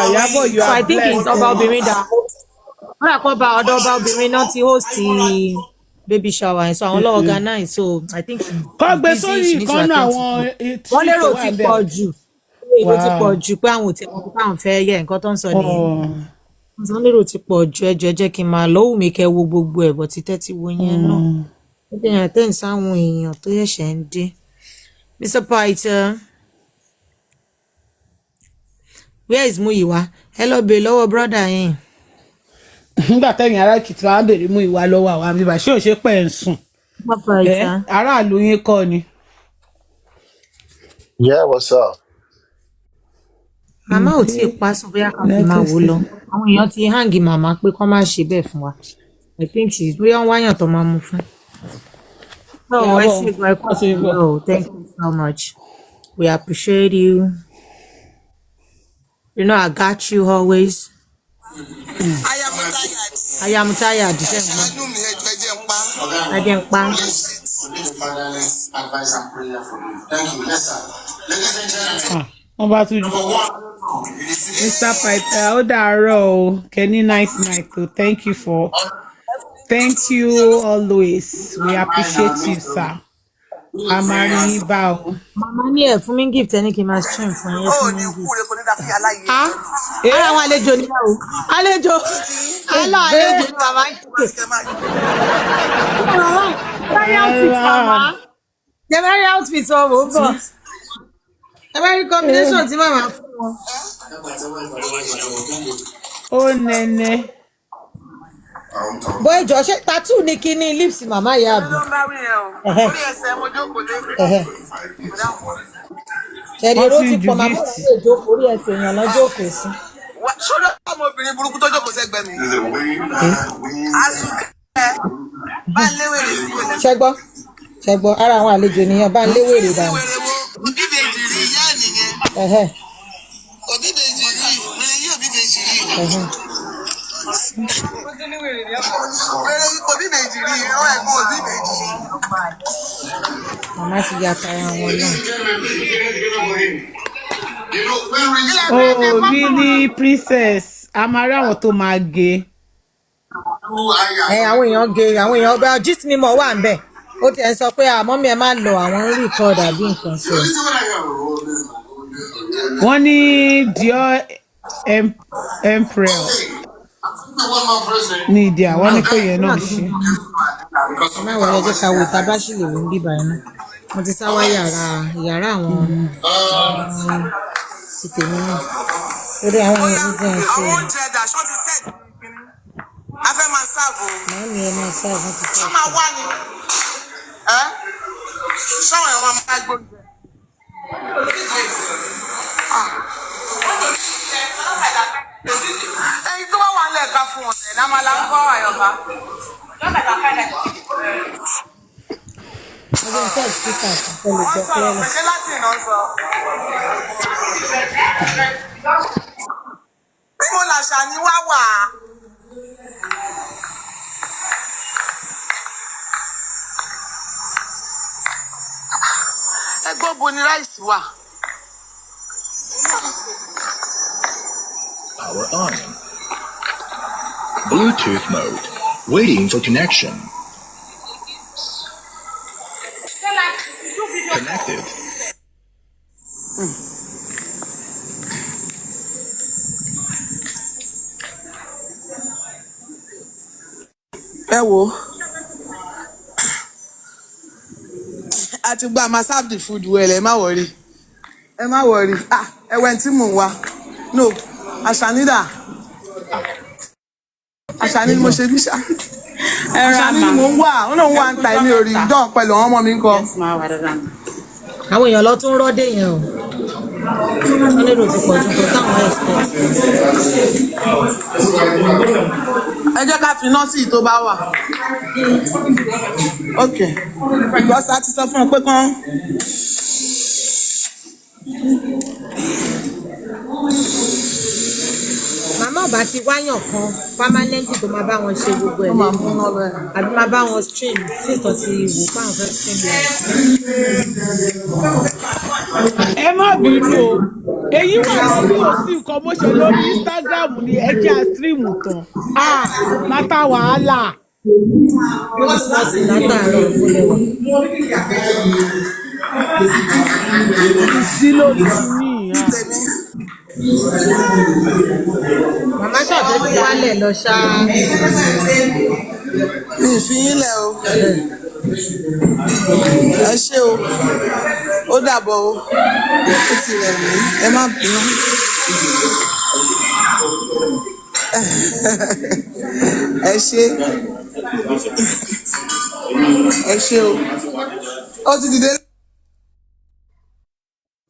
Speaker 8: Ìyábọ̀ you
Speaker 3: So
Speaker 8: are
Speaker 3: I think it's
Speaker 8: blessed.
Speaker 3: ọba obìnrin dà wọ́n rà kọ́ bá ọ̀dọ̀ ọba obìnrin náà ti host baby shower yẹn so àwọn lọ́wọ́ organize so I think
Speaker 8: Kọ́ gbé
Speaker 3: busy
Speaker 8: sórí
Speaker 3: she needs to
Speaker 8: ìkànnà
Speaker 3: attend
Speaker 8: àwọn
Speaker 3: to wọ́n lérò ti pọ̀ jù èrò ti pọ̀ jù pé àwọn ò tẹ̀ wọ́n káwọn fẹ́ yẹ nǹkan tó ń sọ nìyẹn wọ́n lérò ti pọ̀ jù ẹjọ́ jẹ́ kí n máa lọ́wọ́ mi kẹ́ wo gbogbo ẹ̀ bọ̀ ti tẹ́tí wo yẹn náà ó dẹ̀ yàn tẹ́ ń sáwọn èèyàn tó ṣẹ̀ṣẹ̀ ń dé Mr. Pythagoras where is Muyiwa ẹ lọ bèèrè lọ́wọ́ brother yẹn.
Speaker 8: nígbà tẹ́yìn ará Èkìtì wa béèrè mú ìwà lọ́wọ́ àwọn àmì ìbàṣẹ́ ò ṣe pẹ́ ń sùn aráàlú yín kọ́ ni.
Speaker 1: Yeah, what's up?
Speaker 3: Màmá ò tí ì pa sọ bóyá ká fi máa wò lọ àwọn èèyàn ti hangi màmá pé kọ́ máa ṣe bẹ́ẹ̀ fún wa I think bóyá wọ́n wáyàn tó máa mú fún. No, I see you. Oh, thank you so much. We appreciate you. You know, I got you always. I am tired. I didn't pan.
Speaker 7: Fatherless advice and prayer from you. Thank you. Yes, sir. Ladies and gentlemen.
Speaker 8: Wọ́n bá tún jù. Mr. Pythagoras ó dàárọ̀ o Kenny nice night o thank you always we appreciate you sir. Amarin bá o.
Speaker 3: Màmá ní ẹ̀ fún mi gift ẹni kí n máa stream fún yín fún mi gift. Ara àwọn àlejò ni o. Àlejò ni màmá ń kíkè. Very outfit màmá. The very outfit wọn mò ń bọ̀. The very combination tí màmá fún wọn.
Speaker 8: Ó nẹ́nẹ́.
Speaker 3: Bọ́ ìjọ ṣe tattoo ní kíní lips màmá ìyá àbí. Ṣẹ̀rí ló ti pọ̀ màmá ìyá ìjọ orí ẹsẹ̀ èèyàn lọ́jọ́ òkè sí.
Speaker 7: Ṣọ́dọ̀ ọmọbìnrin burúkú tó jókòó sẹ́gbẹ̀ẹ́ mi. Bá ń léwèrè sí wèrè.
Speaker 3: Ṣẹ́gbọ́ ara àwọn àlejò nìyẹn bá ń léwèrè dànù.
Speaker 7: Òbíbejì rí ìyá nìyẹn. Òbíbejì rí wèrè yí òbíbejì rí. Wèrè òbíbejì rí ìran ẹ̀gbọ́n òbíbejì.
Speaker 3: Màmá ti ya tara wọn náà.
Speaker 8: Oh really princess a máa rí àwọn tó máa gé.
Speaker 3: Àwọn èèyàn gé àwọn èèyàn ọba gist mímọ wà ń bẹ̀ ó ti ẹ̀ sọ pé àmọ́ mi ẹ má lọ àwọn ń record àbí nǹkan sí i.
Speaker 8: Wọ́n ní Dior Emperor ní ìdí àwọn ní pé yẹn náà ṣe.
Speaker 3: Má wọlé ẹjọ́ ká wo ìta bá sì lè rí bíbá iná mo ti sáwá yàrá àwọn ti tèmi náà lórí àwọn èèyàn ní bẹ́ẹ̀ ṣe.
Speaker 7: Àwọn oúnjẹ ẹ̀dá ṣọ́ ti sẹ́ẹ̀ a fẹ́ máa sáàbù.
Speaker 3: Màá mi ẹ máa sáàbù ti
Speaker 7: Ṣọ́ máa wá ni. Ṣọ́wọ́n ẹ̀rọ máa gbóúnjẹ. Ẹyin tó wá wà ń lẹ̀ka fún wọn ẹ̀ náà máa la ń kọ́ àyọ̀ká.
Speaker 3: ọjọ́ ìṣe ìsìkà tó lè gbọ́ pé ẹ̀rọ.
Speaker 7: Ṣé láti iná sọ? Bí mo làṣà ni wá wà á. Ẹgbọ́n bo ni ráìsì wà.
Speaker 10: Power on. Bluetooth mode. Waiting for connection. Connected.
Speaker 7: Ẹ wo. A ti gba ma serve the food well ẹ má worry. Ẹ má worry. Ẹ̀wẹ̀ tí mò ń wá. No, Àṣànídà. Àṣàní mo ṣe bí ṣá. Àṣàní ni mo ń wà, ó náà ń wà ń ta èmi ò rí dán pẹ̀lú àwọn ọmọ mi ń kọ.
Speaker 3: Àwọn èèyàn lọ tún rọ́dé yẹn o. Wọ́n lérò ti pọ̀ ju tó táwọn expect.
Speaker 7: Ẹ jẹ́ ká fi nọ́ọ̀sì tó bá wà. Ok. Ìgbọ́sà ti sọ fún ọ pé kán.
Speaker 3: Màmá ọba ti wáyàn kan permanently tó máa bá wọn ṣe gbogbo ẹ̀ lẹ́nu àbí máa bá wọn stream sísọ ti wò fáwọn fẹ́ stream live.
Speaker 8: Ẹ má bínú o èyí wà lórí òsì nǹkan mo ṣe lórí Instagram ní ẹjẹ́ stream tán látà wàhálà.
Speaker 3: Láti látàárọ̀ ìpínlẹ̀
Speaker 8: sí lórí ní ìhà.
Speaker 3: Màmá ṣàfẹ́ fi wálẹ̀ lọ ṣáá.
Speaker 7: Mi ì fi yín lẹ̀ o. Ẹ ṣé o. Ó dàbọ̀ o. Ó ti rẹ̀ mí. Ẹ má bínú. Ẹ ṣé. Ẹ ṣé o. Ó ti dìde.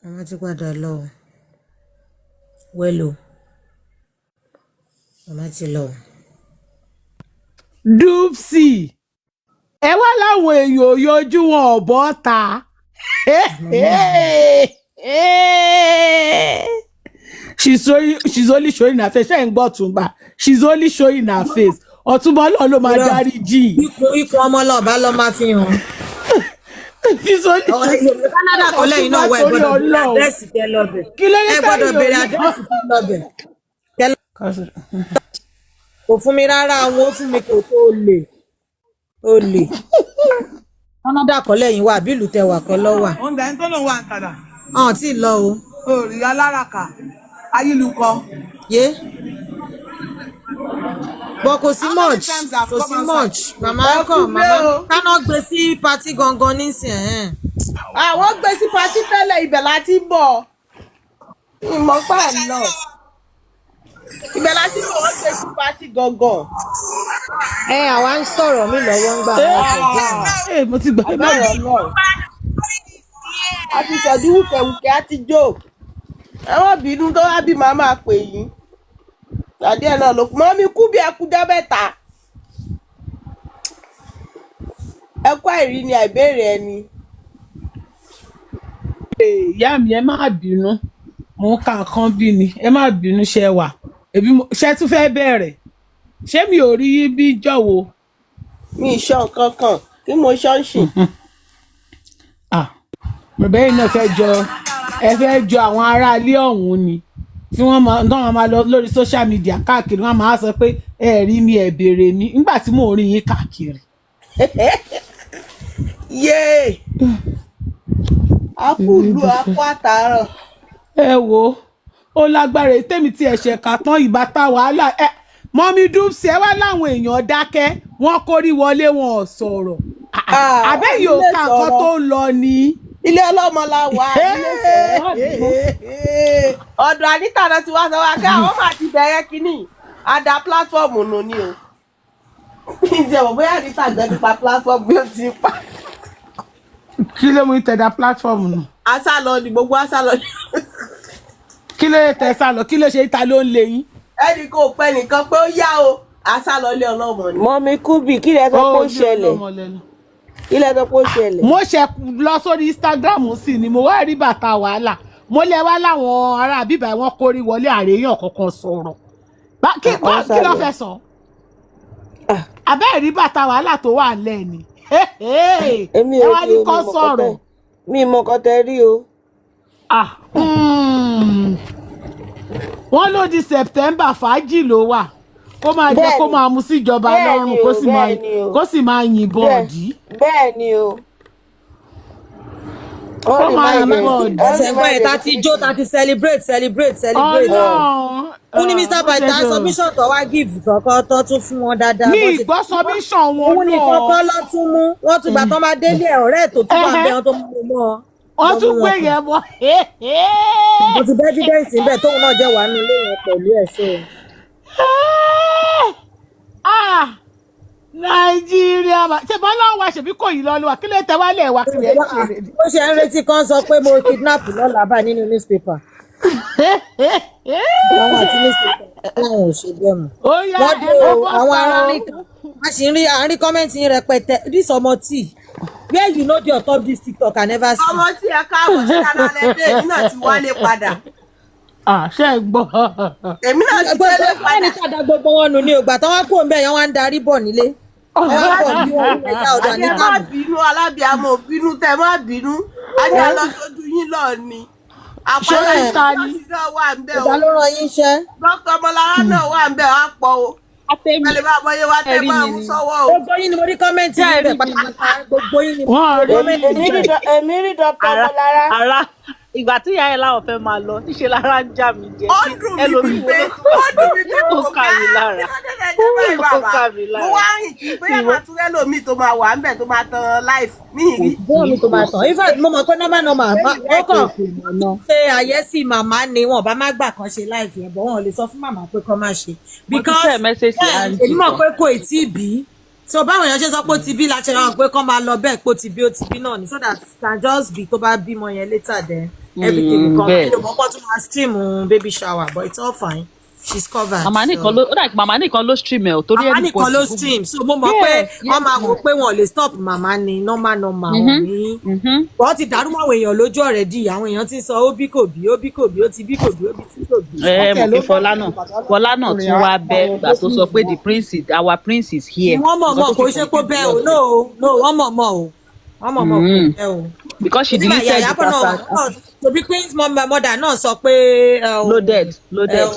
Speaker 3: Màmá ti padà lọ o. Wẹ́lò. Màmá ti lọ o.
Speaker 8: Dupsy ẹ wá láwọn èèyàn ò yọjú wọn ọ̀bọ ta. She's only showing her face. Ṣé ń gbọ́ Ọ̀túnba? She's only showing her face. Ọ̀túnba Ọlọ́run ló máa dárí jì.
Speaker 3: Ikú ọmọ lọ́ọ̀bá lọ́ máa fi hàn.
Speaker 8: She's only showing.
Speaker 3: Canada kọ́ lẹ́yìn náà wọ ẹ gbọ́dọ̀ bèrè àdírẹ́sì tẹ lọ́bẹ̀. Ẹ gbọ́dọ̀ bèrè àdírẹ́sì tẹ lọ́bẹ̀. Kò fún mi rárá àwọn ó fún mi kò tó lè. Ó lè. Canada kọ́ lẹ́yìn wà bí ìlú tẹ wà kọ́ lọ́wà.
Speaker 7: Oúnjẹ ẹni tó lòun wà ń tàdà.
Speaker 3: Ọ̀hún tí ì lọ o.
Speaker 7: Orí aláràkà. Ayílukọ.
Speaker 3: Yé. But kò sí much. Kò sí much. Màmá kọ̀ màmá. Káná gbé sí patí gangan nísìnyẹn.
Speaker 6: Àwọn gbé sí patí tẹ́lẹ̀ ibẹ̀ láti bọ̀. Ìmọ̀ pa lọ. Ibẹ̀ láti bọ̀ wọ́n gbé sí patí gangan.
Speaker 3: Àwa ń sọ̀rọ̀ mí lọ́wọ́ ń gbà wọ́n.
Speaker 8: Mo ti gbà ẹ má
Speaker 6: Bẹ́ẹ̀ lọ. A ti sọ̀dí wùkẹ̀wùkẹ̀ á ti jó. Ẹ wọ́n bínú tó wá bí màá máa pè yín. Tàdí ẹ̀ náà ló kú. Mọ́ mi kú bí ẹkújọ́ mẹ́ta. Ẹkú àìrí ni àìbéèrè ẹni.
Speaker 8: Ìyá mi ẹ má bínú. Mo ń ka nǹkan bí ni. Ẹ má bínú ṣe wà. Ṣé tún fẹ́ bẹ̀rẹ̀? Ṣé mi ò rí bí jọ̀wọ́?
Speaker 6: Mi ìṣọ́ nǹkan kan kí mo ṣọ́ọ̀ṣì.
Speaker 8: Bẹ̀bẹ̀ yìí náà fẹ́ jọ àwọn ará ilé ọ̀hún ni tí wọ́n máa lọ lórí social media káàkiri wọ́n máa sọ pé ẹ rí mi ẹ béèrè mi nígbà tí mò ń rí yín káàkiri.
Speaker 6: Yéè akúlù akú àtàrọ̀.
Speaker 8: Ẹ wo ó lágbára tèmi tí ẹ̀ṣẹ̀ kà tán ìbátá wàhálà mọ́mí Dupsy ẹ wá láwọn èèyàn dákẹ́ wọ́n kórí wọlé wọn ò sọ̀rọ̀ àbẹ́yìí ò ká nǹkan tó ń lọ ni.
Speaker 6: Ilé ọlọ́mọ la wà ọ̀dọ̀ Anita náà ti wá sọ wá kí àwọn máa ti bẹ̀rẹ̀ kínní àdá pílátífọ̀mù nù ni o. Ìjẹ̀bọ̀ bóyá Anita gbẹ́ nípa pílátífọ̀mù bí ó ti pa.
Speaker 8: Kí ló mú ìtẹ̀dá pílátífọ̀mù nù?
Speaker 6: Asálọ ni gbogbo asálọ ni.
Speaker 8: Kí ló yẹ tẹ̀ sálọ kí ló ṣe ìta ló ń lé yín?
Speaker 6: Ẹnì kò pẹ́ nìkan pé ó yá o asálọ ilé ọlọ́mọ ni. Mọ́mí Kúbì kí lẹ sọ pé ó ṣẹlẹ̀? Ilé tó kó ṣẹlẹ̀.
Speaker 8: Mo ṣe lọ sórí Instagram sí ni mo wá rí bàtà wàhálà mo lẹ wá láwọn ará bíbá wọn kórí wọlé àríyàn kankan sọ̀rọ̀ kí ló fẹ́ sọ abẹ́ rí bàtà wàhálà tó wà lẹ́ni ẹ wá ní kọ́ sọ̀rọ̀.
Speaker 6: Mi mọ kọ́ tẹ rí o.
Speaker 8: Wọ́n ló di September fàájì ló wà kó máa jẹ kó máa mu síjọba lọ́rùn kó sì máa yìnbọn ọ̀dí.
Speaker 6: Bẹ́ẹ̀ ni o.
Speaker 8: Ó máa yìnbọn ọ̀dí.
Speaker 3: Ẹ̀sẹ̀gbọ́n ẹ̀ ta ti jó ta ti celebrate. Ó ní Mr. Python submission tó wá give kọ̀ọ̀kan tó tún fún wọn dáadáa.
Speaker 8: Ní ìgbọ́ submission wọn náà.
Speaker 3: Òun ní kọ́kọ́ lọ tún mú. Wọ́n tún gbà tán bá délé ẹ̀ ọ̀rẹ́ tó tún wà bẹ́ẹ̀ tó mú mọ́.
Speaker 8: wọ́n tún gbé yẹn bọ̀.
Speaker 3: mo ti bẹ evidence ń bẹ tóun náà jẹ́ wà nínú ilé yẹn pẹ̀lú ẹ̀ so.
Speaker 8: Nàìjíríà ṣe bọ́ lọ́wọ́ wa ṣèbí kò yí lọ́lọ́wà kí ló tẹ wálé wa kí lè ṣe rè.
Speaker 3: ó ṣe ń retí kan sọ pé mo kidnap lọ́la bá nínú newspaper. àwọn àti newspaper wọn ò ṣe bẹ́ẹ̀ mọ́. wọ́n dé o àwọn aráàlú kan a sì ń rí àárín kọ́mẹ́ǹtì yín rẹpẹtẹ this ọmọ tí where you know the on top this TikTok I never see.
Speaker 6: ọmọ tí ẹ káàbọ̀ sí dáadáa lẹ́dẹ̀ èmi náà ti wálé padà.
Speaker 8: ṣe é gbọ́.
Speaker 6: èmi náà ti tẹ́lẹ̀ padà.
Speaker 3: ẹni padà gbogbo wọn nù ní ògbà tí wọ́n kó ń bẹ̀ yẹn wọ́n ń darí bọ̀ nílé. wọ́n bọ̀ bí wọ́n ń ẹja ọ̀dọ̀ ní
Speaker 6: káàmù. ẹ má bínú alábìàmọ̀ bínú tẹ má bínú ajá lọ sójú yín lọ ni. àpẹẹrẹ ìtọ́sí náà wà ń bẹ̀ o.
Speaker 3: ìgbà ló rán yín iṣẹ́.
Speaker 6: dókítà Ọmọlára náà wà ń bẹ̀ wá pọ̀ o. Ẹlẹ́ bá bọ́ yé wá tẹ́ máa mú sọ́wọ́ o.
Speaker 3: Gbogbo yín ni mo rí kọ́mẹ́ǹtì yín bẹ̀ pátápátá. Gbogbo yín ni mo rí kọ́mẹ́ǹtì yín bẹ̀.
Speaker 6: Èmi rí dókítà Ọmọlára.
Speaker 11: Ara ìgbà tí ìyá ẹ̀ láwọn fẹ́ máa lọ níṣe lára ń já mi jẹ.
Speaker 6: Ó dùn mí pé
Speaker 11: ó kà mí lára. Ó kà mí lára.
Speaker 6: Mo wá rìn kí bóyá máa tún rẹ́lòmíì tó máa wà ń bẹ̀ tó máa tan live ní ìrí.
Speaker 3: Bóyá mi tó máa tàn. In fact, mo mọ̀ pé normal ó kàn ṣe àyẹ́sí màmá ni wọn bá má gbà kan ṣe live yẹn bọ̀ wọn ò lè sọ fún màmá pé kán má ṣe. Because èmi mọ̀ pé kò tí ì bí. So báwọn èèyàn ṣe sọ pé ó ti bí láti ra wọn pé kán máa lọ bẹ́ẹ̀ pé ó ti bí náà ni so that it can just be tó bá bímọ yẹn later then everything will come. Ìjọba tún máa stream baby shower but it's all fine. She's covered.
Speaker 11: Màmá nìkan ló stream ẹ̀ torí
Speaker 3: màmá nìkan ló stream so mo mọ̀ pé wọ́n máa wò pé wọ́n lè stop màmá ni normal wọ́n ní. wọ́n ti dàrú mọ́ àwọn èèyàn lójú already àwọn èèyàn ti sọ ó bí kò bí ó bí kò bí ó ti bí kò bí ó bí tí kò bí.
Speaker 11: mo fi Fọlá náà tún wá bẹ gbà tó sọ pé our prince is here.
Speaker 3: wọ́n mọ̀ kò ṣe kó bẹ́ẹ̀ o no wọ́n mọ̀ o wọ́n mọ̀ kò bẹ́ẹ̀ o.
Speaker 11: because she deleted the pasta.
Speaker 3: Tobi Queen's mother náà sọ pé.
Speaker 11: Loaded.
Speaker 3: Loaded.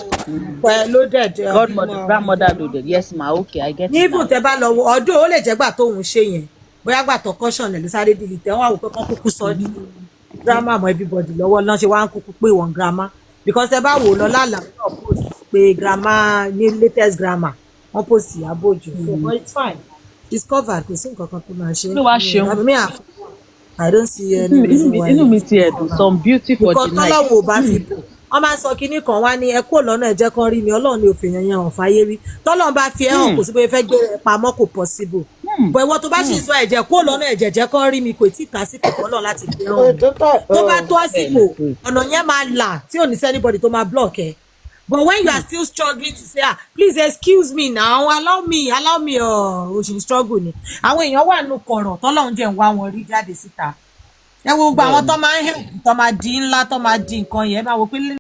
Speaker 11: Grandmother loaded. Yes ma, okay, I get it.
Speaker 3: Ní ibùn tẹ bá lọ wo ọdún ó lè jẹ́ gbà tóun ṣe yẹn bóyá gbà tó caution ẹ̀ ló sáré dìlì tẹ́ wọ́n á wò pé kán kúkú sọ ní drama mọ́ everybody lọ́wọ́ lọ́n ṣe wá ń kúkú pé wọ́n grandma because tẹ bá wò lọ lálà náà post pé grandma ní latest grandma wọ́n post Ìyábọ̀ Òjó so but it's fine it's covered kò sí nǹkan kan tó máa ṣe.
Speaker 11: ló wá ṣeun.
Speaker 3: I don't see any reason why.
Speaker 11: Inú mi ti ẹ̀dùn some beauty for the night.
Speaker 3: Because tọ́lọ́wọ́ ò bá fi bò. Wọ́n máa ń sọ kinní kan wá ní ẹ kúrò lọ́nà ẹ̀jẹ̀ kan rí mi Ọlọ́run ní òfin yẹn hàn fáyé rí. Tọ́lọ́run bá fi ẹ̀ hàn kò sí pé fẹ́ gbé ẹ pamọ́ kò possible. Bọ̀ ìwọ tó bá ṣì sọ ẹ̀jẹ̀ kúrò lọ́nà ẹ̀jẹ̀ kan rí mi kò tí ì tásìkò Ọlọ́run láti fi hàn. Tó bá tó àsìkò ọ̀nà yẹn máa là tí ò ní sẹ́ anybody tó máa block ẹ. But when you are still struggling to say please excuse me now allow me o ṣì ń struggle ni. Àwọn èèyàn wà nínú kọ̀rọ̀ tọ́lọ́run jẹ́ ń wá wọn rí jáde síta. Ẹ wo gbogbo àwọn tó máa ń help tó máa di ńlá tó máa di nǹkan yẹn bá wo pé